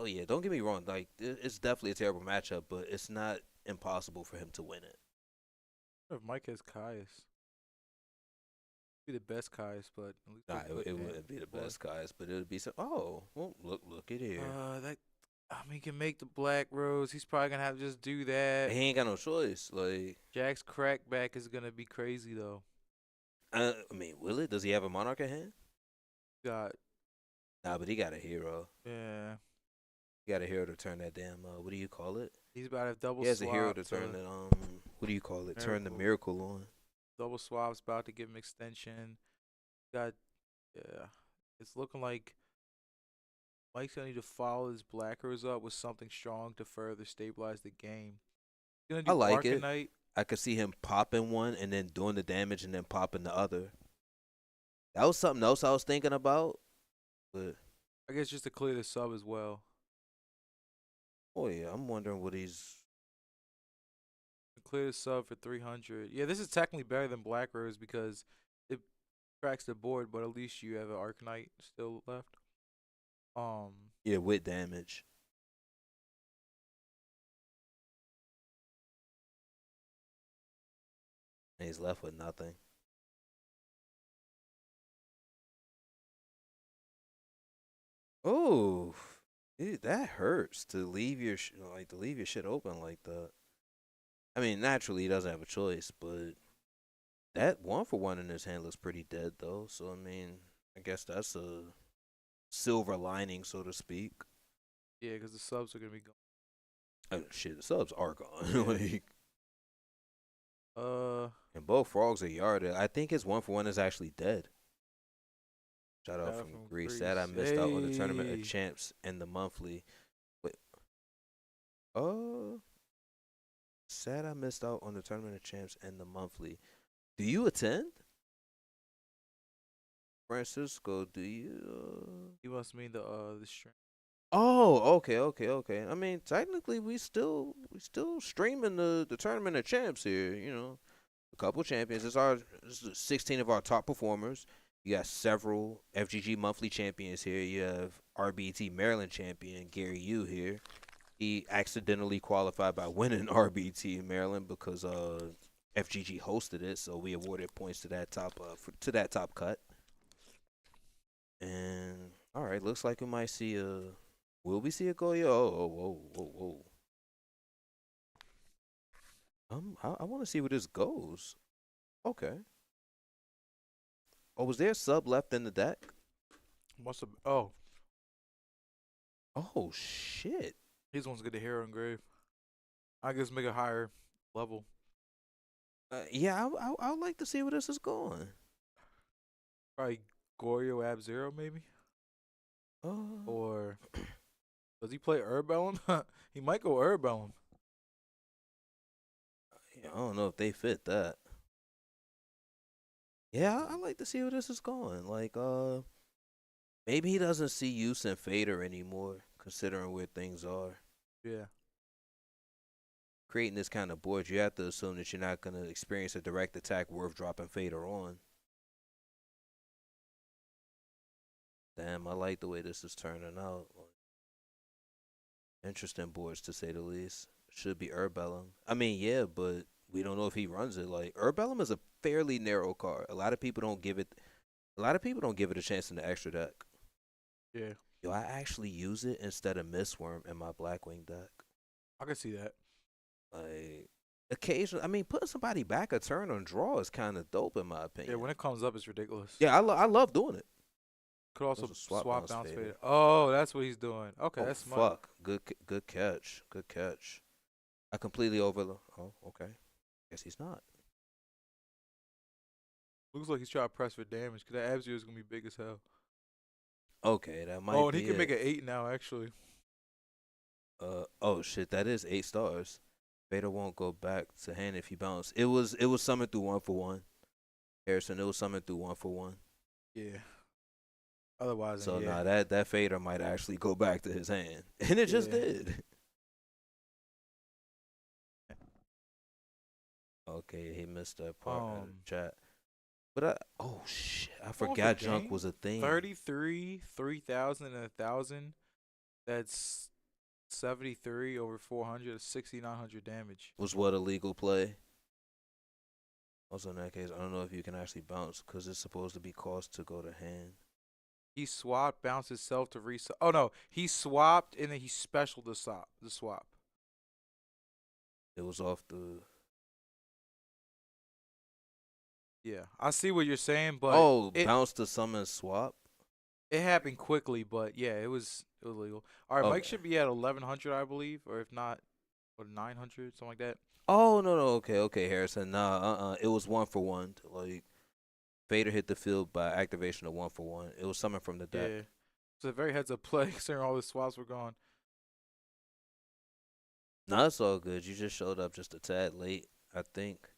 yeah, don't get me wrong. Like, it's definitely a terrible matchup, but it's not impossible for him to win it. If Mike has Caius, be the best Caius, but at least Nah, we'll put it that wouldn't be the forth. best guys, but it would be some. Oh, well, look at here. He can make the Black Rose. He's probably gonna have to just do that. He ain't got no choice. Like, Jack's crackback is gonna be crazy though. I mean, will it? Does he have a Monarch in hand? Got Nah, but he got a hero. yeah. He got a hero to turn that damn. What do you call it? He's about to have double. He has a hero to swap, turn so it. What do you call it? Turn the miracle on. double swaps about to give him extension. Got it's looking like Mike's gonna need to follow his Black Rose up with something strong to further stabilize the game. He's gonna do I like it. Arcanite. I could see him popping one and then doing the damage and then popping the other. That was something else I was thinking about. But I guess just to clear the sub as well. oh yeah, I'm wondering what he's. Clear the sub for 300. Yeah, this is technically better than Black Rose because cracks the board, but at least you have an Arcanite still left. Yeah, with damage. And he's left with nothing. Oh, that hurts to leave your to leave your shit open like that. I mean, naturally he doesn't have a choice, but that 1-for-1 in his hand looks pretty dead though. So I mean, I guess that's a silver lining, so to speak. yeah, because the subs are gonna be gone. Shit, the subs are gone. Yeah. like, Uh, and both frogs are yarded. I think his 1-for-1 is actually dead. Shout out Shout out from from Greece. Greece. Sad I missed out on the tournament Hey. of champs and the monthly. Wait, sad I missed out on the tournament of champs and the monthly. Do you attend? Francisco, do you? he must mean the stream. Oh, okay. I mean, technically, we still streaming the tournament of champs here. You know, a couple champions. This is 16 of our top performers. You got several FGG monthly champions here. You have RBT Maryland champion Gary Yu here. He accidentally qualified by winning RBT Maryland because FGG hosted it, so we awarded points to that top cut. And all right, looks like we might see a. Will we see a Goyo? Whoa. I want to see where this goes. Okay. Oh, was there a sub left in the deck? Must have. Oh, Oh shit. he's one's get the hero engraved. I guess make a higher level. Yeah, I would like to see where this is going. Probably Goryo Ab Zero maybe, Uh, or does he play Urbellum? He might go Urbellum. yeah, I don't know if they fit that. Yeah, I like to see where this is going. Like, maybe he doesn't see use in Fader anymore, considering where things are. Yeah. Creating this kind of board, you have to assume that you're not gonna experience a direct attack worth dropping Fader on. Damn, I like the way this is turning out. Interesting boards to say the least. Should be Urbellum. I mean, yeah, but we don't know if he runs it. Like Urbellum is a fairly narrow card. A lot of people don't give it a chance in the extra deck. Yeah. Yo, I actually use it instead of Mistworm in my Blackwing deck. I can see that. Like occasionally, I mean, putting somebody back a turn on draw is kind of dope in my opinion. Yeah, when it comes up, it's ridiculous. Yeah, I love doing it. Could also Those are swap swap bounce bounce fader. fader. Oh, that's what he's doing. Okay, Oh, that's smart. fuck. Good catch. Good catch. I completely overlooked. Oh, okay. Guess he's not. Looks like he's trying to press for damage because that Ab-Zero is gonna be big as hell. Okay, that might Oh, and be he can it. make an 8 now actually. Oh shit, that is 8 stars. Vader won't go back to hand if he bounced. It was summoned through 1-for-1. Harrison, it was summoned through 1-for-1. Yeah. Otherwise, So yeah. nah, that Fader might actually go back to his hand, and it just Yeah. did. Okay, he missed that part in the chat. But oh shit, I forgot junk game? was a thing. 33, 3,000, and 1,000. That's 73 over 400. That's 6,900 damage. Was what a legal play? Also, in that case, I don't know if you can actually bounce because it's supposed to be cost to go to hand. He swapped, bounced himself to reset. Oh no, he swapped and then he special the swap. It was off the. Yeah, I see what you're saying, but bounce to summon swap. it happened quickly. But yeah, it was legal. All right, Mike Okay. should be at 1,100, I believe, or if not, or 900, something like that. Oh no, okay, Harrison. Nah, it was 1-for-1. Like Vader hit the field by activation of 1-for-1. It was summoned from the deck. Yeah, it's a very heads up play considering all the swaps were gone. No, it's all good. You just showed up just a tad late, I think.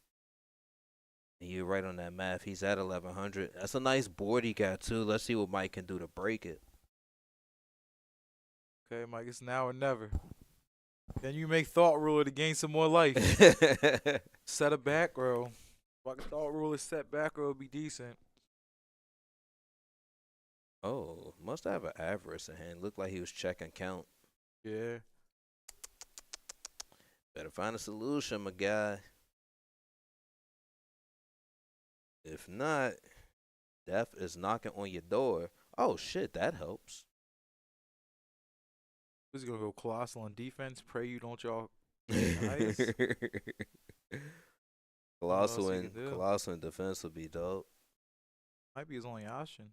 And you're right on that math. He's at 1,100. That's a nice board he got too. Let's see what Mike can do to break it. Okay, Mike, it's now or never. Then you make Thought Ruler to gain some more life. Set a back row. If I can Thought Ruler set back row, it'll be decent. Oh, must have an avarice in hand. Looked like he was checking count. Yeah. Better find a solution, my guy. If not, death is knocking on your door. Oh shit, that helps. Who's gonna go colossal on defense? Pray you don't y'all. Nice. Colossal else he in can do. Colossal in defense would be dope. Might be his only option.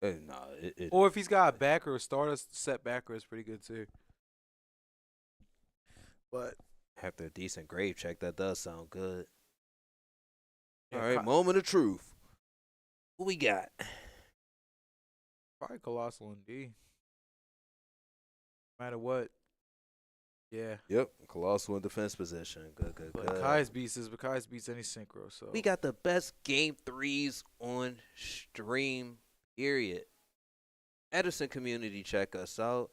Nah, it Or if he's got a backer, a starter set backer is pretty good too. But after a decent grave check, that does sound good. yeah, All right, moment of truth. Who we got? probably colossal in D. No matter what. Yeah. Yep, Colossal in defense position. Good, good, But good. Kai's beats is, but Kai's beats any synchro. So We got the best game threes on stream, period. Edison community, check us out.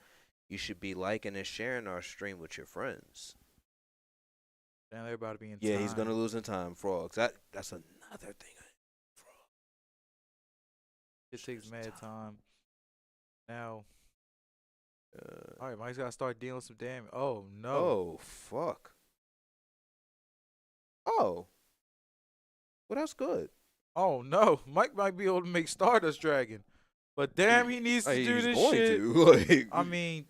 You should be liking and sharing our stream with your friends. damn, they're about to be in Yeah, time. he's gonna lose in time, frogs. That's another thing. It takes mad time. Now, Uh, all right, Mike's gotta start dealing some damage. Oh no. oh fuck. Oh. Well, that's good. Oh no. Mike might be able to make Stardust Dragon, but damn, he needs to do He's this going shit. to. Like, I mean,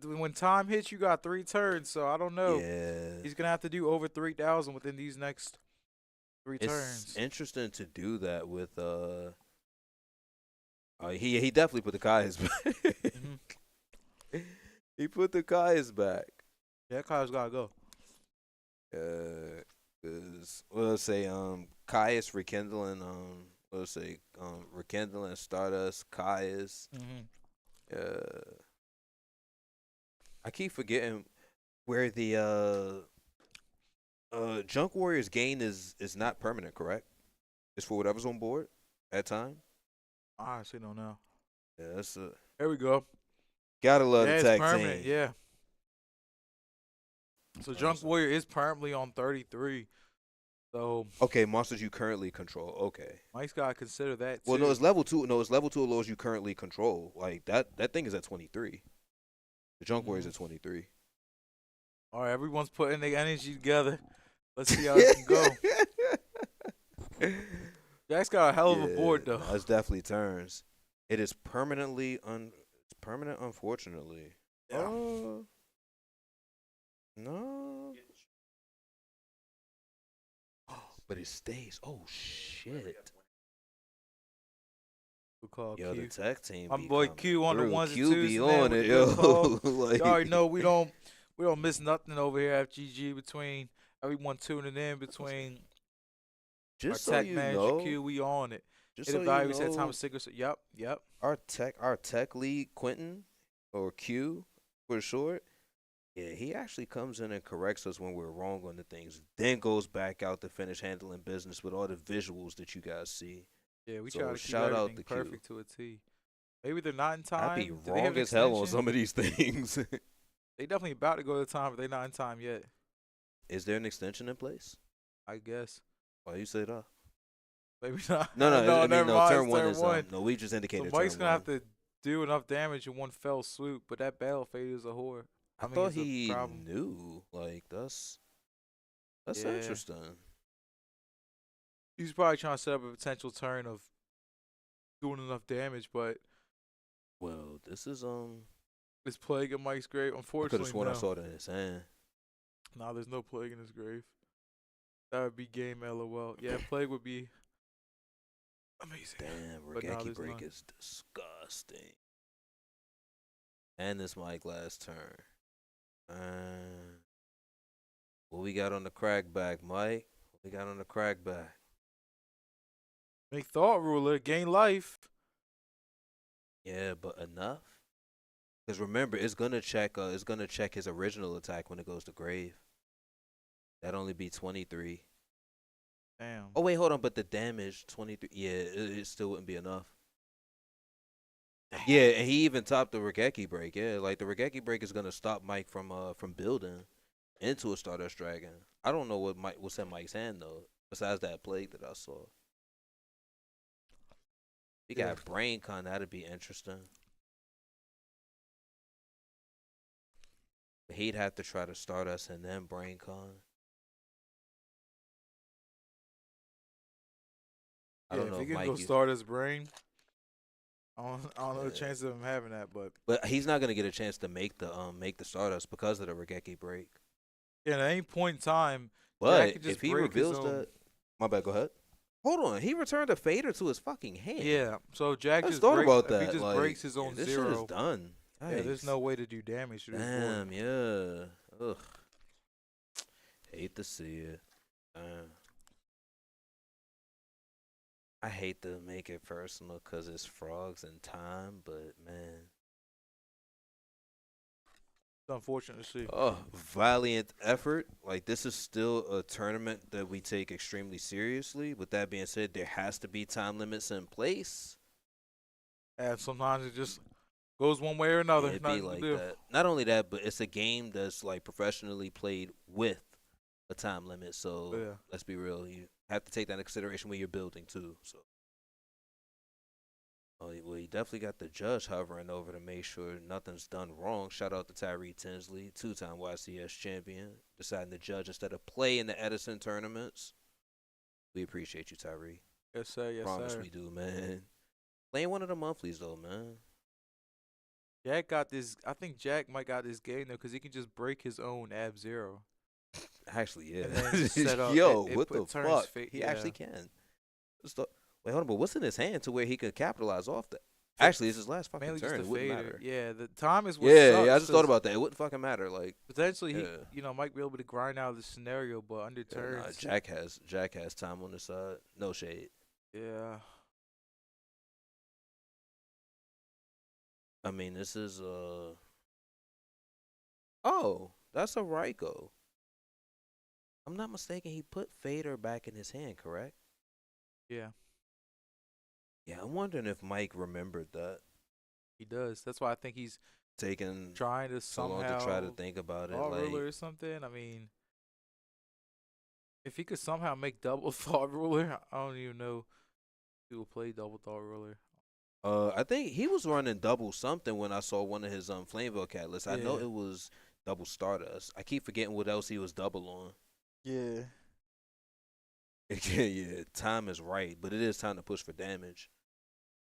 when time hits, you got 3 turns, so I don't know. yeah. He's gonna have to do over 3,000 within these next 3 It's turns. interesting to do that with he definitely put the Kai's back. Mhm. He put the Kai's back. Yeah, Kyle's gotta go. Cause let's say Caius rekindling rekindling Stardust Caius. I keep forgetting where the Junk Warriors gain is not permanent, correct? It's for whatever's on board at time. I honestly don't know. Yeah, that's There we go. gotta love Yeah, the it's tag permanent. team. Yeah. So Junk Warrior is permanently on 33. So Okay, monsters you currently control. Okay. Mike's gotta consider that too. Well, no, it's level 2. No, it's level 2 of those you currently control. Like that thing is at 23. The Junk Warriors at 23. All right, everyone's putting their energy together. Let's see how it can go. Jack's got a hell of a board though. That's definitely turns. It is permanently it's permanent, unfortunately. Yeah. No. But it stays. Oh shit. We'll call Yo, Q. the tech team. My be boy coming Q on the through. ones and Q twos. be and then on with it, the good call. yo. Like, You already know we don't miss nothing over here at FGG between everyone tuning in between just our so tech you manager know, Q. We on it. just It so you evaluates that know, time of signal. Yep. our tech lead Quentin or Q for short. Yeah, he actually comes in and corrects us when we're wrong on the things, then goes back out to finish handling business with all the visuals that you guys see. Yeah, we So try to keep shout out everything to Q. perfect to a T. Maybe they're not in time. I'd be Do they have wrong an as hell on extension? some of these things. They definitely about to go to time, but they're not in time yet. Is there an extension in place? I guess. Why you say that? Maybe not. No, I mean, never no, mind. turn It's one turn is one. no. We just So indicated Mike's turn gonna one. have to do enough damage in one fell swoop, but that battle fade is a whore. I mean, thought it's a he problem. knew. Like that's Yeah. interesting. He's probably trying to set up a potential turn of doing enough damage, but Well, this is this plague in Mike's grave, I could unfortunately, have sworn no. I saw it in his hand. Nah, there's no plague in his grave. That would be game LOL. Yeah, plague would be amazing. Damn, But now Regeki there's break none. is disgusting. And this Mike last turn. What we got on the crackback, Mike? What we got on the crackback? Make thought ruler, gain life. Yeah, but enough. Because remember, it's gonna check his original attack when it goes to grave. That'd only be 23. Damn. Oh wait, hold on, but the damage 23. Yeah, it still wouldn't be enough. Yeah, and he even topped the Regeki break. Yeah, like the Regeki break is gonna stop Mike from building into a Stardust Dragon. I don't know what's in Mike's hand though, besides that plague that I saw. We Yeah. got Brain Con. That'd be interesting. But he'd have to try to start us and then Brain Con. I Yeah, don't if know he if can Mike. go start his brain, I don't know the chances of him having that, but But he's not gonna get a chance to make the Stardust because of the Regeki break. yeah, at any point in time, Jack But could just if he break his reveals own. that, my bad. Go ahead. Hold on, he returned a fader to his fucking hand. Yeah, so Jack I just thought breaks. about If he that. just Like, breaks his yeah, own this shit is zero, done. yeah, there's Yikes. no way to do damage to this board. Damn, yeah. Ugh. Hate to see it. Damn. I hate to make it personal because it's frogs and time, but man. It's unfortunate to see. Oh, valiant effort. Like, this is still a tournament that we take extremely seriously. With that being said, there has to be time limits in place. And sometimes it just goes one way or another. It'd be Nothing like to do. that. Not only that, but it's a game that's like professionally played with a time limit. So Yeah. let's be real. You have to take that into consideration when you're building too. So, well, you definitely got the judge hovering over to make sure nothing's done wrong. Shout out to Tyree Tinsley, 2-time YCS champion, deciding to judge instead of play in the Edison tournaments. We appreciate you, Tyree. Yes, sir. Yes, Promise sir. we do, man. Playing one of the monthlies though, man. Jack got this. I think Jack might got this game though, because he can just break his own Ab Zero. Actually, yeah. And then just set up- Yo, it what the turns fuck? fa- He yeah. actually can. Wait, hold on, but what's in his hand to where he could capitalize off that? Actually, it's his last fucking Mainly turn. just It the wouldn't fader. matter. Yeah, the time is what Yeah, sucks. yeah, I just thought 'cause about that. It wouldn't fucking matter. Like, potentially yeah. he, might be able to grind out of the scenario, but under yeah, nah, turns, Jack has time on the side. No shade. yeah. I mean, this is oh, that's a Raiko. I'm not mistaken. He put fader back in his hand, correct? Yeah, Yeah, I'm wondering if Mike remembered that. he does. That's why I think he's Taking trying to so long somehow to try to think about it. thought Like, ruler or something. I mean, if he could somehow make double thought ruler, I don't even know who will play double thought ruler. I think he was running double something when I saw one of his Flameville catalysts. I know Yeah. it was double Stardust. I keep forgetting what else he was double on. Yeah. Yeah, time is right, but it is time to push for damage.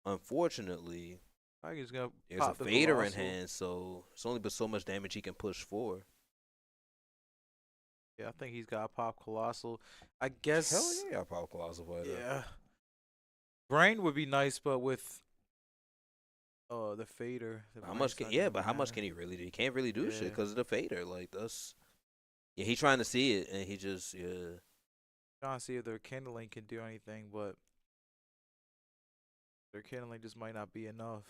Unfortunately, I think he's gonna there's pop a the fader in Colossal. hand, so it's only but so much damage he can push for. Yeah, I think he's got pop colossal. I guess. Hell yeah, Power Colossal Fighter. Yeah. Brain would be nice, but with the fader. How much can but how much can he really do? He can't really do shit Yeah. because of the fader. Like, that's he's trying to see it and he just Trying to see if their kindling can do anything, but their kindling just might not be enough.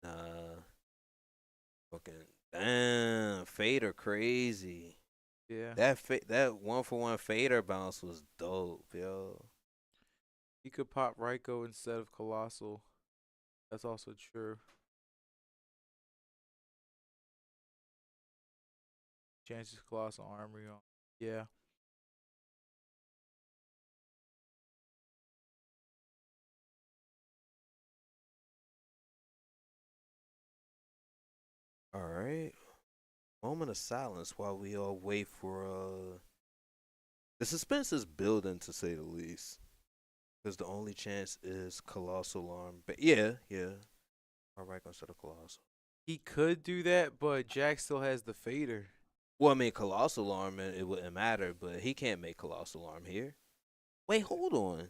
nah. Fucking damn, fader crazy. Yeah. That that 1-for-1 fader bounce was dope, yo. He could pop Raiko instead of Colossal. That's also true. Chances Colossal Armory on. Yeah. All right. Moment of silence while we all wait for the suspense is building, to say the least. Because the only chance is Colossal Arm. But yeah. All right, instead of Colossal. He could do that, but Jack still has the fader. Well, I mean, Colossal Arm, it wouldn't matter, but he can't make Colossal Arm here. Wait, hold on.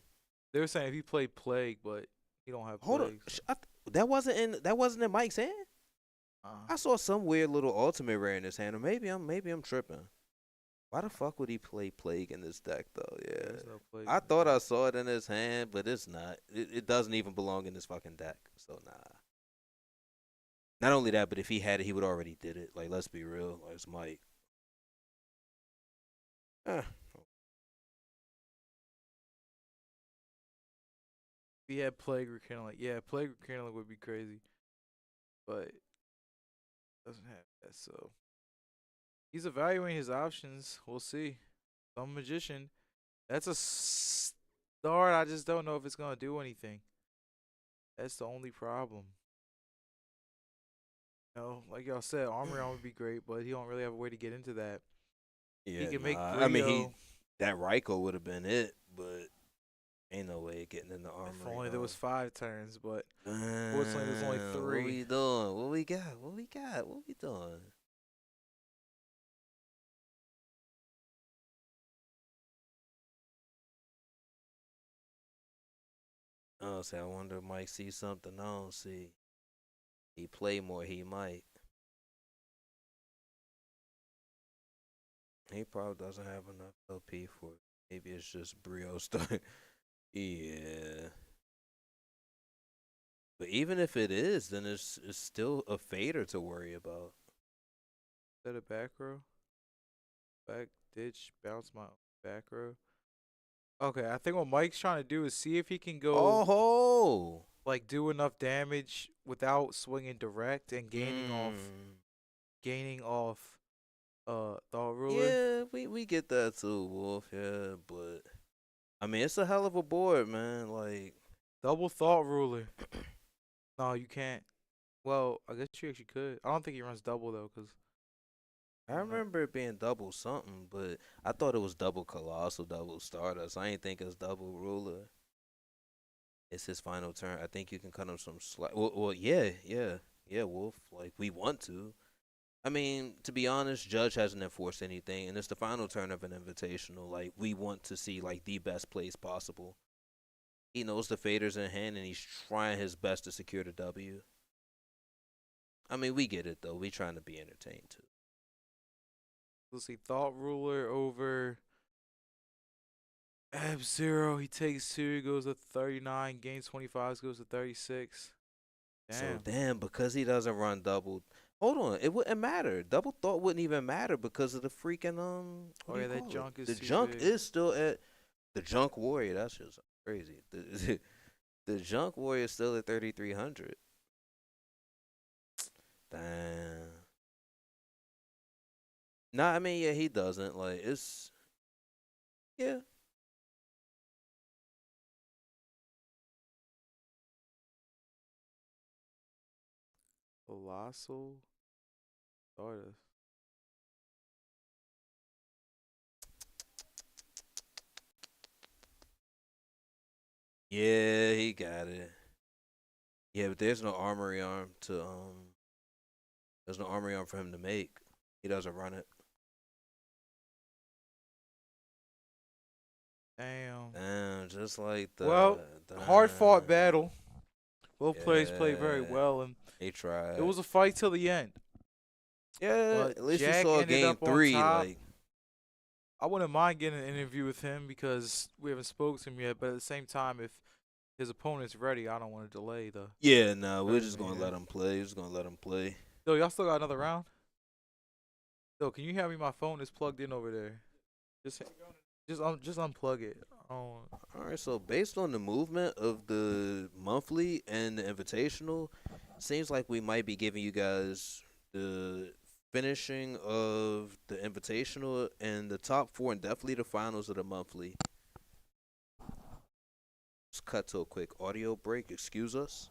They were saying if he played Plague, but he don't have Hold Plague. on. That wasn't in Mike's hand? I saw some weird little ultimate rare in his hand, or maybe I'm tripping. Why the fuck would he play Plague in this deck though? Yeah. There's no Plague I in the thought deck. I saw it in his hand, but it's not. It doesn't even belong in this fucking deck. So nah. Not only that, but if he had it, he would already did it. Like, let's be real. Like, it's Mike. If he had Plague or Kindling, yeah, Plague or Kindling would be crazy. But doesn't have that, so he's evaluating his options. We'll see. Some magician. That's a start. I just don't know if it's gonna do anything. That's the only problem. Like y'all said, Armory would be great, but he don't really have a way to get into that. He Yeah, can make nah. I mean, Brio. that Raikou would have been it, but ain't no way of getting in the If armory. only there was 5 turns, but fortunately there's only What 3. we doing? What we got? What we got? What we doing? Oh, say I wonder if Mike see something I don't see. He play more, he might. He probably doesn't have enough LP for it. Maybe it's just Brio start. Yeah. But even if it is, then it's still a fader to worry about. Is that a back row? Back ditch, bounce my back row. Okay, I think what Mike's trying to do is see if he can go Oh, like do enough damage without swinging direct and gaining off thought ruler. Yeah, we get that too, Wolf. Yeah, but I mean, it's a hell of a board, man. Like, Double thought ruler. No, you can't. Well, I guess you actually could. I don't think he runs double though, cause I remember it being double something, but I thought it was double Colossal, double Stardust. I ain't think it's double Ruler. It's his final turn. I think you can cut him some slack. Well, yeah, Wolf. Like, we want to. I mean, to be honest, Judge hasn't enforced anything, and it's the final turn of an invitational. Like, we want to see like the best plays possible. He knows the fader's in hand, and he's trying his best to secure the W. I mean, we get it though. We trying to be entertained too. let's see, thought ruler over F-Zero. He takes 2, goes to 39, gains 25, goes to 36. So Damn. damn, because he doesn't run double. Hold on, it wouldn't matter. Double thought wouldn't even matter because of the freaking What Oh do you yeah, that call junk it? is The too junk big. is still at the junk warrior. That's just crazy. The junk warrior is still at 3,300. Damn. Nah, I mean, yeah, he doesn't. Like, it's yeah. Colossal Stardust. Yeah, he got it. Yeah, but there's no armory arm to there's no armory arm for him to make. He doesn't run it. Damn. Damn, just like Well, the hard fought battle. Both players played very Yeah, well, and he tried. it was a fight till the end. Yeah, But at least we Jack saw ended game up on 3. top. Like, I wouldn't mind getting an interview with him because we haven't spoken to him yet. But at the same time, if his opponent's ready, I don't want to delay the yeah, no, we're just tournament gonna here. let him play. We're just gonna let him play. Yo, y'all still got another round? Yo, can you hand me my phone? It's plugged in over there. Just unplug it. Oh, All right, so based on the movement of the monthly and the invitational, seems like we might be giving you guys the finishing of the invitational and the top 4 and definitely the finals of the monthly. Let's cut to a quick audio break. Excuse us.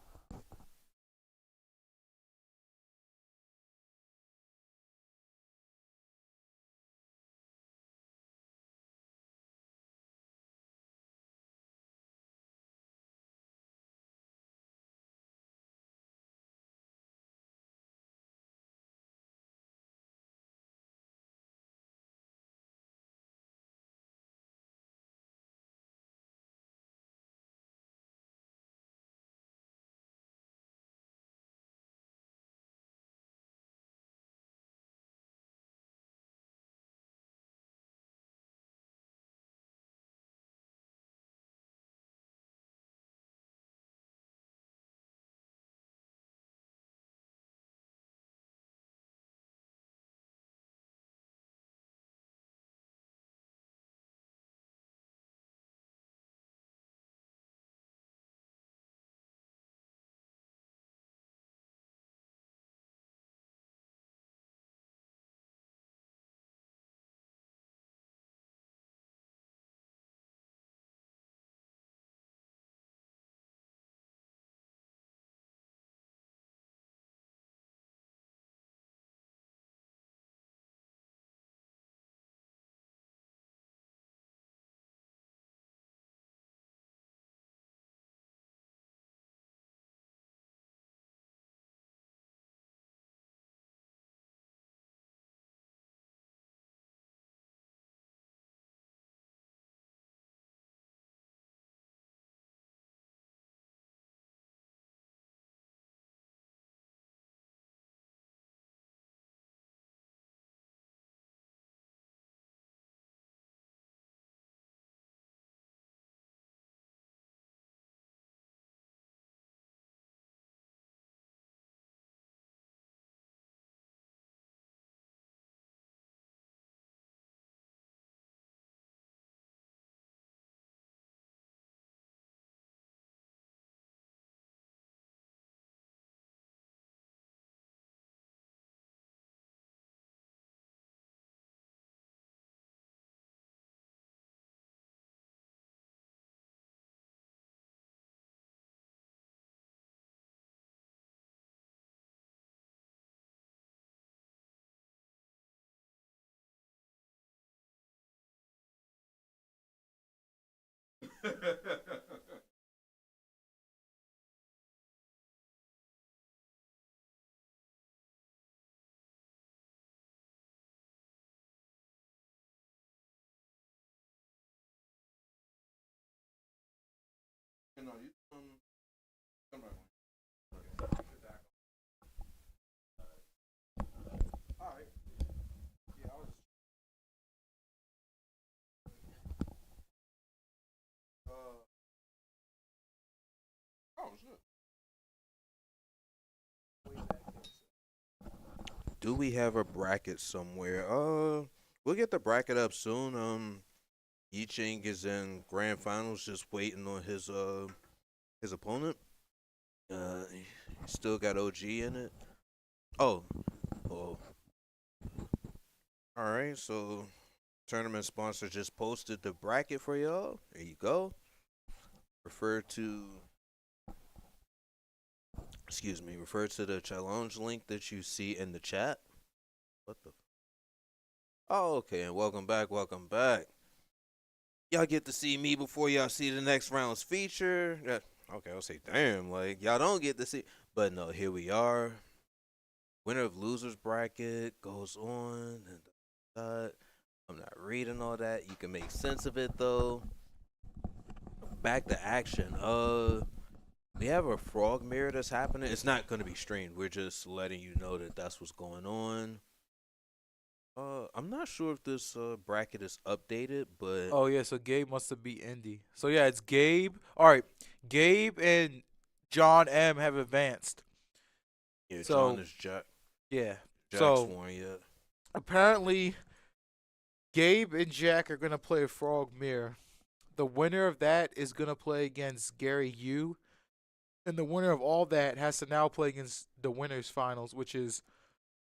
Do we have a bracket somewhere? We'll get the bracket up soon. Yi Ching is in grand finals, just waiting on his opponent. He still got OG in it. Oh, oh. All right. So tournament sponsor just posted the bracket for y'all. There you go. Refer to. Excuse me. Refer to the challenge link that you see in the chat. What the? Oh, okay. And welcome back. Welcome back. Y'all get to see me before y'all see the next round's feature. Yeah, okay, I'll say, damn, like y'all don't get to see, but no, here we are. Winner of losers bracket goes on, and I'm not reading all that. You can make sense of it though. Back to action. We have a frog mirror that's happening. It's not going to be streamed. We're just letting you know that that's what's going on. I'm not sure if this bracket is updated, but Oh yeah, so Gabe must have beat Indy. So yeah, it's Gabe. All right, Gabe and John M have advanced. yeah, so- John is Jack. Yeah. Jack's So- won yet. Apparently, Gabe and Jack are gonna play a frog mirror. The winner of that is gonna play against Gary Yu, and the winner of all that has to now play against the winners finals, which is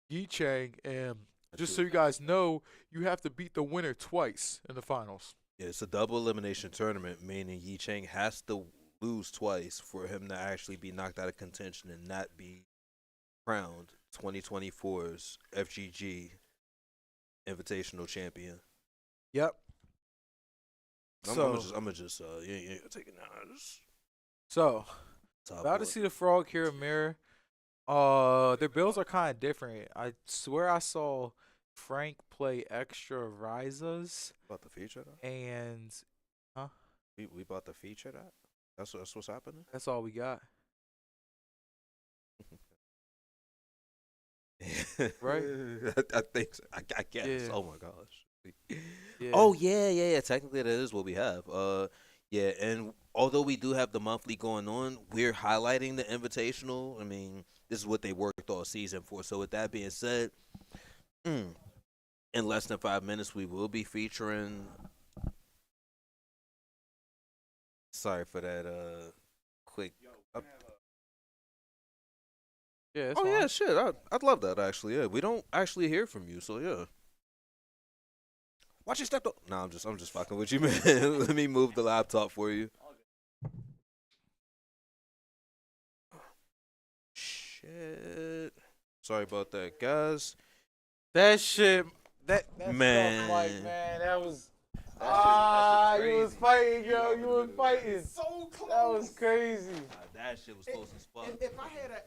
Yi Chang. And just so you guys know, you have to beat the winner twice in the finals. Yeah, it's a double elimination tournament, meaning Yi Chang has to lose twice for him to actually be knocked out of contention and not be crowned 2024's FGG Invitational Champion. Yep. I'm gonna just take it now. So Top about to one. see the frog here mirror. Their builds are kind of different. I swear I saw Frank play extra Ryzas About the feature that? and We about to feature that? That's what's happening? that's all we got. Right? I think so. I guess. Yeah. Oh my gosh. Yeah. Oh yeah. Technically, that is what we have. Yeah, and although we do have the monthly going on, we're highlighting the invitational. I mean, this is what they worked all season for. So with that being said, in less than 5 minutes, we will be featuring. Sorry for that. Quick. Yeah. It's Oh fine. yeah, shit. I'd love that actually. Yeah, we don't actually hear from you, so yeah. Watch your step though. Nah, I'm just fucking with you, man. Let me move the laptop for you. Shit. Sorry about that, guys. That shit. That Man. Like, man, that was. That shit you was crazy. fighting, yo. You was fighting. So close. That was crazy. That shit was close as fuck. If I had a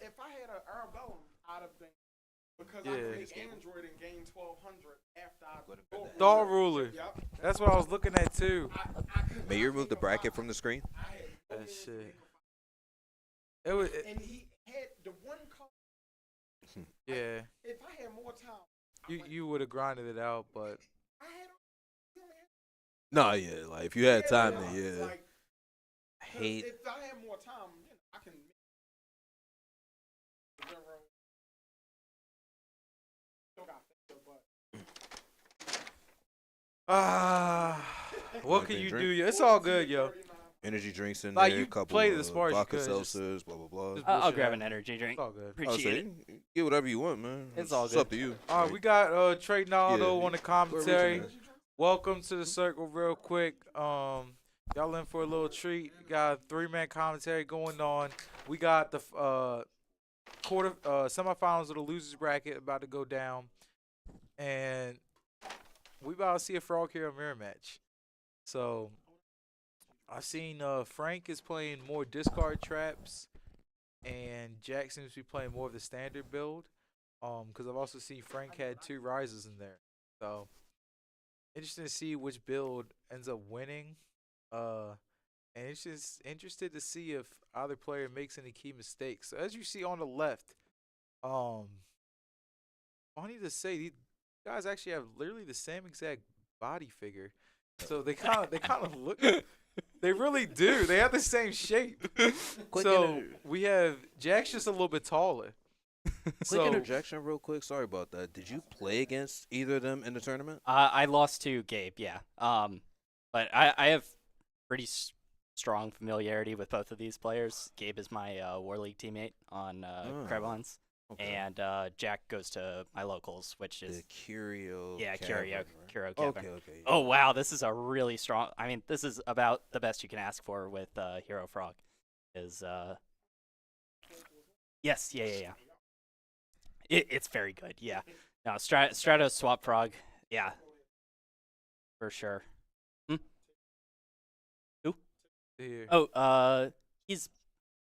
Arabellum, I'd have been because I Yeah. played Android and gained 1200 after I Thought ruler. Yep. That's what I was looking at too. I could May not you remove make the a bracket five. from the screen? I had no That way shit. to make a It was. five. And he had the one call. Yeah. If I had more time, You would have grinded it out, but I had. No, yeah. Like if you had time, then yeah. Like, I hate. If I had more time, I can. Still got faster, but what can you do? It's all good, yo. Energy drinks in Like, there, you couple played of as far as you vodka could, just- seltzers, blah blah blah. just- I'll bullshit grab out. an energy drink. It's all good. I'll Appreciate say, it. get whatever you want, man. It's all It's good. up to you. All right, we got Trey Naldo Yeah. on the Go commentary. original. Welcome to the circle, real quick. Y'all in for a little treat. We got a 3-man commentary going on. We got the semifinals of the losers bracket about to go down, and we about to see a frog here mirror match. So I seen Frank is playing more discard traps, and Jack seems to be playing more of the standard build. Because I've also seen Frank had 2 rises in there, so interesting to see which build ends up winning. And it's just interested to see if either player makes any key mistakes. So as you see on the left, um, funny to say, these guys actually have literally the same exact body figure. So they kind of look. They really do. They have the same shape. Quick So we have Jack's just a little bit taller. Quick So interjection, real quick. Sorry about that. Did you play against either of them in the tournament? I lost to Gabe, yeah. But I have pretty strong familiarity with both of these players. Gabe is my War League teammate on Krebons, Okay. and Jack goes to my locals, which is The Curio. yeah, Cavern, Curio right? Cavern. Okay. Oh wow, this is a really strong. I mean, this is about the best you can ask for with Hero Frog. Is yes, yeah. It's very good, yeah. No, Stratos Swap Frog, yeah, for sure. here. Oh,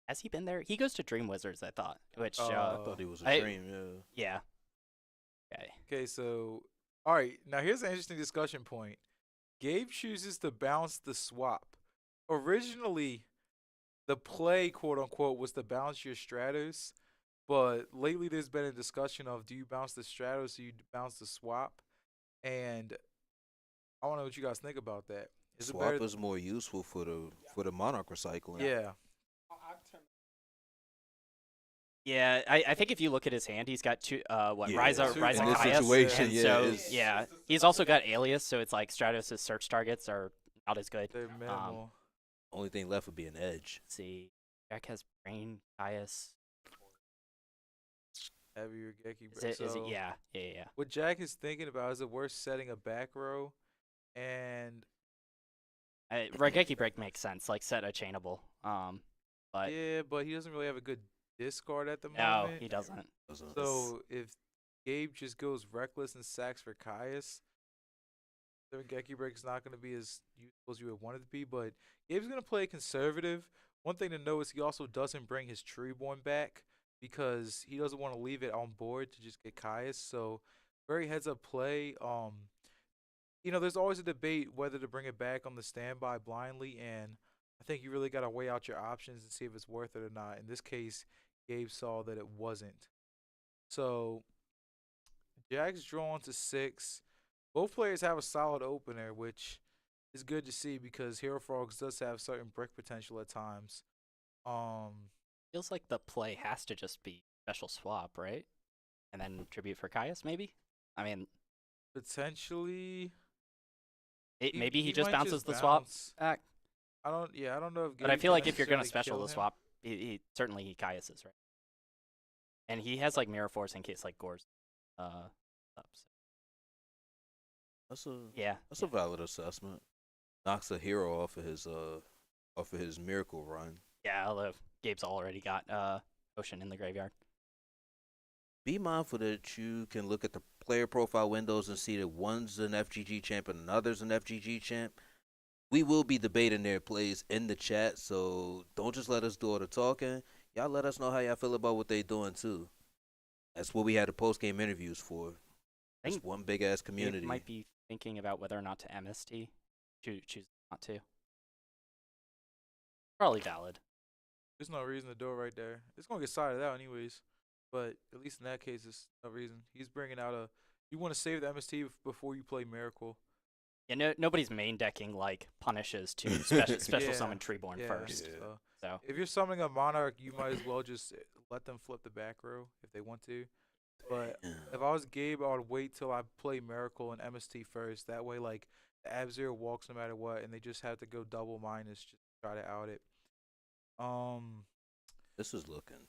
has he been there? He goes to Dream Wizards, I thought. Which I thought he was a I- dream. Yeah. yeah. Okay. Okay, so all right, now here's an interesting discussion point. Gabe chooses to bounce the swap. Originally, the play, quote unquote, was to bounce your Stratos, but lately there's been a discussion of do you bounce the Stratos or you bounce the swap? And I want to know what you guys think about that. Is it Swap better? is more useful for the Monarch recycling. Yeah. Yeah, I think if you look at his hand, he's got two Yeah, Rise two Rise in and this Caius, situation, and yeah, so it's- yeah, he's also got Alias, so it's like Stratos' search targets are not as good. They're minimal. Only thing left would be an edge. Let's see, Jack has Brain, Caius. Heavier Geki. Is it? Yeah. What Jack is thinking about is it worth setting a back row and Raigeki Break makes sense, like set a chainable. But yeah, but he doesn't really have a good discard at the no, moment. he doesn't. So if Gabe just goes reckless and sacks for Caius, the Geki Break's not going to be as useful as you would want it to be. But Gabe's going to play conservative. One thing to know is he also doesn't bring his Treeborn back because he doesn't want to leave it on board to just get Caius. So very heads up play. There's always a debate whether to bring it back on the standby blindly, and I think you really got to weigh out your options and see if it's worth it or not. In this case, Gabe saw that it wasn't. So Jack's drawn to 6. Both players have a solid opener, which is good to see because Hero Frogs does have certain brick potential at times. Feels like the play has to just be special swap, right? And then tribute for Caius, maybe. I mean, Potentially, maybe he just might bounces the swap bounce. back. I don't know if. But I Gabe feel can like if you're gonna necessarily special kill the him. swap, he certainly Caius's, right? And he has like Mirror Force in case like Gore's up. So. That's Yeah. a valid assessment. Knocks a hero off of his miracle run. Yeah, although Gabe's already got Ocean in the graveyard. Be mindful that you can look at the player profile windows and see that one's an FGG champ and another's an FGG champ. We will be debating their plays in the chat, so don't just let us do all the talking. Y'all let us know how y'all feel about what they doing too. That's what we had the post game interviews for. I It's think one big ass Gabe community. might be thinking about whether or not to MST. Choose not to. Probably valid. There's no reason to do it right there. It's gonna get sided out anyways. But at least in that case, there's no reason. He's bringing out a. You want to save the MST before you play Miracle. Yeah, nobody's main decking like punishes to special Yeah, summon Treeborn Yeah. first. Yeah. So If you're summoning a Monarch, you might as well just let them flip the back row if they want to. But if I was Gabe, I would wait till I play Miracle and MST first. That way, like, the Ab-Zero walks no matter what, and they just have to go double minus just to try to out it. This is looking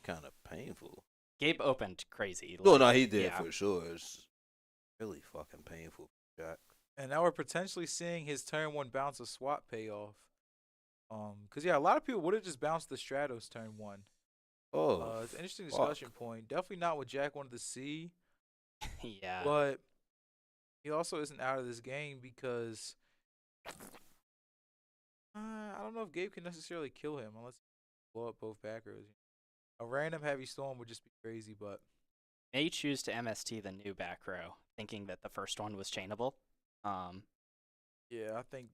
kind of painful. Gabe opened crazy. No, like, he did yeah. for sure. It's really fucking painful, Jack. And now we're potentially seeing his turn 1 bounce a swap payoff. Because, yeah, a lot of people would have just bounced the Stratos turn 1. Oh, It's an interesting fuck. discussion point. Definitely not what Jack wanted to see. Yeah. But he also isn't out of this game because I don't know if Gabe can necessarily kill him unless he blow up both back rows. A random heavy storm would just be crazy, but May choose to MST the new back row, thinking that the first one was chainable. yeah, I think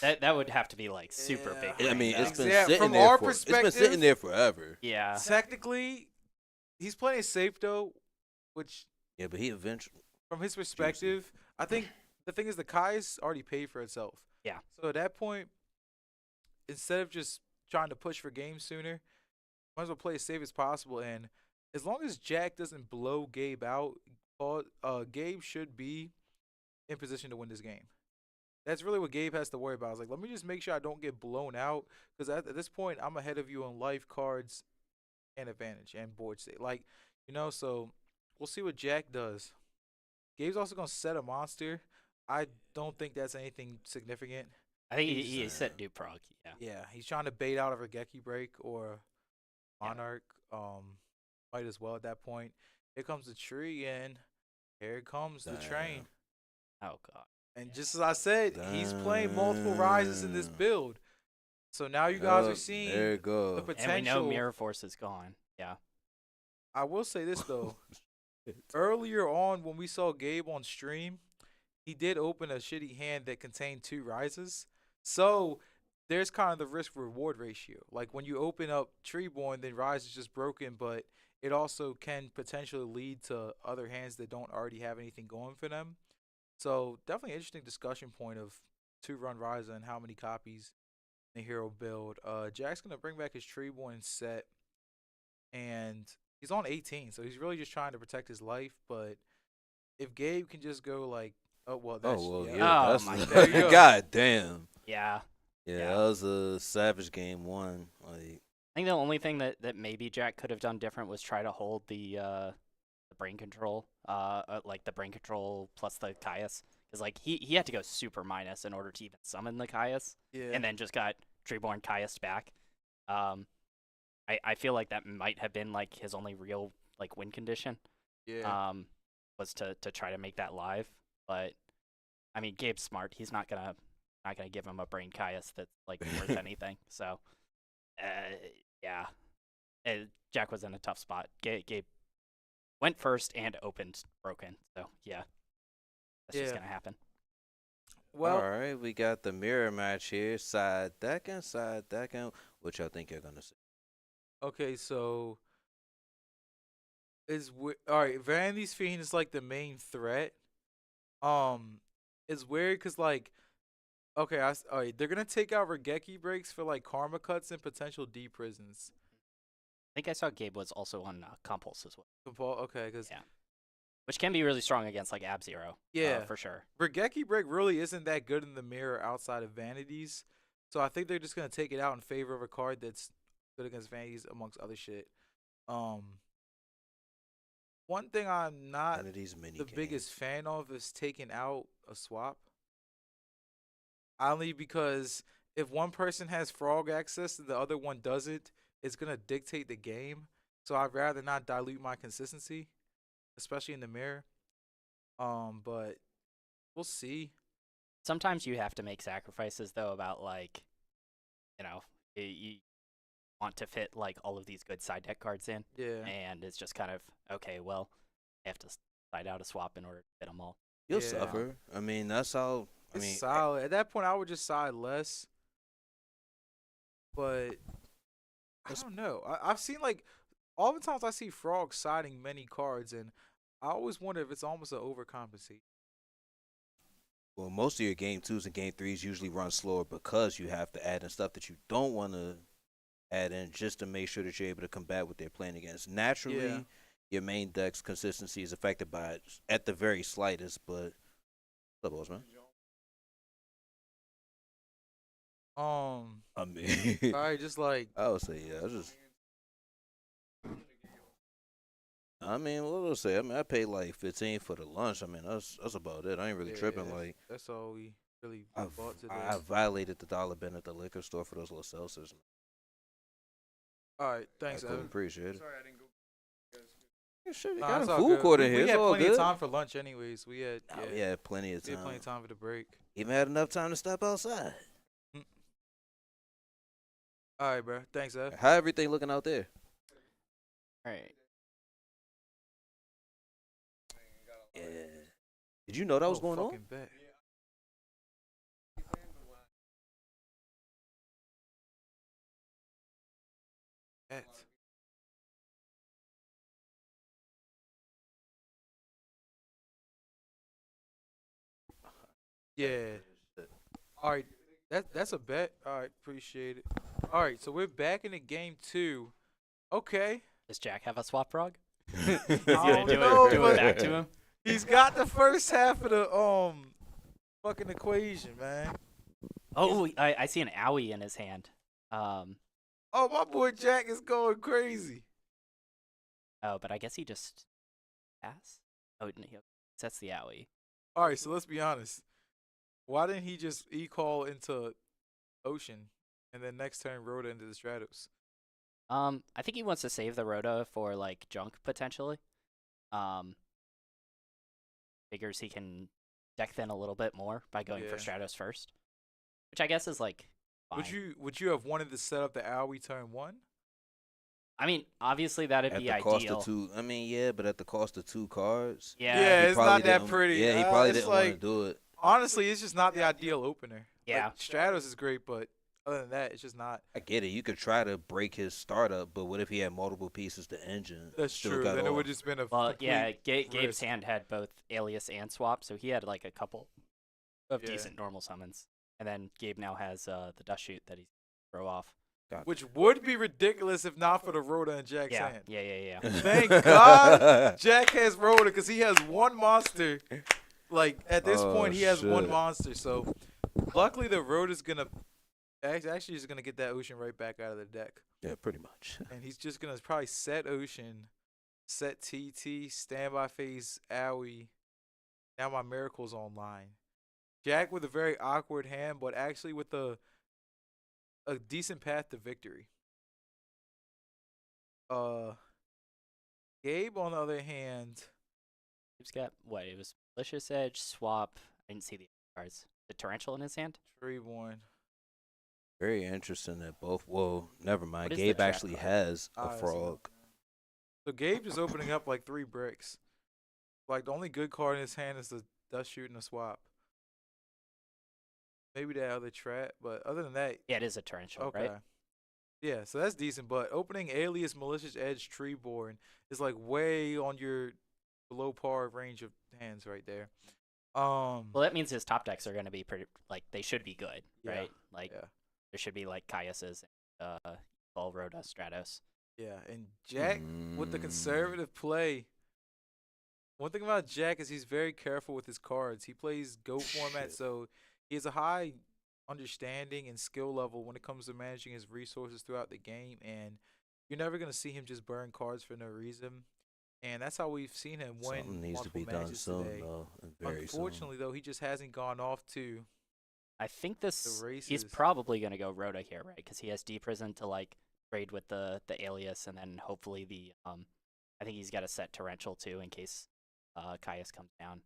That would have to be like super Yeah. big. I mean, brain, it's though. been Yeah, sitting from there our for. It's been perspective- sitting there forever. Yeah. technically he's playing safe though, which Yeah, but he eventually. from his perspective, I think the thing is the Kai's already paid for itself. Yeah. So at that point, instead of just trying to push for games sooner, might as well play as safe as possible. And as long as Jack doesn't blow Gabe out, Gabe should be in position to win this game. That's really what Gabe has to worry about. It's like, let me just make sure I don't get blown out, because at this point, I'm ahead of you on life, cards, and advantage, and board state. Like, so we'll see what Jack does. Gabe's also going to set a monster. I don't think that's anything significant. I think he He's, said new prog. Yeah. Yeah, he's trying to bait out a Regeki break or Yeah. Monarch. Might as well at that point. Here comes the tree, and here comes the train. Oh god. And just as I said, he's playing multiple rises in this Damn. build. So now you guys are Yup, seeing There you the go. potential. And we know Mirror Force is gone. Yeah. I will say this though. Earlier on, when we saw Gabe on stream, he did open a shitty hand that contained 2 rises. So there's kind of the risk reward ratio. Like when you open up Treeborn, then Rise is just broken, but it also can potentially lead to other hands that don't already have anything going for them. So definitely an interesting discussion point of 2-run Rise and how many copies in the hero build. Jack's gonna bring back his Treeborn set, and he's on 18, so he's really just trying to protect his life. But if Gabe can just go like, oh well, that's Oh well, yeah. yeah. Oh, That's my There you go. God damn. Yeah. Yeah, Yeah. that was a savage game 1. Like, I think the only thing that maybe Jack could have done different was try to hold the brain control, like the brain control plus the Caius, because like he had to go super minus in order to even summon the Caius, Yeah. and then just got Treeborn Caius back. I feel like that might have been like his only real like win condition. Yeah. Was to try to make that live, but I mean Gabe's smart. He's not gonna give him a brain Caius that's like worth anything. So, yeah, Jack was in a tough spot. Gabe went first and opened broken. So yeah, that's just Yeah. gonna happen. Well, all right, we got the mirror match here. Side decking. What y'all think you're gonna see? okay, so all right. Vanity's Fiend is like the main threat. It's weird because like, okay, all right, they're gonna take out Regeki breaks for like karma cuts and potential D prisons. I think I saw Gabe was also on Compulse as well, Okay, because Yeah. which can be really strong against like Ab Zero. Yeah. For sure. Regeki break really isn't that good in the mirror outside of Vanities, so I think they're just gonna take it out in favor of a card that's good against Vanities amongst other shit. One thing I'm not One of these mini the biggest fan of is taking out a swap. Only because if one person has frog access and the other one doesn't, it's gonna dictate the game. So I'd rather not dilute my consistency, especially in the mirror. But we'll see. Sometimes you have to make sacrifices though about like, you want to fit like all of these good side deck cards in, Yeah. and it's just kind of okay. Well, I have to side out a swap in order to fit them all. You'll Yeah. suffer. I mean, that's how. I It's mean, solid. At that point, I would just side less. But I don't know. I've seen like all the times I see frogs siding many cards, and I always wonder if it's almost an overcompensate. well, most of your game 2s and game 3s usually run slower because you have to add in stuff that you don't want to add in just to make sure that you're able to combat what they're playing against. Naturally, Yeah. your main deck's consistency is affected by it at the very slightest, but what's up, boss man? I mean, All right, just like I would say, yeah, I mean, what would I say? I mean, I paid like 15 for the lunch. I mean, that's about it. I ain't really tripping. yeah, Like, that's all we really I bought today. violated the $1 bin at the liquor store for those little seltzers. All right, thanks, I couldn't Evan. appreciate it. Sorry, I didn't go. Yeah, shit, you Nah, got it's a all food good. court in We here. It's had all plenty good. of time for lunch, anyways. We had Oh, we had plenty of we had time. plenty of time for the break. Even had enough time to step outside. All right, bro. Thanks, F. How everything looking out there? All right. Yeah. Did you know that was Oh, going on? fucking bet. Bet. Yeah. All right. That's a bet. All right, appreciate it. All right, so we're back into game 2. Okay. Does Jack have a swap frog? I He's gonna don't do know, it, do but it back to him. he's got the first half of the fucking equation, man. Oh, I see an owie in his hand. Oh, My boy Jack is going crazy. but I guess he just pass. Oh, no, he sets the owie. All right, so let's be honest. Why didn't he just e-call into Ocean and then next turn Rhoda into the Stratos? I think he wants to save the Rhoda for like junk potentially. Figures he can deck thin a little bit more by going for Yeah. Stratos first, which I guess is like fine. Would you have wanted to set up the Owie turn 1? I mean, obviously that'd At be the cost ideal. of 2. I mean, yeah, but at the cost of 2 cards. Yeah, it's probably not that didn't- pretty. Yeah, he probably It's didn't want to like, do it. honestly, it's just not the ideal opener. Yeah. Like, Stratos is great, but other than that, it's just not. I get it. You could try to break his startup, but what if he had multiple pieces to engine? That's Still true. got Then it off. would just been a Well, complete yeah, Gabe's risk. hand had both alias and swap, so he had like a couple of Yeah. decent normal summons. And then Gabe now has the dust shoot that he throw off. Which would be ridiculous if not for the Rhoda and Jack's Yeah, hand. yeah. Thank God Jack has Rhoda because he has one monster. Like, at this Oh, point, he has one shit. monster. So, luckily, the Rhoda's going to actually just going to get that Ocean right back out of the deck. Yeah, pretty much. And he's just going to probably set Ocean, set TT, standby phase Owie. Now my Miracle's online. Jack with a very awkward hand, but actually with a decent path to victory. Gabe, on the other hand, Gabe's got what? It was Malicious Edge, swap. I didn't see the cards. The Torrential in his hand? tree one. Very interesting that both. Well, never mind. What is the Gabe trap actually card? has a I see. frog. So Gabe just opening up like 3 bricks. Like, the only good card in his hand is the dust shoot and the swap. Maybe that other trap, but other than that, Yeah, it is a Torrential, okay. right? Yeah, so that's decent. But opening Alias, Malicious Edge, Treeborn is like way on your below par range of hands right there. Well, that means his top decks are going to be pretty, like, they should be good, Yeah, right? Like, yeah. there should be, like, Caius's, Rhoda, Stratos. Yeah, and Jack with the conservative play. One thing about Jack is he's very careful with his cards. He plays Go format, Shit. so he has a high understanding and skill level when it comes to managing his resources throughout the game. And you're never gonna see him just burn cards for no reason. And that's how we've seen him win. Something needs to multiple be done matches soon, today. though. And very Unfortunately, though, he just hasn't gone off to. I think he's races. probably going to go Rhoda here, right? Because he has D Prison to, like, trade with the alias, and then hopefully the, I think he's got a set Torrential, too, in case Caius comes down.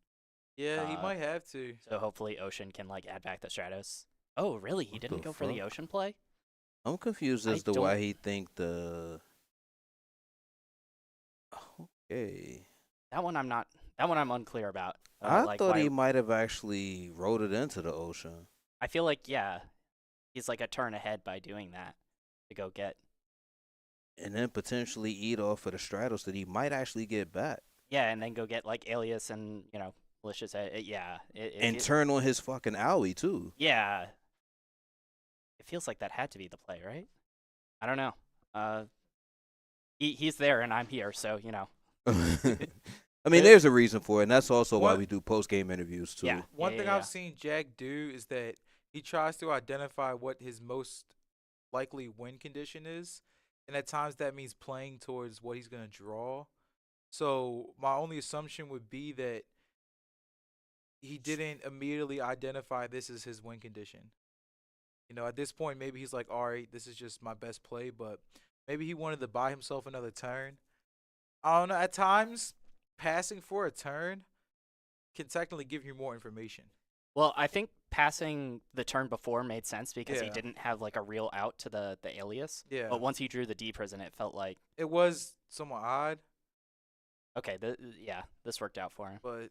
Yeah, he Uh, might have to. So hopefully Ocean can, like, add back the Stratos. Oh, really? He What didn't the go for the fuck? Ocean play? I'm confused I as to why don't- he think the. Okay. That one I'm unclear about. I like, thought why- he might have actually rode it into the ocean. I feel like, yeah, he's like a turn ahead by doing that to go get. And then potentially eat off of the Stratos that he might actually get back. Yeah, and then go get, like, Alias and, Malicious. Yeah. And turn on his fucking owie, too. Yeah. It feels like that had to be the play, right? I don't know. He's there and I'm here, so, I mean, there's a reason for it, and that's also why What- we do post-game interviews, too. Yeah. One thing yeah. I've seen Jack do is that he tries to identify what his most likely win condition is, and at times that means playing towards what he's going to draw. So my only assumption would be that he didn't immediately identify this as his win condition. At this point, maybe he's like, all right, this is just my best play, but maybe he wanted to buy himself another turn. I don't know. At times, passing for a turn can technically give you more information. Well, I think passing the turn before made sense because he Yeah. didn't have like a real out to the alias. Yeah. But once he drew the D prison, it felt like It was somewhat odd, okay, yeah, this worked out for him. but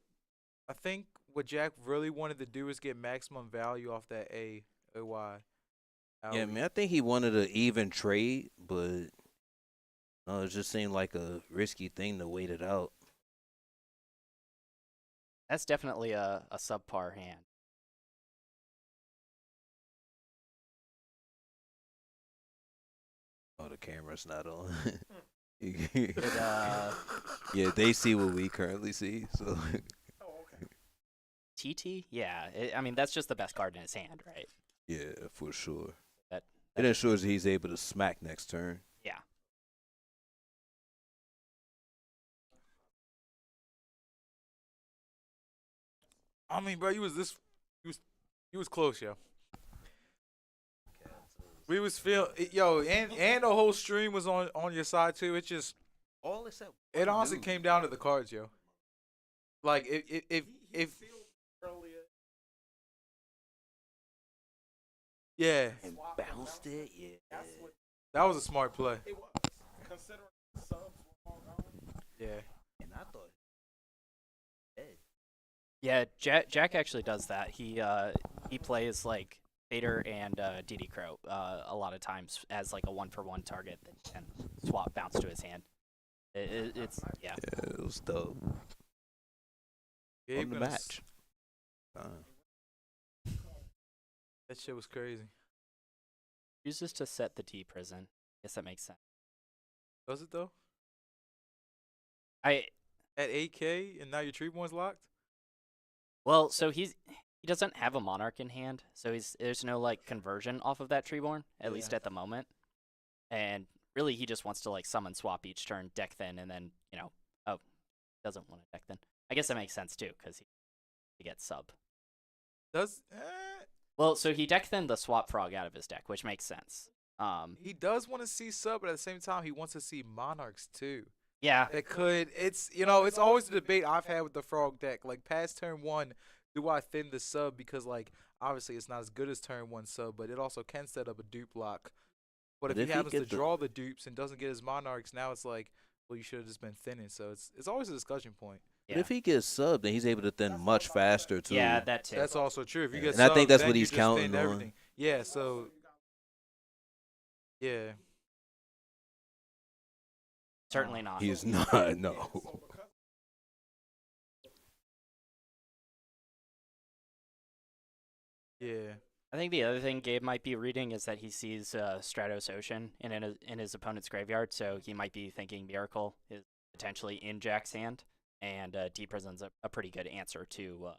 I think what Jack really wanted to do is get maximum value off that AY. Yeah, man, I think he wanted an even trade, but no, it just seemed like a risky thing to wait it out. That's definitely a subpar hand. Oh, the camera's not on. uh, Yeah, they see what we currently see. So TT? Yeah, I mean that's just the best card in his hand, right? yeah, for sure. That It ensures he's able to smack next turn. yeah. I mean, bro, you was close, yo. We was and the whole stream was on your side too. It just All except it honestly came down to the cards, yo. Like if yeah, and bounced it. Yeah, that was a smart play. Considering the subs were all gone. Yeah. and I thought. Yeah, Jack actually does that. He plays like Vader and DD Crow a lot of times as like a 1-for-1 target that can swap bounce to his hand. It's yeah. Yeah, it was dope. Gabe On the gonna match. That shit was crazy. Uses to set the D prison. Guess that makes sense. Does it though? I At 8K and now your Treeborn's locked? well, so he doesn't have a Monarch in hand, so there's no like conversion off of that Treeborn, at least Yeah. at the moment. And really, he just wants to like summon swap each turn, deck thin, and then doesn't want to deck thin. I guess that makes sense too, because he gets sub. Does Well, so he deck thinned the swap frog out of his deck, which makes sense. he does want to see sub, but at the same time he wants to see monarchs too. Yeah, That could it's always a debate I've had with the frog deck. Like past turn 1, do I thin the sub because like obviously it's not as good as turn 1 sub, but it also can set up a dupe lock. But But if he if he happens to get the- draw the dupes and doesn't get his monarchs, now it's like, well, you should have just been thinning. So it's always a discussion point. But if he gets subbed, then he's able to thin much faster too. yeah, that too. That's also true. If you get And I think subbed, that's then what you he's just counting thinned on. everything. Yeah, so yeah. Certainly not. He's not. No. Yeah. I think the other thing Gabe might be reading is that he sees Stratos Ocean in his opponent's graveyard, so he might be thinking Miracle is potentially in Jack's hand, and D Prison's a pretty good answer to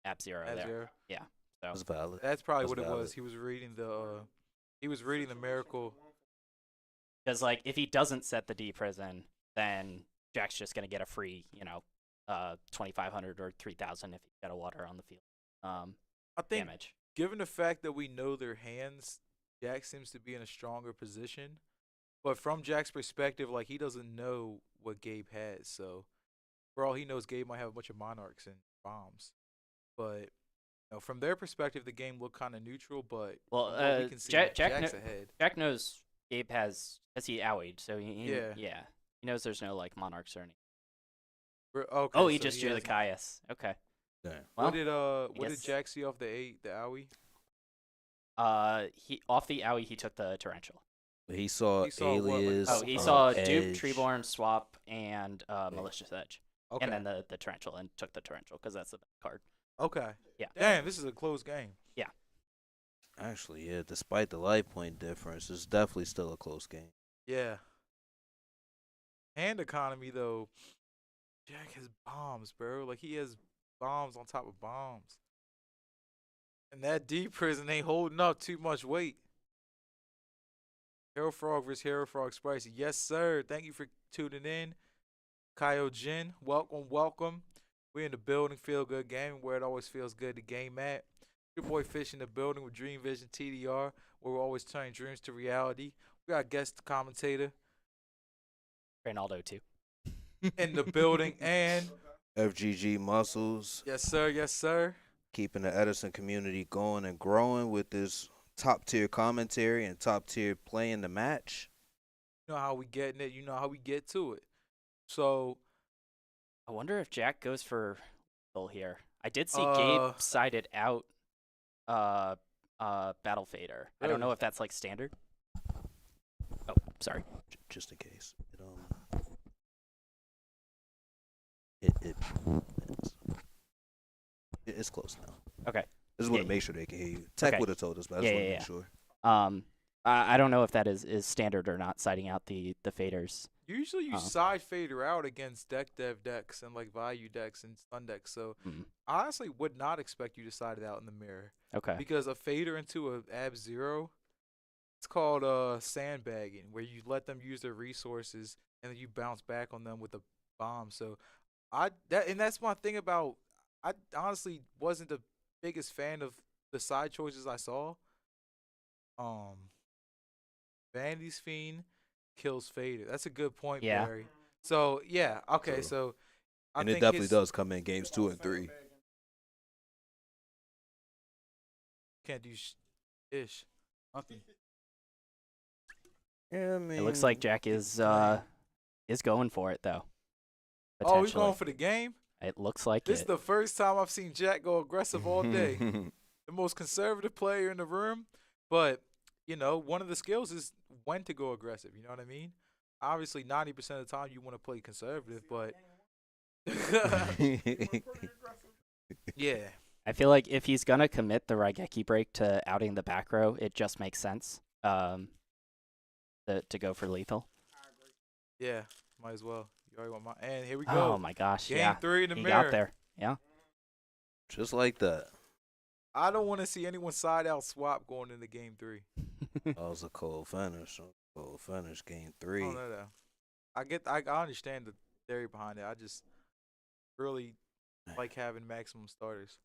App Zero there. F-Zero. Yeah, so That's valid. That's probably That's what it valid. was. He was reading the miracle. because like if he doesn't set the D Prison, then Jack's just gonna get a free 2,500 or 3,000 if he's got a water on the field. I think Damage. given the fact that we know their hands, Jack seems to be in a stronger position. But from Jack's perspective, like he doesn't know what Gabe has. So for all he knows, Gabe might have a bunch of monarchs and bombs. But from their perspective, the game looked kind of neutral. But Well, from what we can see, Jack's ahead. Jack knows Gabe has he owied, so he Yeah. he knows there's no like monarchs or anything. Okay, Oh, he so just drew the has- Caius. Okay. Damn. Well, what did guess- Jack see off the Owie? he off the owie he took the torrential. He saw, He saw what, like- Alias. Oh, he Uh, saw Dupe, Edge. Treeborn, Swap, and Malicious Edge, Okay. and then the torrential, and took the torrential because that's the best card. Okay. Yeah. Damn, this is a close game. Actually, yeah. Despite the life point difference, it's definitely still a close game. Yeah. Hand economy though. Jack has bombs, bro. Like he has bombs on top of bombs. And that D prison ain't holding up too much weight. Hero Frog vs. Hero Frog Spicy. Yes, sir. Thank you for tuning in. Kyle Jin, welcome. We're in the building, Feel Good Gaming, where it always feels good to game at. Your boy Fish in the building with Dream Vision TDR, where we're always turning dreams to reality. We got guest commentator Ronaldo too. in the building, and FGG muscles. yes, sir. keeping the Edison community going and growing with this top tier commentary and top tier play in the match. You know how we getting it. You know how we get to it. So, I wonder if Jack goes for lethal here. I did see Gabe sided out Battle Fader. I don't know Really? if that's like standard. Oh, sorry. Just in case. It's close now. Okay. I just want Yeah, to make sure they can hear you. Tech Okay. would have told us, but I just Yeah, want to yeah, make yeah. sure. I don't know if that is standard or not, siding out the faders. usually you side fader out against deck dev decks and like value decks and stun decks. So, Mm. I honestly would not expect you to side it out in the mirror. Okay. Because a fader into a ab zero, it's called sandbagging, where you let them use their resources and then you bounce back on them with a bomb. So that's my thing about. I honestly wasn't the biggest fan of the side choices I saw. Vanity's Fiend kills fader. That's a good point, Yeah. Barry. So yeah, okay. True. So I And think it definitely his- does come in games 2 and 3. Can't do ish. Nothing. Yeah, I mean, It looks like Jack is going for it though. Oh, he's going Potentially. for the game. It looks like This is it. the first time I've seen Jack go aggressive all day. The most conservative player in the room, but one of the skills is when to go aggressive. You know what I mean? Obviously, 90% of the time you want to play conservative, but yeah, I feel like if he's gonna commit the Raigeki break to outing the back row, it just makes sense. To go for lethal. yeah, might as well. You already want my and here we go. Oh my gosh, Game yeah. 3 in the He mirror. got there. Yeah. just like that. I don't want to see anyone side out swap going into game 3. That was a cold finish. Cold finish, game 3. Oh no. I understand the theory behind it. I just really like having maximum starters.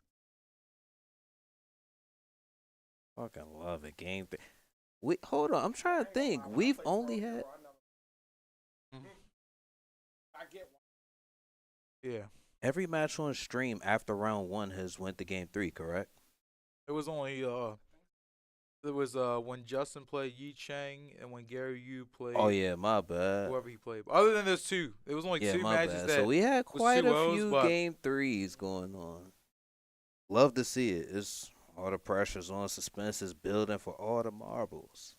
Fucking love it, game 3. Hold on, I'm trying to think. We've only had. Yeah. Every match on stream after round 1 has went to game 3, correct? It was only there was when Justin played Yi Chang and when Gary Yu played Oh yeah, my bad. whoever he played. Other than those two, it was only Yeah, two my matches bad. that So we had was quite a 2-0s, few but game 3s going on. Love to see it. It's all the pressure's on, suspense is building for all the marbles.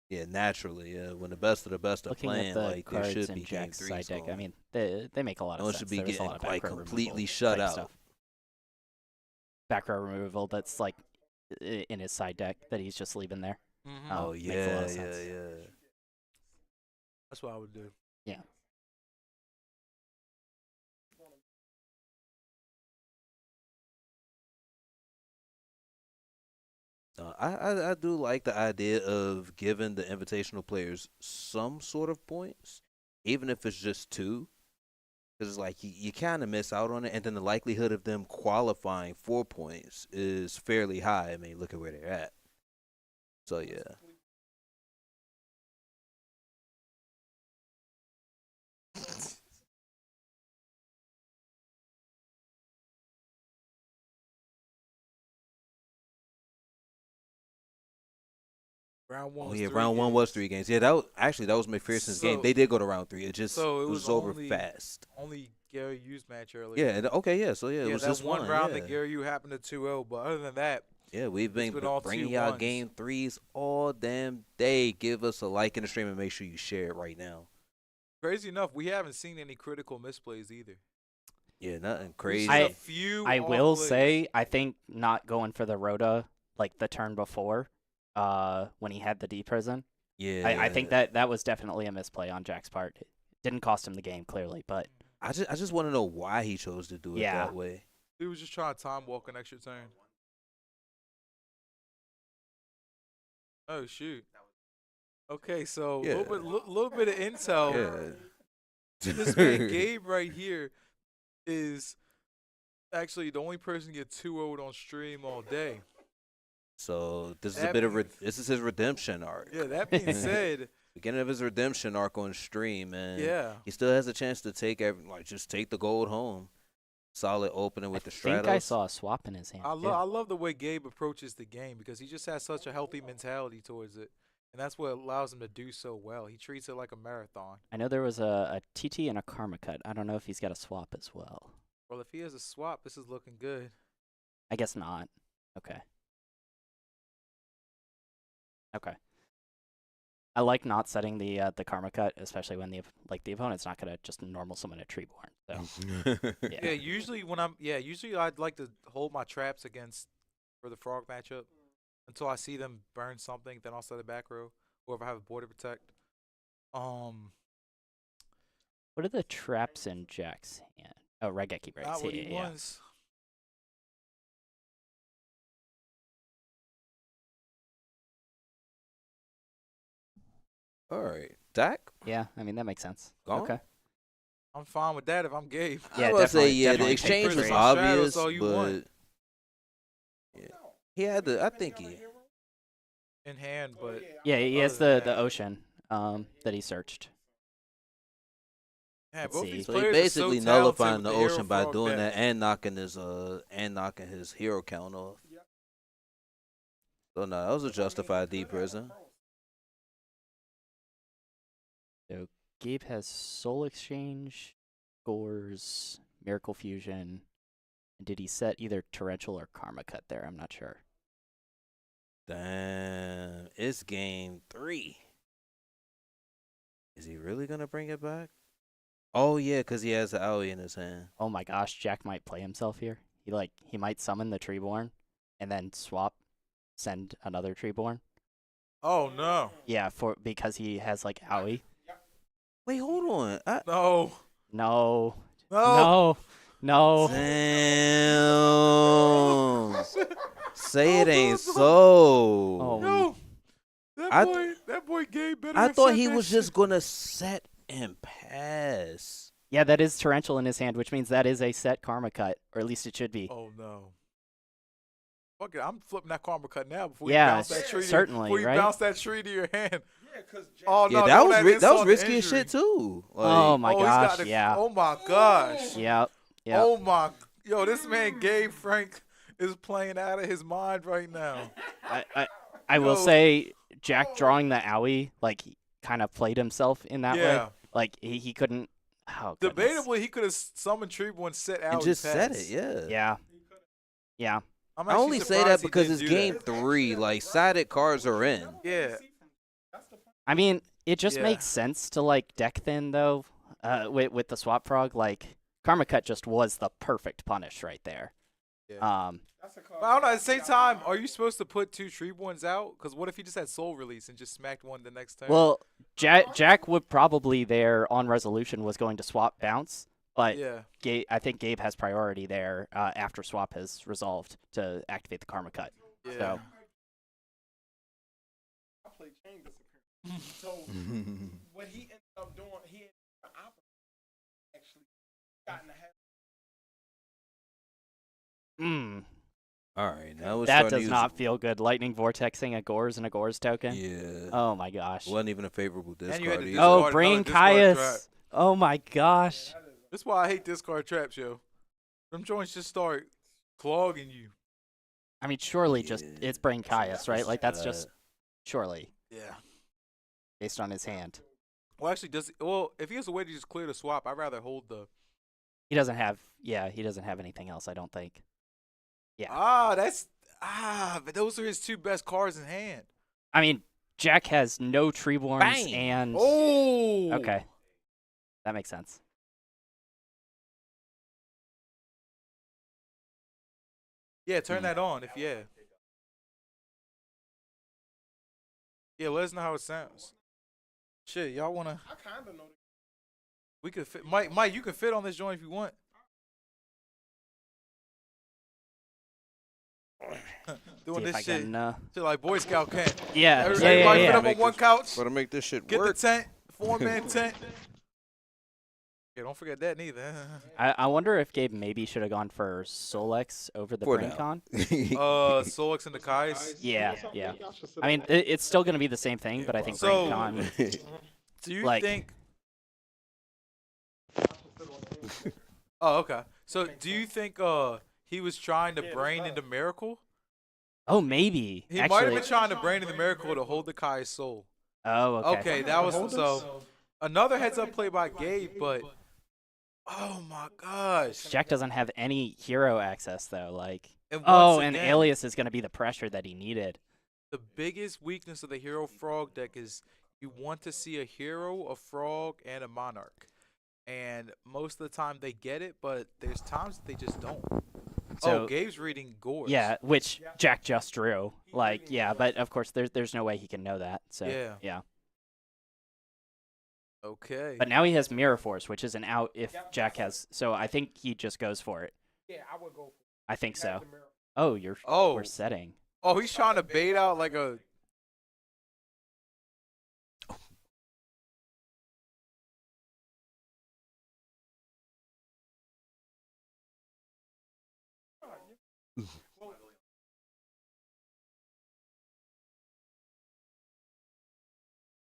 Yeah, naturally, yeah. When the best of the best are Looking playing, at the like there cards should in be game Jack's 3s side deck, I going. mean, they make a lot No of one sense. should be There's a getting lot of like back row completely removal shut type out. stuff. Back row removal that's like in his side deck that he's just leaving there. Oh makes a lot yeah, of sense. yeah. that's what I would do. Yeah. I do like the idea of giving the invitational players some sort of points, even if it's just 2. Because it's like you kind of miss out on it, and then the likelihood of them qualifying 4 points is fairly high. I mean, look at where they're at. So yeah. Round 1 Oh was yeah, 3 round 1 games. was 3 games. Yeah, that was McPherson's game. So- They did go to round 3. It So was over only- fast. Only Gary Yu's match earlier. Yeah. Okay. Yeah. So yeah, it yeah, was that just one round yeah. that Gary Yu happened to 2-0, but other than that, Yeah, we've been been all bringing 2 y'all ones. game 3s all damn day. Give us a like in the stream and make sure you share it right now. crazy enough, we haven't seen any critical misplays either. Yeah, nothing We've crazy. seen a few I off will plays. say, I think not going for the Rhoda like the turn before, when he had the D prison. yeah, I think that was definitely a misplay on Jack's part. It didn't cost him the game clearly, but I just want to know why he chose to do it Yeah. that way. He was just trying to time walk an extra turn. Oh shoot. Okay, so a Yeah. little bit of intel. Yeah. This man Gabe right here is actually the only person to get 2-0'd on stream all day. So this is That a bit of means- this is his redemption arc. Yeah, that being said, Beginning of his redemption arc on stream, and yeah. he still has a chance to take just take the gold home. solid opening with the I think I Stratos. saw a swap in his hand. I too. love the way Gabe approaches the game because he just has such a healthy mentality towards it, and that's what allows him to do so well. He treats it like a marathon. I know there was a TT and a Karma cut. I don't know if he's got a swap as well. Well, if he has a swap, this is looking good. I guess not. Okay. Okay. I like not setting the Karma cut, especially when the opponent's not gonna just normal summon a Treeborn. So Yeah, usually I'd like to hold my traps against for the frog matchup until I see them burn something. Then I'll set a back row, or if I have a border protect. What are the traps in Jack's hand? Oh, Regeki breaks. Not what he Yeah. wants. All right, Dak. Yeah, I mean that makes sense. Gone? Okay. I'm fine with that if I'm Gabe. Yeah, I was say, definitely- yeah, the definitely exchange take was three. obvious, Shadows all you but want. yeah. He had the. I think he. In hand, but Yeah, he has Other the than that- ocean that he searched. yeah, Let's both see. these So he players are basically so nullifying talented the with hero ocean by frog doing deck. that and knocking his hero count off. So no, that was a justified deep prison. So Gabe has Soul Exchange, Gores, Miracle Fusion, and did he set either Torrential or Karma Cut there? I'm not sure. Damn, it's game 3. Is he really gonna bring it back? Oh yeah, cause he has the owie in his hand. Oh my gosh, Jack might play himself here. He might summon the Treeborn, and then swap, send another Treeborn. Oh no, Yeah, because he has like Owie. Wait, hold on. no, No, no. no. Damn. Say it No, ain't no, so. Oh, No, that boy Gabe better. I have thought said he that was shit. just gonna set and pass. yeah, that is Torrential in his hand, which means that is a set Karma Cut, or at least it should be. Oh no. Fuck it, I'm flipping that karma cut now before Yeah, you bounce that tree. certainly, Before you right? bounce that tree to your hand. Oh Yeah, no, that don't was add that was insult to risky as shit injury. too. Oh my Oh, he's got gosh, the- yeah. Oh my gosh. Yep. Yep. Oh my. Yo, this man Gabe Frank is playing out of his mind right now. I will Yo. say Jack drawing the owie he kind of played himself in that way. Yeah. Like he couldn't. Oh, goodness. Debatably, he could have summoned Treeborn, set out and just said it, yeah. Yeah. Yeah. I'm I actually only say surprised that he because didn't it's do game that. 3. Like sided cards are in. Yeah. I mean, it just Yeah. makes sense to deck thin though. With the swap frog, Karma Cut just was the perfect punish right there. Yeah. But I don't know. At the same time, are you supposed to put 2 Treeborns out? Because what if he just had Soul Release and just smacked one the next turn? Well, Jack would probably there on resolution was going to swap bounce, but yeah. I think Gabe has priority there after swap has resolved to activate the Karma Cut. Yeah. So I played Chang disappearance. So what he ended up doing, he ended up actually got in the habit. All right, now we're that starting to does use not feel good. Lightning vortexing a Gores and a Gores token. Yeah. Oh my gosh. Wasn't even a favorable And you had discard to either. discard Oh, another bring discard trap. Caius. Oh my gosh. That's why I hate discard traps, yo. Them joints just start clogging you. I mean, surely just Yeah. it's bring Caius, right? Like that's just Uh, surely Yeah. based on his hand. Well, actually, if he has a way to just clear the swap, I'd rather hold the. He doesn't have anything else, I don't think. Yeah. But those are his 2 best cards in hand. I mean, Jack has no Treeborns Bang! and Oh. okay. That makes sense. Yeah, turn that on yeah. Yeah, let us know how it sounds. Shit, y'all wanna? I kind of know. We could fit. Mike, you can fit on this joint if you want. Doing See if this I shit, can, shit like Boy Scout camp. yeah, Everybody fit yeah. up on one couch. Better make this shit Get work. the tent, 4-man tent. Yeah, don't forget that neither. I wonder if Gabe maybe should have gone for Solex over the For now. BrainCon. Solix and the Kais. Yeah. I mean, it's still going to be the same thing, but I think So- BrainCon. Do you Like- think? Oh, okay. So do you think he was trying to brain into Miracle? Oh, maybe. He might have Actually. been trying to brain into Miracle to hold the Kai's soul. Oh, okay. Okay, that was Hold so. us. Another heads up play by Gabe, but oh my gosh. Jack doesn't have any hero access though. Like, And oh, once and again, Alias is gonna be the pressure that he needed. the biggest weakness of the Hero Frog deck is you want to see a hero, a frog, and a monarch. And most of the time they get it, but there's times that they just don't. So Gabe's reading Gores. yeah, which Jack just drew. Like, yeah, but of course there's no way he can know that. So Yeah. Okay. But now he has Mirror Force, which is an out if Jack has. So I think he just goes for it. Yeah, I would go. I think so. Oh, we're setting. Oh, he's trying to bait out like a.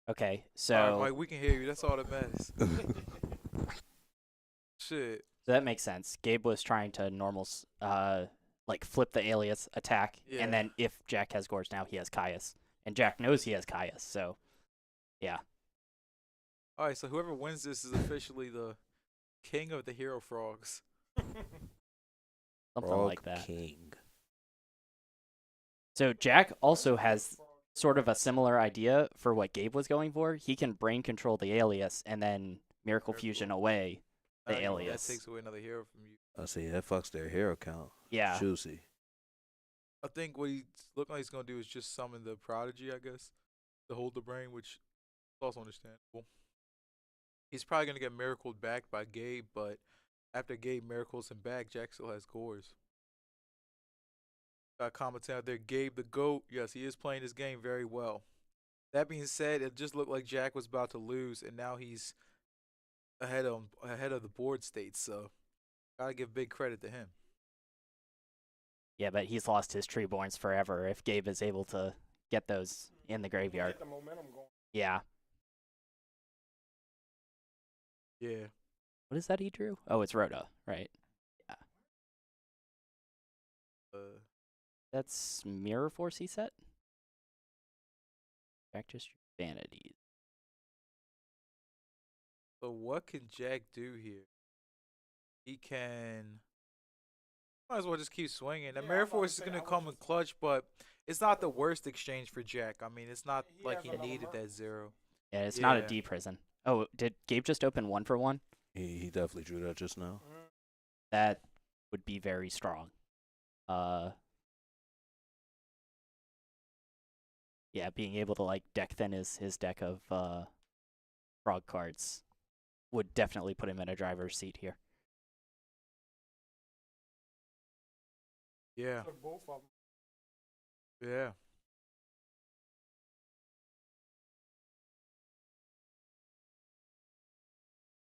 Okay, All so right, Mike, we can hear you. That's all that matters. Shit. so that makes sense. Gabe was trying to like flip the Alias attack, Yeah. and then if Jack has Gorge now, he has Caius, and Jack knows he has Caius. So yeah. All right, so whoever wins this is officially the king of the Hero Frogs. Something like that. King. So Jack also has sort of a similar idea for what Gabe was going for. He can brain control the Alias and then Miracle Fusion away the That Alias. takes away another hero from you. I see that fucks their hero count. Yeah. Juicy. I think what he's looking like he's gonna do is just summon the Prodigy, I guess, to hold the brain, which is also understandable. He's probably gonna get miracled back by Gabe, but after Gabe miracles him back, Jack still has Gores. Got commenting out there, Gabe the GOAT. Yes, he is playing this game very well. That being said, it just looked like Jack was about to lose, and now he's ahead of the board state. So, gotta give big credit to him. Yeah, but he's lost his Treeborns forever if Gabe is able to get those in the graveyard. Get the momentum going. Yeah. Yeah. What is that he drew? Oh, it's Rhoda, right? Yeah. That's Mirror Force he set? Jack just drew Vanities. So what can Jack do here? He can. Might as well just keep swinging. The Mirror Force is gonna come in clutch, but it's not the worst exchange for Jack. I mean, it's not like he needed that 0. Yeah, it's not a Yeah. D prison. Oh, did Gabe just open 1-for-1? He definitely drew that just now. That would be very strong. Yeah, being able to like deck thin his deck of frog cards would definitely put him in a driver's seat here. Yeah. Both of them. Yeah.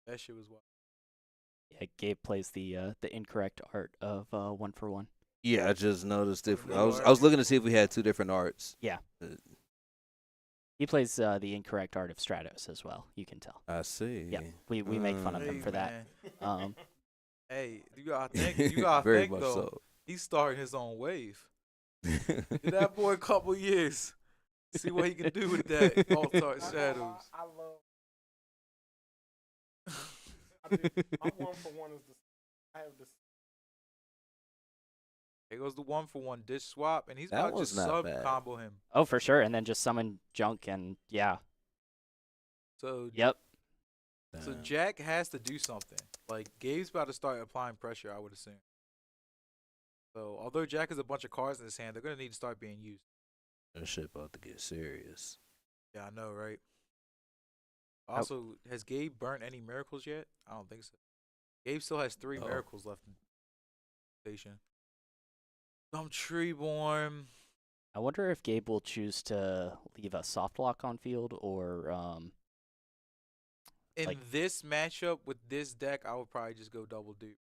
That shit was wild. Yeah, Gabe plays the incorrect art of 1-for-1. Yeah, I just noticed if I was looking to see if we had two different arts. Yeah. He plays the incorrect art of Stratos as well. You can tell. I see. Yeah, we make fun of him Hey, for that. man. Hey, you gotta think Very though. much so. He's starting his own wave. Give that boy a couple years. See what he can do with that All-Star Shadows. I love. My 1-for-1 is the. I have this. Here goes the 1-for-1 dish swap, and he's That about to was just not sub bad. combo him. Oh, for sure, and then just summon junk and yeah. So Yep. So Damn. Jack has to do something. Like Gabe's about to start applying pressure, I would assume. So although Jack has a bunch of cards in his hand, they're gonna need to start being used. That shit about to get serious. Yeah, I know, right? Also, has Gabe burnt any miracles yet? I don't think so. Gabe still has 3 Oh. miracles left in station. Some Treeborn. I wonder if Gabe will choose to leave a soft lock on field or In like- this matchup with this deck, I would probably just go double dupe.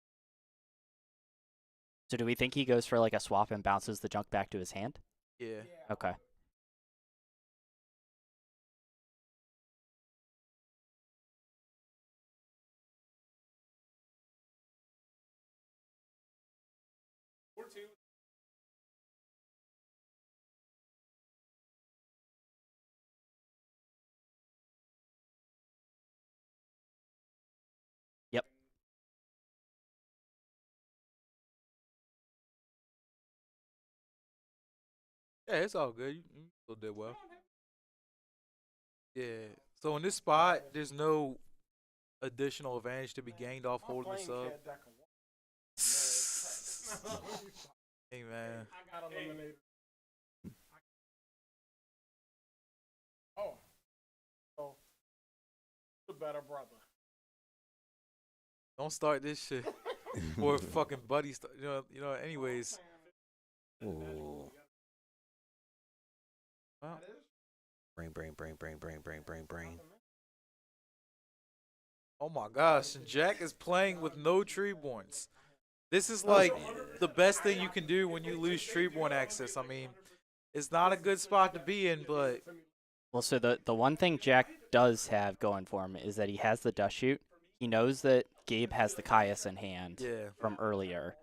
so do we think he goes for like a swap and bounces the junk back to his hand? Yeah. Okay. Yeah, it's all good. You still did well. Yeah. So in this spot, there's no additional advantage to be gained off holding the sub. Hey man. I got eliminated. Oh, so the better brother. Don't start this shit. Or fucking buddy anyways. Ooh. Well, Brain. oh my gosh, and Jack is playing with no Treeborns. This is like the best thing you can do when you lose Treeborn access. I mean, it's not a good spot to be in, but Well, so the one thing Jack does have going for him is that he has the dust shoot. He knows that Gabe has the Caius in hand yeah. from earlier.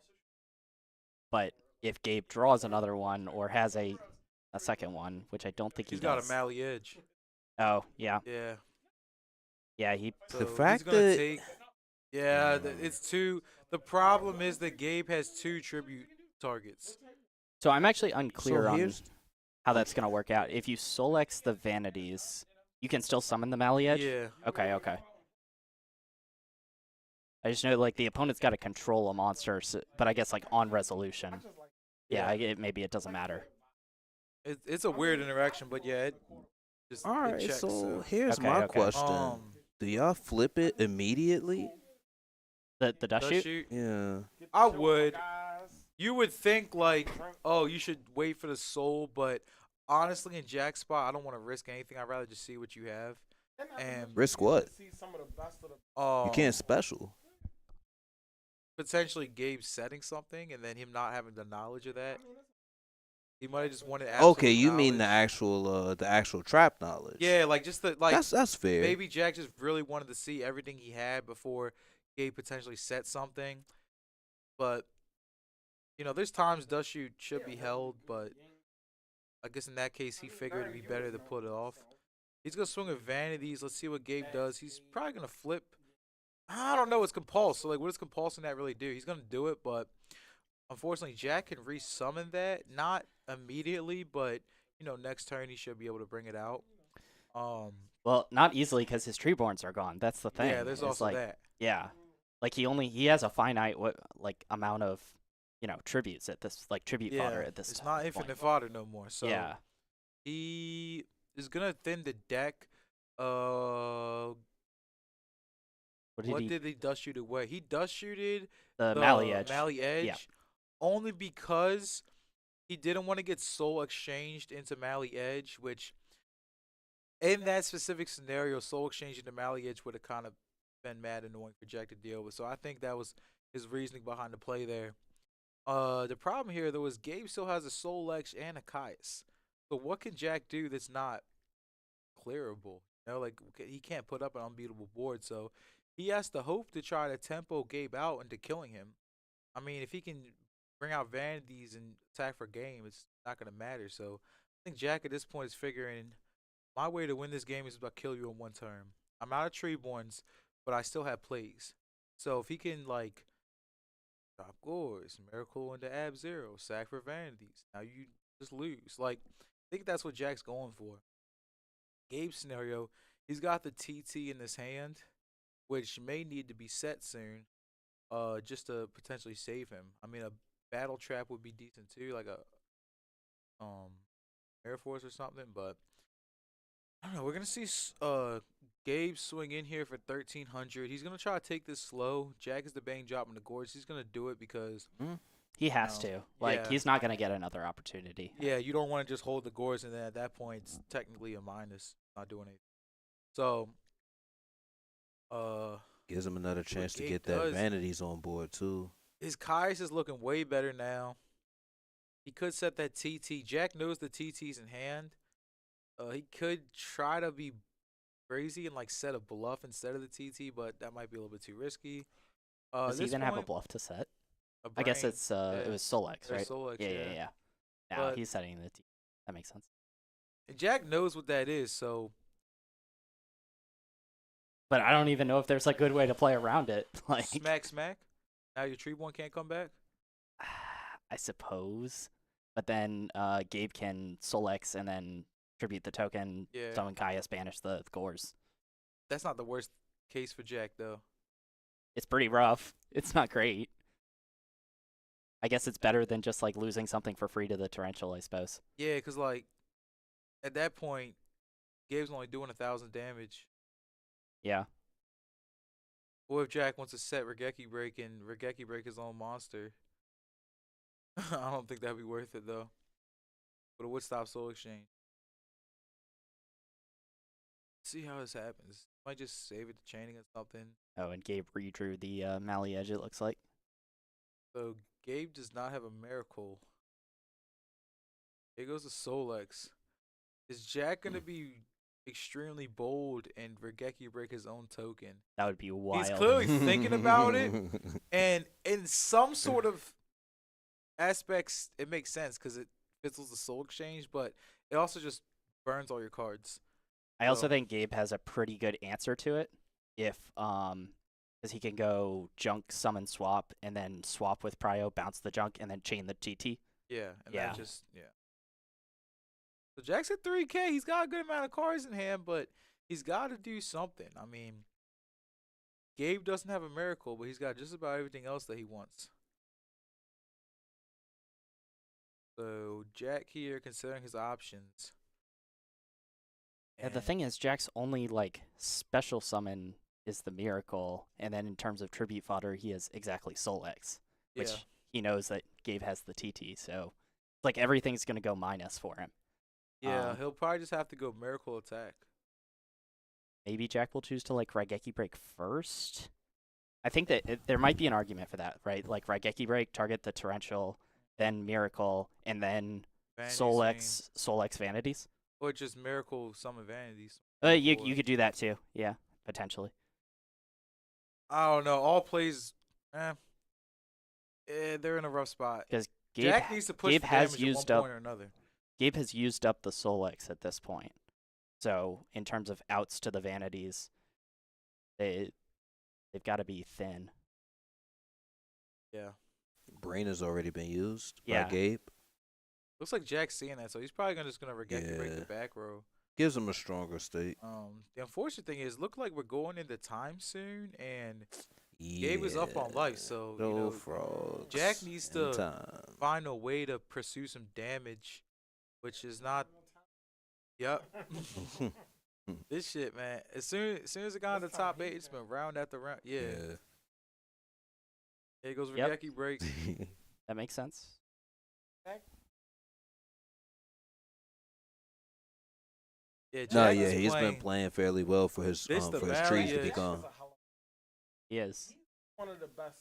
But if Gabe draws another one or has a second one, which I don't think He's he got does. a Mally Edge. Oh, yeah. Yeah. Yeah, he So The he's fact gonna that- take. Yeah, it's two. The problem is that Gabe has 2 tribute targets. So I'm actually unclear on here's- how that's going to work out. If you Solex the Vanities, you can still summon the Mally Edge? Yeah. Okay. I just know, like, the opponent's got to control a monster, but I guess, like, on resolution. Yeah, maybe it doesn't matter. It's a weird interaction, but yeah, it just All it right, checks. so here's Okay, my okay. question: do y'all flip it immediately? The dust Dust shoot? shoot. Yeah. I would. You would think like, oh, you should wait for the soul, but honestly, in Jack's spot, I don't want to risk anything. I'd rather just see what you have. And Risk what? um, You can't special. potentially Gabe setting something, and then him not having the knowledge of that. He might have just wanted. Absolute Okay, you mean the knowledge. actual trap knowledge? Yeah, like just the like. that's fair. Maybe Jack just really wanted to see everything he had before Gabe potentially set something. But there's times Dust Shoot should be held, but I guess in that case he figured it'd be better to put it off. He's gonna swing with Vanities. Let's see what Gabe does. He's probably gonna flip. I don't know. It's compulse. So like, what does compulsing that really do? He's gonna do it, but unfortunately, Jack can resummon that. Not immediately, but next turn he should be able to bring it out. Well, not easily because his Treeborns are gone. That's the thing. Yeah, there's It's also like, that. Yeah. Like, he has a finite amount of, tributes at this, like, tribute fodder at this it's time not point. infinite fodder no more. So Yeah. he is gonna thin the deck. What did he dust shoot away? He dust shooted the Mally Edge. Mally Edge, only because he didn't want to get soul exchanged into Mally Edge, which in that specific scenario, soul exchange into Mally Edge would have kind of been mad annoying for Jack to deal with. So I think that was his reasoning behind the play there. The problem here though is Gabe still has a Soul Edge and a Caius. So what can Jack do that's not clearable? Like he can't put up an unbeatable board, so he has to hope to try to tempo Gabe out into killing him. I mean, if he can bring out Vanities and attack for game, it's not gonna matter. So I think Jack at this point is figuring my way to win this game is about kill you in one turn. I'm out of Treeborns, but I still have plays. So if he can like drop Gores, Miracle into Ab Zero, sack for Vanities, now you just lose. Like I think that's what Jack's going for. Gabe's scenario, he's got the TT in his hand, which may need to be set soon, just to potentially save him. I mean, a battle trap would be decent too, like a Air Force or something. But I don't know. We're gonna see Gabe swing in here for 1300. He's gonna try to take this slow. Jack is the bang dropping the Gorge. He's gonna do it because He has to. Like, yeah. he's not going to get another opportunity. yeah, you don't want to just hold the Gorge, and then at that point, it's technically a minus, not doing anything. So, Gives him another chance to Gabe get that does- Vanities on board too. his Caius is looking way better now. He could set that TT. Jack knows the TT's in hand. He could try to be crazy and like set a bluff instead of the TT, but that might be a little bit too risky. Does he this even have a point, bluff to set? a I guess brain. it's it was Solex, Or right? Solex, Yeah. Now But- he's setting the T. That makes sense. And Jack knows what that is, so But I don't even know if there's a good way to play around it. Like, smack. Now your Treeborn can't come back. I suppose. but then Gabe can Solex and then tribute the token, Yeah. summon Caius, banish the cores. That's not the worst case for Jack though. It's pretty rough. It's not great. I guess it's better than just like losing something for free to the torrential, I suppose. Yeah, cause like at that point, Gabe's only doing 1,000 damage. Yeah. Or if Jack wants to set Regeki Break and Regeki Break his own monster, I don't think that'd be worth it though. But it would stop Soul Exchange. See how this happens. Might just save it to chaining or something. Oh, and Gabe redrew the Mali Edge, it looks like. So Gabe does not have a miracle. Here goes the Solex. Is Jack gonna be extremely bold and Regeki break his own token? That would be wild. He's clearly thinking about it, and in some sort of aspects, it makes sense because it fizzles the soul exchange, but it also just burns all your cards. I also So- think Gabe has a pretty good answer to it. If because he can go junk, summon, swap, and then swap with Prio, bounce the junk, and then chain the GT. Yeah, and Yeah. that just So Jack's at 3K. He's got a good amount of cards in hand, but he's got to do something. I mean, Gabe doesn't have a miracle, but he's got just about everything else that he wants. So Jack here, considering his options. Yeah, the thing is, Jack's only like special summon is the miracle, and then in terms of tribute fodder, he has exactly Solex, which yeah, he knows that Gabe has the TT, so like everything's gonna go minus for him. yeah, he'll probably just have to go miracle attack. Maybe Jack will choose to like Raigeki break first. I think that there might be an argument for that, right? Like Raigeki break, target the torrential, then miracle, and then Vanity Solex vanities. or just miracle summon vanities. You could do that too. Yeah, potentially. I don't know. All plays, they're in a rough spot. Because Jack needs to push Gabe for has damage at used one up point or another. Gabe has used up the Solex at this point. So in terms of outs to the vanities, they've got to be thin. Yeah. Brain has already been used Yeah. by Gabe. Looks like Jack's seeing that, so he's probably just gonna Regeki break the Yeah. back row. Gives him a stronger state. The unfortunate thing is, look like we're going into time soon, and Gabe is up on life, so No you know, frogs. Jack needs in to time. find a way to pursue some damage, which is not. Yep. This shit, man. As soon as it got to the top 8, it's been round after round. Yeah. Here goes Yep. Regeki break. That makes sense. Yeah, Jack No, is yeah, he's playing, been playing fairly well for his This the trees Mary to be is- gone. He is. One of the best.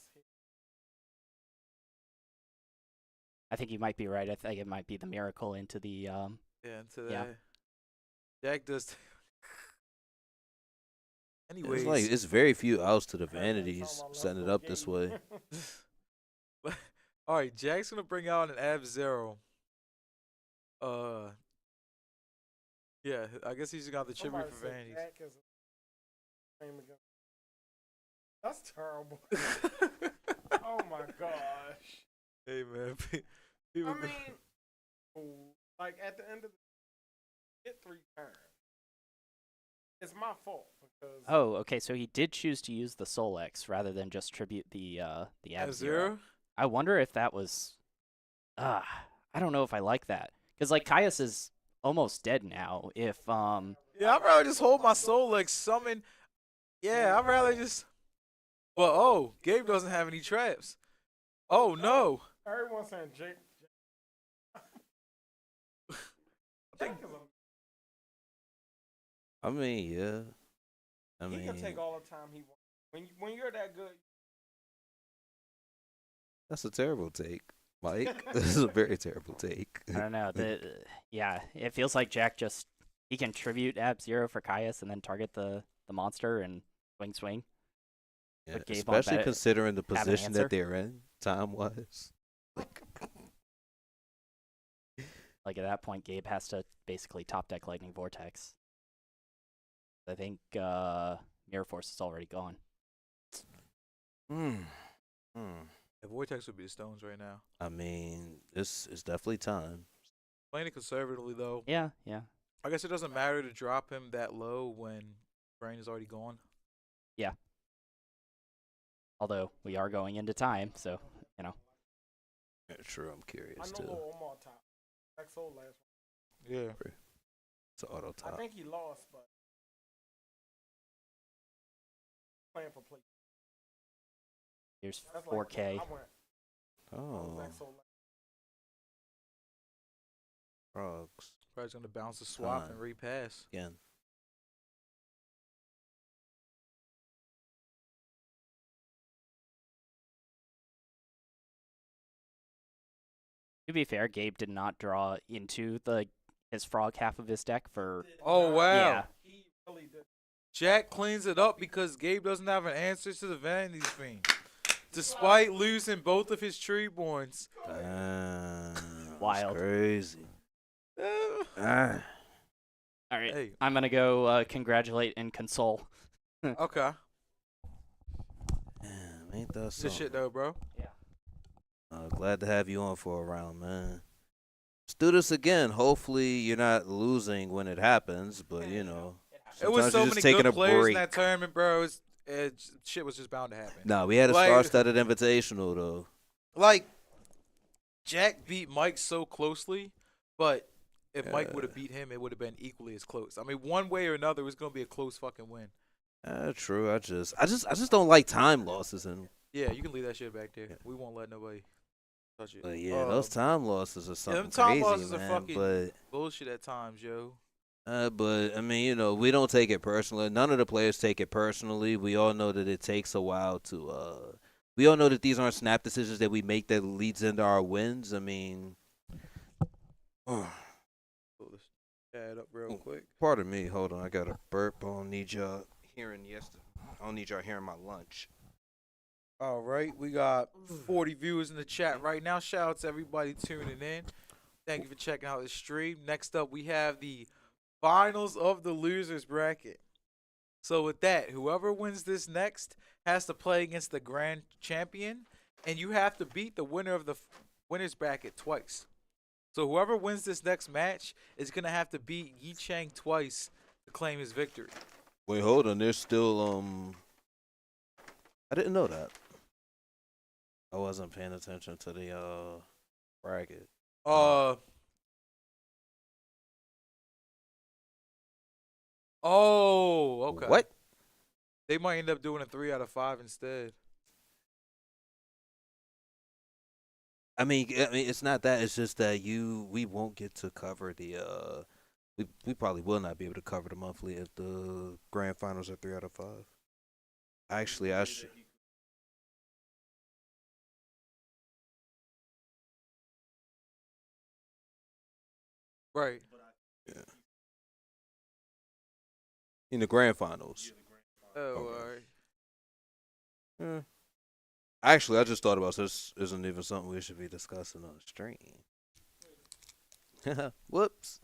I think you might be right. I think it might be the miracle into the Yeah, into Yeah. that. Jack does. Anyways, It's like it's very few outs to the vanities setting it up this way. all right, Jack's gonna bring out an Ab Zero. Yeah, I guess he's got the tribute for vanities. That's terrible. Oh my gosh. Hey man, I people. mean, like at the end of the get 3 turns. It's my fault because Oh, okay. So he did choose to use the Solex rather than just tribute the Ab Ab Zero. Zero. I wonder if that was. I don't know if I like that because like Caius is almost dead now. If Yeah, I'd rather just hold my soul like summon. Yeah, I'd rather just. Well, oh, Gabe doesn't have any traps. Oh no. everyone's saying Jake. I think I mean, yeah. I He mean, can take all the time he wants. When you're that good, that's a terrible take, Mike. This is a very terrible take. I don't know. Yeah, it feels like Jack just he can tribute Ab Zero for Caius and then target the monster and swing. Yeah, But Gabe on especially bet- considering the have an position answer? that they're in, time wise. Like at that point, Gabe has to basically top deck Lightning Vortex. I think Mirror Force is already gone. Yeah, Vortex would be the Stones right now. I mean, it's definitely time. Playing it conservatively though, Yeah, yeah. I guess it doesn't matter to drop him that low when Brain is already gone. Although we are going into time, so you know. Yeah, true. I'm I curious know too. Lil Omar top. XO last one. Yeah. It's an auto I top. think he lost, but playing for play. Here's That's like 4K. I went. Oh, XO last. frogs Probably gonna bounce a swap and Time. repass. again. To be fair, Gabe did not draw into his frog half of his deck for Oh wow. yeah. He really did. Jack cleans it up because Gabe doesn't have an answer to the Vanity Fiend. Despite losing both of his Treeborns. Damn, Wild. That's crazy. Ah. All right, Hey, I'm gonna go congratulate and console. okay. Damn, ain't that Good something? shit though, bro. Glad to have you on for a round, man. Let's do this again. Hopefully, you're not losing when it happens, but you know, It was sometimes so you're many just taking good a players in break. that tournament, bro. Shit was just bound to happen. Nah, we had a Like- star-studded invitational though. Like, Jack beat Mike so closely, but if Mike Yeah. would have beat him, it would have been equally as close. I mean, one way or another, it was gonna be a close fucking win. True. I just don't like time losses, and Yeah, you can leave that shit back there. We won't let nobody touch it. yeah, those time losses are something them time crazy, losses are man. fucking bullshit at times, yo. But I mean, you know, we don't take it personally. None of the players take it personally. We all know that it takes a while to. We all know that these aren't snap decisions that we make that leads into our wins. I mean, Pull this chat up real quick. pardon me. Hold on, I got a burp. I don't need y'all hearing I don't need y'all hearing my lunch. All right, we got 40 viewers in the chat right now. Shout out to everybody tuning in. Thank you for checking out the stream. Next up, we have the finals of the losers bracket. So with that, whoever wins this next has to play against the grand champion, and you have to beat the winner of the winners bracket twice. So whoever wins this next match is gonna have to beat Yi Chang twice to claim his victory. Wait, hold on. There's still I didn't know that. I wasn't paying attention to the bracket. Oh, okay. What? They might end up doing a 3 out of 5 instead. I mean, it's not that. It's just that we won't get to cover the we probably will not be able to cover the monthly if the grand finals are 3 out of 5. Actually, I should. Right. Yeah. In the grand finals. Oh, Okay. all right. Yeah. Actually, I just thought about this. Isn't even something we should be discussing on the stream. Whoops.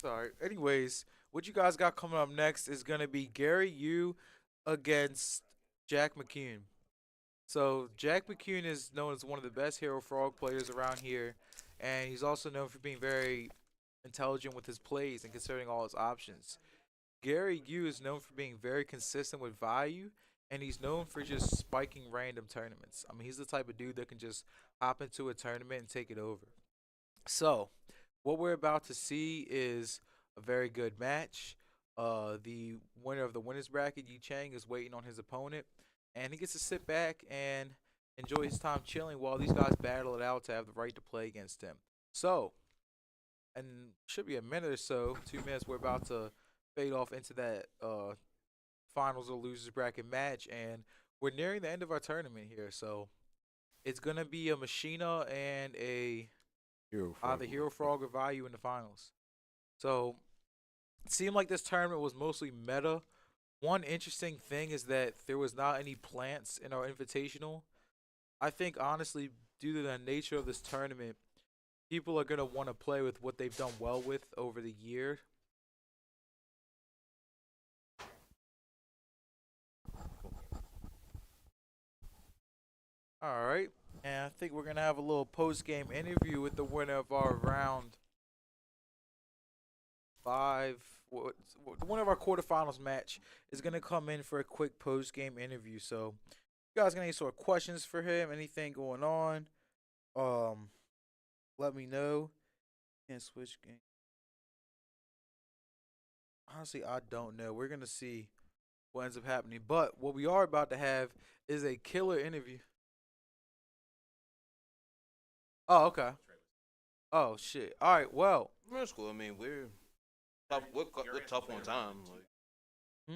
Sorry. Anyways, what you guys got coming up next is gonna be Gary Yu against Jack McCune. So Jack McCune is known as one of the best Hero Frog players around here, and he's also known for being very intelligent with his plays and considering all his options. Gary Yu is known for being very consistent with value, and he's known for just spiking random tournaments. I mean, he's the type of dude that can just hop into a tournament and take it over. So, what we're about to see is a very good match. The winner of the winners bracket, Yi Chang, is waiting on his opponent, and he gets to sit back and enjoy his time chilling while these guys battle it out to have the right to play against him. So, and should be a minute or so, 2 minutes, we're about to fade off into that finals or losers bracket match, and we're nearing the end of our tournament here. So, it's gonna be a Machina and a either Hero Frog or Value in the finals. So it seemed like this tournament was mostly meta. One interesting thing is that there was not any plants in our invitational. I think honestly, due to the nature of this tournament, people are gonna want to play with what they've done well with over the year. All right. And I think we're gonna have a little post game interview with the winner of our round five. The winner of our quarterfinals match is gonna come in for a quick post game interview. So, you guys got any sort of questions for him? Anything going on? Um, let me know. Can't switch game. Honestly, I don't know. We're gonna see what ends up happening. But what we are about to have is a killer interview. Oh, okay. Oh shit. All right. Well. That's cool. I mean, we're tough. We're tough on time. Like, Hmm?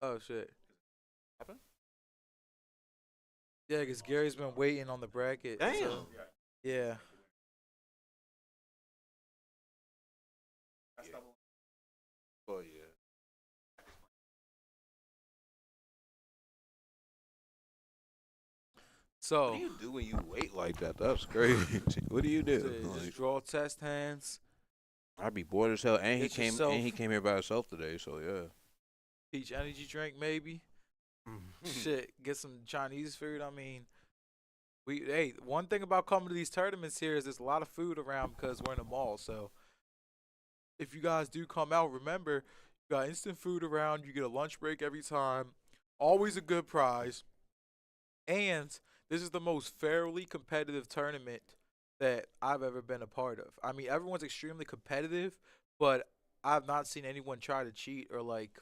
Oh shit. happen? Yeah, because Gary's been waiting on the bracket. Damn. So, yeah. Oh yeah. What So, do you do when you wait like that? That's crazy. What do you do? just Like, draw test hands. I'd be bored as hell. And Get yourself he came here by himself today. So yeah. peach energy drink, maybe. Shit, get some Chinese food. I mean, one thing about coming to these tournaments here is there's a lot of food around because we're in a mall. So, if you guys do come out, remember you got instant food around. You get a lunch break every time. Always a good prize. And this is the most fairly competitive tournament that I've ever been a part of. I mean, everyone's extremely competitive, but I've not seen anyone try to cheat or like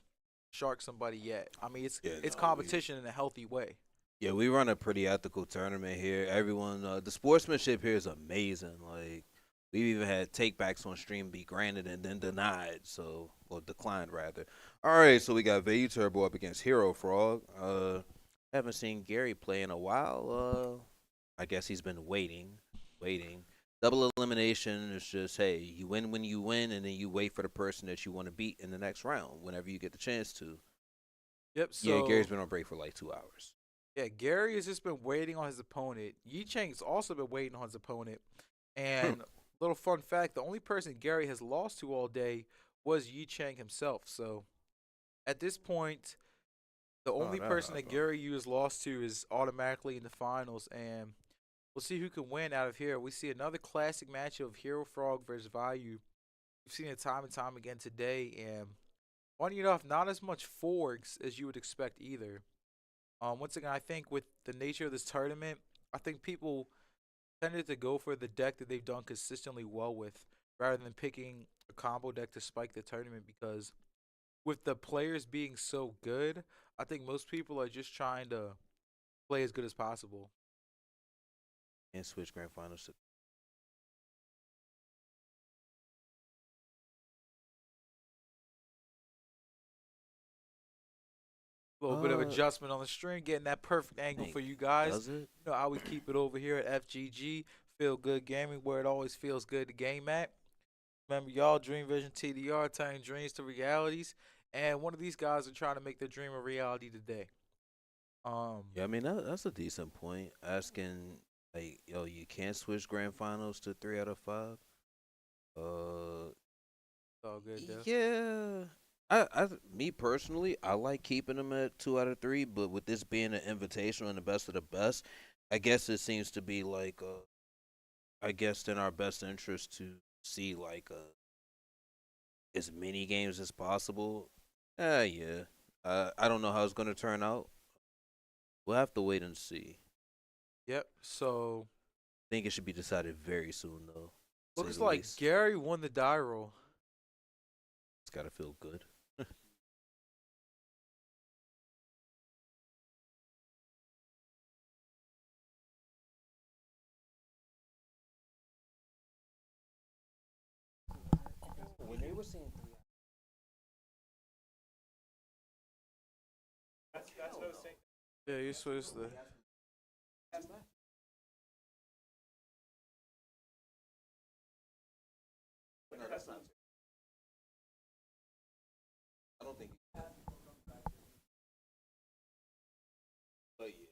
shark somebody yet. I mean, Yeah, it's no, competition in a healthy way. Yeah, we run a pretty ethical tournament here. Everyone, the sportsmanship here is amazing. Like, we've even had takebacks on stream be granted and then denied, so or declined rather. All right, so we got Vayu Turbo up against Hero Frog. Haven't seen Gary play in a while. I guess he's been waiting. Double elimination is just hey, you win when you win, and then you wait for the person that you want to beat in the next round whenever you get the chance to. Yep. Yeah, Gary's So been on break for like 2 hours. yeah, Gary has just been waiting on his opponent. Yi Chang's also been waiting on his opponent. And little fun fact: the only person Gary has lost to all day was Yi Chang himself. So at this point, the Oh, only that person that happened. Gary Yu has lost to is automatically in the finals, and we'll see who can win out of here. We see another classic matchup of Hero Frog versus Vayu. We've seen it time and time again today, and funny enough, not as much forks as you would expect either. Once again, I think with the nature of this tournament, I think people tended to go for the deck that they've done consistently well with, rather than picking a combo deck to spike the tournament because with the players being so good, I think most people are just trying to play as good as possible. And switch grand finals to A little bit of adjustment on the string, getting that perfect angle think for you guys. does it? You know how we keep it over here at FGG, Feel Good Gaming, where it always feels good to game at. Remember, y'all, Dream Vision TDR, turning dreams to realities, and one of these guys are trying to make their dream a reality today. Um, Yeah, I mean that's a decent point. Asking like, yo, you can't switch grand finals to 3 out of 5. Uh, it's all good though. yeah. Me personally, I like keeping them at 2 out of 3, but with this being an invitational and the best of the best, I guess it seems to be like, I guess in our best interest to see like as many games as possible. Yeah. I don't know how it's gonna turn out. We'll have to wait and see. Yep. So Think it should be decided very soon, though. To say looks the like least. Gary won the die roll. It's gotta feel good. When they were saying Yeah, you switched the. I don't think. But yeah.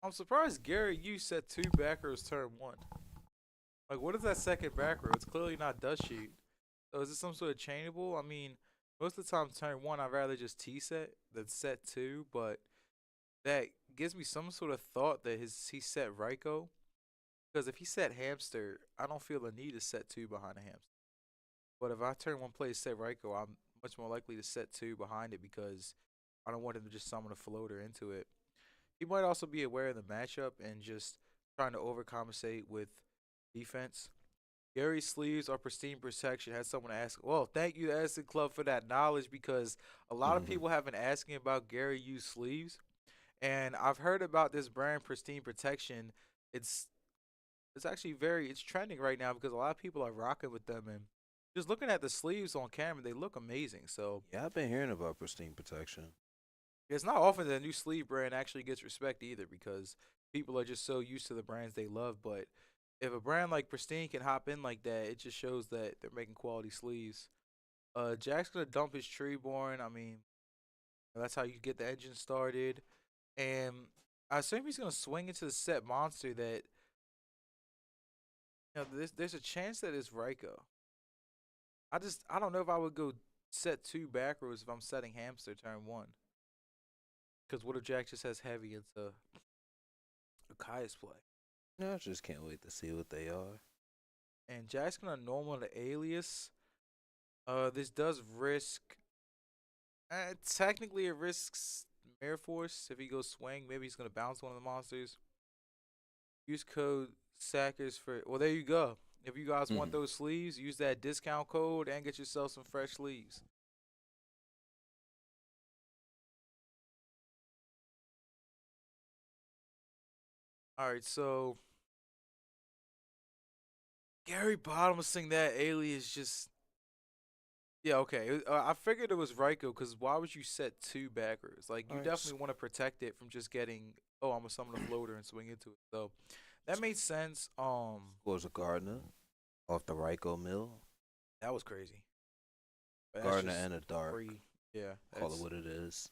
I'm surprised Gary you set 2 back rows turn 1. Like, what is that second back row? It's clearly not dust sheet. So is it some sort of chainable? I mean, most of the time turn 1, I'd rather just T set than set 2, but that gives me some sort of thought that he set Raiko. Because if he set Hamster, I don't feel the need to set 2 behind a Hamster. But if I turn 1 play set Raiko, I'm much more likely to set 2 behind it because I don't want him to just summon a floater into it. He might also be aware of the matchup and just trying to overcompensate with defense. Gary's sleeves are pristine protection. Had someone ask, well, thank you to Edison Club for that knowledge because a lot of people have been asking about Gary U's sleeves. And I've heard about this brand, Pristine Protection. It's actually it's trending right now because a lot of people are rocking with them. And just looking at the sleeves on camera, they look amazing. So Yeah, I've been hearing about Pristine Protection. it's not often that a new sleeve brand actually gets respect either because people are just so used to the brands they love. But if a brand like Pristine can hop in like that, it just shows that they're making quality sleeves. Jack's gonna dump his Treeborn. I mean, that's how you get the engine started. And I assume he's gonna swing into the set monster that there's a chance that it's Raiko. I don't know if I would go set 2 back rows if I'm setting Hamster turn 1. Because what if Jack just has heavy into a Kai's play? No, I just can't wait to see what they are. And Jack's gonna normal the alias. This does risk. Technically, it risks Mirror Force if he goes swing. Maybe he's gonna bounce one of the monsters. Use code Sackers for. Well, there you go. If you guys want those sleeves, use that discount code and get yourself some fresh sleeves. All right, so Gary bottomlessing that alias just. Yeah, okay. I figured it was Raiko because why would you set 2 backers? Like, you Alright, definitely want to protect it from just getting, oh, I'm going to summon a floater and swing into it. So that made sense. Was a Gardner off the Raiko mill. That was crazy. But that's Gardner just and a Dark. free. Yeah. Call it what it is.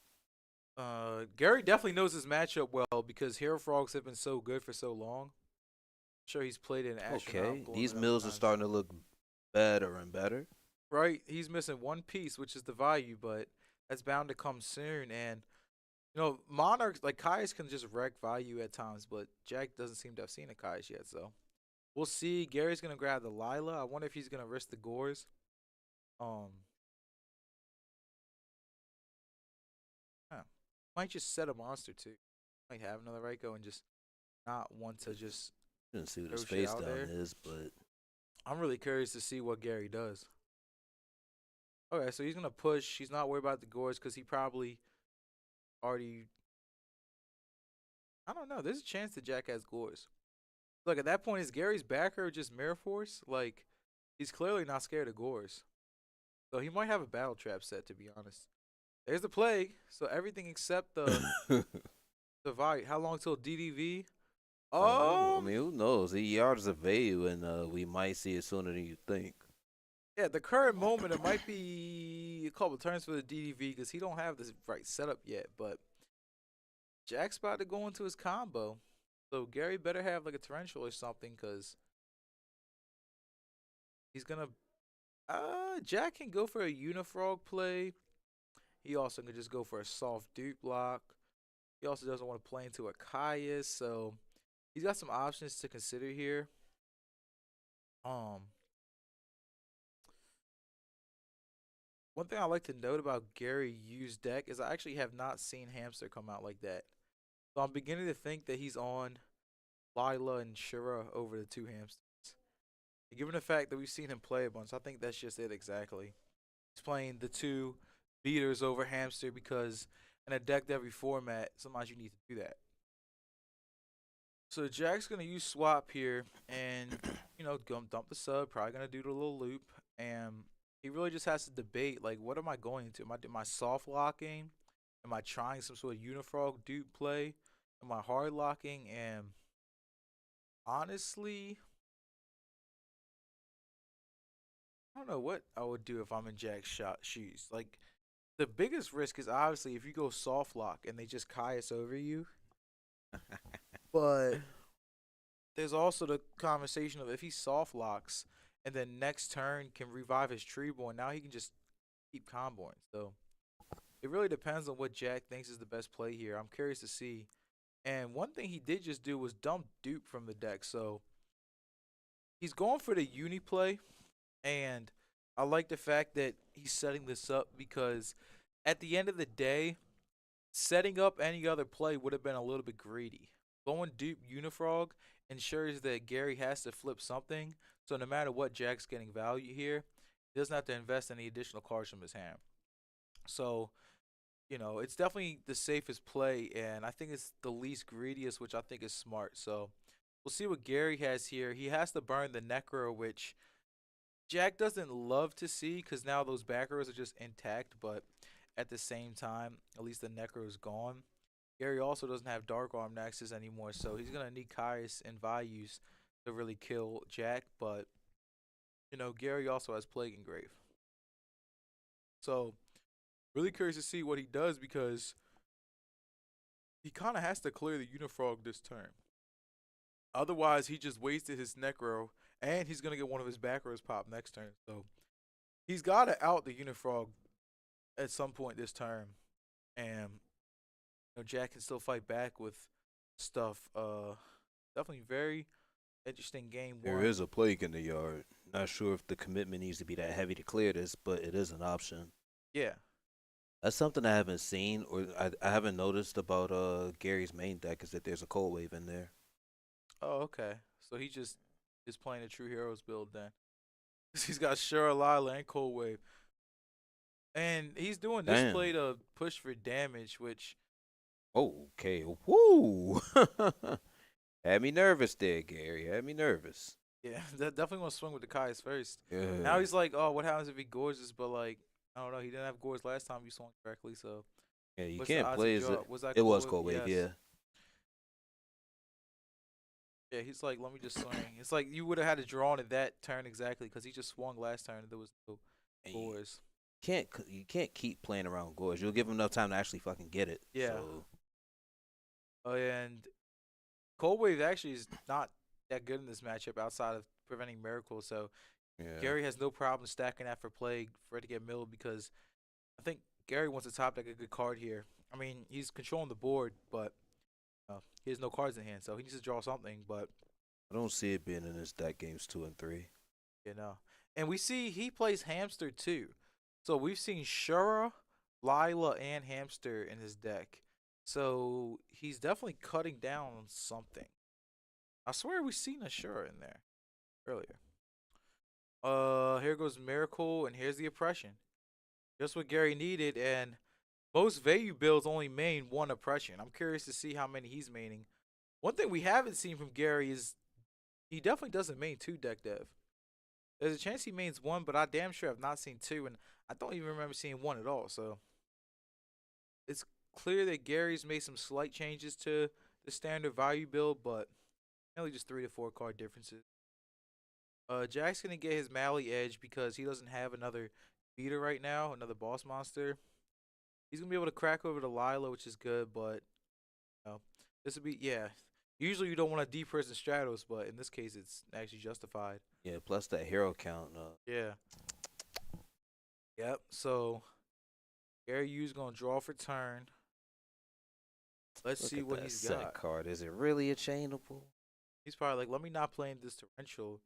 Gary definitely knows his matchup well because Hero Frogs have been so good for so long. I'm sure he's played in Astronaut. Okay, these mills are starting to look better and better. Right, he's missing one piece, which is the value, but that's bound to come soon. And Monarchs like Kai's can just wreck value at times, but Jack doesn't seem to have seen a Kai's yet, so we'll see. Gary's gonna grab the Lila. I wonder if he's gonna risk the Gores. Might just set a monster too. Might have another Raiko and just not want to just. Didn't see what his throw shit face out down there. is, but I'm really curious to see what Gary does. Okay, so he's gonna push. He's not worried about the Gores because he probably already. I don't know. There's a chance that Jack has Gores. Look, at that point, is Gary's backer just Mirror Force? Like, he's clearly not scared of Gores. So he might have a battle trap set, to be honest. There's the play. So everything except the Vite. How long till DDV? I mean, who knows? He yards of value, and we might see it sooner than you think. Yeah, the current moment, it might be a couple turns for the DDV because he don't have this right setup yet. But Jack's about to go into his combo. So Gary better have like a torrential or something because he's going to... Jack can go for a Unifrog play. He also can just go for a soft dupe block. He also doesn't want to play into a Caius. So he's got some options to consider here. One thing I like to note about Gary U's deck is I actually have not seen Hamster come out like that. So I'm beginning to think that he's on Lila and Shura over the 2 Hamsters. And given the fact that we've seen him play a bunch, I think that's just it exactly. He's playing the 2 beaters over Hamster because in a deck every format, sometimes you need to do that. So Jack's going to use swap here and, dump the sub, probably going to do the little loop. And he really just has to debate, like, what am I going to? Am I soft locking? Am I trying some sort of Unifrog dupe play? Am I hard locking? And honestly, I don't know what I would do if I'm in Jack's shoes. Like, the biggest risk is obviously if you go soft lock and they just Caius over you. But there's also the conversation of if he soft locks and then next turn can revive his Treeborn, now he can just keep comboing. So it really depends on what Jack thinks is the best play here. I'm curious to see. And one thing he did just do was dump Dupe from the deck. So he's going for the uni play. And I like the fact that he's setting this up because at the end of the day, setting up any other play would have been a little bit greedy. Going Dupe Unifrog ensures that Gary has to flip something. So no matter what, Jack's getting value here. He doesn't have to invest any additional cards from his hand. So, it's definitely the safest play, and I think it's the least greediest, which I think is smart. So we'll see what Gary has here. He has to burn the Necro, which Jack doesn't love to see because now those back rows are just intact, but at the same time, at least the Necro is gone. Gary also doesn't have Dark Arm Nexus anymore, so he's going to need Caius and Values to really kill Jack, but, Gary also has Plague Engrave. So, really curious to see what he does because he kind of has to clear the Unifrog this turn. Otherwise, he just wasted his Necro, and he's going to get one of his back rows pop next turn. So, he's got to out the Unifrog at some point this turn. And, Jack can still fight back with stuff. Definitely very interesting game. There is a plague in the yard. Not sure if the commitment needs to be that heavy to clear this, but it is an option. Yeah. That's something I haven't seen or I haven't noticed about Gary's main deck is that there's a cold wave in there. Oh, okay. So he just is playing a True Heroes build then. He's got Shura, Lila, and Cold Wave. And he's doing this play to push for damage, which... Oh, okay. Woo! Had me nervous there, Gary. Had me nervous. Yeah, that definitely want to swing with the Kai's first. Yeah. Now he's like, oh, what happens if he gorges? But, like, I don't know. He didn't have gorge last time you swung correctly, so... Yeah, you what's the can't odds play of as draw? it. Was that It Cold was Wave? cold wave, Yes. yeah. Yeah, he's like, let me just swing. It's like you would have had to draw on it that turn exactly because he just swung last turn and there was no gores. You can't keep playing around Gorge. You'll give him enough time to actually fucking get it. Yeah. So. Oh, and Cold Wave actually is not that good in this matchup outside of preventing Miracle. So Yeah. Gary has no problem stacking that for Plague for it to get milled because I think Gary wants to top deck a good card here. I mean, he's controlling the board, but he has no cards in hand, so he needs to draw something. But I don't see it being in his deck games 2 and 3. And we see he plays Hamster too. So we've seen Shura, Lila, and Hamster in his deck. So he's definitely cutting down on something. I swear we've seen a Shura in there earlier. Here goes Miracle, and here's the Oppression. Just what Gary needed, and most Vayu builds only main one Oppression. I'm curious to see how many he's maining. One thing we haven't seen from Gary is he definitely doesn't main 2 deck dev. There's a chance he mains 1, but I damn sure have not seen 2, and I don't even remember seeing 1 at all. So it's clear that Gary's made some slight changes to the standard value build, but only just 3 to 4 card differences. Jack's gonna get his Mally Edge because he doesn't have another beater right now, another boss monster. He's gonna be able to crack over to Lila, which is good, but this would be Usually you don't want to deep-person Stratos, but in this case it's actually justified. Yeah, plus that hero count. Yeah. Yep. So Gary U's gonna draw for turn. Let's see what he's set got. Card. Is it really a chainable? He's probably like, let me not play in this torrential.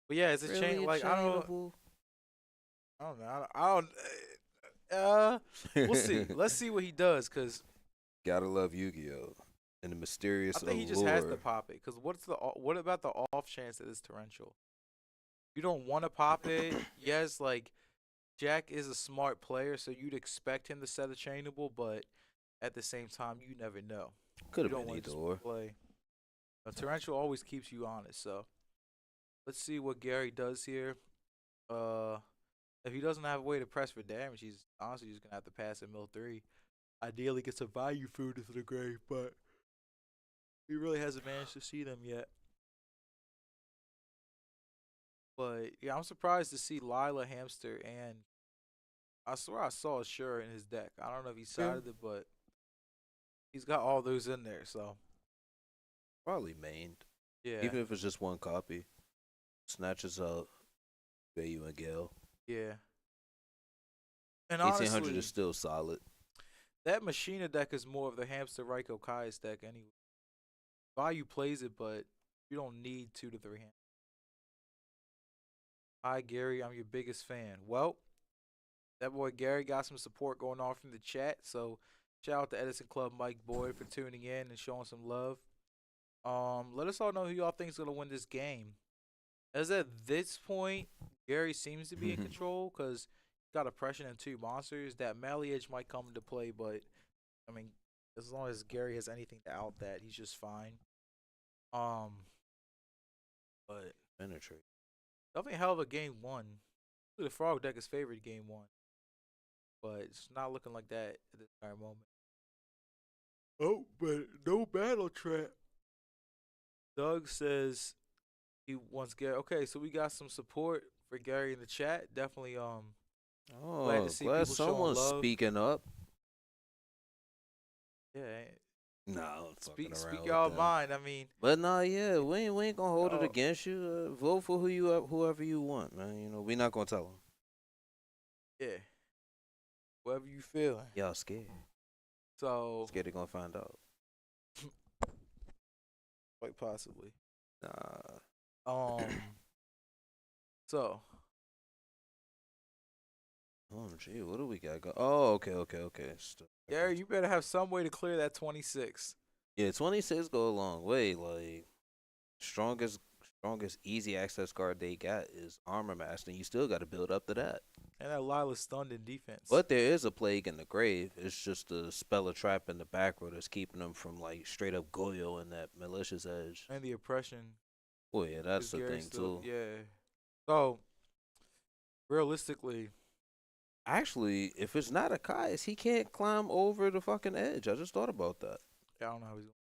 But yeah, it's a Really chain. a Like chainable? I don't know. I don't. We'll see. Let's see what he does, cause Gotta love Yu-Gi-Oh! And the mysterious I think he just has to pop it. Cause what about the off chance that it's torrential? You don't want to pop it. Yes, like Jack is a smart player, so you'd expect him to set a chainable, but at the same time, you never know. Could have You don't been wanna either just or. play. A torrential always keeps you honest. So let's see what Gary does here. If he doesn't have a way to press for damage, he's honestly just gonna have to pass at mill 3. Ideally, get some value food into the grave, but he really hasn't managed to see them yet. But yeah, I'm surprised to see Lila, Hamster, and I swear I saw Shura in his deck. I don't know if he sided it, but he's got all those in there. So Probably mained. Yeah, Even if it's just one copy. Snatches out Bayu and Gale. yeah. And 1800 honestly, is still solid. that Machina deck is more of the Hamster Raiko Kai's deck anyway. Value plays it, but you don't need 2 to 3 hands. Hi, Gary. I'm your biggest fan. Well, that boy Gary got some support going on from the chat. So shout out to Edison Club Mike Boyd for tuning in and showing some love. Let us all know who y'all think is gonna win this game. As at this point, Gary seems to be in control because he's got oppression and 2 monsters. That melee edge might come into play, but I mean, as long as Gary has anything to out that, he's just fine. Um, but Penetrate. definitely a hell of a game one. The Frog deck is favored game one, but it's not looking like that at this current moment. Oh, but no battle trap. Doug says he wants Gary. Okay, so we got some support for Gary in the chat. Definitely glad Oh, to see glad people showing someone's love. speaking up. Yeah, No, I'm fucking around speak with y'all them. mind. I mean, But nah, yeah, we ain't gonna hold it Oh. against you. Vote for whoever you want, man. You know, we not gonna tell them. yeah, whatever you feeling. Y'all scared. So Scared they gonna find out. quite possibly. Nah. So Gee, what do we got? Oh, okay. Gary, you better have some way to clear that 26. Yeah, 26 go a long way. Like strongest easy access card they got is Armor Master. And you still got to build up to that. And that Lila's stunned in defense. But there is a plague in the grave. It's just the spell a trap in the back row that's keeping them from like straight up Goyo and that malicious edge. And the oppression. Oh yeah, that's the Gary thing still, too. yeah. So realistically, Actually, if it's not a Kai's, he can't climb over the fucking edge. I just thought about that. I don't know how he's going.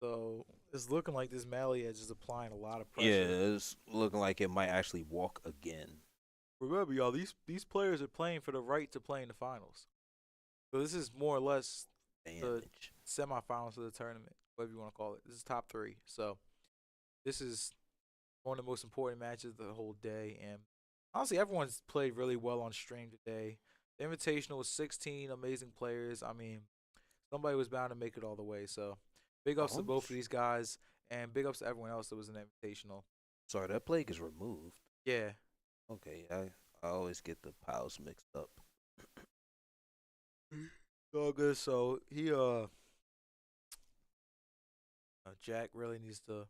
So it's looking like this melee edge is applying a lot of pressure. Yeah, it's looking like it might actually walk again. Remember, y'all, these players are playing for the right to play in the finals. So this is more or less Damage. semifinals of the tournament, whatever you want to call it. This is top 3. So this is one of the most important matches of the whole day. And honestly, everyone's played really well on stream today. The Invitational was 16 amazing players. I mean, somebody was bound to make it all the way. So big ups to both of these guys, and big ups to everyone else that was in the Invitational. Sorry, that plague is removed. Yeah. Okay, I always get the piles mixed up. All good. So he Jack really needs to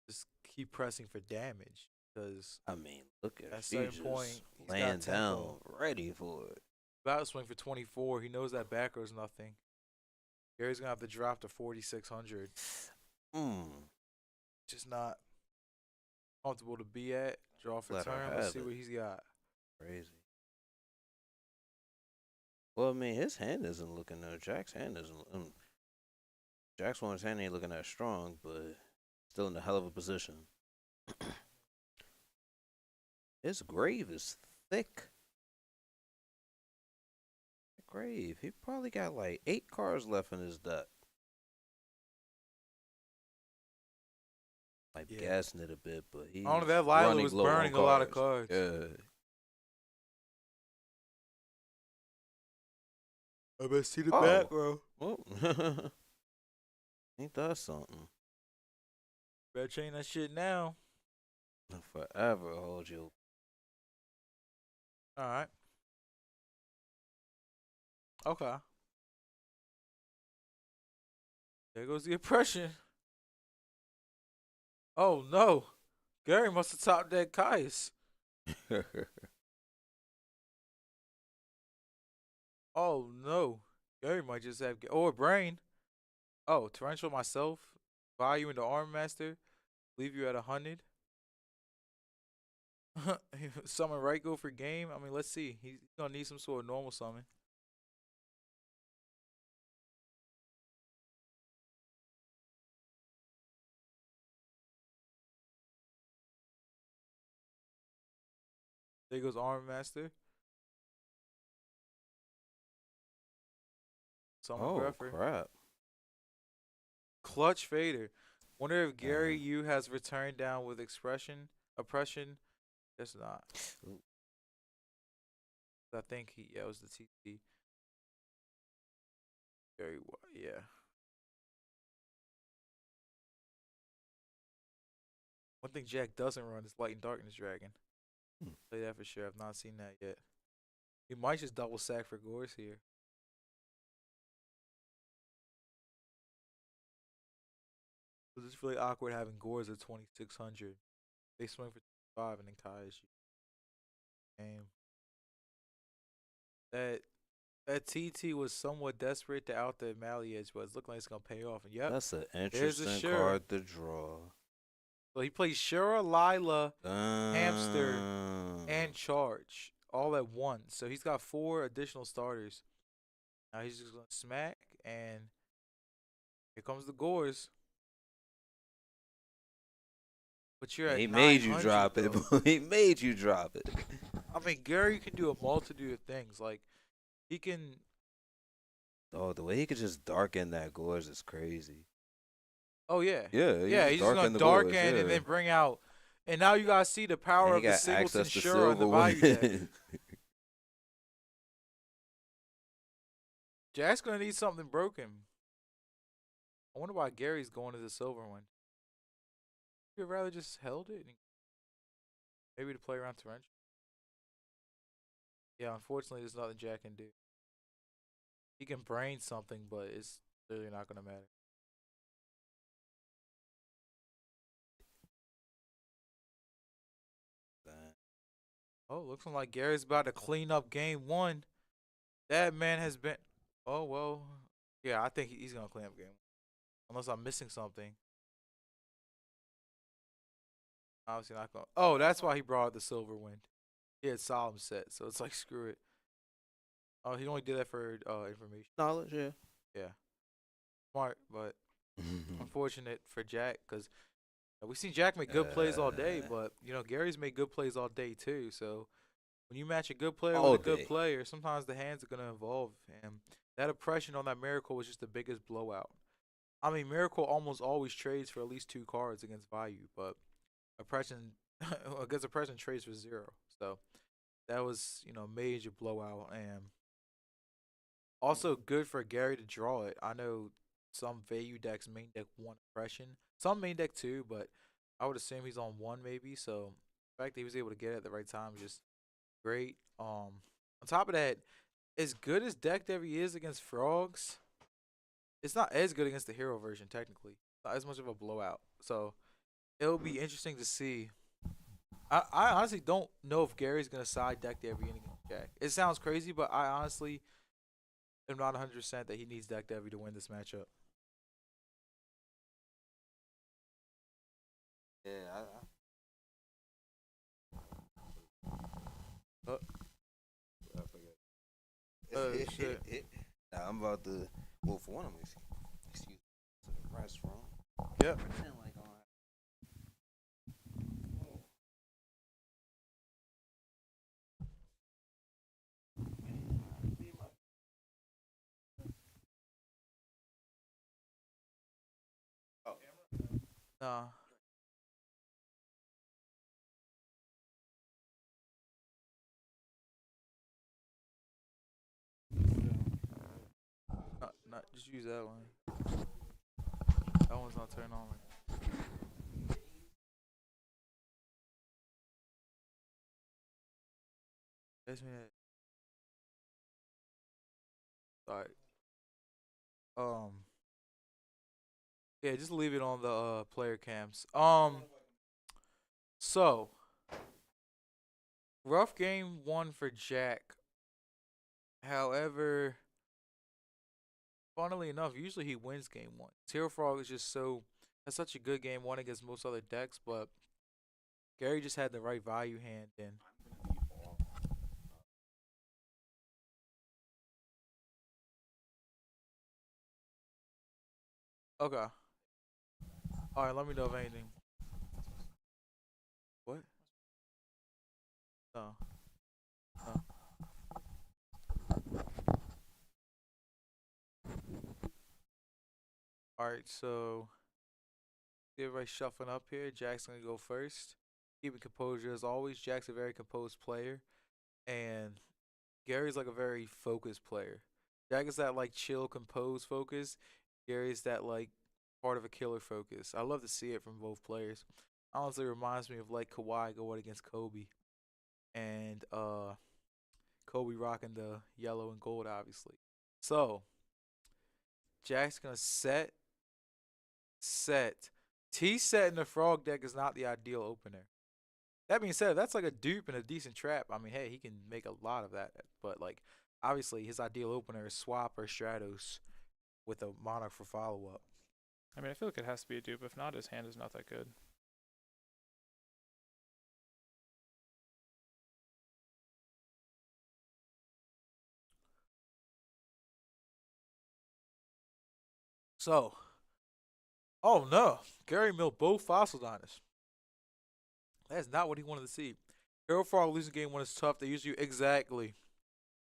just keep pressing for damage because I mean, look at at certain Jesus point, he's got laying tempo. down, ready for it. about to swing for 24. He knows that back row's nothing. Gary's gonna have to drop to 4,600. Just not comfortable to be at. Draw for Let her turn. Let's have see it. what he's got. Crazy. Well, I mean, his hand isn't looking that. Jack's hand isn't. Jack's one's hand ain't looking that strong, but still in a hell of a position. His grave is thick. Grave. He probably got like 8 cards left in his deck. Might be gassing it a bit, but he's I don't know, that Lila running was low on burning a lot of cards. Yeah. I bet see the Oh. back row. Oh. Ain't that something? Better change that shit now. Forever hold you. All right. Okay. There goes the oppression. Oh no. Gary must have topped that Caius. Oh no. Gary might just have a brain. Oh, torrential myself. Value into Arm Master. Leave you at 100. Summon Raiko for game. I mean, let's see. He's gonna need some sort of normal summon. There goes Arm Master. Summon Oh Gruffer. crap! Clutch fader. Wonder if Gary Yu has returned down with oppression. Guess not. Ooh. I think it was the TT. Yeah. One thing Jack doesn't run is Light and Darkness Dragon. Say that for sure. I've not seen that yet. He might just double sack for Gores here. It's really awkward having Gores at 2,600. They swing for 5 and then Kai is game. That TT was somewhat desperate to out the Maliage, but it's looking like it's gonna pay off. And yep, That's an there's a interesting Shura. card to draw. So he plays Shura, Lila, Hamster, and Charge all at once. So he's got 4 additional starters. Now he's just gonna smack, and here comes the Gores. But you're at He made you 900, drop it. though. He made you drop it. I mean, Gary can do a multitude of things. Like, he can. Oh, the way he could just darken that Gores is crazy. Oh yeah. Yeah, Yeah, he's just gonna darken and then bring out. And now you guys see the power of the Singleton Shura and the value deck. Jack's gonna need something broken. I wonder why Gary's going to the silver one. You'd rather just held it and maybe to play around Torrential. Yeah, unfortunately, there's nothing Jack can do. He can brain something, but it's clearly not gonna matter. Oh, looks like Gary's about to clean up game 1. That man has been. Oh well, yeah, I think he's gonna clean up game 1. Unless I'm missing something. Obviously not going. Oh, that's why he brought the silver wind. He had solemn set, so it's like screw it. Oh, he only did that for information. Knowledge, yeah. Yeah, smart, but unfortunate for Jack because we've seen Jack make good plays all day, but Gary's made good plays all day too. So when you match a good player All with a good day. player, sometimes the hands are gonna evolve, and that oppression on that Miracle was just the biggest blowout. I mean, Miracle almost always trades for at least 2 cards against value, but oppression against oppression trades for 0. So that was major blowout, and also good for Gary to draw it. I know some value decks main deck 1 oppression, some main deck 2, but I would assume he's on 1 maybe. So the fact that he was able to get it at the right time is just great. On top of that, as good as deck dev he is against frogs, it's not as good against the hero version technically. Not as much of a blowout. So it'll be interesting to see. I honestly don't know if Gary's gonna side deck dev against Jack. It sounds crazy, but I honestly am not 100% that he needs deck dev to win this matchup. Yeah, Shit. Nah, I'm about to. Well, for one, I'm excuse to the restroom. Yep. Nah. Not just use that one. That one's not turned on. That's me. Sorry. Yeah, just leave it on the player cams. So rough game 1 for Jack. However, funnily enough, usually he wins game 1. Hero Frog is just has such a good game 1 against most other decks, but Gary just had the right value hand and okay. Alright, let me know if anything. What? No. No. All right, so everybody shuffling up here. Jack's gonna go first. Keeping composure as always. Jack's a very composed player, and Gary's like a very focused player. Jack is that like chill, composed focus. Gary's that like part of a killer focus. I love to see it from both players. Honestly, reminds me of like Kawhi going against Kobe, and Kobe rocking the yellow and gold, obviously. So Jack's gonna set. T set in the frog deck is not the ideal opener. That being said, that's like a dupe and a decent trap. I mean, hey, he can make a lot of that. But like, obviously, his ideal opener is swap or Stratos with a Monarch for follow up. I mean, I feel like it has to be a dupe. If not, his hand is not that good. So, oh no, Gary milled both Fossil Diners. That's not what he wanted to see. Hero Frog losing game one is tough. They usually exactly.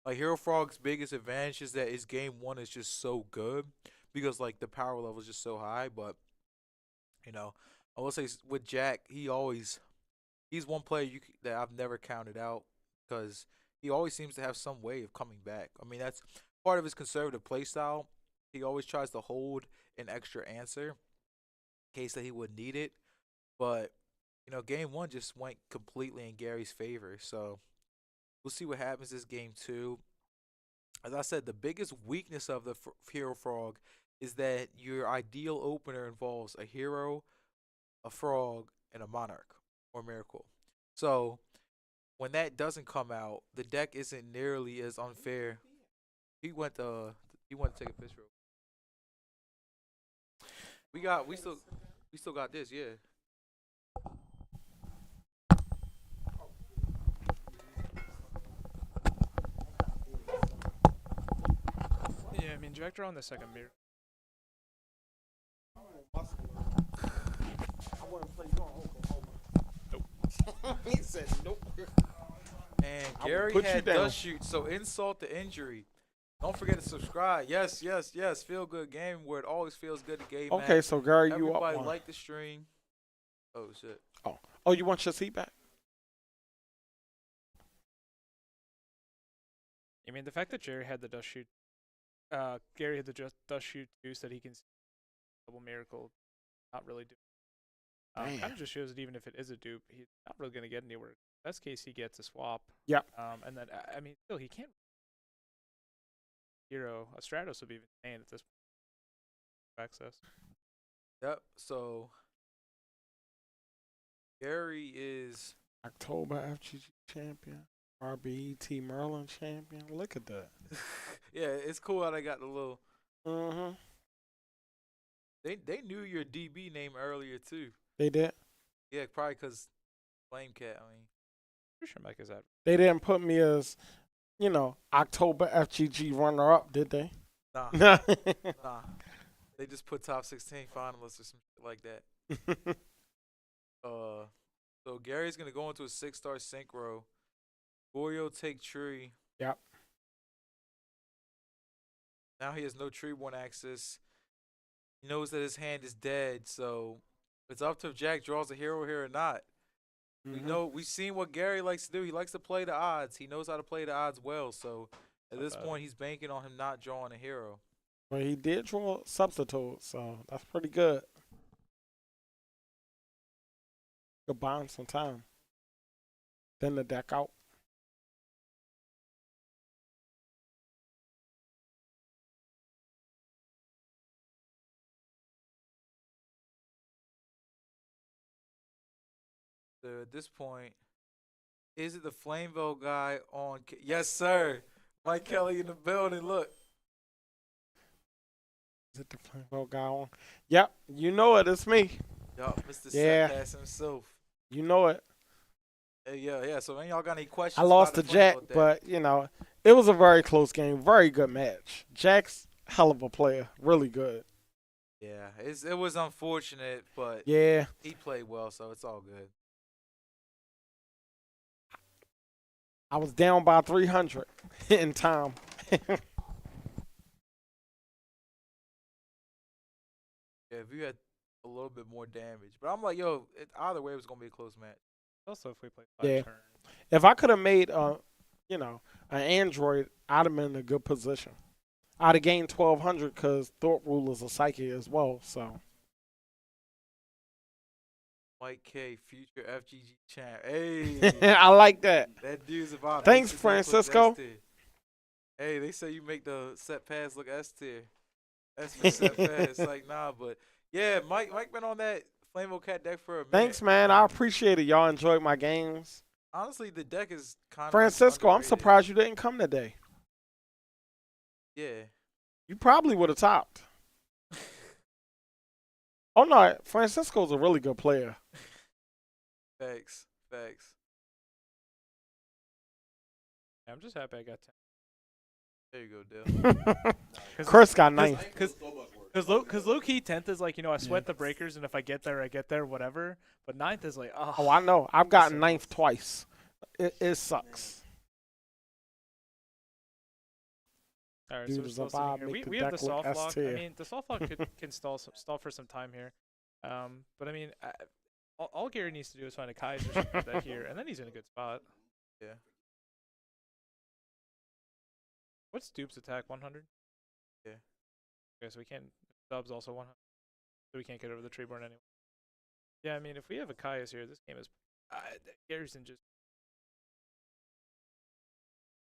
Like Hero Frog's biggest advantage is that his game one is just so good because like the power level is just so high. But you know, I will say with Jack, he's one player that I've never counted out because he always seems to have some way of coming back. I mean, that's part of his conservative play style. He always tries to hold an extra answer in case that he would need it. But you know, game one just went completely in Gary's favor. So we'll see what happens this game two. As I said, the biggest weakness of the Hero Frog is that your ideal opener involves a hero, a frog, and a monarch or miracle. So when that doesn't come out, the deck isn't nearly as unfair. He went to take a picture. We still got this, yeah. Yeah, I mean, Jack draw on the second mirror. I wouldn't play you on Oklahoma. He said nope. And I will Gary put you had down. does shoot, so insult to injury. Don't forget to subscribe. Yes, yes, yes. Feel good game where it always feels good to game. Okay, so Gary, you up Everybody one. like the stream. Oh shit. Oh, you want your seat back? I mean, the fact that Jerry had the dust shoot, Gary had the dust shoot too, so that he can see double miracle, not really do. Kind Damn. of just shows that even if it is a dupe, he's not really going to get anywhere. Best case, he gets a swap. Yep. And then I mean, still he can't. Hero, a Stratos would be insane at this point. Access. Yep. So Gary is October FGG champion, RBET Merlin champion. Look at that. yeah, it's cool how they got the little Mm-hmm. they knew your DB name earlier too. They did. Yeah, probably cuz Flame Cat, I mean. Pretty sure Mike is that. They didn't put me as, October FGG runner-up, did they? Nah. Nah. Nah. They just put top 16 finalists or some shit like that. So Gary's gonna go into a 6-star synchro. Goyo take tree. Yep. Now he has no tree-borne access. He knows that his hand is dead, so it's up to if Jack draws a hero here or not. We've seen what Gary likes to do. He likes to play the odds. He knows how to play the odds well. So at this point, he's banking on him not drawing a hero. But he did draw substitute, so that's pretty good. Could buy him some time. Then the deck out. So at this point, is it the Flameville guy on? Yes, sir. Mike Kelly in the building. Look. Is it the Flambeau guy on? Yep, you know it. It's me. Yup, Mr. Yeah. Setpass himself. You know it. Yeah. So, man, y'all got any questions? I lost to about the Jack, Flameville deck? but, it was a very close game. Very good match. Jack's hell of a player. Really good. Yeah, it was unfortunate, but Yeah. he played well, so it's all good. I was down by 300 in time. Yeah, if you had a little bit more damage. But I'm like, yo, either way, it was gonna be a close match. Also, if we play 5 Yeah. turns. If I could have made, you know, an android, I'd have been in a good position. I'd have gained 1,200 because Thought Ruler's a psychic as well. So Mike K, future FGG champ. Hey, I like that. that dude's about. Thanks, ace to D plus Francisco. S tier. Hey, they say you make the set pass look S tier. S for set pass. Like, nah, but yeah, Mike been on that Flameo Cat deck for a minute. Thanks, man. I appreciate it. Y'all enjoyed my games. Honestly, the deck is kind of Francisco, I'm underrated. surprised you didn't come today. Yeah. You probably would have topped. Oh no, Francisco's a really good player. Facts. Yeah, I'm just happy I got 10. There you go, Dale. Chris got ninth. Because low key 10th is like, I sweat the breakers, and if I get there, whatever. But 9th is like, Oh, I know. I've gotten ninth twice. It sucks. All right, Dude so we're is still a sitting vibe, here. make the We have the deck look soft lock. I S-tier. mean, the soft lock can stall for some time here. But I mean, all Gary needs to do is find a Kaiser that here, and then he's in a good spot. Yeah. What's Dupe's attack? 100. Yeah. Okay, so we can't. Dub's also 100. So we can't get over the Treeborn anyway. Yeah, I mean, if we have a Kaius here, this game is. Gary's in just.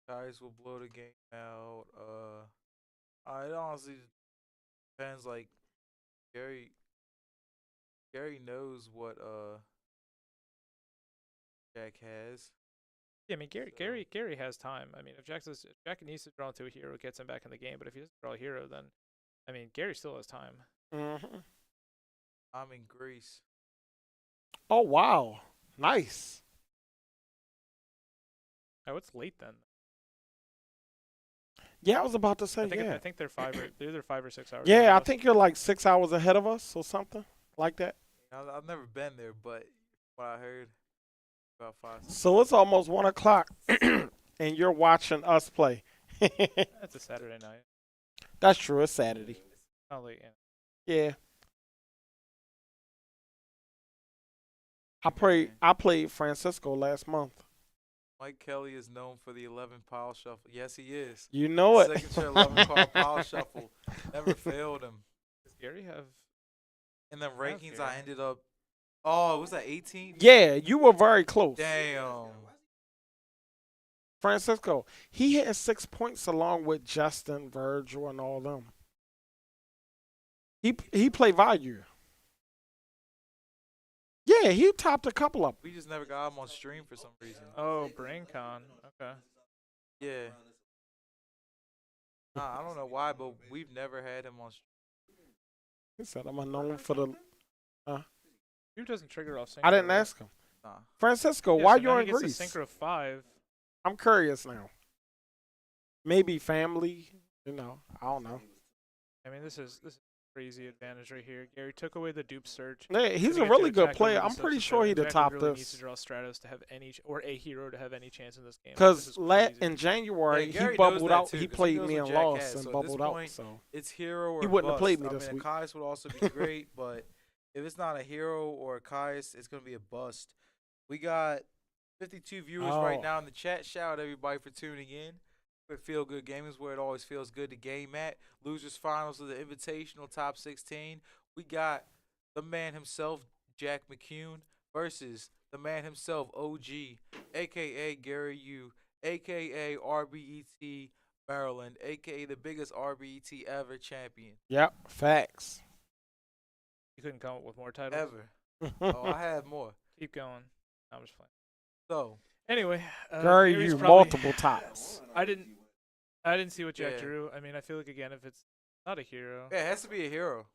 Guys will blow the game out. It honestly depends. Like Gary knows what Jack has. Yeah, I mean, Gary has time. I mean, if Jack needs to draw into a hero, it gets him back in the game. But if he doesn't draw a hero, then, I mean, Gary still has time. Mm-hmm. I'm in Greece. Oh wow, nice. Oh, it's late then. Yeah, I was about to say I yeah. think they're either 5 or 6 hours. Yeah, ahead I of us. think you're like 6 hours ahead of us or something like that. I've never been there, but what I heard about 5. So it's almost 1 o'clock, and you're watching us play. That's a Saturday night. That's true. It's Saturday. Not late. Yeah. I played Francisco last month. Mike Kelly is known for the 11 pile shuffle. Yes, he is. You know it. Signature 11 card pile shuffle never failed him. Does Gary have? In the rankings, Gary. I ended up. Oh, was that 18? Yeah, you were very close. Damn. Francisco, he had 6 points along with Justin, Virgil, and all them. He played value. Yeah, he topped a couple of them. We just never got him on stream for some reason. Oh, BrainCon. Okay. Yeah. Nah, I don't know why, but we've never had him on stream. He said, I'm known for the... Who doesn't trigger off synchro? I didn't right? ask him. Nah. Francisco, Yeah, why so you now in he gets Greece? a synchro 5. I'm curious now. Maybe family, I don't know. I mean, this is crazy advantage right here. Gary took away the dupe search. Yeah, he's Gonna a get really to good attack player. over I'm the pretty substitute. sure he'd have Jack topped really needs to this. draw Stratos to have any or a hero to have any chance in this game. This Because is crazy. in January, Yeah, he Gary bubbled knows that out. too, He 'cause played knows me what and Jack lost has. and So at bubbled this out. point, So It's hero or He wouldn't have bust. played me I this mean, week. a Kaius would also be great, but if it's not a hero or a Kaius, it's going to be a bust. We got 52 viewers right Oh. now in the chat. Shout out everybody for tuning in. For Feel Good Gaming is where it always feels good to game at. Losers finals of the Invitational Top 16. We got the man himself, Jack McCune, versus the man himself, OG, a.k.a. Gary U, a.k.a. RBET Maryland, a.k.a. the biggest RBET ever champion. yep, facts. You couldn't come up with more titles. Ever. Oh, I have more. Keep going. I'm just playing. So, Anyway, Gary, Gary's you probably- multiple tops. I didn't see what Jack Yeah. drew. I mean, I feel like again, if it's not a hero, yeah, it has to be a hero.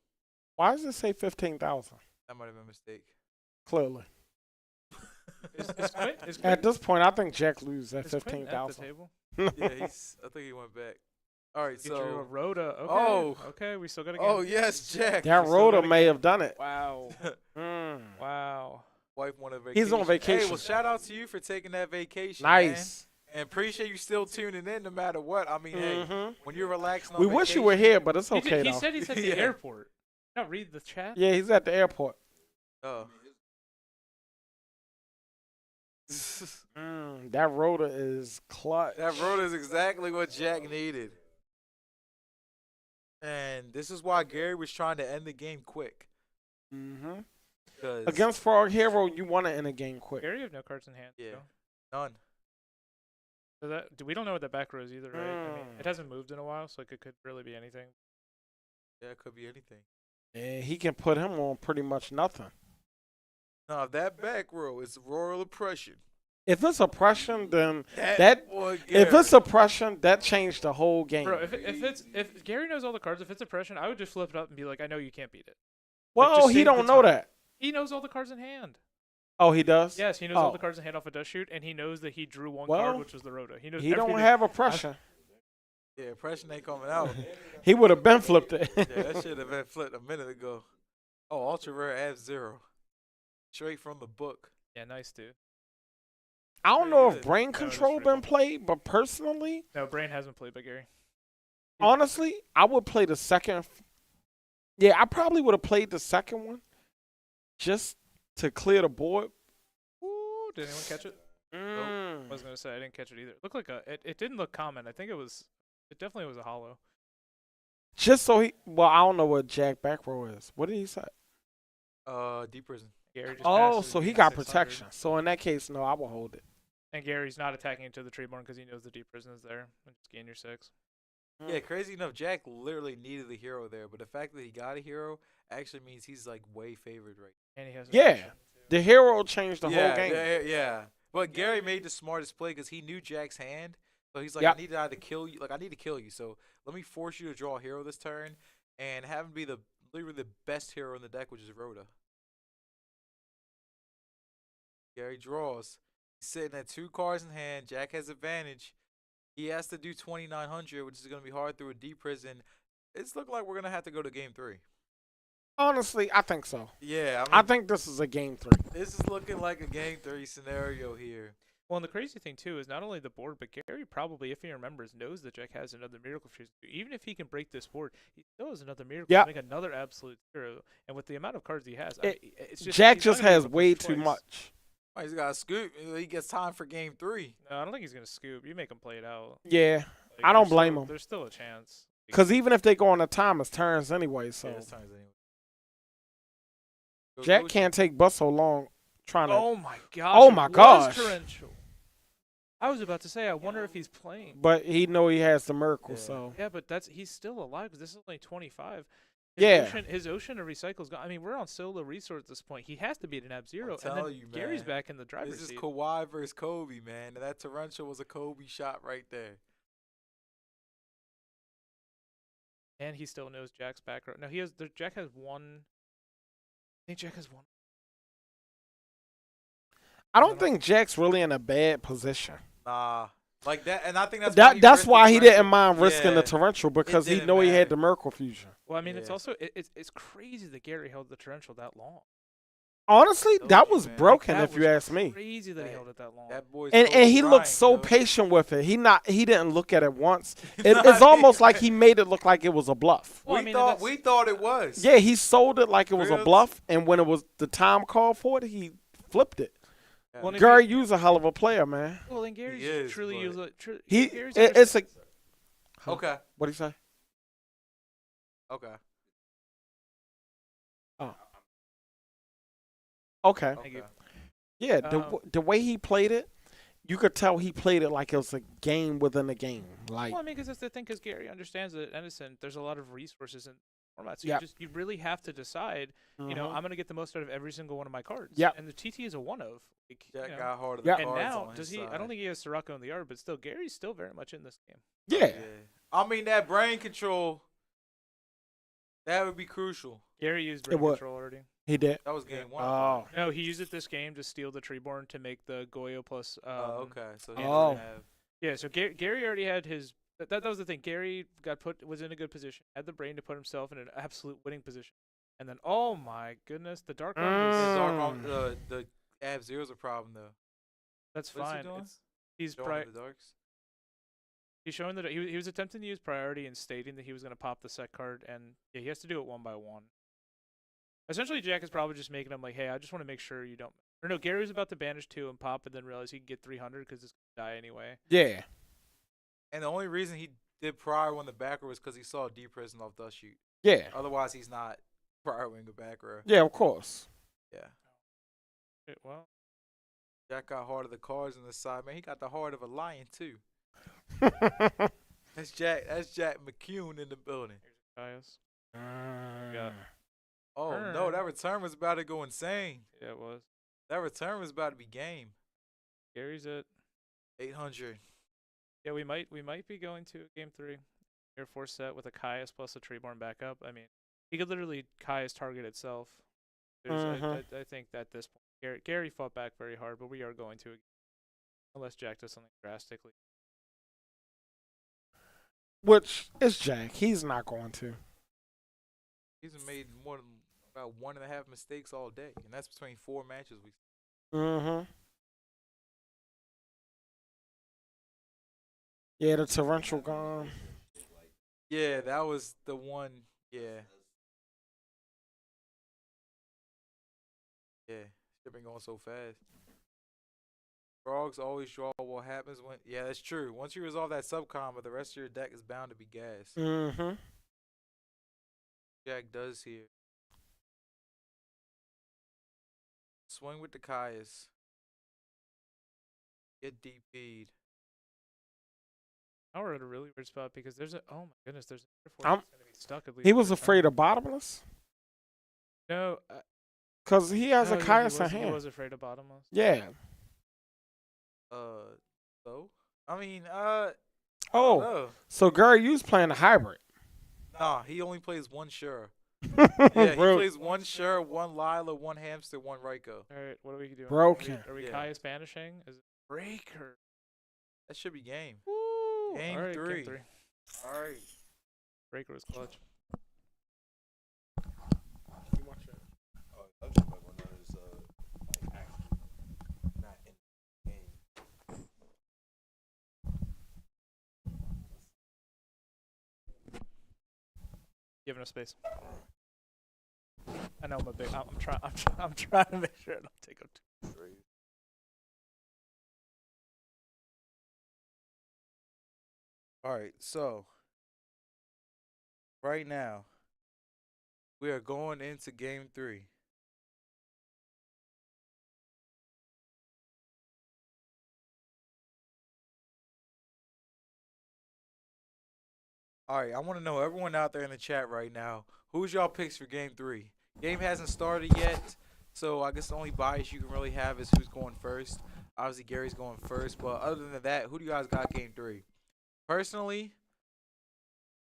Why does it say 15,000? That might have been a mistake. Clearly. is Quinn At this point, I think Jack loses at is Quinn at the 15,000. table? Yeah, I think he went back. All right, He drew a so. Rhoda. Okay. Oh. Okay, we still got a game. Oh, yes, Jack. That still Rhoda gotta may get- have done it. Wow. Mm. Wow. Wife won a vacation. He's on Hey, vacation. well, shout out to you for taking that vacation. Man. Nice. And appreciate you still tuning in no matter what. I mean, hey, Mhm. when you're relaxing on We wish you were vacation- here, but it's okay he though. said he's at the Yeah. airport. Now read the chat. Yeah, he's at the airport. Oh. That rotor is clutch. That road is exactly what Jack needed. And this is why Gary was trying to end the game quick. Mm-hmm. 'Cause Against Frog Hero, you want to end a game quick. Gary have no cards in hand. Yeah. So. none. So we don't know what that back row is either, right? I mean, it hasn't moved in a while, so it could really be anything. Yeah, it could be anything. And he can put him on pretty much nothing. No, that back row is royal oppression. If it's oppression, then boy, if Gary. it's oppression, that changed the whole game. Bro, if Gary knows all the cards, if it's oppression, I would just flip it up and be like, I know you can't beat it. well, just he save don't the know time. that. He knows all the cards in hand. Oh, he does. Yes, he knows all Oh. the cards in hand off a dust shoot, and he knows that he drew one Well, card, which was the Rhoda. He knows He don't everything. have oppression. Yeah, oppression ain't coming out. He would have been flipped it. Yeah, that should have been flipped a minute ago. Oh, ultra rare F-Zero. Straight from the book. Yeah, nice dude. I don't know if good. brain That was control pretty been cool. played, but personally, No, Brain hasn't played by Gary. honestly, I would play the second. Yeah, I probably would have played the second one just to clear the board. Ooh, did anyone catch it? I Mm. was gonna say I didn't catch it either. It looked like it didn't look common. I think it definitely was a hollow. Just so he. Well, I don't know what Jack back row is. What did he say? Deep prison. Gary just Oh, passes so he against got 600. protection. So in that case, no, I will hold it. And Gary's not attacking into the Treeborn because he knows the deep prison is there. And just gain your 6. Yeah, crazy enough, Jack literally needed the hero there, but the fact that he got a hero actually means he's like way favored right And he has Yeah. oppression, too. The hero changed the yeah, whole game. Yeah. But Gary made the smartest play because he knew Jack's hand. So he's like, Yep. I need to either kill you. Like, I need to kill you. So let me force you to draw a hero this turn and have him be literally the best hero in the deck, which is Rhoda. Gary draws. He's sitting at 2 cards in hand. Jack has advantage. He has to do 2,900, which is going to be hard through a deep prison. It's looking like we're going to have to go to game 3. Honestly, I think so. Yeah, I think this is a game 3. this is looking like a game 3 scenario here. Well, and the crazy thing, too, is not only the board, but Gary probably, if he remembers, knows that Jack has another Miracle Fusion. Even if he can break this board, he still has another Miracle Yep. to make another absolute hero. And with the amount of cards he has, it's just, Jack he's just not gonna has be able to way push too twice. much. Oh, he's got a scoop. He gets time for game 3. No, I don't think he's going to scoop. You make him play it out. Yeah. Like, I don't there's blame still- him. There's still a chance. Because even if they go on a time, it's turns anyway. So Yeah, it's times anyway. Go Jack Ghost. can't take but so long trying to. Oh my gosh. Oh it my was gosh. torrential. I was about to say, I wonder if he's playing. But he know he has the miracle. Yeah. So Yeah, but he's still alive because this is only 25. Yeah. His ocean of recycles gone. I mean, we're on solo resource at this point. He has to beat an Ab-Zero. And then telling you, Gary's man. back in the driver's This is seat. Kawhi versus Kobe, man. And that torrential was a Kobe shot right there. And he still knows Jack's back row. No, Jack has one. I think Jack has one. I don't think Jack's really in a bad position. Nah. Like that, and I think that's That's why he didn't torrential. mind risking the Yeah. torrential because he didn't know he had matter. the miracle fusion. Well, I mean, it's Yeah. also it's crazy that Gary held the torrential that long. Honestly, Told that you, was man. broken That if you was ask me. Crazy that he That- held it that long. That boy's And Kobe he looked Bryant, so yo. patient with it. He didn't look at it once. It's almost like he made it look like it was a bluff. Well, I We mean, thought that's- we thought it was. Yeah, he sold it like it was a Real- bluff, and when it was the time called for it, he flipped it. Yeah. Well, and if Gary U's a hell of a player, man. Well, and Gary's is, truly but- used. Gary's It's a Okay. what do you say? Okay. Okay, Thank you. yeah. Um, The way he played it, you could tell he played it like it was a game within a game. Like Well, I mean, because that's the thing. Because Gary understands that Edison, there's a lot of resources in format, so Yep. you really have to decide. You know, Mhm. I'm gonna get the most out of every single one of my cards. Yep. And the TT is a one of. Like, you Jack know. got hard of Yeah. the And cards now, on does his he? I side. don't think he has Sirocco in the yard, but still, Gary's still very much in this game. yeah. I mean, that brain control, that would be crucial. Gary used It brain would. control already. He did. That was game 1. Oh. No, he used it this game to steal the Treeborn to make the Goyo plus. Okay. So he Oh. doesn't have. Yeah, so Gary already had his. That was the thing. Gary was in a good position, had the brain to put himself in an absolute winning position, and then oh my goodness, the dark arm His is dark arm, the Ab-Zero's a problem though. that's What's he fine. doing? He's Showing the darks. he's showing that he was attempting to use priority and stating that he was going to pop the set card, and yeah, he has to do it one by one. Essentially, Jack is probably just making him like, hey, I just want to make sure you don't. Or no, Gary was about to banish 2 and pop, and then realize he could get 300 because this could die anyway. Yeah. And the only reason he did prior when the backer was because he saw a deep prison off dust shoot. Yeah. Otherwise, he's not prior wing a back row. Yeah, of course. Yeah. Well, Jack got heart of the cards on the side, man. He got the heart of a lion too. That's Jack. That's Jack McCune in the building. Caius. got- Oh no, that return was about to go insane. Yeah, it was. That return was about to be game. Gary's at 800. Yeah, we might be going to game 3. Air Force set with a Caius plus a Treeborn backup. I mean, he could literally Caius target itself. I think at this point, Gary fought back very hard, but we are going to, unless Jack does something drastically. Which is Jack. He's not going to. He's made more than about 1.5 mistakes all day, and that's between 4 matches we. Mm-hmm. Yeah, the torrential gone. Yeah, that was the one. Yeah. Yeah, shit been going so fast. Frogs always draw what happens when. Yeah, that's true. Once you resolve that sub-combo, the rest of your deck is bound to be gas. Mm-hmm. Jack does here. Swing with the Caius. Get DP'd. Now we're at a really weird spot because there's a oh my goodness, there's an Air Force I'm- that's gonna be stuck at least. He for was a afraid turn. of bottomless? No, Because he has no, a yeah, Caius he in was, he hand. was afraid of bottomless. Yeah. So? I mean, Oh, no. so Gary, you was playing a hybrid. Nah, he only plays one Shura. Yeah, he Bro- plays one Shura, one Lila, one Hamster, one Raiko. All right, what are we doing? Broken. Are we Yeah. Caius banishing? Is it breaker? That should be game. Woo! Game All right, 3. Game 3. All right. Breaker was clutch. Giving us space. I know I'm a big. I'm trying to make sure I don't take up too. All right, so right now we are going into game 3. All right, I want to know everyone out there in the chat right now, who's y'all picks for game 3? Game hasn't started yet, so I guess the only bias you can really have is who's going first. Obviously, Gary's going first, but other than that, who do you guys got game 3? Personally,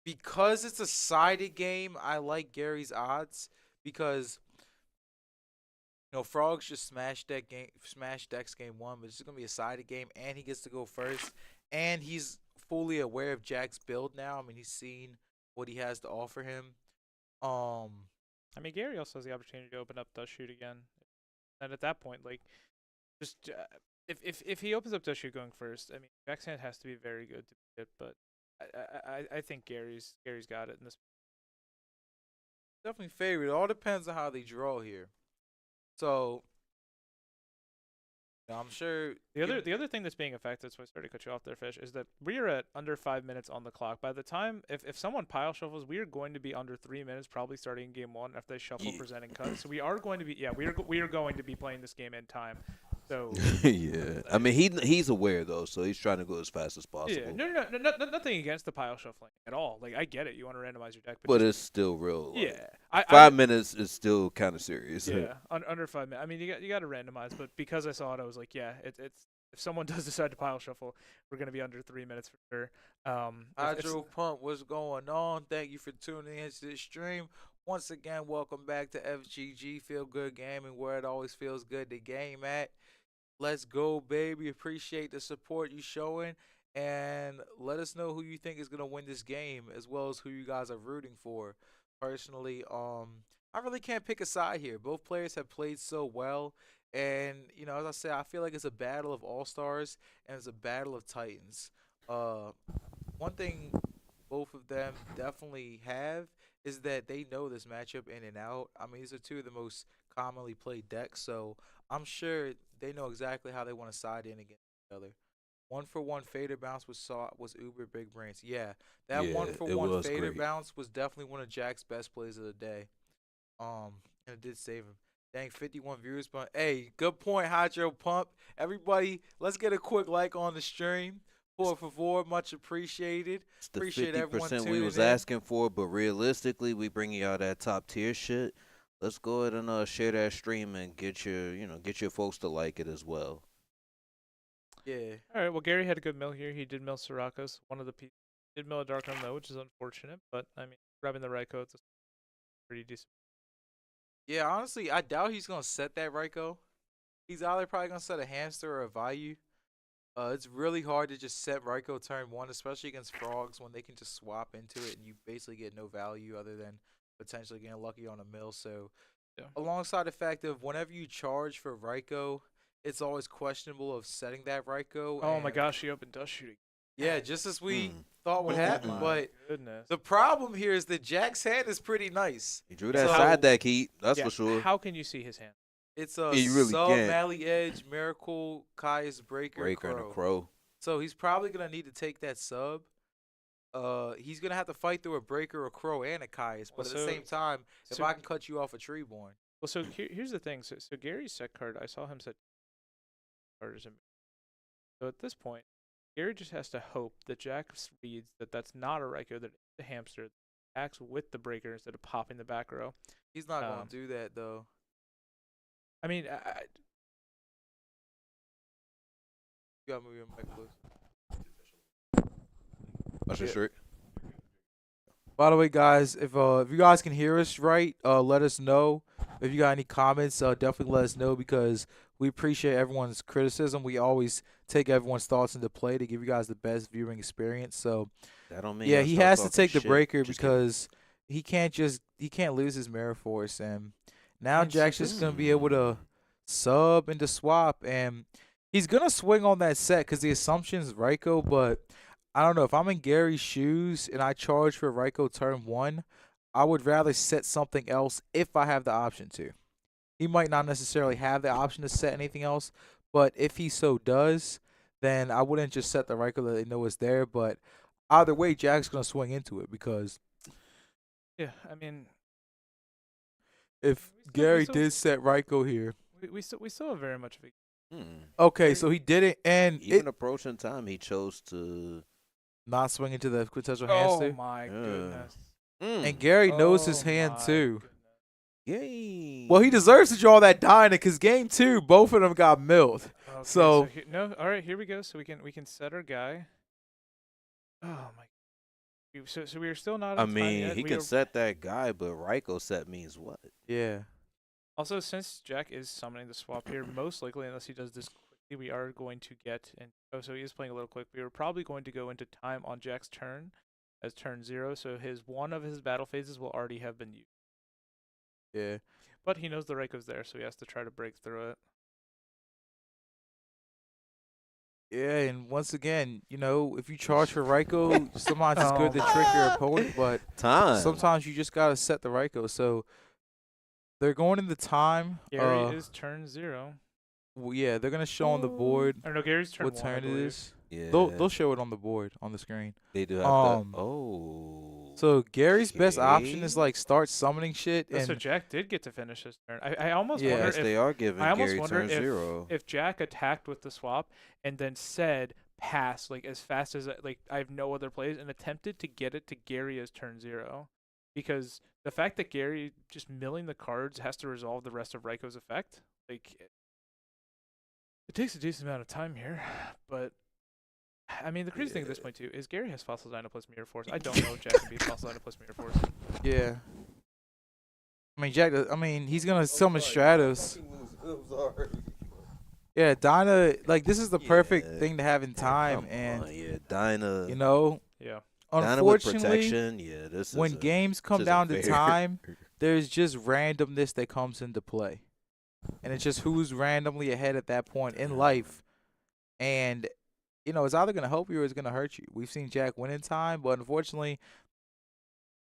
because it's a sided game, I like Gary's odds because Frogs just smashed decks game 1, but it's gonna be a sided game, and he gets to go first, and he's fully aware of Jack's build now. I mean, he's seen what he has to offer him. I mean, Gary also has the opportunity to open up Dust Shoot again, and at that point, like, just if he opens up Dust Shoot going first, I mean, Jack's hand has to be very good to beat it, but I think Gary's got it in this. Definitely favorite. It all depends on how they draw here. So, I'm sure The other thing that's being affected, so I started to cut you off there, Fish, is that we are at under 5 minutes on the clock. By the time, if someone pile shuffles, we are going to be under 3 minutes, probably starting game 1 after they shuffle, present, and cut. So we are going to be, we are going to be playing this game in time. So Yeah, I mean he's aware though, so he's trying to go as fast as possible. yeah, no, nothing against the pile shuffling at all. Like I get it, you want to randomize your deck, But just, it's still real. Like, yeah, 5 minutes is still kind of serious. Yeah, under 5 minutes. I mean, you got to randomize, but because I saw it, I was like, yeah, it's if someone does decide to pile shuffle, we're gonna be under 3 minutes for sure. Hydro Pump, what's going on? Thank you for tuning in to this stream. Once again, welcome back to FGG, Feel Good Gaming, where it always feels good to game at. Let's go, baby. Appreciate the support you showing. And let us know who you think is going to win this game, as well as who you guys are rooting for. Personally, I really can't pick a side here. Both players have played so well. And, as I said, I feel like it's a battle of all-stars and it's a battle of titans. One thing both of them definitely have is that they know this matchup in and out. I mean, these are two of the most commonly played decks, so I'm sure they know exactly how they want to side in against each other. 1-for-1 fader bounce was uber big brains. Yeah, that Yeah, one for it one was fader great. bounce was definitely one of Jack's best plays of the day. And it did save him. Dang, 51 viewers, but hey, good point, Hydro Pump. Everybody, let's get a quick like on the stream. Por favor, much appreciated. It's the Appreciate everyone 50% we tuning was in. asking for, but realistically, we bringing y'all that top tier shit. Let's go ahead and share that stream and get your folks to like it as well. Yeah. All right. Well, Gary had a good mill here. He did mill Siracos. One of the people did mill a Dark Arm though, which is unfortunate. But I mean, grabbing the Raikou, it's a pretty decent. Yeah, honestly, I doubt he's gonna set that Raikou. He's either probably gonna set a hamster or a Vayu. It's really hard to just set Raikou turn one, especially against frogs when they can just swap into it and you basically get no value other than potentially getting lucky on a mill. So, Yeah. alongside the fact of whenever you charge for Raikou, it's always questionable of setting that Raikou. Oh my and gosh, he opened dust shooting. Yeah, just as we Mm. thought would Oh happen. my But goodness. the problem here is that Jack's hand is pretty nice. He drew that So- side deck heat, that's Yeah, for sure. How can you see his hand? It's a Yeah, you really sub can't. Mally Edge, Miracle, Kai's Breaker, Breaker and Crow. a crow. So he's probably gonna need to take that sub. He's gonna have to fight through a Breaker, a Crow, and a Kai's. But Well, at the so- same time, if so- I can cut you off a Treeborn, Well, so here's the thing. So Gary's set card, I saw him set card. So at this point, Gary just has to hope that Jack reads that that's not a Raikou, that it's a hamster, that acts with the breaker instead of popping the back row. he's not gonna Um, do that though. I mean, You gotta move your mic close. That's Yeah. straight. By the way, guys, if you guys can hear us right, let us know. If you got any comments, definitely let us know because we appreciate everyone's criticism. We always take everyone's thoughts into play to give you guys the best viewing experience. So That don't mean yeah, y'all he start has to talking take the shit. breaker Just kidding. because he can't lose his mirror force, and now And so Jack's just gonna be able to sub into swap, and he's gonna swing on that set because the assumption is Raikou, but I don't know if I'm in Gary's shoes and I charge for Raikou turn one, I would rather set something else if I have the option to. He might not necessarily have the option to set anything else, but if he so does, then I wouldn't just set the Raikou that they know is there. But either way, Jack's gonna swing into it because yeah, I mean, if we Gary still- did set Raikou here, we still have very much of a okay, so he did it and Even it approaching time, he chose to. not swing into the potential Oh hamster. my goodness. And Gary knows his Oh hand my too. goodness. Yay. Well, he deserves to draw that Dyna because game two, both of them got milled. Okay, So- no, all right, here we go. So we can set our guy. Oh my. So we are still not. I in time mean, yet. he We can are- set that guy, but Raikou set means what? Yeah. Also, since Jack is summoning the swap here, most likely, unless he does this quickly, we are going to get. And oh, so he is playing a little quick. We are probably going to go into time on Jack's turn, as turn 0. So one of his battle phases will already have been used. Yeah. But he knows the Raikou's there, so he has to try to break through it. Yeah, and once again, if you charge for Raikou, sometimes it's good to trick your opponent, but Time. sometimes you just gotta set the Raikou. So they're going into time. Gary is turn 0. Yeah, they're gonna show on the board Or no, Gary's turn what 1. I turn it believe. is. Yeah. They'll show it on the board on the screen. They do have um, to. Oh. So Gary's best option Okay. is like start summoning shit So and Jack did get to finish his turn. I almost Yeah. wonder Yes, if they are giving I almost Gary wonder turn 0. if Jack attacked with the swap and then said pass like as fast as like I have no other plays and attempted to get it to Gary as turn 0, because the fact that Gary just milling the cards has to resolve the rest of Raikou's effect, like it takes a decent amount of time here, but I mean the crazy thing at this point too is Gary has Fossil Dyna plus Mirror Force. I don't know if Jack can beat Fossil Dyna plus Mirror Force. yeah. I mean Jack. He's gonna summon Stratos. Yeah, Dyna. Like this is the perfect Yeah. thing to have in time, Come and on, yeah, Dyna. Yeah. Dyna with unfortunately, protection. Yeah, this when is a, games come this down isn't to fair. time, there's just randomness that comes into play, and it's just who's randomly ahead at that point in life, and it's either gonna help you or it's gonna hurt you. We've seen Jack win in time, but unfortunately,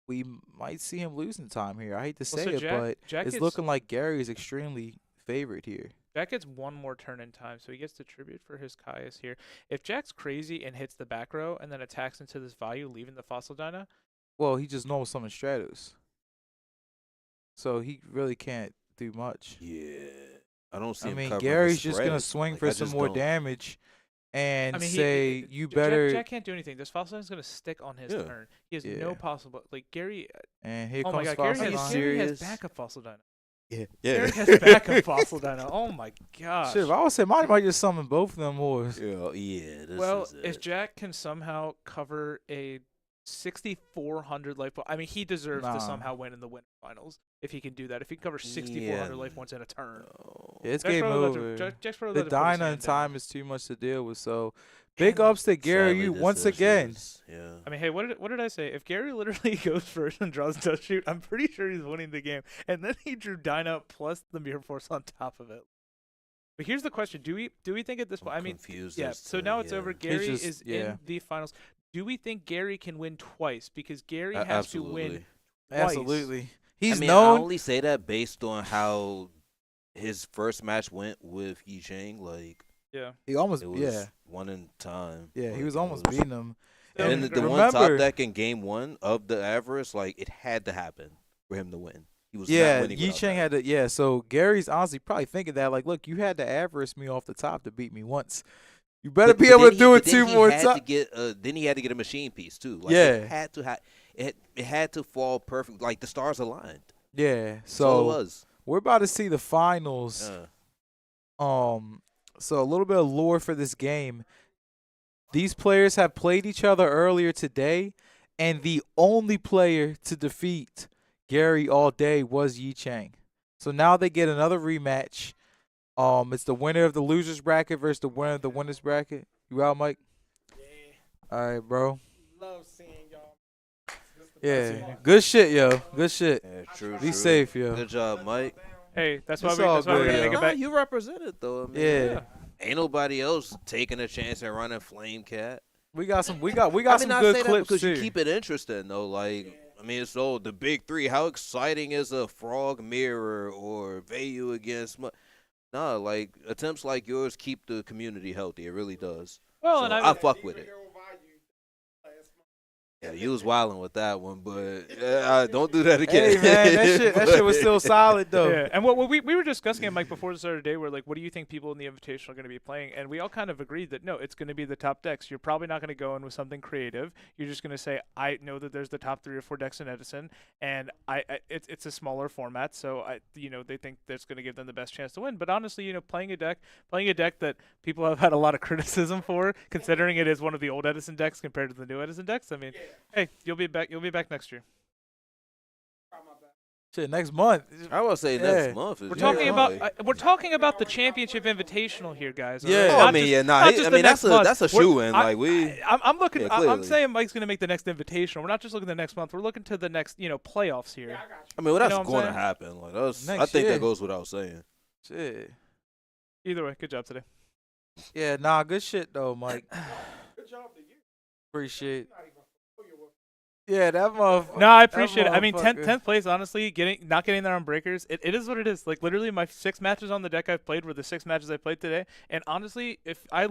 we might see him losing time here. I hate to Well, say so it, but Jack it's gets, looking like Gary is extremely favored here. Jack gets one more turn in time, so he gets the tribute for his Caius here. If Jack's crazy and hits the back row and then attacks into this value, leaving the Fossil Dyna, Well, he just normal summons Stratos, so he really can't do much. Yeah, I don't see I him mean, covering Gary's his just gonna threats. swing Like, for I some just more don't. damage and I mean, say you Jack, better. Jack can't do anything. This Fossil Dyna's gonna stick on his Yeah. turn. He has Yeah. no possible like Gary. And here Oh my comes God, Gary Fossil has, Dyna. Gary has Serious? backup Fossil Dyna. Yeah, Gary has backup Fossil Dyna. Oh my gosh. Shit, if I would say mine might just summon both of them or yeah. This Well, is if it. Jack can somehow cover a 6,400 life point, I mean, he deserves Nah. to somehow win in the winter finals if he can do that. If he can cover 6,400 life points in a turn. No. yeah, it's Jack's game probably about to- over. Jack's probably The about to put his Dyna in hand down. time is too much to deal with. So big And ups to Gary Sadly, you this once issue again. Yeah. I mean, hey, what did I say? If Gary literally goes first and draws Dust Shoot, I'm pretty sure he's winning the game. And then he drew Dyna plus the Mirror Force on top of it. But here's the question: Do we think at this point? I mean, confused. yeah. as So to- now it's yeah. over. Gary just- is yeah. in the finals. Do we think Gary can win twice? Because Gary has to win Absolutely. twice. Absolutely. He's I mean, known. I only say that based on how his first match went with Yi Chang. Like, Yeah. He almost it was yeah. one in time. Yeah, Like, he was it almost beating him. Yeah, And and the one top remember- deck in game one of the Avarice, like, it had to happen for him to win. He was not Yeah, winning Yi without Chang that. had to. Yeah, so Gary's honestly probably thinking that, like, look, you had to avarice me off the top to beat me once. You better But- be but able then to do it but two then more he had to times. get then he had to get a machine piece too. Like, Yeah. it had to it had to fall perfect. Like, the stars aligned. Yeah, That's all it so was. we're about to see the finals. So a little bit of lore for this game. These players have played each other earlier today, and the only player to defeat Gary all day was Yi Chang. So now they get another rematch. It's the winner of the losers bracket versus the winner of the winners bracket. You out, Mike? Yeah. All right, bro. Love seeing y'all. Yeah, good shit, yo. Good shit. Yeah, true. Be true. safe, yo. Good job, Mike. Hey, that's why It's we're all gonna good, make yo. it back. You represented though. I mean, Yeah. Ain't nobody else taking a chance and running Flame Cat. We got some. We got I some mean, I good say that clips because too. you keep it interesting though. Like, I mean, so the big three. How exciting is a Frog Mirror or Vayu against? Nah, like, attempts like yours keep the community healthy. It really does. Well, So and I fuck with it. Yeah, you was wilding with that one, but don't do that again. Hey man, that shit was still solid though. Yeah, and what we were discussing it, Mike, before the start of the day, we're like, what do you think people in the Invitational are going to be playing? And we all kind of agreed that no, it's going to be the top decks. You're probably not going to go in with something creative. You're just going to say, I know that there's the top 3 or 4 decks in Edison, and it's a smaller format, so they think that's going to give them the best chance to win. But honestly, playing a deck that people have had a lot of criticism for, considering it is one of the old Edison decks compared to the new Edison decks. I mean, hey, you'll be back. You'll be back next year. Shit, next month. I would say Yeah. next month. We're talking about the championship invitational here, guys. all Yeah. right? Oh, I Not mean, just- yeah, nah. not he- just I the mean, that's next month. a We're- shoe in. Like, we. I'm looking. Yeah, I'm clearly. saying Mike's gonna make the next invitational. We're not just looking at the next month. We're looking to the next, playoffs here. I mean, well, that's know what I'm going to saying? happen. Like, that's, I Next think year. that goes without saying. Shit. Either way, good job today. Yeah, nah, good shit though, Mike. Good job to you. Appreciate. Yeah, that motherfucker. No, I appreciate it. I mean, motherfucker. 10th place, honestly, not getting there on breakers, it is what it is. Like, literally, my 6 matches on the deck I've played were the 6 matches I played today. And honestly, if I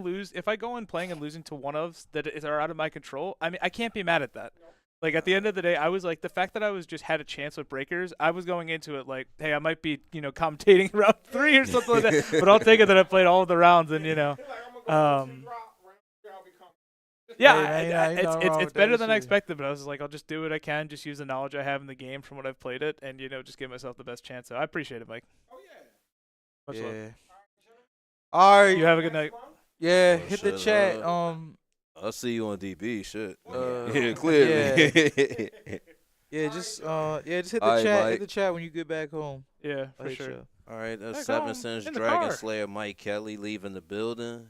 go in playing and losing to one ofs that are out of my control, I mean, I can't be mad at that. Like, at the end of the day, I was like, the fact that I was just had a chance with breakers, I was going into it like, hey, I might be, commentating round 3 or something like that. But I'll take it that I played all of the rounds and, yeah, Hey, man, ain't nothing wrong it's with better that than I shit. expected, but I was just like, I'll just do what I can, just use the knowledge I have in the game from what I've played it, and just give myself the best chance. So I appreciate it, Mike. Oh yeah. Much love. Yeah. All right. You have a good night. Yeah, Oh, hit the shit, chat. I'll see you on DB. Shit. Uh, yeah, clearly. Yeah, just hit the All right, chat. Mike. Hit the chat when you get back home. Yeah, I'll for hit sure. ya. All right, that's Back 7 home, Sins in the Dragon car. Slayer Mike Kelly leaving the building.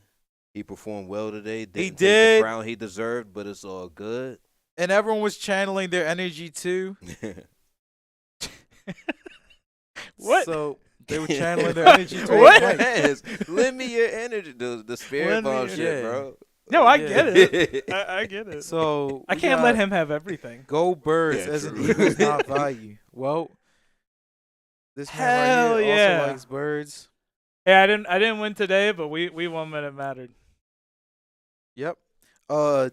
He performed well today. Didn't take did. the crown he deserved, but it's all good. And everyone was channeling their energy too. What? So they were channeling their energy towards What? Mike. Yes. Lend me your energy. The spirit Lend me bomb your- shit, yeah. bro. No, I Yeah. get it. I get it. So I we can't let got him have everything. Go Birds Yeah, as an true. Eagles not value. Well, this man right Hell here yeah. also likes birds. Hey, I didn't win today, but we won when it mattered. Yep.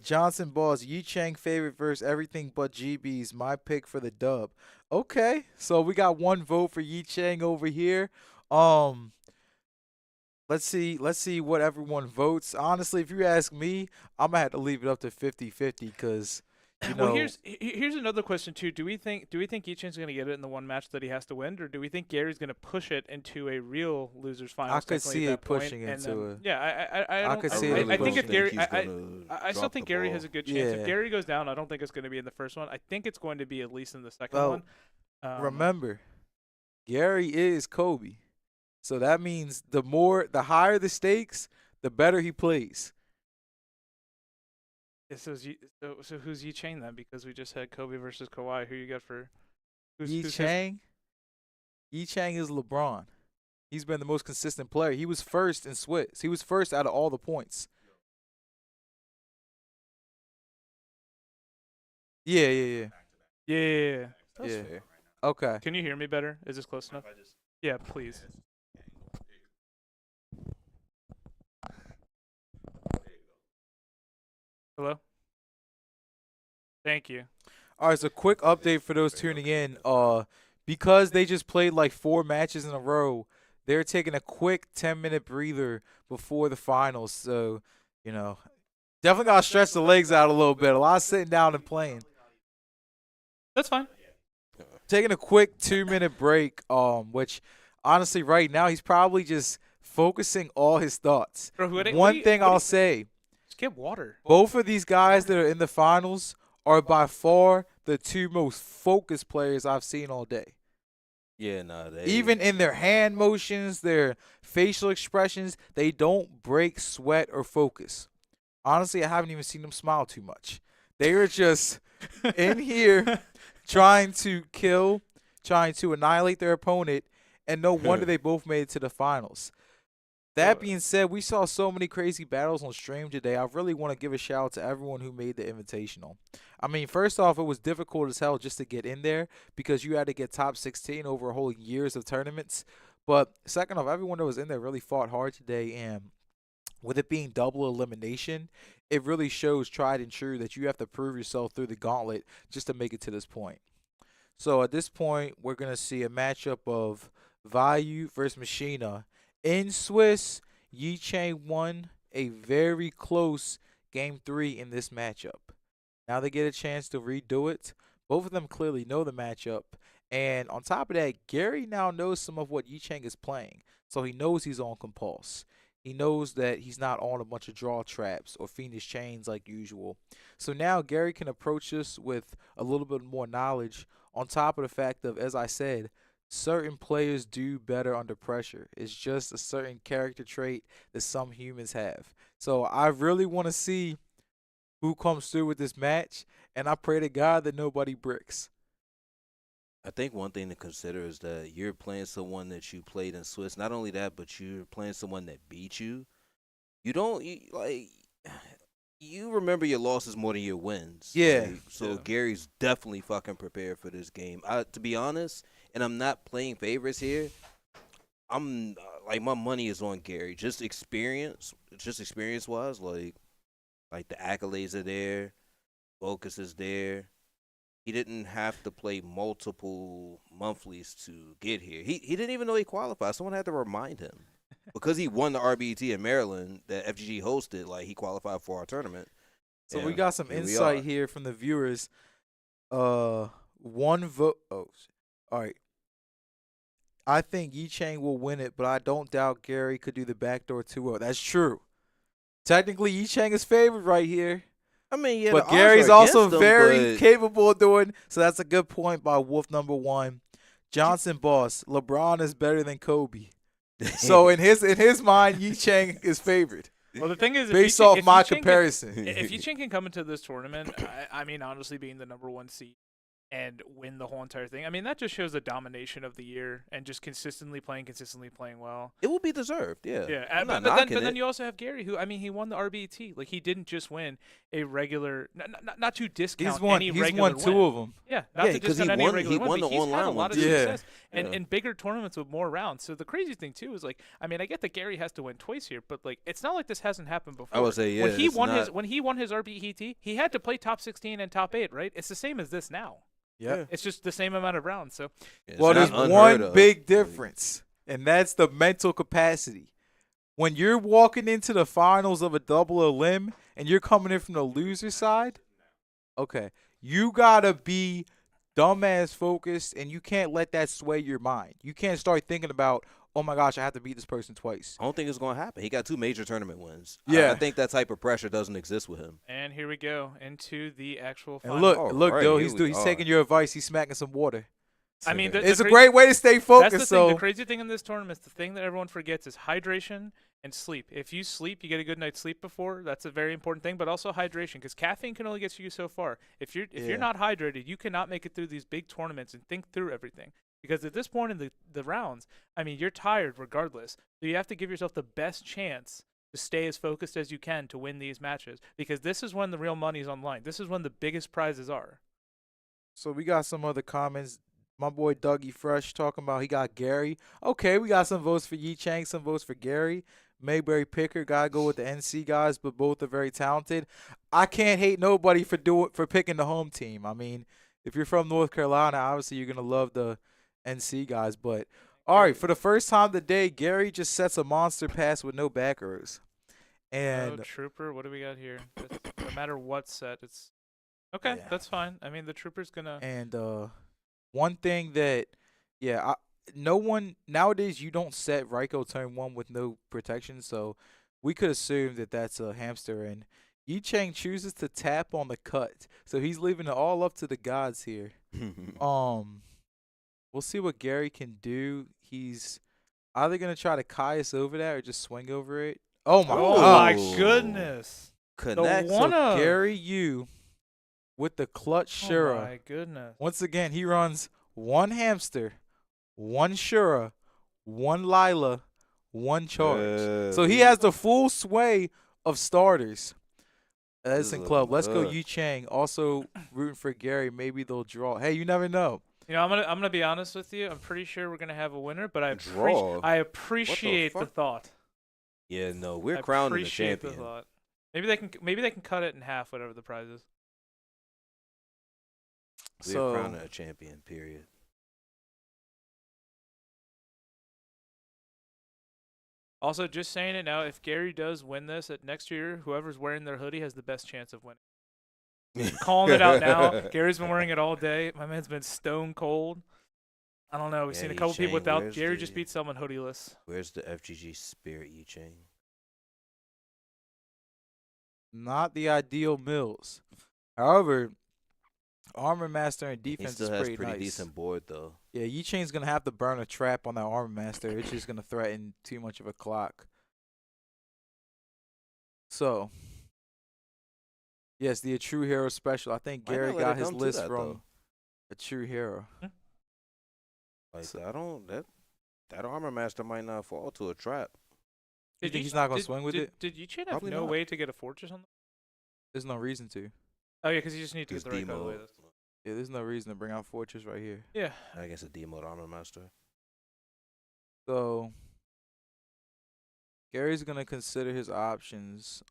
Johnson Balls, Yi Chang favorite versus everything but GB's. My pick for the dub. Okay, so we got one vote for Yi Chang over here. Um, let's see what everyone votes. Honestly, if you ask me, I'm gonna have to leave it up to 50-50 because you know. Well, here's another question too. Do we think Iching's going to get it in the one match that he has to win, or do we think Gary's going to push it into a real losers finals? I could technically see at it that point, pushing and into then, a- yeah, I I don't. could I, see it I think pushing. if Gary, he's gonna I still drop think the Gary ball. has a good chance. Yeah. If Gary goes down, I don't think it's going to be in the first one. I think it's going to be at least in the second Well, one. Remember, Gary is Kobe, so that means the higher the stakes, the better he plays. So who's Yi Chang then? Because we just had Kobe versus Kawhi. Who you got for? Yi Who's Chang. Yi Chang is LeBron. He's been the most consistent player. He was first in Swiss. He was first out of all the points. Yeah. Yeah. That's Yeah. fair. Okay. Can you hear me better? Is this close enough? Yeah, please. Hello? Thank you. All right, so quick update for those tuning in. Because they just played like 4 matches in a row, they're taking a quick 10-minute breather before the finals. So, definitely gotta stretch the legs out a little bit. A lot of sitting down and playing. That's fine. Taking a quick 2-minute break. Which honestly, right now he's probably just focusing all his thoughts. Bro, One thing I'll say. Just get water. Both of these guys that are in the finals are by far the 2 most focused players I've seen all day. Yeah, nah. Even in their hand motions, their facial expressions, they don't break sweat or focus. Honestly, I haven't even seen them smile too much. They are just in here trying to kill, trying to annihilate their opponent, and no wonder they both made it to the finals. That being said, we saw so many crazy battles on stream today. I really want to give a shout out to everyone who made the Invitational. I mean, first off, it was difficult as hell just to get in there because you had to get top 16 over a whole years of tournaments. But second off, everyone that was in there really fought hard today, and with it being double elimination, it really shows tried and true that you have to prove yourself through the gauntlet just to make it to this point. So at this point, we're going to see a matchup of Vayu versus Machina. In Swiss, Yi Chang won a very close Game 3 in this matchup. Now they get a chance to redo it. Both of them clearly know the matchup. And on top of that, Gary now knows some of what Yi Chang is playing. So he knows he's on compulse. He knows that he's not on a bunch of draw traps or fiendish chains like usual. So now Gary can approach this with a little bit more knowledge on top of the fact of, as I said, certain players do better under pressure. It's just a certain character trait that some humans have. So I really want to see who comes through with this match, and I pray to God that nobody bricks. I think one thing to consider is that you're playing someone that you played in Swiss. Not only that, but you're playing someone that beat you. You remember your losses more than your wins. Yeah. So Gary's definitely fucking prepared for this game. To be honest, and I'm not playing favorites here. I'm my money is on Gary. Just experience wise, like the accolades are there, focus is there. He didn't have to play multiple monthlies to get here. He didn't even know he qualified. Someone had to remind him. Because he won the RBT in Maryland that FGG hosted, he qualified for our tournament. So Yeah, we got some here we insight are. here from the viewers. One vote. Oh, all right. I think Yi Chang will win it, but I don't doubt Gary could do the backdoor 2-0. That's true. Technically, Yi Chang is favored right here. I mean, yeah, But the odds Gary's are also against him, very but- capable of doing. So that's a good point by Wolf number 1. Johnson boss, LeBron is better than Kobe. So in his mind, Yi Chang is favored Well, the thing is, based off my comparison. If Yi Chang can come into this tournament, I mean, honestly, being the number 1 seed, and win the whole entire thing. I mean, that just shows the domination of the year and just consistently playing well. It will be deserved, yeah. Yeah, I'm not but knocking then it. you also have Gary, who, I mean, he won the RBT. Like, he didn't just win a regular, not to discount any He's regular won 2 win. of them. Yeah, not Yeah, to 'cause he discount any won- regular he win, won but the he's had a online lot of one, too. success Yeah. in bigger tournaments with more rounds. So the crazy thing too is, like, I mean, I get that Gary has to win twice here, but like, it's not like this hasn't happened before. I would say, yeah, when he it's won not- when he won his RBT, he had to play top 16 and top 8, right? It's the same as this now. Yeah. It's just the same amount of rounds. So It's Well, not there's unheard one of. big Like, difference, and that's the mental capacity. When you're walking into the finals of a double elim and you're coming in from the loser side, okay, you gotta be dumbass focused, and you can't let that sway your mind. You can't start thinking about, oh my gosh, I have to beat this person twice. I don't think it's going to happen. He got 2 major tournament wins. Yeah. I think that type of pressure doesn't exist with him. and here we go into the actual And final. look, All look, right, though, here he's we taking are. your advice. He's smacking some water. I mean, It's a crazy- great way to stay That's focused. the thing. So The crazy thing in this tournament is the thing that everyone forgets is hydration and sleep. If you sleep, you get a good night's sleep before. That's a very important thing. But also hydration, because caffeine can only get you so far. If Yeah. you're not hydrated, you cannot make it through these big tournaments and think through everything. Because at this point in the rounds, I mean, you're tired regardless. So you have to give yourself the best chance to stay as focused as you can to win these matches. Because this is when the real money is on the line. This is when the biggest prizes are. So we got some other comments. My boy Dougie Fresh talking about he got Gary. Okay, we got some votes for Yi Chang, some votes for Gary. Mayberry Picker, gotta go with the NC guys, but both are very talented. I can't hate nobody for picking the home team. I mean, if you're from North Carolina, obviously you're gonna love the NC guys. But all right, for the first time today, Gary just sets a monster pass with no back rows. And Trooper, what do we got here? No matter what set, it's okay. Yeah. That's fine. I mean, the Trooper's gonna. one thing that, yeah, no one nowadays, you don't set Raiko turn 1 with no protection, so we could assume that that's a hamster. And Yi Chang chooses to tap on the cut, so he's leaving it all up to the gods here. We'll see what Gary can do. He's either gonna try to Caius over that or just swing over it. Oh my Oh gosh! my goodness! Connect. The one So of Gary Yu with the clutch Shura. Oh my goodness! Once again, he runs 1 hamster, 1 Shura, 1 Lila, 1 charge. So he has the full sway of starters. Edison Club. Let's go Yu Chang. Also rooting for Gary. Maybe they'll draw. Hey, you never know. You know, I'm gonna be honest with you. I'm pretty sure we're gonna have a winner, but I Draw? appreciate the fuck? thought. Yeah, no, we're I crowning the appreciate champion. thought. Maybe they can cut it in half, whatever the prize is. We're So crowning a champion, period. Also, just saying it now, if Gary does win this at next year, whoever's wearing their hoodie has the best chance of winning. Calling it out now. Gary's been wearing it all day. My man's been stone cold. I don't know. We've Yeah, seen a Yi couple people Chang, without. where's Gary just the- beat someone hoodieless. Where's the FGG spirit, Yi Chang? not the ideal Mills. However, Armor Master and He defense still is has pretty nice. decent board though. Yeah, Yi Chang's gonna have to burn a trap on that Armor Master. It's just gonna threaten too much of a clock. So, yes, the A True Hero special. I think Might not Gary let got it his come to list that, from though. A True Hero. Like So- I don't that armor master might not fall to a trap. You think he's not gonna did- swing with did- it? Did Yuchen have Probably no not. way to get a fortress on? There's no reason to. Oh yeah, because you just need to It's get the right code away. demo. Yeah, there's no reason to bring out Fortress right here. Yeah. I guess a demo armor master. So Gary's gonna consider his options.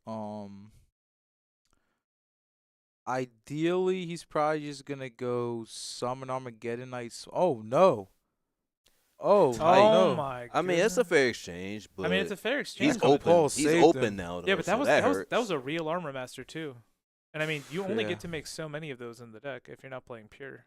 Ideally, he's probably just gonna go summon Armageddon Knights. Oh no! Oh, Oh no! my. I mean, it's a goodness. fair exchange, but I mean, it's a fair exchange. he's That's but- Paul open. He's saved open him. now. Though, Yeah, but so that was hurts. that was a real armor master too. And I mean, you only Yeah. get to make so many of those in the deck if you're not playing pure.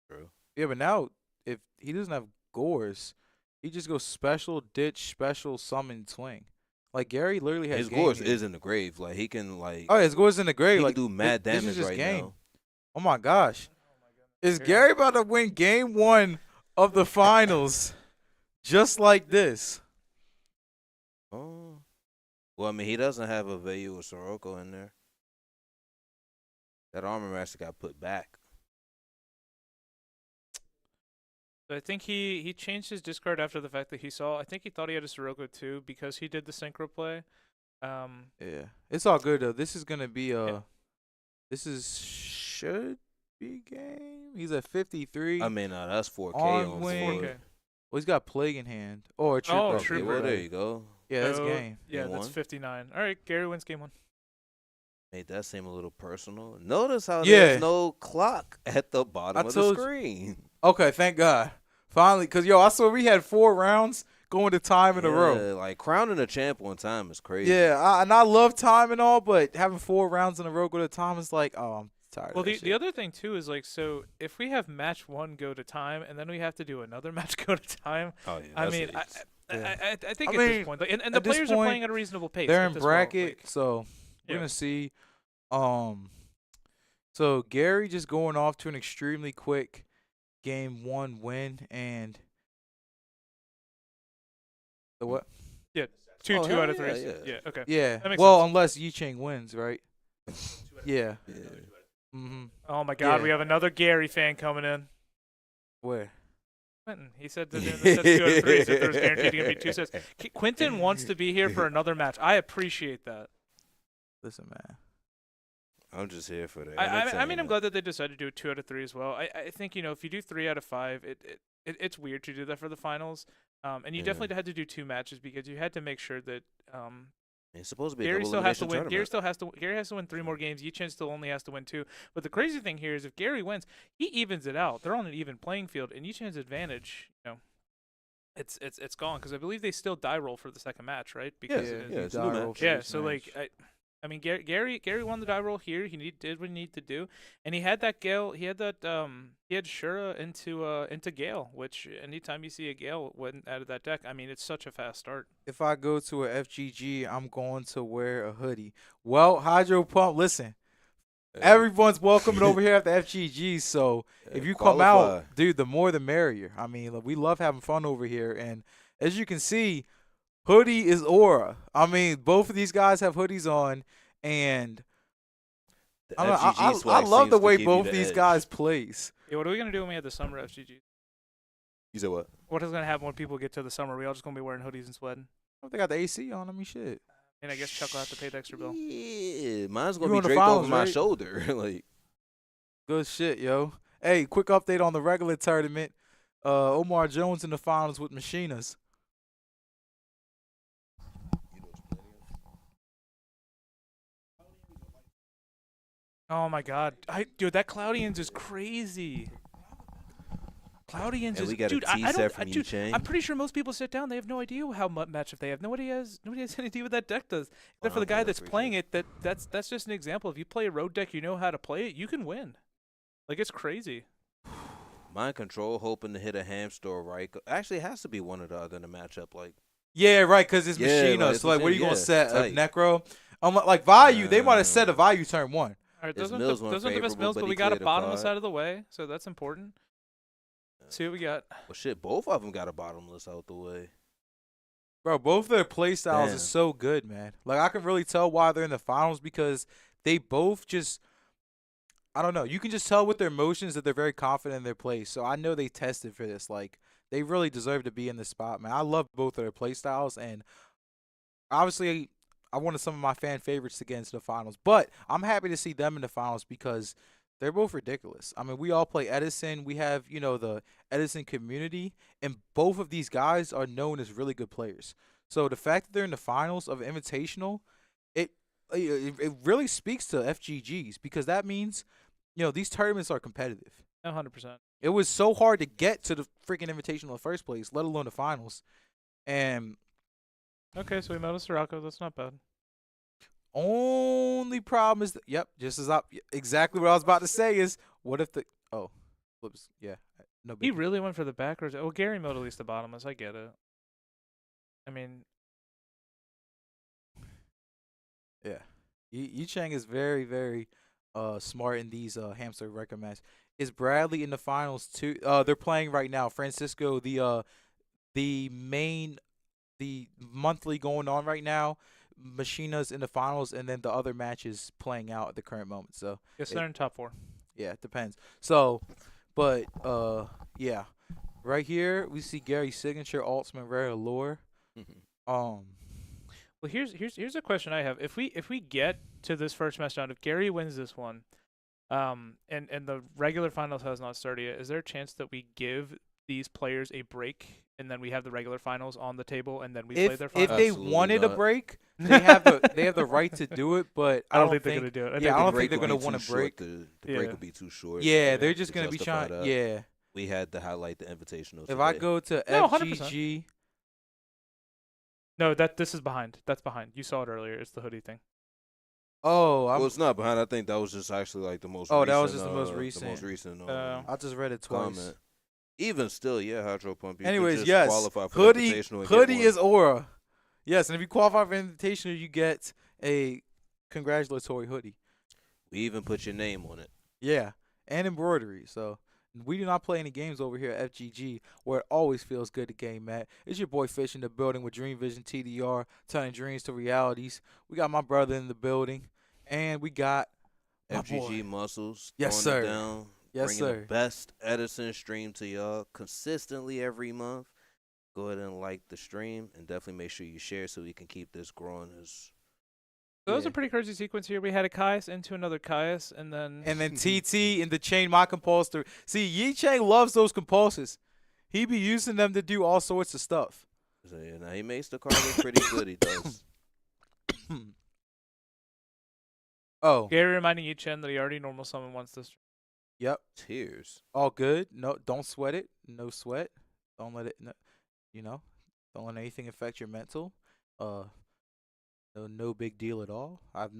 True. Yeah, but now if he doesn't have Gores, he just goes special ditch, special summon swing. Like Gary literally has His game Gores here. is in the grave. Like he can like Oh, his Gores in the grave. he Like can do mad this is damage just right game. now. Oh my gosh. Is Yeah. Gary about to win game 1 of the finals just like this? Oh. Well, I mean, he doesn't have a Vayu or Sirocco in there. That armor master got put back. I think he changed his discard after the fact that he saw. I think he thought he had a Sirocco too because he did the synchro play. Yeah, it's all good though. This is gonna be Yeah. this is should be game. He's at 53. I mean, that's 4K On on wing. board. 4K. Well, he's got plague in hand or a trooper. Oh, Okay, Trooper. well, there you go. Yeah, that's So, game. Yeah, Game that's one. 59. All right, Gary wins game 1. Made that seem a little personal. Notice how Yeah. there's no clock at the bottom I of the told you. screen. Okay, thank God. Finally, cause yo, I saw we had 4 rounds going to time in a row. Yeah, like crowning a champ on time is crazy. Yeah, and I love time and all, but having 4 rounds in a row go to time is like, oh, I'm tired. Well, of that the shit. other thing too is like, so if we have match 1 go to time and then we have to do another match go to time, Oh yeah. I that's mean, Yeah. I think I at mean, this point, like, and the at this players are point, playing at a reasonable pace. they're at in this well, bracket, like, so we're yeah. gonna see. So Gary just going off to an extremely quick game 1 win and the what? two Oh, two hell out of yeah, 3. yeah. Okay. Yeah. That makes Well, sense. unless Yi Chang wins, right? Yeah. Yeah. Mm-hmm. Oh my God, Yeah. we have another Gary fan coming in. Where? Quentin, he said that the sets 2 out of 3. He said there was guaranteed to be 2 sets. Quentin wants to be here for another match. I appreciate that. Listen, man. I'm just here for that. I mean, I'm entertainment. glad that they decided to do 2 out of 3 as well. I think, you know, if you do 3 out of 5, it's weird to do that for the finals. And you Yeah. definitely had to do 2 matches because you had to make sure that It's supposed to be a Gary double still has to elimination win. Gary tournament. Gary has to win 3 more games. Yi-Chen still only has to win 2. But the crazy thing here is if Gary wins, he evens it out. They're on an even playing field, and Yi-Chen's advantage, you know, it's gone because I believe they still die roll for the second match, right? Because Yeah, it is- yeah, it's a die new roll match. for yeah, each so match. like I mean Gary won the die roll here. He did what he needed to do, and he had that Gale. He had that he had Shura into Gale, which anytime you see a Gale win out of that deck, I mean it's such a fast start. If I go to a FGG, I'm going to wear a hoodie. Well, Hydro Pump, listen. Everyone's welcoming over here at the FGG, so if you come out, dude, the more the merrier. I mean, like, we love having fun over here, and as you can see, hoodie is aura. I mean, both of these guys have hoodies on, and The I, don't know, FGG I swag love seems the to way give you both the these edge. guys plays. Yeah, what are we gonna do when we have the summer FGG? You said what? What is gonna happen when people get to the summer? We all just gonna be wearing hoodies and sweating. They got the AC on. I mean, shit. And I guess Chuck will have to pay the extra bill. Yeah, mine's You gonna be on the draped finals, over my right? shoulder. Like, Good shit, yo. Hey, quick update on the regular tournament. Omar Jones in the finals with Machinas. Oh my God, dude, that Cloudians is crazy. Cloudians and is we got dude. a T I set don't. from Dude, Chang. I'm pretty sure most people sit down. They have no idea how much matchup they have. Nobody has any idea what that deck does. Except for the guy that's playing it. That's just an example. If you play a road deck, you know how to play it. You can win. Like it's crazy. Mind control, hoping to hit a hamster or right. Actually, it has to be one or the other in the matchup. Like, Yeah, right, because it's Yeah, Machina. like, So, like, what are you going to yeah, set? tight. A Necro? Like, Value, they might have set a Value turn 1. All right, His those aren't mills the, weren't those aren't the best favorable, mills, but but he we got a cleared a bottomless card. out of the way, so that's important. See what we got. well, shit, both of them got a bottomless out the way. Bro, both their play styles Damn. is so good, man. Like, I can really tell why they're in the finals because they both just, I don't know. You can just tell with their motions that they're very confident in their play. So I know they tested for this. Like, they really deserve to be in this spot, man. I love both of their play styles, and obviously I wanted some of my fan favorites to get into the finals. But I'm happy to see them in the finals because they're both ridiculous. I mean, we all play Edison. We have, you know, the Edison community, and both of these guys are known as really good players. So the fact that they're in the finals of Invitational, it really speaks to FGGs because that means, you know, these tournaments are competitive. 100%. It was so hard to get to the freaking Invitational in the first place, let alone the finals. And Okay, so we met a Sirocco. That's not bad. only problem is, just as exactly what I was about to say is, what if whoops, yeah, no He big. really went for the backwards. Oh, Gary milled at least the bottomless. I get it. I mean, Yeah, Yi Chang is very, very smart in these hamster record matches. Is Bradley in the finals too? They're playing right now. Francisco, the monthly going on right now. Machina's in the finals, and then the other matches playing out at the current moment. So yes, they're in top 4. yeah, it depends. So, but yeah, Right here, we see Gary's signature ultimate rare allure. Um, Well, here's a question I have. If we get to this first match down, if Gary wins this one, and the regular finals has not started yet, is there a chance that we give these players a break and then we have the regular finals on the table and then we play their if finals? they Absolutely wanted a not. break, they have the right to do it. But I don't think they're gonna do it. Yeah, I don't break think they're would be gonna want too to break. short. The Yeah. break would be too short. Yeah, they're just to gonna be justify trying. that. Yeah. We had to highlight the invitational. If I today. go to No, 100%. FGG, No, this is behind. That's behind. You saw it earlier. It's the hoodie thing. oh, well, it's not behind. I think that was just actually like the most. Oh, recent, that was just the most The recent. most recent. I just read it twice. comment. Even still, yeah, Hydro Pump. You could Anyways, just yes, qualify for hoodie the invitational and get hoodie one. is aura. Yes, and if you qualify for invitational, you get a congratulatory hoodie. We even put your name on it. Yeah, and embroidery. So we do not play any games over here at FGG, where it always feels good to game at. It's your boy Fish in the building with Dream Vision TDR, turning dreams to realities. We got my brother in the building, and we got my FGG boy. muscles. Yes, throwing sir. It down, Yes, bringing sir. the best Edison stream to y'all consistently every month. Go ahead and like the stream and definitely make sure you share so we can keep this growing. As So that was Yeah. a pretty crazy sequence here. We had a Caius into another Caius, and then And then TT in the chain my compulsor. See, Yi Chang loves those compulsors. He be using them to do all sorts of stuff. so, yeah, now he makes the card look pretty good. He does. Oh, Gary reminding you, Chen, that he already normal summon once this. yep. Tears. All good. No, don't sweat it. No sweat. Don't let it. No, don't let anything affect your mental. No big deal at all. I've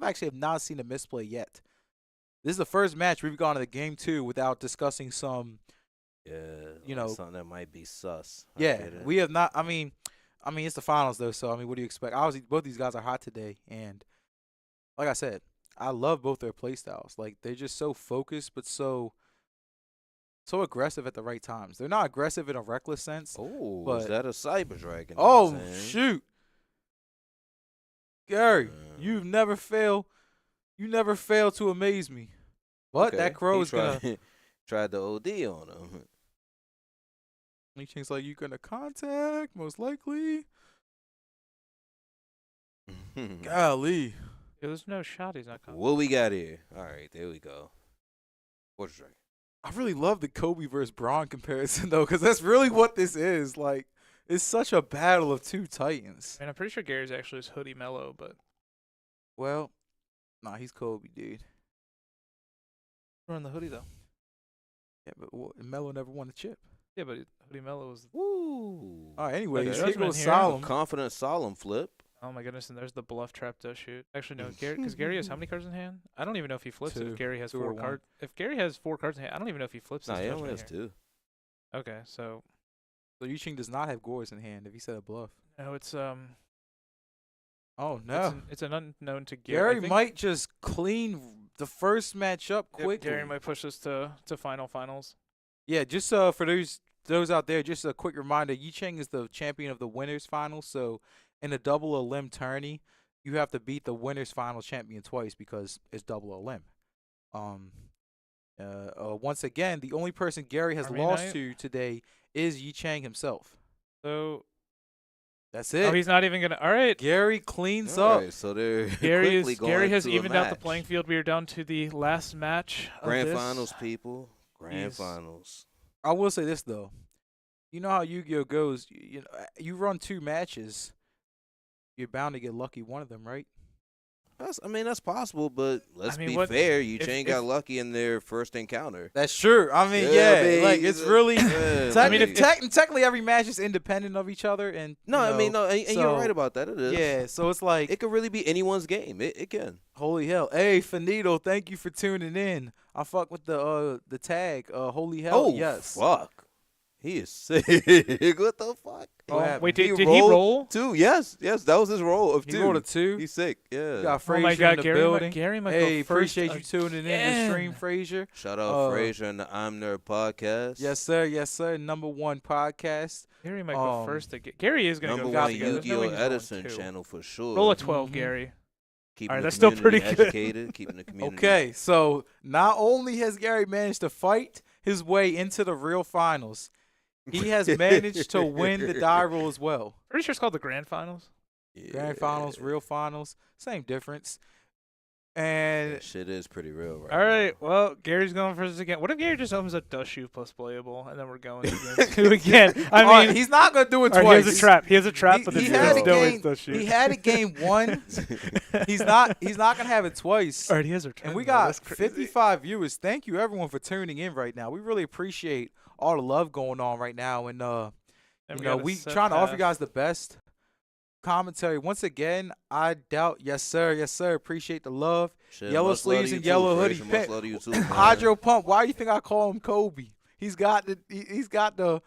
actually have not seen a misplay yet. This is the first match we've gone to the game 2 without discussing some. Yeah, something that might be sus. I Yeah, get it. we have not. I mean, it's the finals though, so I mean, what do you expect? Obviously, both these guys are hot today, and like I said, I love both their play styles. Like they're just so focused, but so aggressive at the right times. They're not aggressive in a reckless sense. Oh, but- is that a Cyber Dragon? Oh I'm saying? shoot, Gary, Uh, you never fail to amaze me. But okay, that crow he is gonna. tried the OD on him. He thinks like you gonna contact most likely. Golly. Yeah, there's no shot he's not coming. What we got here? All right, there we go. What's Dragon? I really love the Kobe versus Braun comparison though, because that's really what this is. Like, it's such a battle of two titans. I mean, I'm pretty sure Gary's actually is hoodie mellow, but Well, nah, he's Kobe, dude. we're on the hoodie though. Yeah, but Melo never won the chip. Yeah, but hoodie mellow was. Woo! All right, anyways, Okay. here Judgment goes here. Solemn. Confident solemn flip. Oh my goodness, and there's the bluff trap does shoot. Actually, no, Gary, because Gary has how many cards in hand? I don't even know if he flips it. Two. If Gary has Two or four one. cards, if Gary has 4 cards in hand, I don't even know if he flips Nah, his he only judgment has here. 2. Okay, so So Yuching does not have Gores in hand if he said a bluff. no, it's Oh no. it's an unknown to Gary. Gary I think might just clean the first match up Yep, quickly. Gary might push us to finals. Yeah, just for those out there, just a quick reminder: Yi Chang is the champion of the winners finals. So in a double elim tourney, you have to beat the winners finals champion twice because it's double elim. Once again, the only person Gary has Army lost Knight. to today is Yi Chang himself. So That's it. oh, he's not even gonna. All right, Gary cleans All up. right, so they're Gary quickly has going to a evened out the match. playing field. We are down to the last match. of Grand this. finals, people. Grand Jeez. finals. I will say this though, you know how Yu-Gi-Oh goes. You run 2 matches, you're bound to get lucky one of them, right? That's possible, but let's mean, be what- fair. You if- Chang got lucky in their first encounter. That's true. I mean, Yeah, yeah, I mean, like it's really. yeah, I mean, like- if- Technically, every match is independent of each other, and no, you I mean, know, no, and so- you're right about that. It is. Yeah, so it's like, It could really be anyone's game. It can. holy hell. Hey, Finito, thank you for tuning in. I fuck with the tag. Holy hell, Oh, yes. fuck. He is sick. What the fuck? What happened? Wait, did he rolled roll? 2? Yes, that was his roll of He 2. rolled a 2. He's sick. Yeah. We got Oh Frazier my in God, the Gary! building. Gary might Hey, go first appreciate you tuning in to the stream, again. Frazier. Shout out Uh, Frazier and the I'm Nerd podcast. Yes, sir. Yes, sir. #1 podcast. Gary might go first again. Gary is gonna Number go one together. There's no way Yu-Gi-Oh! he's rolling Edison 2. channel for sure. Roll a 12, Mhm. Gary. Keeping Alright, the that's still community pretty good. educated, keeping the community. Okay, so not only has Gary managed to fight his way into the real finals, he has managed to win the die roll as well. Pretty sure it's called the grand finals. Grand finals, real finals, same difference. And That shit is pretty real, right? All right, now. well, Gary's going for this again. What if Gary just opens up Dushu plus playable, and then we're going against two again? I all right, mean, he's not gonna do it all right, twice. he has a trap. He has a trap, but He it's had still a is game. Dushu. He had it game 1. He's not gonna have it twice. All right, he has a trap. And we got 55 viewers. Thank you everyone for tuning in right now. We really appreciate all the love going on right now, and you know, we trying to offer you guys the best commentary. Once again, I doubt. Yes, sir. Yes, sir. Appreciate the love. Shit, Yellow much love to sleeves you and too, yellow Frazier. hoodie. Much love to you too, man. Hydro Pump. Why do you think I call him Kobe? He's got the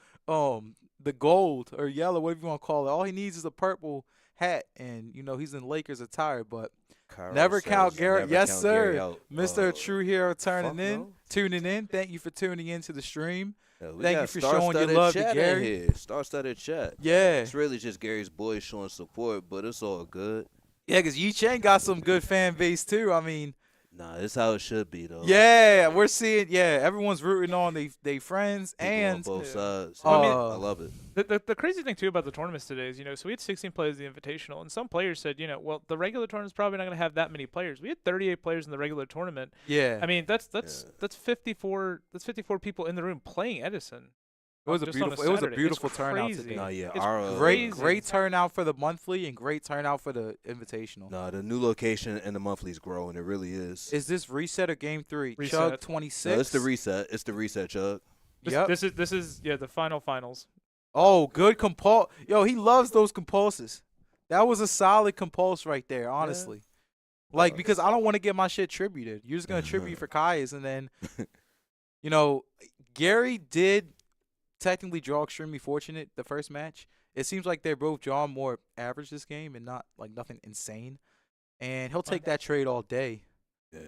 gold or yellow, whatever you want to call it. All he needs is a purple hat, and you know he's in Lakers attire. But Cairo never says count Garrett. never yes, count sir. Gary out. Mr. True Hero fuck no. tuning in. Thank you for tuning in to the stream. Yeah, we Thank got you for showing your star-studded love to chat in Gary. here. Star-studded chat. Yeah. It's really just Gary's boys showing support, but it's all good. Yeah, because Yi Chang got some good fan base too. I mean, Nah, it's how it should be though. yeah, we're seeing. Yeah, everyone's rooting on they friends People and on both Yeah. sides. Well, I mean- I love it. The crazy thing too about the tournaments today is, you know, so we had 16 players in the Invitational, and some players said, you know, well, the regular tournament's probably not going to have that many players. We had 38 players in the regular tournament. yeah. I mean, that's Yeah. 54 people in the room playing Edison. It was a just on beautiful. It was a Saturday. It's beautiful turnout crazy. today. Nah, yeah, It's our Great turnout for the monthly and great turnout for the invitational. Nah, the new location and the monthly's growing. It really is. Is this reset or game 3? Reset. Chug 26. No, it's the reset. It's the reset, Chuck. Yep. This is the finals. Oh, good compulse. Yo, he loves those compulses. That was a solid compulse right there, honestly. Like, because I don't want to get my shit tributed. You're just going to tribute for Kai's, and then, you know, Gary did technically draw extremely fortunate the first match. It seems like they're both drawing more average this game and not, like, nothing insane. And he'll take that trade all day. Yeah.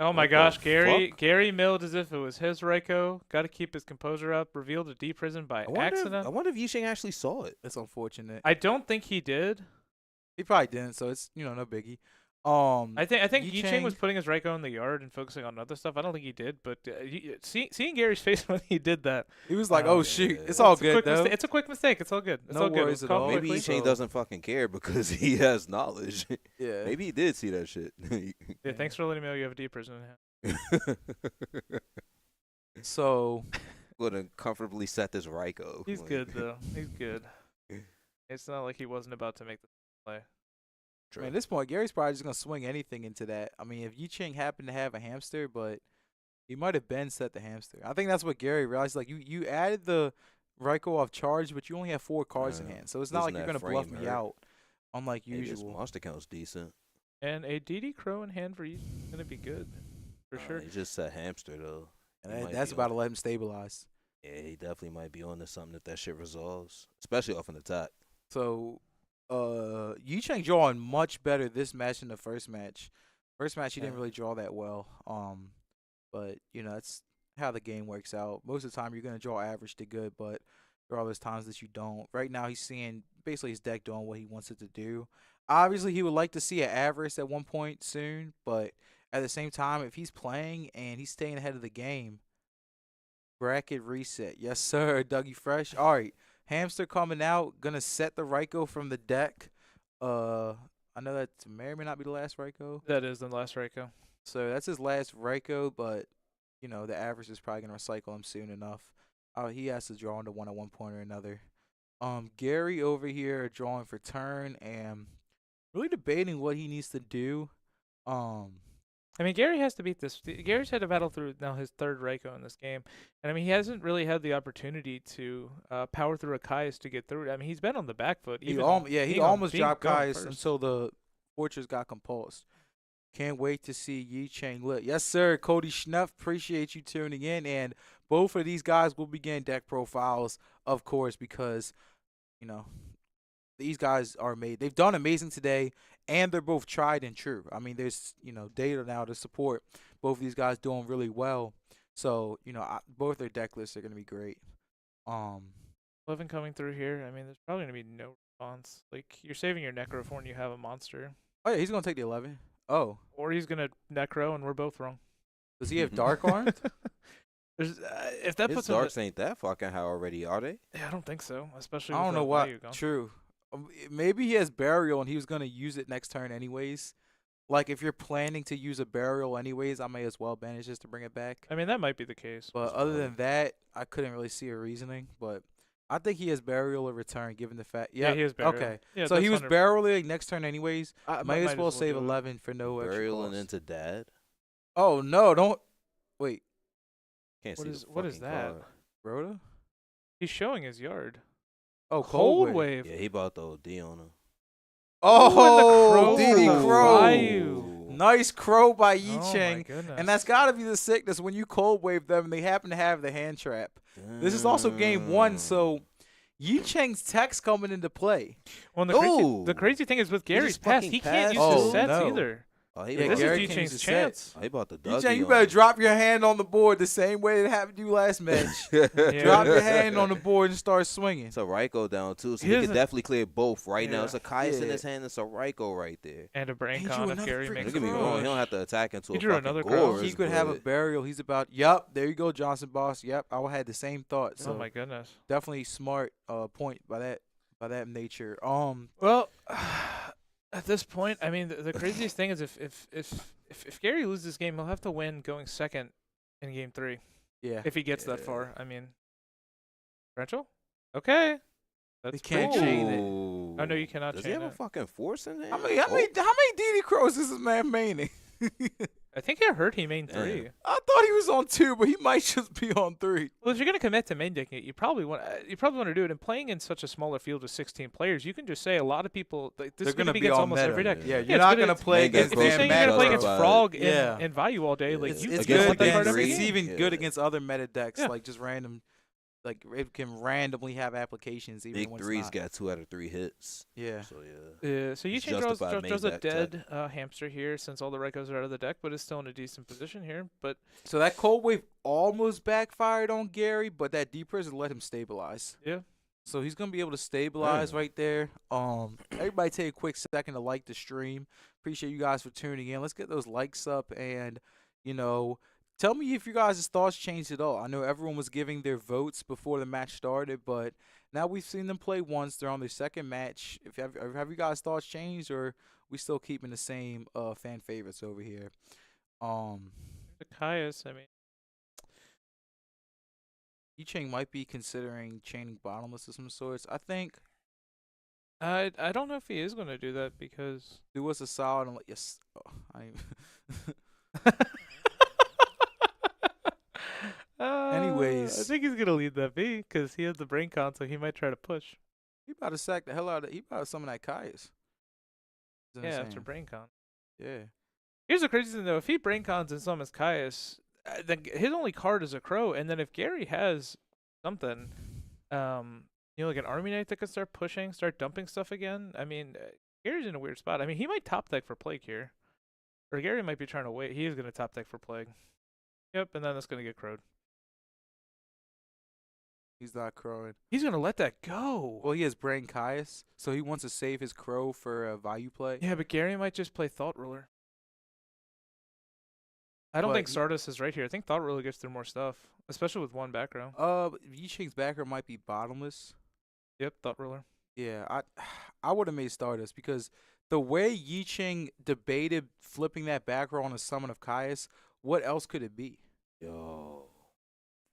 Oh my What the gosh, Gary fuck? Gary milled as if it was his Reiko. Got to keep his composure up. Revealed a D prison by accident. I wonder if Yisheng actually saw it. It's unfortunate. I don't think he did. He probably didn't, so it's, you know, no biggie. I think Yi Yi Chang- Chang was putting his Reiko in the yard and focusing on other stuff. I don't think he did, but seeing Gary's face when he did that, He was like, Oh, "Oh shoot, yeah. it's all it's a good quick though." mistake. It's a quick mistake. It's all good. It's No all good. worries It was at all. caught Maybe quickly. Yisheng So- doesn't fucking care because he has knowledge. Yeah. Maybe he did see that shit. Yeah, thanks for letting me know you have a D prison in hand. So Gonna comfortably set this Raiko. He's Like, good though. He's good. It's not like he wasn't about to make the play. true. I mean, at this point, Gary's probably just gonna swing anything into that. I mean, if Yi Ching happened to have a hamster, but he might have been set the hamster. I think that's what Gary realized. Like you added the Raiko off charge, but you only have 4 cards in Yeah. hand, so it's not like Losing you're that gonna bluff frame me hurt. out, unlike Maybe his usual. monster count's decent. And a DD Crow in hand for you is gonna be good, for sure. He just said hamster though. And He might that's be about on- to let him stabilize. Yeah, he definitely might be on to something if that shit resolves, especially off an attack. So, Yi Chang drawing much better this match than the first match. First match he didn't Yeah. really draw that well. But you know that's how the game works out. Most of the time you're gonna draw average to good, but there are those times that you don't. Right now he's seeing basically his deck doing what he wants it to do. Obviously he would like to see an average at one point soon, but at the same time, if he's playing and he's staying ahead of the game, bracket reset. Yes, sir, Dougie Fresh. All right. Hamster coming out, gonna set the Raiko from the deck. I know that may or may not be the last Raiko. That is the last Reiko. So that's his last Raiko, but you know the average is probably gonna recycle him soon enough. He has to draw into one at one point or another. Gary over here drawing for turn and really debating what he needs to do. I mean, Gary has to beat this. Gary's had to battle through now his third Reiko in this game, and I mean he hasn't really had the opportunity to power through a Kai's to get through it. I mean he's been on the back foot. He Even he almost dropped going Kai's first. until the Fortress got compulsed. Can't wait to see Yi Chang lit. Yes, sir. Cody Schneff, appreciate you tuning in. And both of these guys will begin deck profiles, of course, because, you know, these guys are made. They've done amazing today, and they're both tried and true. I mean, there's, you know, data now to support both of these guys doing really well. So, you know, both their deck lists are going to be great. 11 coming through here. I mean, there's probably gonna be no response. Like you're saving your Necro for when you have a monster, Oh, yeah, he's going to take the 11. Oh, or he's gonna Necro, and we're both wrong. does he have Dark Armed? There's if that His puts him. darks ain't that fucking high already, are they? Yeah, I don't think so. Especially. I don't know without what. value gone. True. Maybe he has burial and he was gonna use it next turn anyways. Like if you're planning to use a burial anyways, I may as well banish just to bring it back. I mean, that might be the case. But other than that, I couldn't really see a reasoning. But I think he has burial or return, given the fact. Yeah, he has burial. Okay. Yeah, So that's he was 100 burialing next turn anyways. I Might as well do save it. 11 for no extra Burial cost. and into dad. Oh no! Don't wait. Can't What see is- the what is fucking that? card. Rhoda? He's showing his yard. Oh, Cold wave. Yeah, he about to OD on him. Oh, and the DD crow. Crow. Vayu. Nice crow by Yi Oh my Chang. goodness. And that's got to be the sickness when you cold wave them and they happen to have the hand trap. This is also game 1, so Yi Chang's tech's coming into play. Well, and Ooh. the crazy thing is with Gary's just pass, fucking he can't use passed. his Oh, sets no. either. Oh, he Yeah, about This to- Gary is Yi can't use Chang's his chance. He about to Yi Dougie Chang, you on better him. drop your hand on the board the same way it happened to you last match. Yeah. Drop your hand on the board and start swinging. It's a Raiko down too, so He he could doesn't- definitely clear both right now. Yeah. It's a Kai's in Yeah. his hand. It's a Raiko right there. And a brain He drew con if another Gary freaking makes Don't get me crow. wrong, he don't have to attack into He a drew fucking another crow. Gores, He could have a but- burial. He's about, yup, there you go, Johnston boss. Yep, I had the same thought. So Oh my goodness. definitely smart point by that nature. Well, at this point, I mean, the craziest thing is if Gary loses this game, he'll have to win going second in game 3 yeah. if he gets that Yeah. far. I mean, Rachel? Okay. That's can't cool. chain it. Ooh. Oh, no, you cannot Does chain he have a it. fucking force in there? How many DD Crows is this man maining? I think I heard he main Damn. 3. I thought he was on 2, but he might just be on 3. Well, if you're gonna commit to main decking it, you probably want to do it. And playing in such a smaller field with 16 players, you can just say a lot of people. Like, this They're is gonna gonna be be against all almost meta. every deck. Yeah, Yeah, you're it's not good gonna at- play Main deck against If you're Crows saying Van you're gonna play Matter. against Matter. Frog Yeah. and Value all day, like It's- you It's Against good the that card big every against, three. it's game. even Yeah. good against other meta decks, Yeah. like just random, like it can randomly have applications even Big when Three's it's not. got 2 out of 3 hits. Yeah. So yeah. So you It's draws justified main draws a deck dead hamster here since all the Raikos are out of the deck, but is still in a decent position here. But So that cold wave almost backfired on Gary, but that deep pressure let him stabilize. yeah, So he's gonna be able to stabilize Damn. right there. Everybody take a quick second to like the stream. Appreciate you guys for tuning in. Let's get those likes up and tell me if you guys' thoughts changed at all. I know everyone was giving their votes before the match started, but now we've seen them play once. They're on their second match. Have you guys' thoughts changed, or we still keeping the same fan favorites over here? the Caius. I mean, Yi Chang might be considering chaining bottomless of some sorts. I think I don't know if he is gonna do that because. do us a solid and let yes. Oh, Anyways. I think he's gonna lead that B because he has the brain con, so he might try to push. he about to sack the hell out of. He about to summon that Caius. It's Yeah, after insane. brain con. Yeah. Here's the crazy thing though: if he brain cons and summons Caius, then his only card is a crow, and then if Gary has something, like an army knight that could start pushing, start dumping stuff again. I mean, Gary's in a weird spot. I mean, he might top deck for Plague here, or Gary might be trying to wait. He is gonna top deck for Plague. Yep, and then that's gonna get crowed. He's not crowing. He's gonna let that go. Well, he has brain Caius, so he wants to save his crow for a value play. Yeah, but Gary might just play Thought Ruler. I don't But think he- Stardust is right here. I think Thought Ruler gets through more stuff, especially with one back row. Yi Chang's backer might be bottomless. Yep, Thought Ruler. Yeah, I would have made Stardust because the way Yi Chang debated flipping that back row on a summon of Caius, what else could it be? Yo.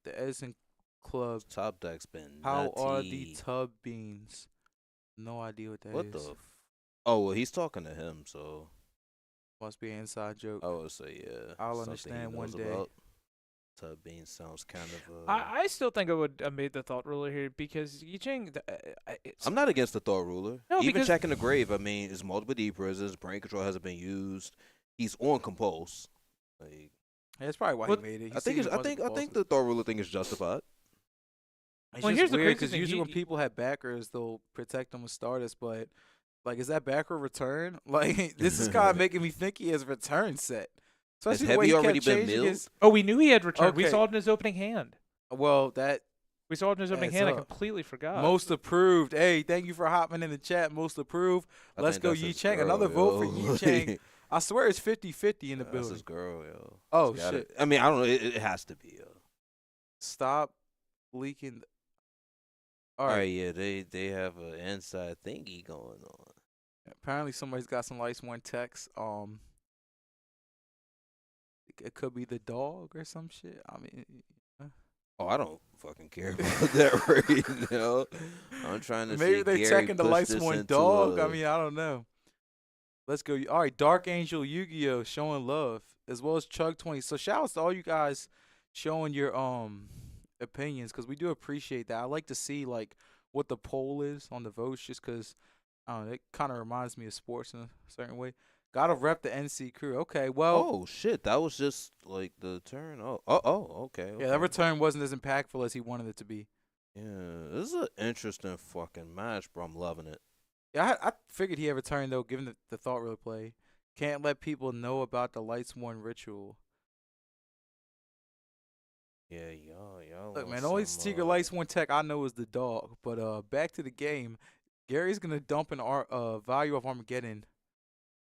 The Edison Club. Top deck's been How are the nutty. tub beans? No idea what that is. What the Oh, well, he's talking to him, so Must be an inside joke. I would say, yeah. I'll something understand he one knows day. about. Tub bean sounds kind of. I still think I would have made the Thought Ruler here because Yi Chang. I'm not against the Thought Ruler. No, Even because- checking the grave, I mean, it's multiple deep prisons. Brain control hasn't been used. He's on compulse. Like, Yeah, that's probably why What- he made it. He I think seen it's, it I wasn't think I think compulsive. the Thought Ruler thing is justified. It's Well, just here's the weird crazy because thing, usually he- when people have backers, they'll protect them with Stardust, but like, is that backer return? Like, this is kind of making me think he has return set. Has Especially the way Heavy he kept already been changing milled? his. Oh, we knew he had returned. We Okay. saw it in his opening hand. Well, that We saw it in his opening Adds hand. I up. completely forgot. most approved. Hey, thank you for hopping in the chat. Most approved. I Let's think go that's Yi his Chang. girl, Another vote for yo. Yi Chang. I swear it's 50-50 in the That's building. his girl, yo. Oh, It's gotta- shit. I mean, I don't know. It has to be, yo. stop leaking. All All right. right, yeah, they have an inside thingy going on. Apparently, somebody's got some Lights One text. It could be the dog or some shit. I mean, Oh, I don't fucking care about that right now. I'm trying to maybe see they're Gary checking the push Lights this One into dog. I a. mean, I don't know. Let's go. All right, Dark Angel Yu-Gi-Oh showing love as well as Chug 20. So shout outs to all you guys showing your opinions because we do appreciate that. I like to see like what the poll is on the votes just because I don't know, it kind of reminds me of sports in a certain way. Gotta rep the NC crew. Okay, well, Oh shit, that was just like the turn. Okay, yeah, that okay. return wasn't as impactful as he wanted it to be. Yeah, this is an interesting fucking match, bro. I'm loving it. Yeah, I figured he had returned though, given the thought really play. Can't let people know about the Lights One ritual. Yeah, y'all Look, want man, the only some, secret Lights One tech I know is the dog. But back to the game. Gary's gonna dump an value of Armageddon.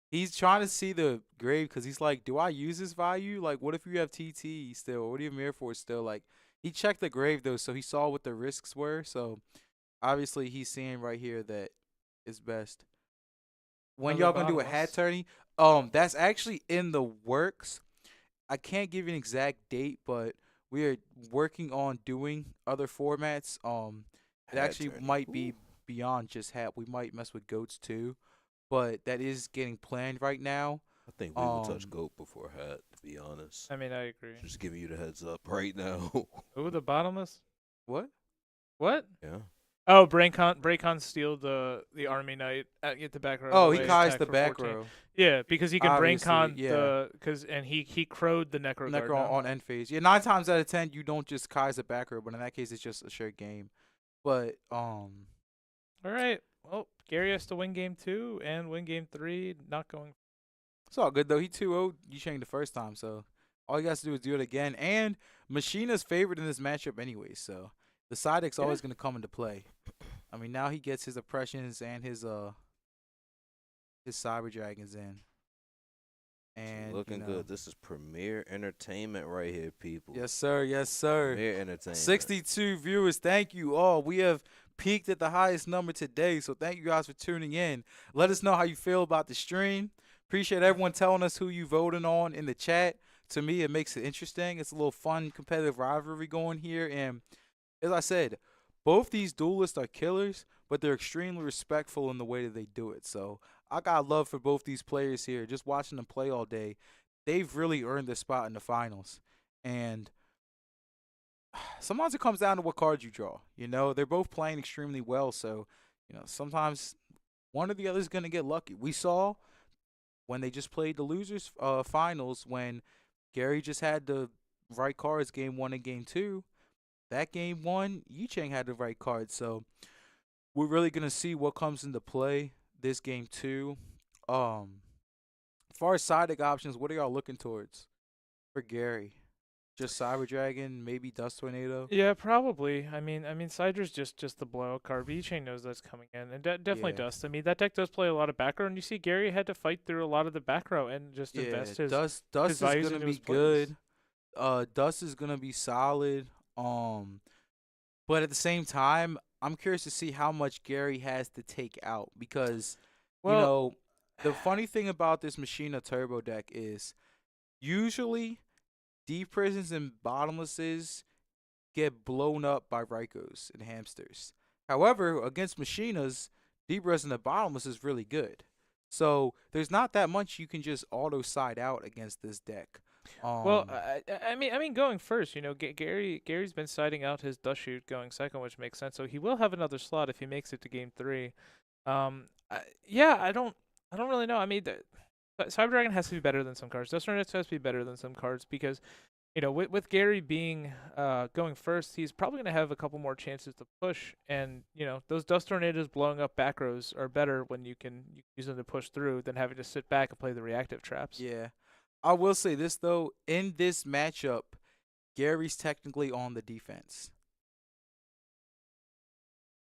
He's trying to see the grave because he's like, do I use this value? Like, what if you have TT still? Or what do you have Mirror Force still? Like, he checked the grave though, so he saw what the risks were. So obviously he's seeing right here that it's best. When On the y'all gonna do a hat bottomless. tourney? That's actually in the works. I can't give you an exact date, but we are working on doing other formats. It hat actually tourney. might Ooh. be beyond just hat. We might mess with goats too, but that is getting planned right now. I think we will touch Um, goat before hat. To be honest, I mean, I agree. just giving you the heads up right now. Ooh, the bottomless. What? What? Yeah. Oh, Braycon steal the army knight get the back row. Oh, away, he Kai's attack the for back 14. row. Yeah, because he can Obviously, Braycon yeah. and he crowed the Necro guard. Necro now. on end phase. Yeah, 9 times out of 10, you don't just Kai's the back row, but in that case, it's just a shared game. But All right. Well, Gary has to win game 2 and win game 3. Not going. it's all good though. He 2-0 Chang the first time, so all he has to do is do it again. And Machina's favored in this matchup anyway, so the side deck's always gonna come into play. I mean, now he gets his oppressions and his cyber dragons in. And Looking good. This is premier entertainment right here, people. Yes, sir. Yes, sir. Premier entertainment. 62 viewers. Thank you all. We have peaked at the highest number today, so thank you guys for tuning in. Let us know how you feel about the stream. Appreciate everyone telling us who you voting on in the chat. To me, it makes it interesting. It's a little fun, competitive rivalry going here. And as I said, both these duelists are killers, but they're extremely respectful in the way that they do it. So I got love for both these players here. Just watching them play all day, they've really earned their spot in the finals. And sometimes it comes down to what cards you draw. You know, they're both playing extremely well. So, sometimes one or the other is going to get lucky. We saw when they just played the losers finals when Gary just had the right cards game 1 and game 2. That game 1, Chang had the right cards. So we're really going to see what comes into play this game 2. As far as side deck options, what are y'all looking towards for Gary? Just Cyber Dragon, maybe Dust Tornado? Yeah, probably. I mean, Sydra's just the blowout card. Chain knows that's coming in, and definitely Yeah. Dust. I mean, that deck does play a lot of back row, and you see Gary had to fight through a lot of the back row and just invest his. Dust his is values gonna into be his plays. good. Dust is gonna be solid. But at the same time, I'm curious to see how much Gary has to take out because Well, the funny thing about this Machina Turbo deck is usually deep prisons and bottomlesses get blown up by Rykos and hamsters. However, against Machinas, deep prison and bottomless is really good. So there's not that much you can just auto side out against this deck. Well, I mean, going first, Gary's been siding out his dust shoot going second, which makes sense. So he will have another slot if he makes it to game 3. Yeah, I don't really know. I mean, Cyber Dragon has to be better than some cards. Dust Tornadoes has to be better than some cards because, with Gary being going first, he's probably gonna have a couple more chances to push, and those Dust Tornadoes blowing up back rows are better when you can use them to push through than having to sit back and play the reactive traps. Yeah. I will say this, though. In this matchup, Gary's technically on the defense.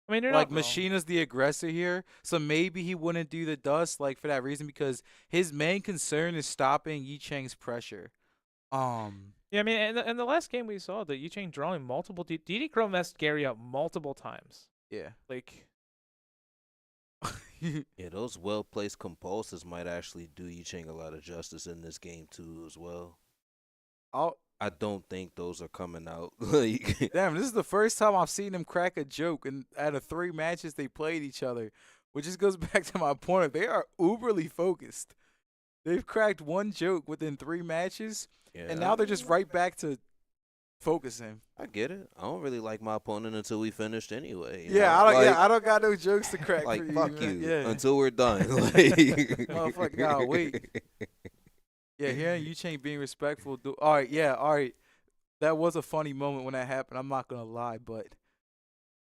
I mean, you're Like, not wrong. Machina's the aggressor here, so maybe he wouldn't do the dust, like, for that reason, because his main concern is stopping Yi Chang's pressure. Yeah, I mean, in the last game we saw that Yicheng drawing multiple DD Crow messed Gary up multiple times. Yeah. Like, Yeah, those well placed compulsors might actually do Yicheng a lot of justice in this game too as well. I'll, I don't think those are coming out. Like, damn, this is the first time I've seen them crack a joke and out of 3 matches they played each other, which just goes back to my point. They are uberly focused. They've cracked 1 joke within 3 matches, yeah, and now they're just right back to focusing. I get it. I don't really like my opponent until we finished anyway. you Yeah, know? Like, I don't got no jokes to crack like for you. fuck man. you Yeah. until we're done. Like, Motherfucker, gotta wait. Yeah, hearing Yicheng being respectful. All right. That was a funny moment when that happened. I'm not gonna lie, but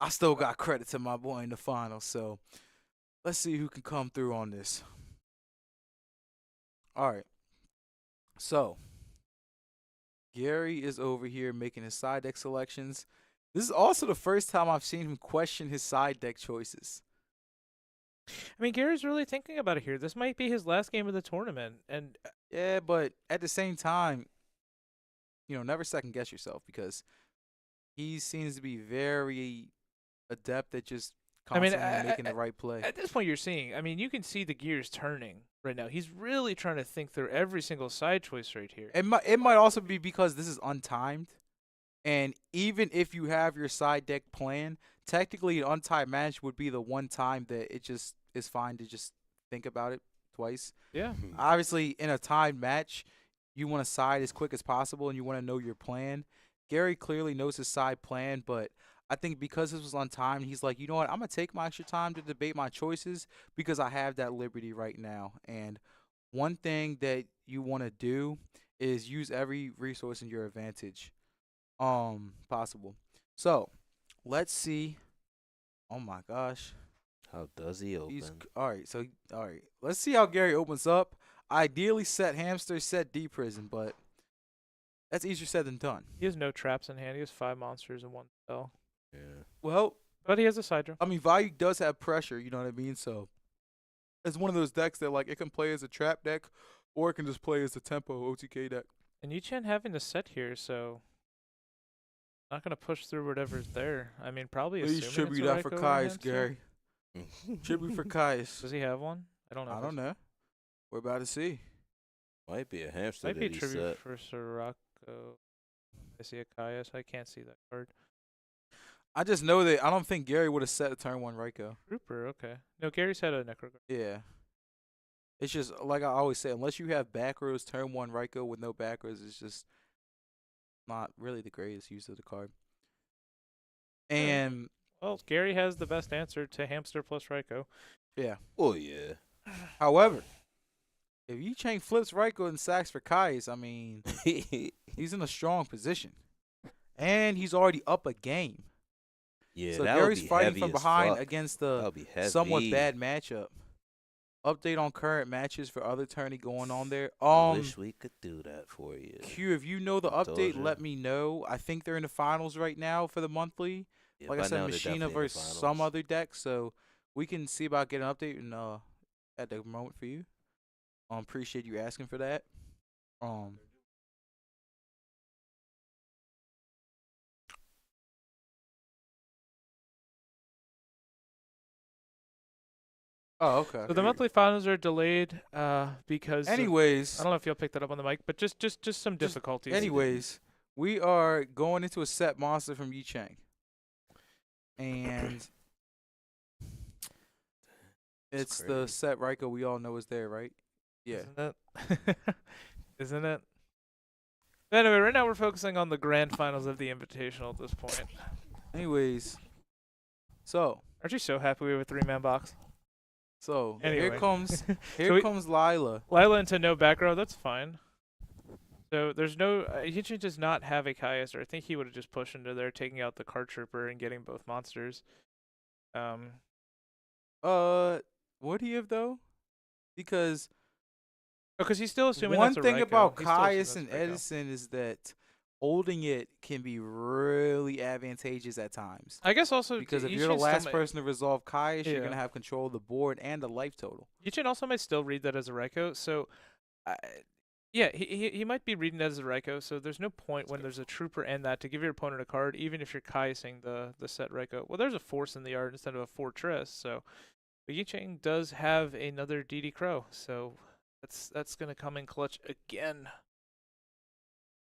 I still got credit to my boy in the finals. So let's see who can come through on this. All right. So Gary is over here making his side deck selections. This is also the first time I've seen him question his side deck choices. I mean, Gary's really thinking about it here. This might be his last game of the tournament, and Yeah, but at the same time, never second guess yourself because he seems to be very adept at just I mean, constantly making the right play. at this point you're seeing, I mean, you can see the gears turning right now. He's really trying to think through every single side choice right here. It might also be because this is untimed, and even if you have your side deck plan, technically an untimed match would be the one time that it just is fine to just think about it twice. Yeah. Obviously, in a timed match, you want to side as quick as possible, and you want to know your plan. Gary clearly knows his side plan, but I think because this was untimed, he's like, you know what, I'm going to take my extra time to debate my choices because I have that liberty right now. And one thing that you want to do is use every resource in your advantage possible. So, let's see. Oh, my gosh. how does he open? All right. Let's see how Gary opens up. Ideally, set hamster, set D prison, but that's easier said than done. He has no traps in hand. He has 5 monsters and 1 spell. Yeah. Well, But he has a side draw. I mean, Value does have pressure, you know what I mean? So it's one of those decks that, like, it can play as a trap deck or it can just play as a tempo OTK deck. And Yicheng having the set here, so not going to push through whatever's there. I mean, probably Please assuming tribute it's a that for Raiko or Caius, Hamster. Gary. Tribute for Caius. Does he have one? I don't know. I don't know. We're about to see. Might be a hamster Might be that he tribute set. for Sirocco. I see a Caius. I can't see that card. I just know that I don't think Gary would have set a turn 1 Raiko. Trooper, okay. No, Gary's had a Necro. Yeah. It's just, like I always say, unless you have back rows, turn 1 Raiko with no back rows, it's just not really the greatest use of the card. And, Well, Gary has the best answer to Hamster plus Raiko. yeah. Oh yeah. However, if Yicheng flips Raiko and sacks for Caius, I mean, he's in a strong position. And he's already up a game. Yeah, So that would Gary's be fighting heavy from as behind fuck. against That the would be heavy. somewhat bad matchup. Update on current matches for other tourney going on there. I wish we could do that for you. Q, if you know the I told update, ya. let me know. I think they're in the finals right now for the monthly. Yeah, Like I by said, now they're Machina definitely in the versus some finals. other deck, so we can see about getting an update and at the moment for you. Appreciate you asking for that. Oh, okay. So the monthly finals are delayed because of- Anyways, I don't know if you'll pick that up on the mic, but just some difficulties. anyways, we are going into a set monster from Yicheng. And it's the crazy. set Raiko we all know is there, right? Yeah. Isn't it? Isn't it? Anyway, right now we're focusing on the grand finals of the Invitational at this point. Anyways, so Aren't you so happy we have a 3-man box? here Anyway. comes So we- comes Lila. Lila into no back row, that's fine. So there's no Hitchin does not have a Caius, or I think he would have just pushed into there, taking out the card trooper and getting both monsters. Would he have though? Because Because he's still assuming one that's a thing Raiko. about He's still assuming Caius and that's Raiko. Edison is that holding it can be really advantageous at times. I guess also Because if Yichin you're the still last might- person to resolve Caius, you're Yeah. gonna have control of the board and the life total. Yichin also might still read that as a Raiko. So Yeah, he might be reading that as a Raikou, so there's no point when there's a trooper and that to give your opponent a card, even if you're Kaising the set Raikou. Well, there's a force in the art instead of a fortress, so but Yi Chang does have another DD Crow, so that's gonna come in clutch again.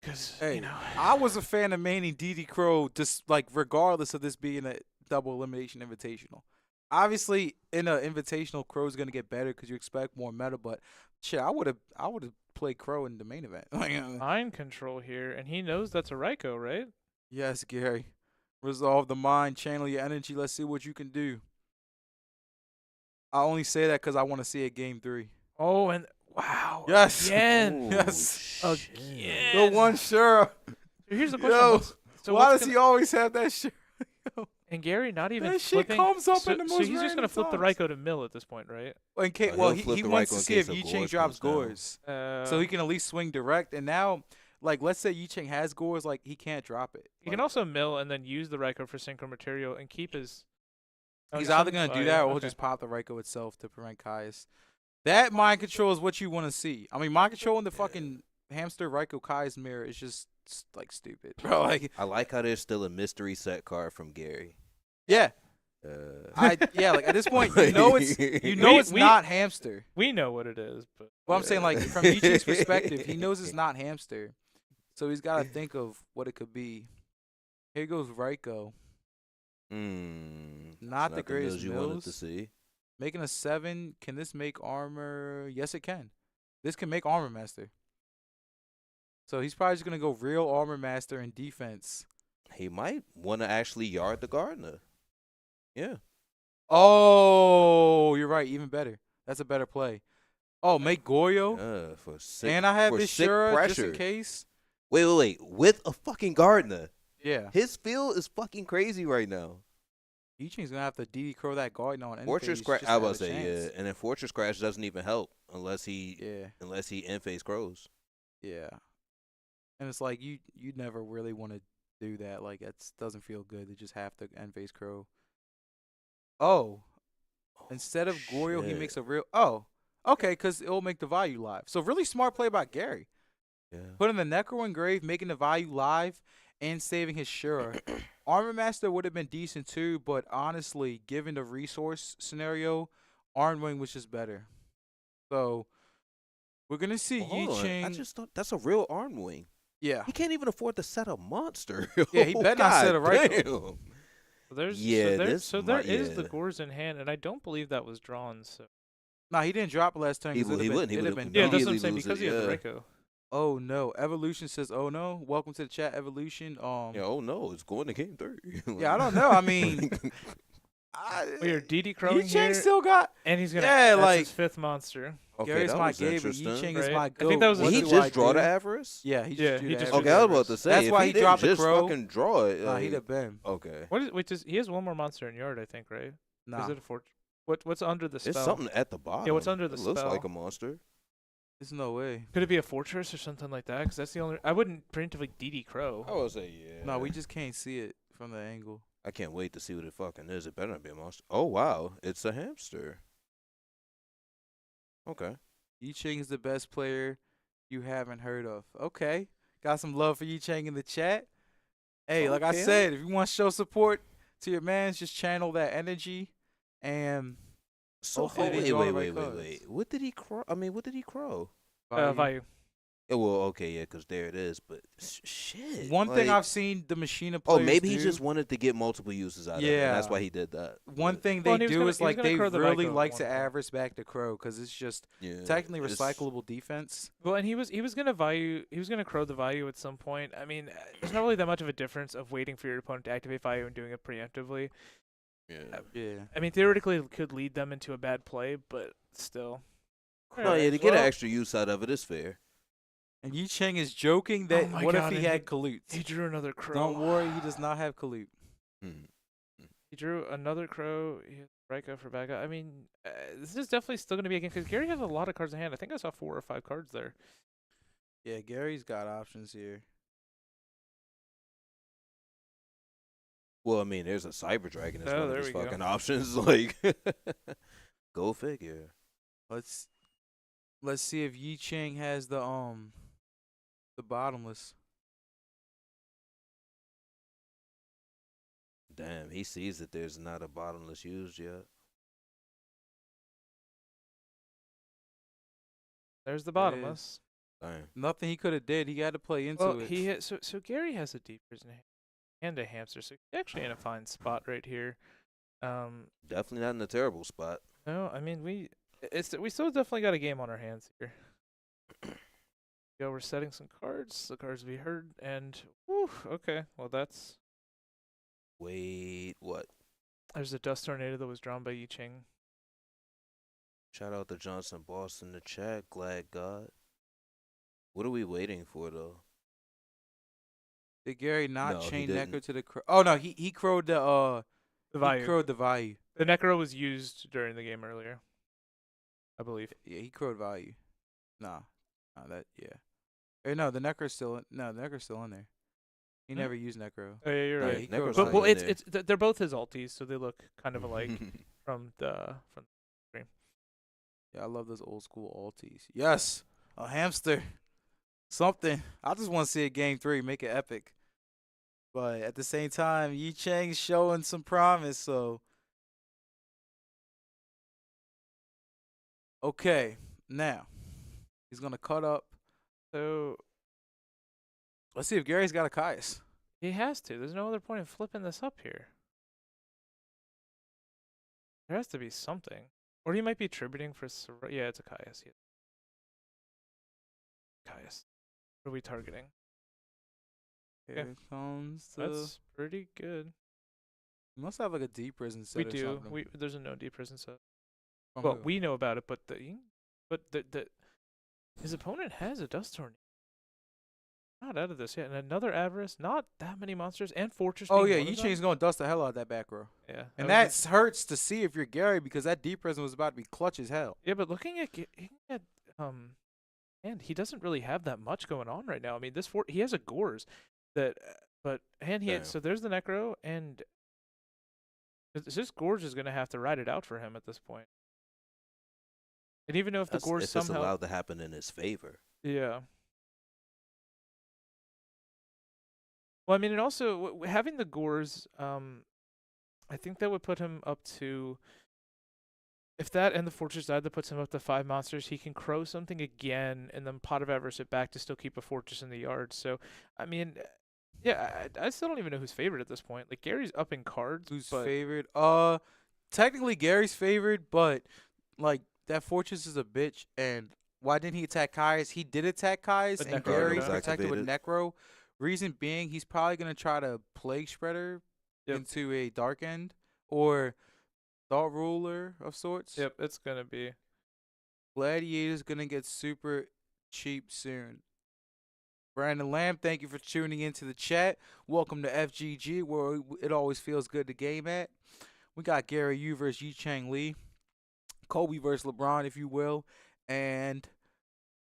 Cause Hey, I was a fan of maining DD Crow, just like regardless of this being a double elimination invitational. Obviously, in an invitational, Crow's gonna get better because you expect more meta. But shit, I would have played Crow in the main event. mind control here, and he knows that's a Raikou, right? Yes, Gary. Resolve the mind, channel your energy. Let's see what you can do. I only say that because I want to see it game 3. Oh, and wow. Yes. Again. Oh, Yes. Again. The one sure. So here's the question. Yo, So why what's does he always have that shit? And Gary not even That shit flipping. comes up so, in the so most he's just gonna random flip the times. Raikou to mill at this point, right? Well, he'll flip he the wants Raikou to in see case if a Yi Chang Gores drops comes down. Gores. So he can at least swing direct. And now, like, let's say Yi Chang has Gores, like, he can't drop it. He can also mill and then use the Raikou for synchro material and keep his. Oh, He's he either summons going to do fire. that or he'll Okay. just pop the Raikou itself to prevent Caius. That mind control is what you want to see. I mean, mind control in the fucking hamster Raikou Caius mirror is just, like, stupid, bro. Like, I like how there's still a mystery set card from Gary. yeah. Like at this point, you know it's We- not hamster. We know what it is, but Well, I'm saying, like, from Yi Chang's perspective, he knows it's not hamster. So he's got to think of what it could be. Here goes Raikou. Not the greatest mills you wanted to mills. see. Making a 7. Can this make armor? Yes, it can. This can make armor master. So he's probably just going to go real armor master and defense. He might want to actually yard the gardener. Yeah. Oh, you're right. Even better. That's a better play. Oh, make Goyo. Yeah, for sick, And I have for this sick Shura pressure. just in case. Wait. With a fucking gardener. Yeah. His field is fucking crazy right now. Yi Chang's going to have to DD Crow that garden on end Fortress phase Crash, just I to have was a say, chance. yeah. And then Fortress Crash doesn't even help unless he Yeah. end phase crows. Yeah. And it's like you never really want to do that. Like it doesn't feel good to just have to end phase crow. Oh. Instead of Goyo, he shit. makes a real okay, because it'll make the value live. So really smart play by Gary. Yeah. Putting the Necro Engrave, making the value live, and saving his Shura. Armor Master would have been decent too, but honestly, given the resource scenario, Arm Wing was just better. So we're gonna see Well, Yi hold on. I Chang. just thought that's a real arm wing. Yeah. He can't even afford to set a monster. Yeah, he better not set a Raikou. so there's Yeah, there is the yeah. Gores in hand, and I don't believe that was drawn. So Nah, he didn't drop it last turn. He 'cause it'd have wouldn't. been- He it'd have would've been yeah, dumb. that's what I'm immediately saying lose because it, he has the yeah. Raikou. Oh no, Evolution says, "Oh no." Welcome to the chat, Evolution. Yeah, oh no, it's going to game 3. Yeah, I don't know. I mean, We are DD Yi Crowing Chang here, still got. and he's gonna. Yeah, that's like- his 5th monster. Okay, Gary's that my was gay, but Yi interesting. Chang is Right. my I goat. think that was Did his he What just do draw I the do? avarice? Yeah, he Yeah, just he drew just the Okay, I was Avarice. about to say. That's if why he he didn't dropped the just crow. fucking draw it. Nah, like- he'd have been. Okay. What is? Wait, he has one more monster in yard, I think, right? Nah, Is it a fort? What's under the spell? It's something at the bottom. what's under the it looks like spell? a monster. there's no way. Could it be a fortress or something like that? Because that's the only. I wouldn't preemptively DD Crow. I would say yeah. No, we just can't see it from the angle. I can't wait to see what it fucking is. It better not be a monster. Oh wow, it's a hamster. Okay. Yi Chang is the best player you haven't heard of. Okay, got some love for Yi Chang in the chat. Hey, like I Okay. said, if you want to show support to your mans, just channel that energy and. So Hopefully they draw the right cards. wait. What did he crow? I mean, what did he crow? Value. Yeah, well, okay, yeah, because there it is. But shit. One thing like- I've seen the Machina Oh, players maybe he do- just wanted to get multiple uses out of it. And that's Yeah. why he did that. One But, thing Well, they and he was do gonna- is he was like gonna they crow the really Raikou at like one to point. average back the crow because it's just yeah, technically it's- recyclable defense. Well, and he was gonna crow the value at some point. I mean, there's not really that much of a difference of waiting for your opponent to activate value and doing it preemptively. Yeah. Yeah. I mean, theoretically, it could lead them into a bad play, but still. No, yeah, to get well- an extra use out of it is fair. And Yi Chang is joking that Oh my what God, if he and had He Kalutes? drew another crow. Don't worry, he does not have Kalute. Hmm. He drew another crow. He has Raikou for backup. I mean, this is definitely still going to be a game because Gary has a lot of cards in hand. I think I saw 4 or 5 cards there. Yeah, Gary's got options here. Well, I mean, there's a Cyber Dragon as Oh, one of there his we go. fucking options. Like, go figure. Let's Let's see if Yi Chang has the bottomless. Damn, he sees that there's not a bottomless used yet. There's the It is. bottomless. Damn. Nothing he could have did. He had to play into Well, it. he hit, so Gary has a deep prison and a hamster, so he's actually in a fine spot right here. Definitely not in a terrible spot. No, I mean we still definitely got a game on our hands here. We're setting some cards. The cards we heard, and whew, okay, well that's Wait, what? there's a dust tornado that was drawn by Yi Ching. Shout out to Johnston Boss in the chat. Glad God. What are we waiting for though? Did Gary not No, he chain didn't. Necro to the crow? Oh no, he crowed The he value. crowed the value. The Necro was used during the game earlier, I believe. Yeah, he crowed value. Nah, that yeah. Or no, the Necro's still in, no, the Necro's still in there. He Hmm? never used Necro. Oh yeah, you're Yeah, right. he Necro's crowed But not well, value. in it's they're both his alties, so they look kind of alike from the stream. Yeah, I love those old school alties. Yes, a hamster. Something. I just want to see a game 3, make it epic. But at the same time, Yi Chang's showing some promise, so. Okay, now he's gonna cut up. So Let's see if Gary's got a Caius. he has to. There's no other point in flipping this up here. There has to be something. Or he might be attributing for... Yeah, it's a Caius. Yeah. Caius. What are we targeting? Here comes the. That's pretty good. You must have like a deep prison set We or do. something. There's a no deep prison set. From Well, who? we know about it, but his opponent has a dust tornado. Not out of this yet. And another Avarice. Not that many monsters. And Fortress. Oh being yeah, one Yi of them. Chang's gonna dust the hell out of that back row. Yeah. And that would that hurts to see if you're Gary because that deep prison was about to be clutch as hell. Yeah, but looking at and he doesn't really have that much going on right now. I mean, he has a Gores that, but and he had, Damn. so there's the Necro, and this Gorge is gonna have to ride it out for him at this point. And even though if the Gorge if it's somehow, allowed to happen in his favor. yeah. Well, I mean, and also having the Gores, I think that would put him up to. If that and the Fortress died, that puts him up to 5 monsters. He can crow something again, and then Pot of Avarice it back to still keep a Fortress in the yard. So, I mean, yeah, I still don't even know who's favorite at this point. Like Gary's up in cards. Who's but favored? Technically Gary's favored, but like that Fortress is a bitch. And why didn't he attack Caius? He did attack Caius, But and Necro Gary was protected with Necro. Reason being, he's probably gonna try to Plague Spreader into a Dark End or Thought Ruler of sorts. Yep, it's gonna be. Gladiator's gonna get super cheap soon. Brandon Lamb, thank you for tuning into the chat. Welcome to FGG, where it always feels good to game at. We got Gary Yu versus Yi Chang Lee, Kobe versus LeBron, if you will, and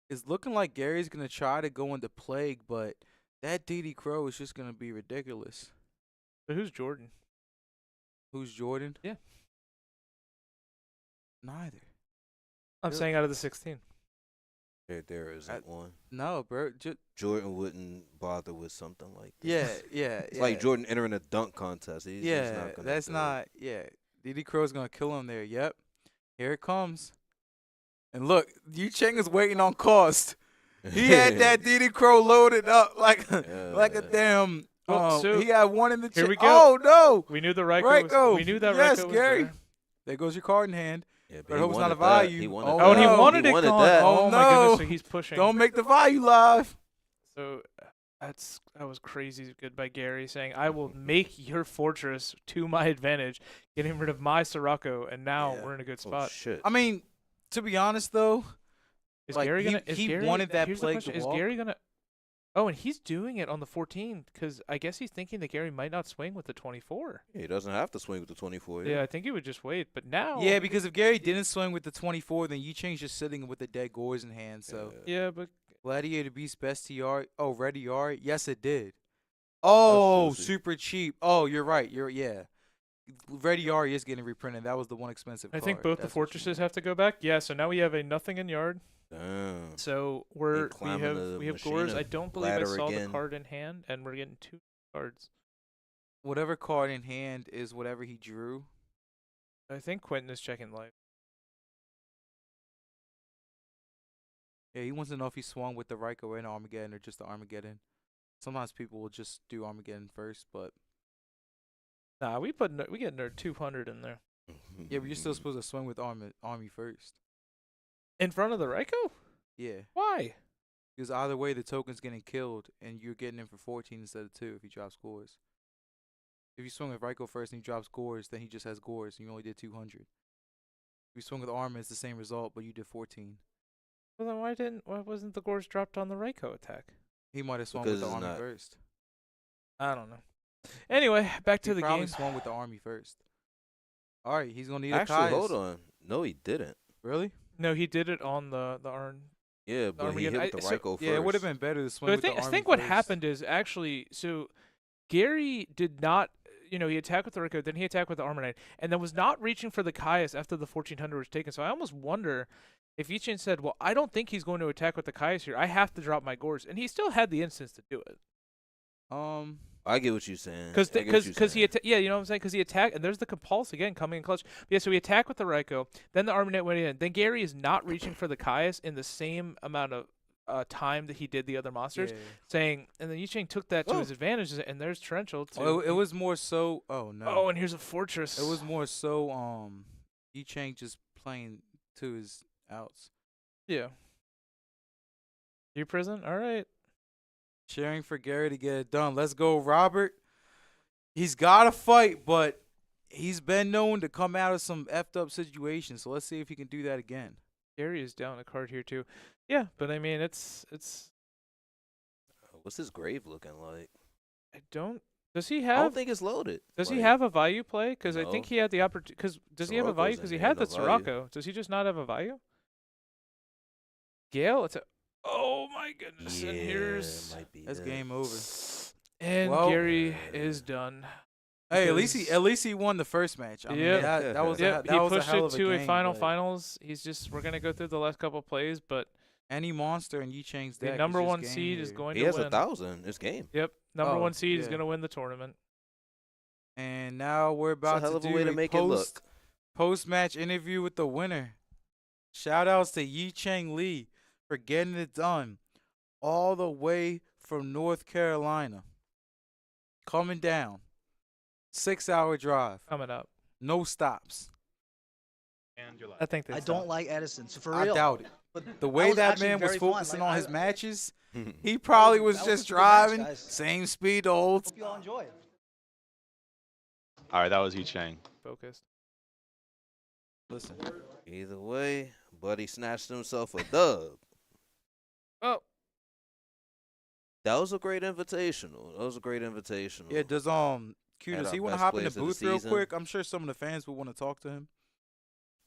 it's looking like Gary's gonna try to go into Plague, but that DD Crow is just gonna be ridiculous. But who's Jordan? Who's Jordan? Yeah. Neither. I'm saying out of the 16. There isn't one. No, bro. Jordan wouldn't bother with something like that. Yeah. It's like Jordan entering a dunk contest. He's not gonna that's do it. not. Yeah, DD Crow's gonna kill him there. Yep, here it comes. And look, Yu Chang is waiting on cost. He had that DD Crow loaded up like a damn. Well, so he had one in the here chest. we go. Oh no! We knew the Raikou. Raikou. We knew that Yes, Raikou was Gary. there. There goes your card in hand. Yeah, But I hope it's not a wanted that. value. He wanted Oh, that. Oh, and he no. wanted it gone. that. Oh my no. goodness! So he's pushing. Don't make the value live. So that was crazy good by Gary saying, "I will make your fortress to my advantage, getting rid of my Sirocco, and now Yeah. we're in a good Oh, spot." shit. I mean, to be honest though, Is like, Gary gonna? he Gary, wanted that here's plague the question: to Is walk. Gary gonna? Oh, and he's doing it on the 14 because I guess he's thinking that Gary might not swing with the 24. He doesn't have to swing with the 24. Yeah, I think he would just wait. But now, yeah, because if Gary didn't swing with the 24, then Yu Chang's just sitting with the dead Gores in hand. So yeah, but Gladiator beats best TR. Oh, Ready Yard. Yes, it did. Oh, juicy. super cheap. Oh, you're right. Ready Yard is getting reprinted. That was the one expensive I card. think both the That's what you fortresses mean. have to go back. Yeah, so now we have a nothing in yard. Damn. So Ain't climbing the we have machine Gores. of I don't believe I ladder saw again. the card in hand, and we're getting 2 cards. Whatever card in hand is whatever he drew. I think Quentin is checking life. Yeah, he wants to know if he swung with the Ryko and Armageddon or just the Armageddon. Sometimes people will just do Armageddon first, but Nah, we get nerd 200 in there. yeah, but you're still supposed to swing with Army first. In front of the Ryko? Yeah, Why? because either way the token's getting killed and you're getting in for 14 instead of 2 if he drops Gores. If you swing with Ryko first and he drops Gores, then he just has Gores and you only did 200. If you swing with Arma, it's the same result, but you did 14. Well, then why wasn't the Gores dropped on the Ryko attack? He might have swung Because with the it's Army not- first. I don't know. Anyway, back to He the probably game. swung with the Army first. All right, he's gonna need a Actually, Caius. hold on. No, he didn't. Really? No, he did it on the Arn. Yeah, but he hit Armageddon. with the So- Ryko first. Yeah, it would have been better to swing So I with the think Army I think what first. happened is actually so Gary did not. He attacked with the Ryko, then he attacked with the Armonite, and then was not reaching for the Caius after the 1400 was taken. So I almost wonder if Yichen said, well, I don't think he's going to attack with the Caius here. I have to drop my Gores. And he still had the instance to do it. I get what you're saying. Because I get what you're saying. yeah, you know what I'm saying? Because he attacked, and there's the Compulse again coming in clutch. But yeah, so he attacked with the Ryko, then the Armonite went in. Then Gary is not reaching for the Caius in the same amount of time that he did the other monsters, Yeah. saying, and then Yicheng took that to his advantage, and there's Torrential too. Oh, it was more so. Oh no. Oh, and here's a Fortress. It was more so. Yicheng just playing to his outs, Yeah. You prison? All right. cheering for Gary to get it done. Let's go, Robert. He's got to fight, but he's been known to come out of some effed up situations. So let's see if he can do that again. Gary is down a card here too. Yeah, but I mean, it's. What's his grave looking like? I don't. Does he I have? don't think it's loaded. Does he Like, have a value play? Because I think No. he had the opportunity. Because does he have a value? Sirocco's Because in he there, had no the value. Sirocco. Does he just not have a value? Gale, it's a. Oh my goodness! Yeah, And here's might be That's it. game over. and Well- Gary is done. Hey, Because- at least he won the first match. I mean, Yep. that was Yep, that he was a pushed hell it of a to a game, final but finals. We're gonna go through the last couple plays, but Any monster in Yicheng's deck. the is number just one game seed is here. going He to has win. 1,000. It's game. Yep, number Oh, one seed is yeah. gonna win the tournament. And now we're about hell to of a do way to a make it look. post-match interview with the winner. Shout outs to Yicheng Lee for getting it done all the way from North Carolina. Coming down. 6-hour drive. Coming up. No stops. I think they I stopped. don't like Edison. So for I real. doubt it. But The way was that actually man was very fun. focusing Like, on I- his matches, he probably was that was just a good match, driving, guys. same speed the whole Hope you all enjoy it. All right, that was Chang. Focused. Listen. Either way, Buddy snatched himself a dub. Oh, That was a great invitational. Yeah, does Q, Had does our he want to best hop in the players of the booth real season. quick? I'm sure some of the fans would want to talk to him.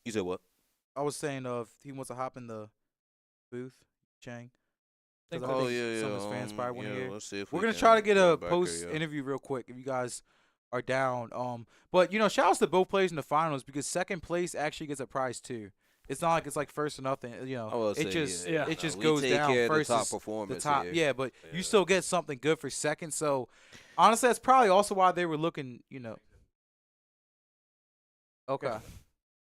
You said what? I was saying if he wants to hop in the booth, Chang. 'Cause I Oh think yeah, some of his fans probably want to hear. Let's see if We're we gonna can try to get a back post here, yeah. interview real quick if you guys are down. But shout outs to both players in the finals because second place actually gets a prize too. It's not like it's like first or nothing. I will It say, just yeah. it just we goes take down care of first. the top is performance the top, here. yeah, but Yeah. you still get something good for second. So honestly, that's probably also why they were looking. Okay.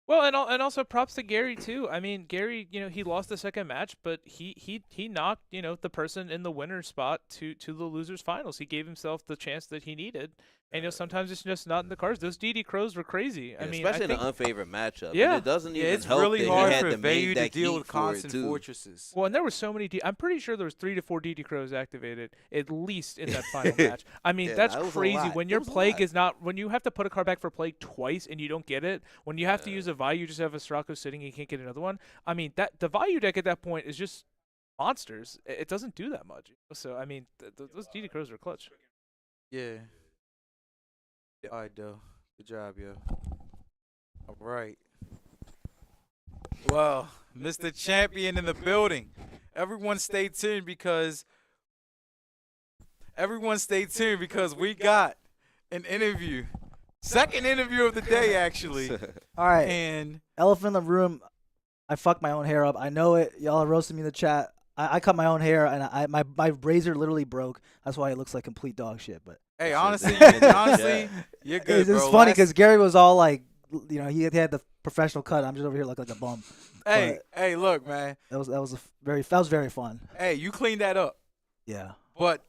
well, and also props to Gary too. I mean, Gary, he lost the second match, but he knocked the person in the winner's spot to the losers finals. He gave himself the chance that he needed, and sometimes it's just not in the cards. Those DD Crows were crazy. I Yeah, mean, especially I think, in an unfavored matchup. Yeah. And it doesn't Yeah, even it's help really that hard he had for to Vayu make to that deal heat with for it constant too. fortresses. well, and there were so many. I'm pretty sure there was 3 to 4 DD Crows activated at least in that final match. I mean, Yeah, that's that was a crazy. lot. When It your was a plague lot. is not, when you have to put a card back for plague twice and you don't get it, when you have to use a value, you just have a Sirocco sitting and you can't get another one. I mean, that the value deck at that point is just monsters. It doesn't do that much. So I mean, those DD Crows are clutch. Yeah. All right, though. Good job, yo. All right. Well, Mr. Champion in the building. Everyone stay tuned because we got an interview. Second interview of the day, actually. All right. And Elephant in the room. I fucked my own hair up. I know it. Y'all are roasting me in the chat. I cut my own hair, and my razor literally broke. That's why it looks like complete dog shit. But Hey, Shit, honestly, they in the honestly, chat. you're good, it's bro. funny because Gary was all like, he had the professional cut. I'm just over here looking like a bum. Hey, look, man. That was very fun. Hey, you cleaned that up, Yeah. but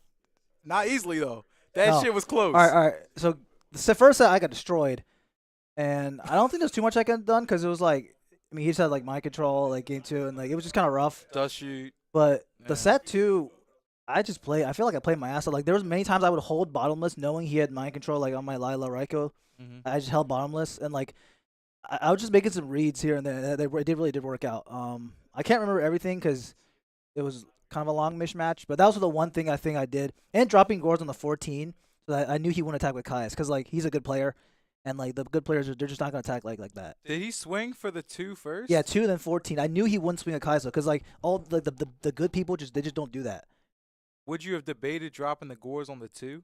not easily though. That No. shit was close. All right. So the first set I got destroyed, and I don't think there's too much I could have done because it was like, I mean, he just had like mind control, like game 2, and like it was just kind of rough. Dust shoot. But Yeah. the set 2, I feel like I played my ass off. Like there was many times I would hold bottomless knowing he had mind control, like on my Lila Raiko. Mm-hmm. I just held bottomless, and like I was just making some reads here and there. It really did work out. I can't remember everything because it was kind of a long mismatch, but that was the one thing I think I did. And dropping Gores on the 14, so that I knew he wouldn't attack with Kai's because like he's a good player, and like the good players they're just not gonna attack like that. Did he swing for the 2 first? Yeah, 2 then 14. I knew he wouldn't swing a Kai's because like all the good people just don't do that. Would you have debated dropping the Gores on the 2?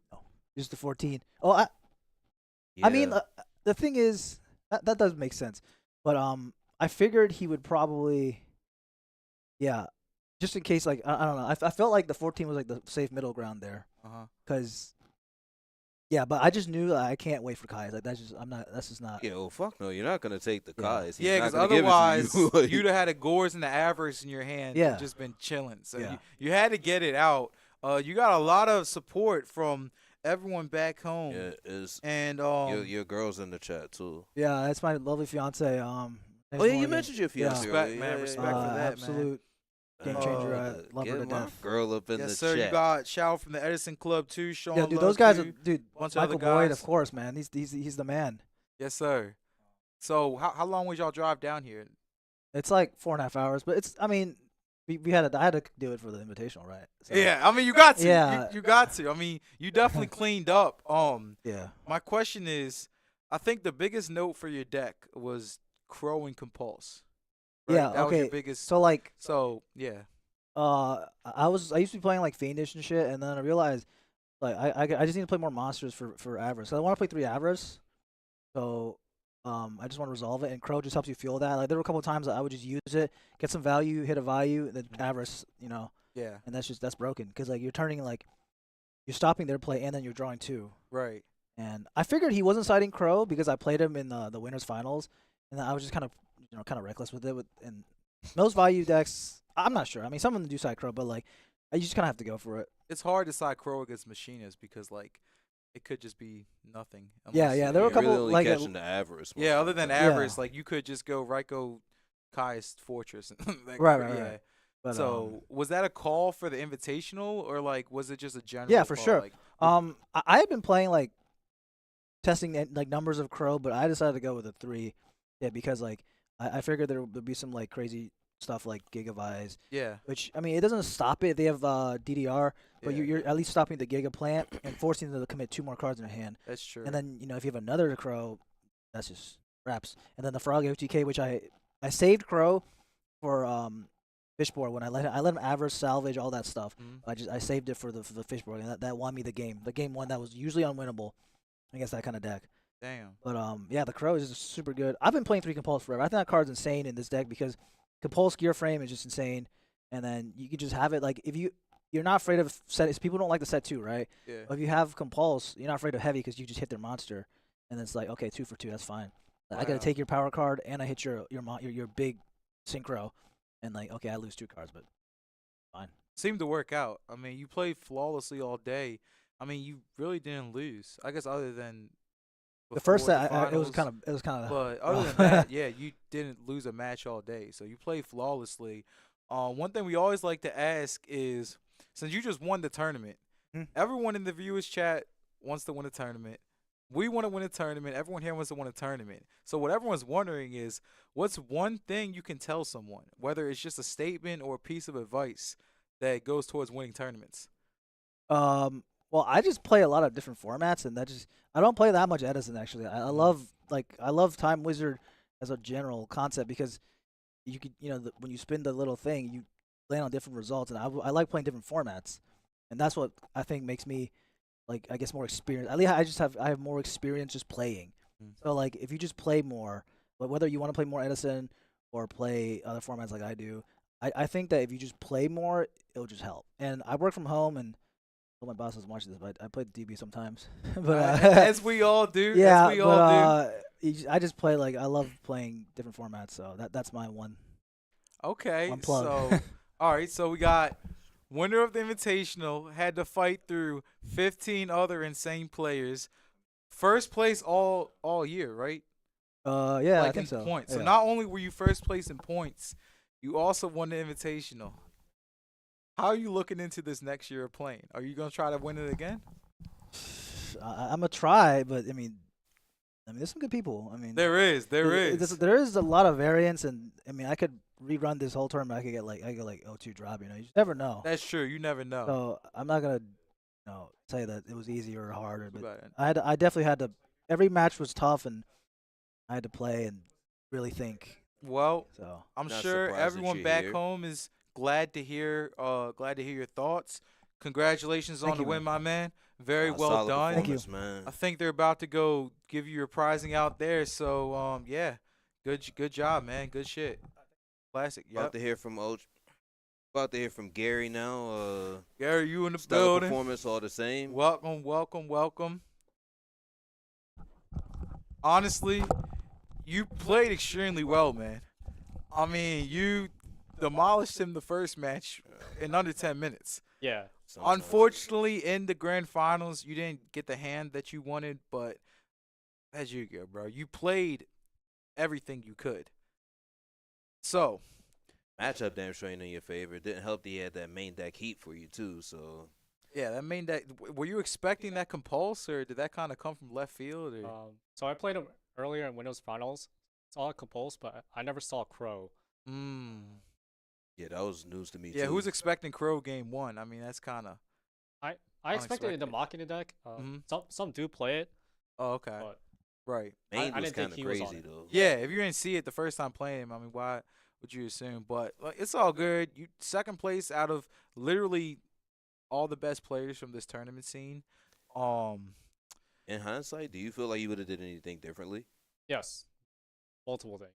Just the 14. Oh, I mean, the thing is that does make sense, but I figured he would probably, yeah, just in case. Like I don't know. I felt like the 14 was like the safe middle ground there, cause yeah, but I just knew that I can't wait for Kai's. Like that's just not. Yeah, well, fuck no, you're not gonna take the Kai's. Yeah, because otherwise you'd have had a Gores and the Avarice in your hand. Yeah. And just been chilling. So Yeah. you had to get it out. You got a lot of support from everyone back home. Yeah, is And your girl's in the chat too. Yeah, that's my lovely fiance. Next Oh yeah, you morning. mentioned your fiance. Respect, earlier. man, Yeah, respect yeah, for that, man. Absolute game changer. I love her get to my death. girl up in yes, the sir. chat. You got shout out from the Edison Club too. Sean Yeah, dude, Love those guys too. are dude. Bunch of Michael other Boyd, guys. of course, man. He's the man. Yes, sir. So how long was y'all drive down here? It's like 4.5 hours, but it's. I mean, I had to do it for the invitational, right? So, Yeah, I mean you got to. Yeah. You got to. I mean you definitely cleaned up. Yeah. My question is, I think the biggest note for your deck was Crow and Compulse. Right? Yeah. That was Okay. your biggest. So like, Yeah. I used to be playing like Fiendish and shit, and then I realized like I just need to play more monsters for Avarice. So I want to play 3 Avarice. So I just want to resolve it, and Crow just helps you fuel that. Like there were a couple of times that I would just use it, get some value, hit a value, then Avarice, Yeah. and that's broken because like you're turning like you're stopping their play and then you're drawing 2. Right. And I figured he wasn't siding Crow because I played him in the winners finals, and I was just kind of reckless with it. And most value decks, I'm not sure. I mean, some of them do side Crow, but like you just kind of have to go for it. It's hard to side Crow against Machinists because like it could just be nothing. Yeah, unless there were a you- couple, really only like, catching the Avarice. most Yeah, of other the than time. Avarice, like you could just go Raiko Kai's Fortress. Like, Right. Yeah. But, So was that a call for the Invitational or like was it just a general? Yeah, for call? sure. Like, I had been playing like testing like numbers of Crow, but I decided to go with a 3. Yeah, because like I figured there'd be some like crazy stuff like Gigavize, yeah. which I mean it doesn't stop it. They have DDR, but Yeah. you're at least stopping the Giga plant and forcing them to commit 2 more cards in their hand. That's true. And then if you have another Crow, that's just wraps. And then the Frog FTK, which I saved Crow for Fishboard when I let him Avarice, salvage, all that stuff. Mhm. I saved it for the Fishboard, and that won me the game. The game one that was usually unwinnable against that kind of deck. Damn. But yeah, the Crow is just super good. I've been playing 3 Compulse forever. I think that card's insane in this deck because Compulse Gear Frame is just insane, and then you can just have it like if you're not afraid of set. People don't like the set 2, right? Yeah. But if you have Compulse, you're not afraid of heavy because you just hit their monster, and it's like okay, 2 for 2, that's fine. Like, I gotta Wow. take your power card and I hit your big synchro, and like okay, I lose 2 cards, but fine. Seemed to work out. I mean, you played flawlessly all day. I mean, you really didn't lose. I guess other than The first before set, the it was finals. kind of. But other than that, yeah, you didn't lose a match all day. So you played flawlessly. One thing we always like to ask is, since you just won the tournament, everyone in the viewers chat wants to win a tournament. We want to win a tournament. Everyone here wants to win a tournament. So what everyone's wondering is, what's one thing you can tell someone, whether it's just a statement or a piece of advice that goes towards winning tournaments? Well, I just play a lot of different formats, and I don't play that much Edison actually. I love Time Wizard as a general concept because you could when you spin the little thing, you land on different results, and I like playing different formats, and that's what I think makes me like I guess more experienced. At least I have more experience just playing. So like if you just play more, but whether you want to play more Edison or play other formats like I do, I think that if you just play more, it'll just help. And I work from home, and my boss doesn't watch this, but I play the DB sometimes. But as we all do. yeah, As we but all do. I just play I love playing different formats, so that's my one Okay, plug. so all right, so we got winner of the Invitational had to fight through 15 other insane players. First place all year, right? Yeah, I Like in think so. points. So Yeah. not only were you first place in points, you also won the Invitational. How are you looking into this next year of playing? Are you gonna try to win it again? I'm gonna try, but I mean, there's some good people. I mean, There is. there is a lot of variance, and I mean, I could rerun this whole tournament. I could get like 0-2 drop. You just never know. That's true. You never know. So I'm not gonna say that it was easier or harder, Too but bad. I definitely had to. Every match was tough, and I had to play and really think. Well, So I'm Not sure surprised that everyone you're back here. home is glad to hear your thoughts. Congratulations Thank on the you, win, man. my man. Very well Solid done. Thank you. performance, man. I think they're about to go give you your prizing out there. So yeah, good job, man. Good shit. Classic. About Yep. to hear from About to hear from Gary now. Gary, you in the Stellar building? performance all the same. Welcome. Honestly, you played extremely well, man. I mean, you demolished him the first match in under 10 minutes. Yeah. Sometimes. Unfortunately, in the grand finals, you didn't get the hand that you wanted, but as you go, bro, you played everything you could. So, Matchup damn sure ain't in your favor. Didn't help that he had that main deck heat for you too. So yeah, that mean that were you expecting that compulse, or did that kind of come from left field? Or? So I played him earlier in Windows Finals. Saw a Compulse, but I never saw Crow. yeah, that was news to me Yeah, too. who's expecting Crow game one? I mean, that's kind of. I expected it in the Unexpected. Machina deck. Mhm. Some do play it, Oh, okay. but Right. Main I was didn't think kind of he was on crazy it. though. Yeah, if you didn't see it the first time playing him, I mean, why would you assume? But like, it's all good. You second place out of literally all the best players from this tournament scene. In hindsight, do you feel like you would have did anything differently? yes, multiple things.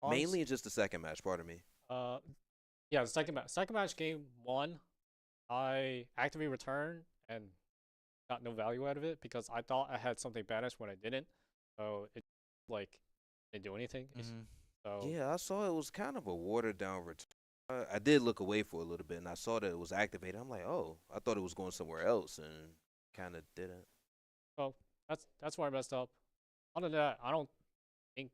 Mainly just the second match. Pardon me. Yeah, the second match game one, I actively returned and got no value out of it because I thought I had something banished when I didn't. So it didn't do anything. So Yeah, I saw it was kind of a watered down return. I did look away for a little bit, and I saw that it was activated. I'm like, oh, I thought it was going somewhere else, and kind of didn't. well, that's where I messed up. Other than that, I don't think.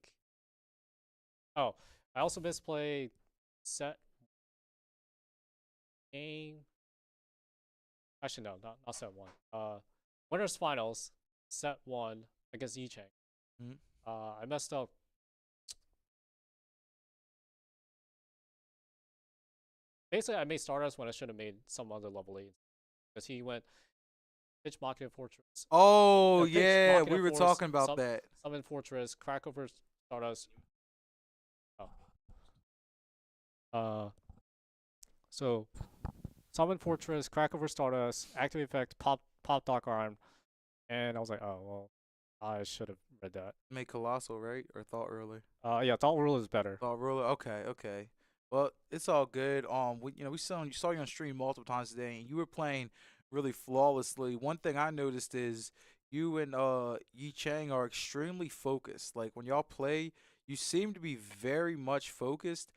Oh, I also misplayed set game. Actually, no, not set one. Winners finals, set one against Chang. Mhm. I messed up. Basically, I made Stardust when I should have made some other level 8. Because he went Pitch Machina Fortress. Oh Pitch yeah, Machina we were Force, talking about that. Summon Fortress, crack over Stardust. So Summon Fortress, crack over Stardust, activate effect, pop Dark Arm, and I was like, oh well, I should have read that. Make Colossal, right? Or Thought Ruler? Yeah, Thought Rule is better. Thought Ruler. Okay. Well, it's all good. We saw you on stream multiple times today, and you were playing really flawlessly. One thing I noticed is you and Yi Chang are extremely focused. Like when y'all play, you seem to be very much focused.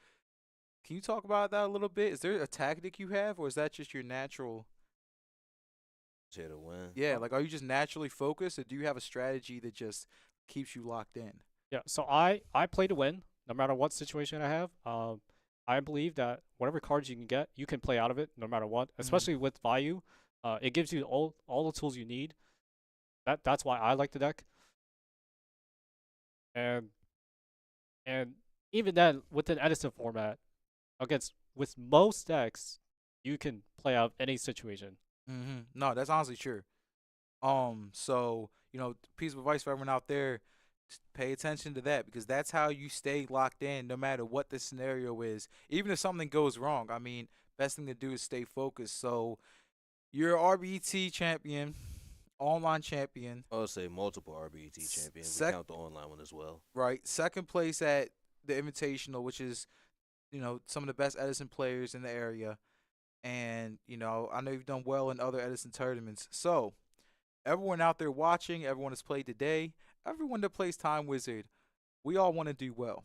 Can you talk about that a little bit? Is there a tactic you have, or is that just your natural? Here to win. Yeah, like are you just naturally focused, or do you have a strategy that just keeps you locked in? Yeah, so I play to win, no matter what situation I have. I believe that whatever cards you can get, you can play out of it no matter what. Especially with Vayu, it gives you all the tools you need. That's why I like the deck. And even then, with an Edison format, with most decks, you can play out any situation. No, that's honestly true. So piece of advice for everyone out there: pay attention to that because that's how you stay locked in, no matter what the scenario is. Even if something goes wrong, I mean, best thing to do is stay focused. So you're RBT champion. online champion. I would say multiple RBT champions. We Sec- count the online one as well. Right, second place at the Invitational, which is some of the best Edison players in the area, and I know you've done well in other Edison tournaments. So everyone out there watching, everyone that's played today, everyone that plays Time Wizard, we all want to do well.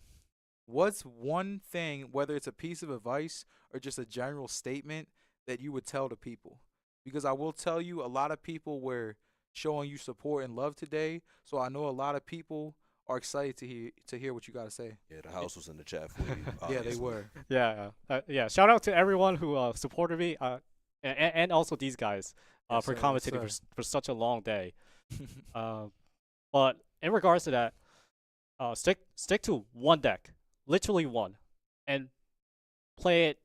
What's one thing, whether it's a piece of advice or just a general statement, that you would tell to people? Because I will tell you, a lot of people were showing you support and love today, so I know a lot of people are excited to hear what you got to say. Yeah, the house was in the chat for you. Yeah, they obviously. were. Yeah. Shout out to everyone who supported me, and also these guys Yes, for sir, commentating yes, for such a long day. But in regards to that, stick to one deck, literally one, and play it.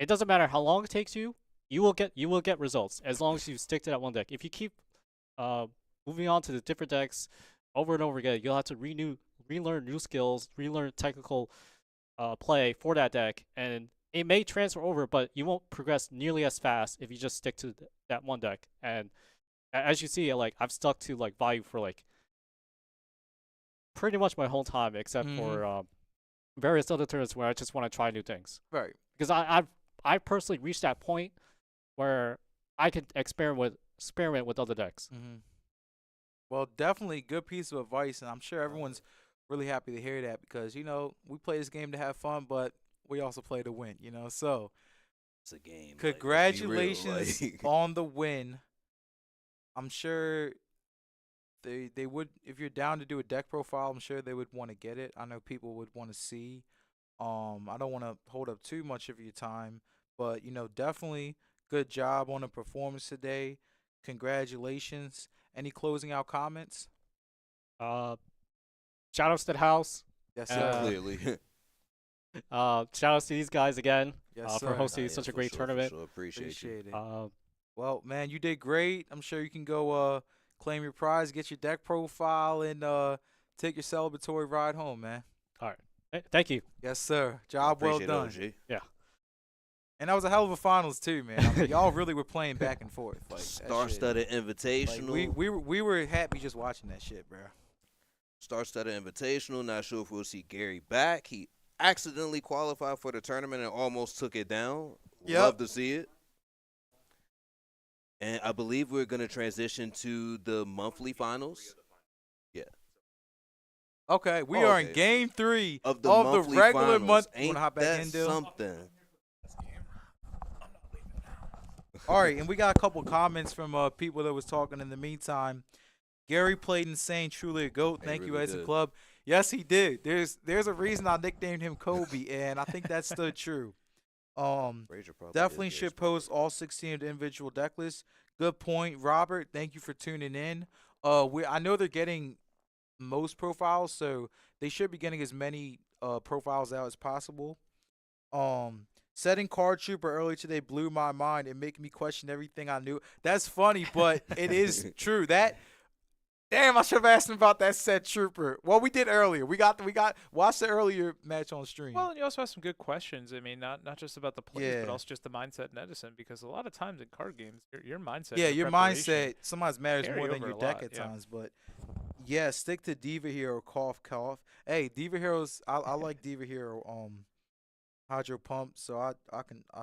It doesn't matter how long it takes you. You will get results as long as you stick to that one deck. If you keep moving on to the different decks over and over again, you'll have to relearn new skills, relearn technical play for that deck, and it may transfer over, but you won't progress nearly as fast if you just stick to that one deck. And as you see, like I've stuck to like Value for like pretty much my whole time, except for various other turns where I just want to try new things. Right. Because I personally reached that point where I could experiment with other decks. Mm-hmm. Well, definitely good piece of advice, and I'm sure everyone's really happy to hear that because we play this game to have fun, but we also play to win. So It's a game. congratulations Like, on the win. I'm sure they would, if you're down to do a deck profile, I'm sure they would want to get it. I know people would want to see. I don't want to hold up too much of your time, but definitely good job on the performance today. Congratulations. Any closing out comments? Shout outs to the house. Yes, sir. clearly. Shout outs to these guys again Yes, for sir. hosting Yeah, such a for great sure, tournament. For sure. Appreciate you. Appreciate it. Uh, Well, man, you did great. I'm sure you can go claim your prize, get your deck profile, and take your celebratory ride home, man. all right. Thank you. Yes, sir. Job well Appreciate it, done. OG. Yeah. And that was a hell of a finals too, man. I mean, y'all really were playing back and forth. Like, that shit. Star-studded Like, invitational. we were happy just watching that shit, bro. Star-studded invitational. Not sure if we'll see Gary back. He accidentally qualified for the tournament and almost took it down. Yep. Love to see it. And I believe we're going to transition to the monthly finals. Yeah. Okay, we Oh, are in okay. game 3 Of the of the monthly regular finals. month. You Ain't wanna hop back that in, Dill? something? All right, and we got a couple comments from people that was talking in the meantime. Gary played insane, truly a GOAT. He Thank you, really Edison did. Club. Yes, he did. There's a reason I nicknamed him Kobe, and I think that's still true. Frazier probably Definitely is should Gary's post all 16 of the individual deck lists. Good point, Robert. Thank you for tuning in. I know they're getting most profiles, so they should be getting as many profiles out as possible. Setting Card Trooper earlier today blew my mind and making me question everything I knew. That's funny, but it is true. Damn, I should have asked him about that set Trooper. Well, we did earlier. We got watched the earlier match on stream. Well, and you also have some good questions. I mean, not just about the plays, Yeah. but also just the mindset in Edison. Because a lot of times in card games, your mindset, Yeah, and your preparation mindset sometimes matters carry more than over your a deck lot, at yeah. times. But yeah, stick to Diva Hero. Cough, cough. Hey, Diva Heroes. I like Diva Hero. Hydro Pump. So I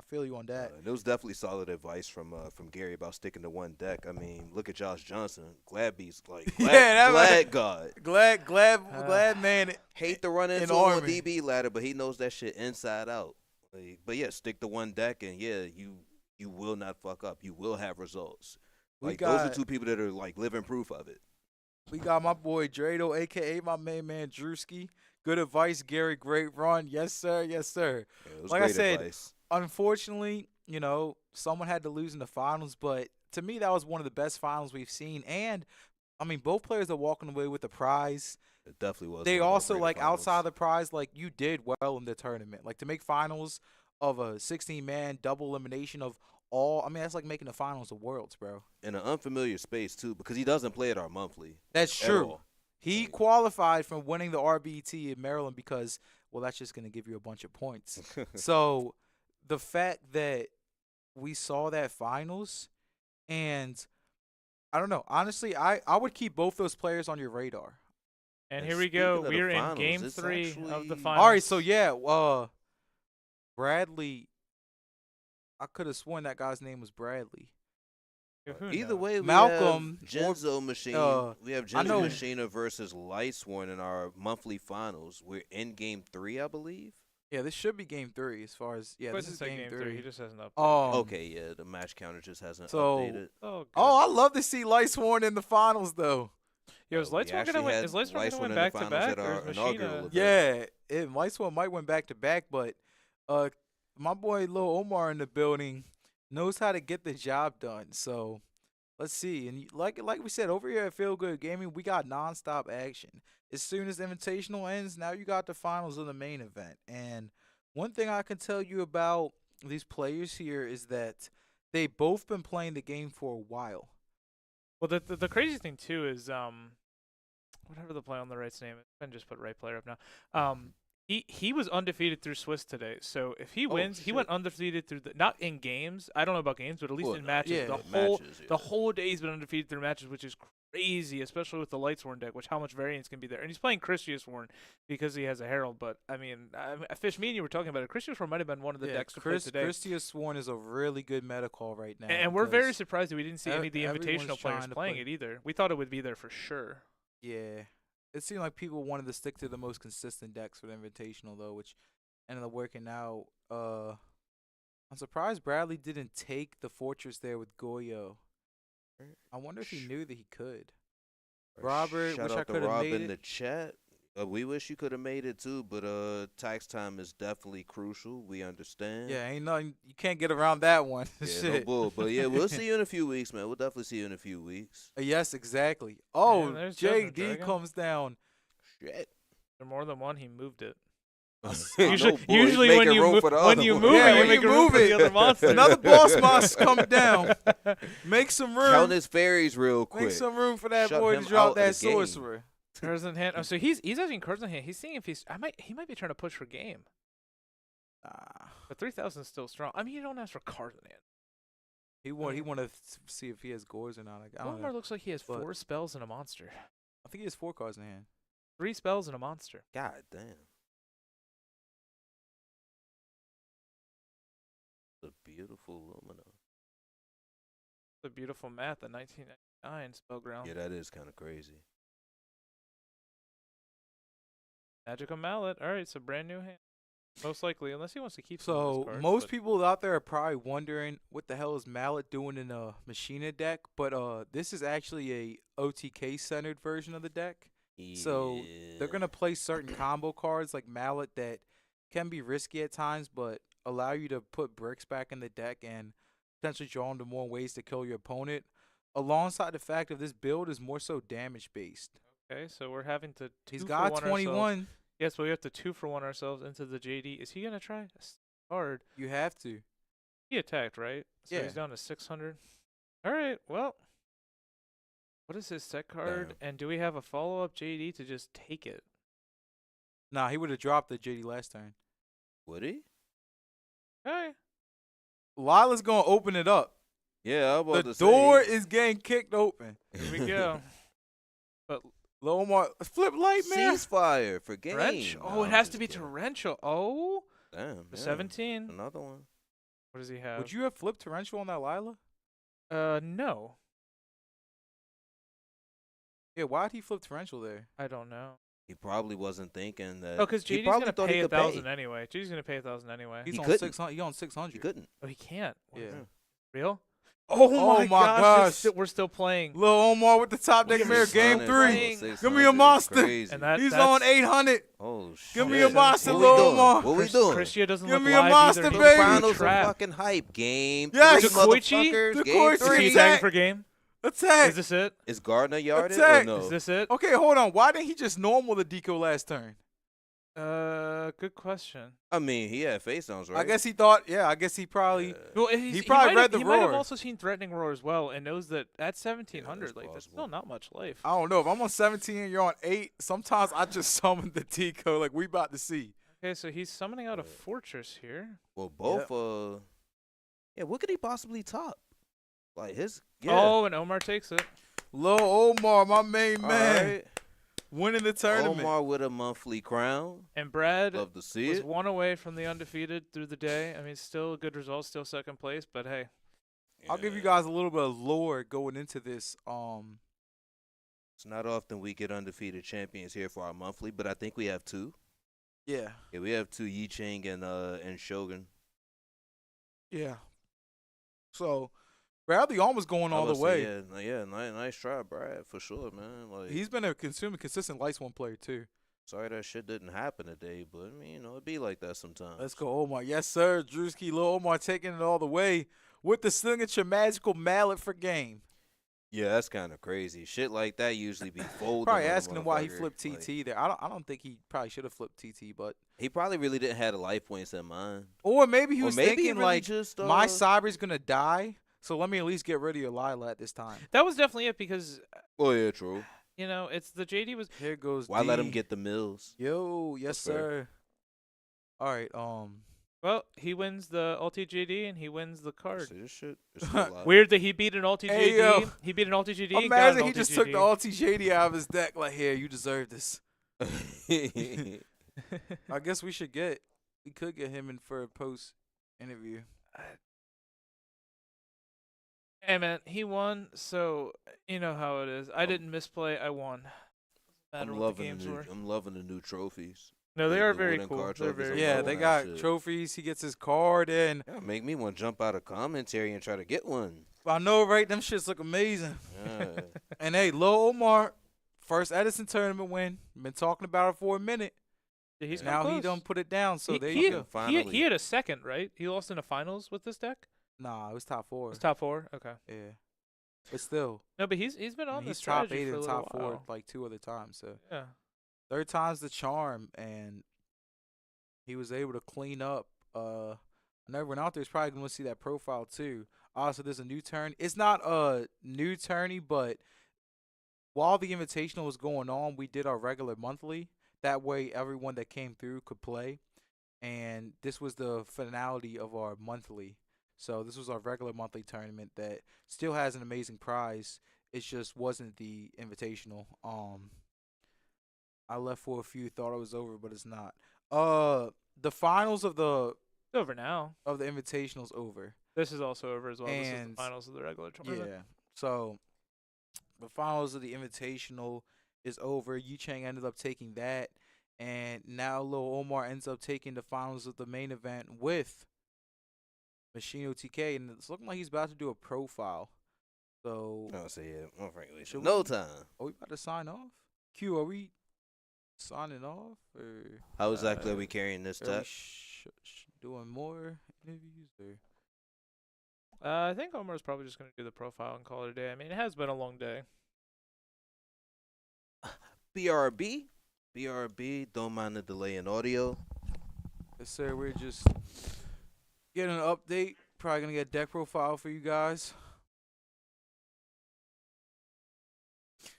feel you on that. And it was definitely solid advice from Gary about sticking to one deck. I mean, look at Josh Johnston. Glad Beast, like Yeah, that was- Glad God. Glad man. Hate to run into him on Army. DB ladder, but he knows that shit inside out. Like, but yeah, stick to one deck, and yeah, you will not fuck up. You will have results. We Like those are got- two people that are like living proof of it. We got my boy Drado, aka my main man Drewski. Good advice, Gary. Great run. Yes, sir. Yes, sir. Yeah, it was Like I great said, advice. Unfortunately, someone had to lose in the finals, but to me, that was one of the best finals we've seen. And I mean, both players are walking away with a prize. It definitely was. They one of our also, greater like, finals. outside the prize, like, you did well in the tournament. Like, to make finals of a 16-man double elimination of all, I mean, that's like making the finals of Worlds, bro. in an unfamiliar space too, because he doesn't play at our monthly. That's at true. all. He Like- qualified from winning the RBT in Maryland because, well, that's just going to give you a bunch of points. So the fact that we saw that finals and I don't know. Honestly, I would keep both those players on your radar. And And here we speaking go. of the We're in finals, game it's 3 of the actually- finals. All right, so yeah, Bradley. I could have sworn that guy's name was Bradley. Yeah, who Either knows? way, we Malcolm have Genzo Machine. We have I know- Genzo Machina versus Lightsworn in our monthly finals. We're in game 3, I believe. Yeah, this should be game 3 as far as this Quentin is said game, 3. He 3. just hasn't updated. Okay, yeah, the match counter just hasn't So- updated. Oh, good. Oh, I love to see Lightsworn in the finals though. Yo, is we Lightsworn gonna actually win? had Is Lightsworn Lightsworn gonna in win the back to finals back, at or our is inaugural Machina? event. Yeah, Lightsworn might win back to back, but my boy Lil Omar in the building knows how to get the job done. So let's see. And like we said over here at Feel Good Gaming, we got nonstop action. As soon as Invitational ends, now you got the finals of the main event. And one thing I can tell you about these players here is that they both been playing the game for a while. Well, the crazy thing too is whatever the play on the right's name is. Ben just put right player up now. He was undefeated through Swiss today. So if he wins, he went undefeated through not in games. I don't know about games, but at least Well, in matches. yeah, The whole day he's been undefeated through matches, which is crazy, especially with the Lightsworn deck, which how much variance can be there. And he's playing Christiusworn because he has a Herald. But I mean, Fish, me and you were talking about it. Christiusworn might have been one of the decks to play today. Christiusworn is a really good meta call right now. And we're very because- surprised that we didn't see any of the everyone's invitational players trying to playing play. it either. We thought it would be there for sure. Yeah. It seemed like people wanted to stick to the most consistent decks for the Invitational, though, which ended up working out. I'm surprised Bradley didn't take the Fortress there with Goyo. I wonder if he knew that he could. Robert, Shout wish I out to could have Rob made in it. the chat. We wish you could have made it too, but tax time is definitely crucial. We understand. Yeah, ain't nothing. You can't get around that one. Yeah, no Shit. bull. But yeah, we'll see you in a few weeks, man. We'll definitely see you in a few weeks. Yes, exactly. Oh, there's Judgment JD Dragon. comes down. Shit. There more than one. He moved it. No Usually, bull. He's usually when making you room move, for the when other you one. move Yeah, it, you when make you room move for the it, other monster. Another boss must come down. Make some room. Count his fairies real quick. Make some room for that Shut boy him to drop out that of the game. sorcerer. Cards in hand. Oh, so he's having cards in hand. He's seeing if he might be trying to push for game. Nah. But 3,000 is still strong. I mean, you don't ask for cards in hand. He want to see if he has gores or not. I don't know. Wilmar looks like he has but- 4 spells and a monster. I think he has 4 cards in hand. 3 spells and a monster. God damn. The beautiful Lumina. The beautiful math, the 1999 Spellground. Yeah, that is kind of crazy. Magical Mallet. All right, so brand new hand. Most likely, unless he wants to keep some of So those cards, most but- people out there are probably wondering what the hell is Mallet doing in a Machina deck, but this is actually a OTK centered version of the deck. So they're gonna play certain combo cards like Mallet that can be risky at times, but allow you to put bricks back in the deck and potentially draw into more ways to kill your opponent. Alongside the fact of this build is more so damage based. Okay, so we're having to. He's two got for one 21. ourselves. Yes, but we have to 2 for 1 ourselves into the JD. Is he gonna try? That's hard. You have to. He attacked, right? So Yeah. he's down to 600. All right. Well, what is his set card? Damn. And do we have a follow up JD to just take it? Nah, he would have dropped the JD last turn. Would he? Hey. Lila's gonna open it up. Yeah, I'm about The to door say. is getting kicked open. Here we go. But Lomar, flip light, man. Ceasefire for game. wrench. Oh, No, it I'm has just to be kidding. torrential. Oh, Damn. the Yeah. 17. Another one. What does he have? Would you have flipped torrential on that Lila? No. Yeah, why'd he flip torrential there? I don't know. He probably wasn't thinking that. Oh, because he JD's probably gonna thought he pay could 1,000 anyway. JD's gonna pay 1,000 anyway. He's He on couldn't. 600. He on 600. He couldn't. Oh, he can't. Yeah. Real? Oh, my gosh. gosh. We're still playing. Lil Omar with the top deck Look at mirror, this game Sonic. 3. 600 Give me a is monster. crazy. And that- He's that's- on 800. Oh shit. Give me a Shit. monster, What Lil we doing? Omar. What we doing? Christia doesn't Give look me a live monster, either. He's baby. Finals of trapped. fucking hype. Game Yes. 3, Koichi? motherfuckers. The Game Koichi Is he 3. attack. tagging for game? Attack. Is this it? Is Gardner yarded Attack. or no? Is this it? Okay, hold on. Why didn't he just normal the deco last turn? Good question. I mean, he had face downs, right? I guess he thought, I guess he probably. Well, He probably read the He might have roar. also seen threatening roar as well, and knows that at 1,700, that's like that's possible. still not much life. I don't know. If I'm on 17 and you're on 8, sometimes I just summon the deco like we about to see. Okay, so he's summoning out a fortress here. Well, both. Yeah, what could he possibly top? Like his, yeah. Oh, and Omar takes it. Lil Omar, my main All man, right. winning the tournament. Omar with a monthly crown. And Brad Love to see was it. one away from the undefeated through the day. I mean, still a good result, still second place, but hey. I'll give you Yeah. guys a little bit of lore going into this. It's not often we get undefeated champions here for our monthly, but I think we have two. Yeah. Yeah, we have two, Chang and Shogun. Yeah. So Bradley almost going I all the was way. say, yeah, nice try, Brad, for sure, man. Like, He's been a consistent Lights One player too. sorry that shit didn't happen today, but I mean, it be like that sometimes. Let's go, Omar. Yes, sir. Drewski, Lil Omar taking it all the way with the signature magical mallet for game. Yeah, that's kind of crazy. Shit like that usually be folding. Probably on a asking him why he motherfucker. flipped TT Like, there. I don't think he probably should have flipped TT, but he probably really didn't have the life points in mind. or maybe he Or was maybe he thinking really like just, my cyber's gonna die, so let me at least get rid of your Lila at this time. That was definitely it because, Oh yeah, true. it's the JD was. Here goes. Why let D. him get the mills? Yo, yes, That's fair. sir. All right. Well, he wins the ulti JD and he wins the card. See, this shit is still alive. Weird that he beat an ulti Hey, JD. yo. He beat an ulti JD. and got Imagine an he ulti just JD. took the ulti JD out of his deck. Like, here, you deserve this. I guess we could get him in for a post interview. Hey man, he won, so you know how it is. I didn't misplay, I won. No matter I'm what the loving games were. I'm loving the new trophies. No, they the are very wooden cool. card They're trophies very are Yeah, cool. they That got shit. trophies. He gets his card in. Yeah, make me want to jump out of commentary and try to get one. I know, right? Them shits look amazing. Yeah. And hey, Lil Omar, first Edison tournament win. Been talking about it for a minute. Yeah, he's Now come he close. done put it down. So he, there he, you go. he, Finally. he had a second, right? He lost in the finals with this deck. Nah, it was top four. It's top four. Okay. Yeah, but still, No, but he's been I on mean, the he's top strategy 8 for a and little top while. 4 like 2 other times. So Yeah. third time's the charm, and he was able to clean up. And everyone out there is probably going to see that profile too. Also, there's a new turn. It's not a new tourney, but while the Invitational was going on, we did our regular monthly. That way, everyone that came through could play. And this was the finality of our monthly. So this was our regular monthly tournament that still has an amazing prize. It just wasn't the Invitational. I left for a few, thought it was over, but it's not. The finals of the It's over now. Invitational's over. This is also over as well. This is the And- finals of the regular tournament. Yeah. So the finals of the Invitational is over. Yu Chang ended up taking that, and now Lil Omar ends up taking the finals of the main event with Machino TK, and it's looking like he's about to do a profile. So No, so yeah, more frankly, Should no we- time. are we about to sign off? Q, are we signing off, or How exactly are we carrying this are we deck? doing more interviews? Or I think Omar's probably just going to do the profile and call it a day. I mean, it has been a long day. BRB, don't mind the delay in audio. yes, sir, we're just getting an update. Probably gonna get a deck profile for you guys.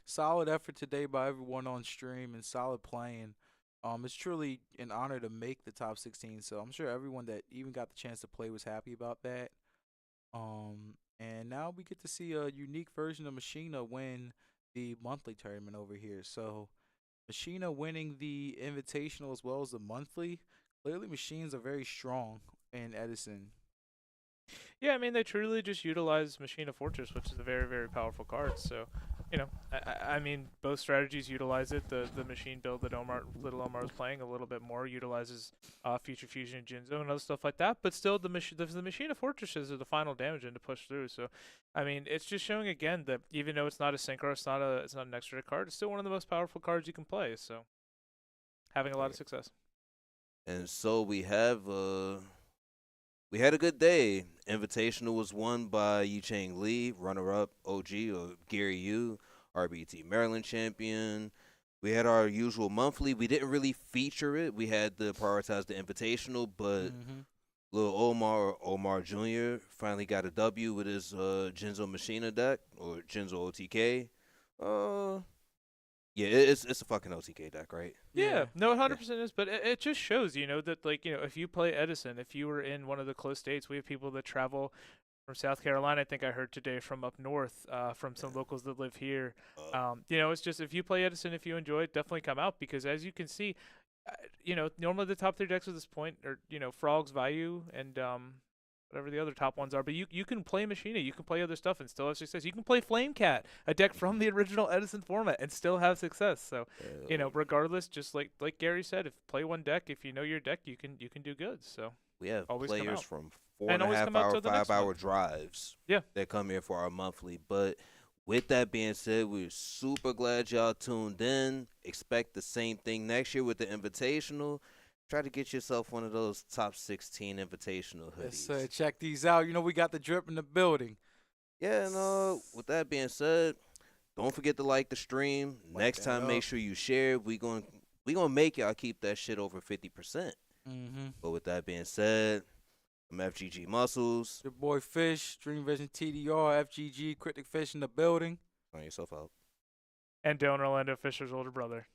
Solid effort today by everyone on stream and solid playing. It's truly an honor to make the top 16. So I'm sure everyone that even got the chance to play was happy about that. And now we get to see a unique version of Machina win the monthly tournament over here. So Machina winning the Invitational as well as the monthly. Clearly, machines are very strong in Edison. Yeah, I mean, they truly just utilize Machine of Fortress, which is a very, very powerful card. So, I mean, both strategies utilize it. The machine build that Little Omar is playing a little bit more utilizes Future Fusion and Jinzo and other stuff like that. But still, the Machine of Fortresses are the final damage and to push through. So, I mean, it's just showing again that even though it's not a synchro, it's not an extra card, it's still one of the most powerful cards you can play. So, having a lot of success. And so we had a good day. Invitational was won by Yu Chang Lee, runner-up OG or Gary Yu, RBT Maryland champion. We had our usual monthly. We didn't really feature it. We had to prioritize the Invitational, but Lil Omar Jr. finally got a W with his Jinzo Machina deck or Jinzo OTK. Yeah, it's a fucking OTK deck, right? Yeah, no, 100% is, but it just shows, that if you play Edison, if you were in one of the close states, we have people that travel from South Carolina. I think I heard today from up north, from some locals that live here. It's just if you play Edison, if you enjoy it, definitely come out because as you can see, normally the top 3 decks at this point are Frogs, Vayu, and whatever the other top ones are. But you can play Machina, you can play other stuff and still have success. You can play Flame Cat, a deck from the original Edison format, and still have success. So regardless, just like Gary said, if play one deck, if you know your deck, you can do good. So we have always come players out. from And always 4.5 come out hour, till the next 5 hour month. drives. Yeah. That come here for our monthly. But with that being said, we're super glad y'all tuned in. Expect the same thing next year with the Invitational. Try to get yourself one of those top 16 Invitational hoodies. Yes, sir. Check these out. We got the drip in the building. Yeah, and with that being said, don't forget to like the stream. Next time, make sure you share. We gonna make y'all keep that shit over 50%. But with that being said, I'm FGG Muscles. Your boy Fish, Dream Vision TDR, FGG, Cryptic Fish in the building. Find yourself out. And Dylan Orlando Fisher's older brother.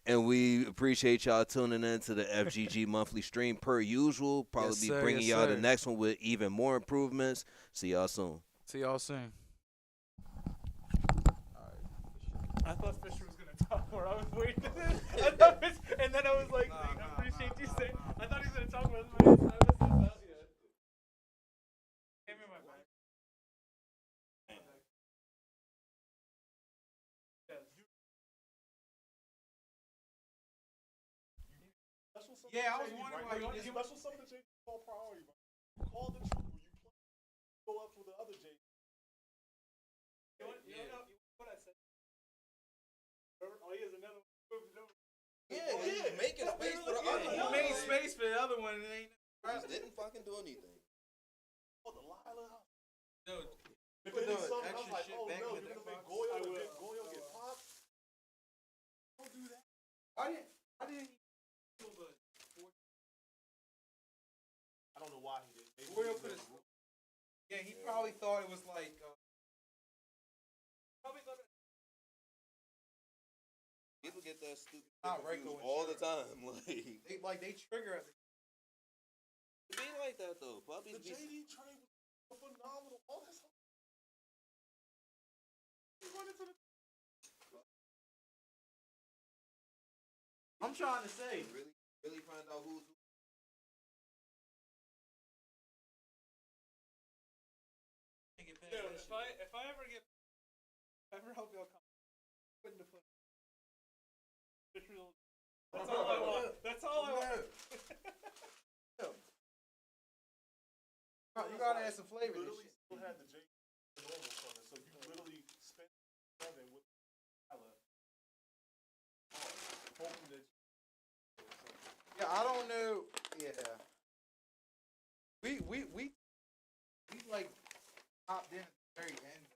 And we appreciate y'all tuning in to the FGG monthly stream per usual. Probably be bringing y'all the next one with even more improvements. See y'all soon. See y'all soon. I thought Fisher was gonna talk more. I was waiting. And then I was like, I appreciate you saying. I thought he was gonna talk about this. I was not yet. Give me my bag. Yeah, I was wondering why you just special something to change call priority. Call the trooper. You go up for the other J. You know what I said? Oh, he has another. Yeah, making space for the other one. He made space for the other one. And ain't Didn't fucking do anything. Oh, the Lila. no. Because the I was extra like, shit oh back no, in the you're gonna make box. Goyo get popped. Don't do that. I didn't. I don't know why he did. Maybe Goyo he could did. have. Yeah, he probably thought it was like. People get that stupid Not confused Reiko all the insurance. time. They trigger at the. It be like that though. Puppies The be JD trade was phenomenal. All this. He went into the. I'm trying to say. really find out who's who. Dude, if I ever help y'all come, put That's all I want. That's all I want. You gotta add some flavor. You literally still had the JD normal color, so you literally spent 7 with Lila. Hoping that. Yeah, I don't know. Yeah. We like popped in at the very end.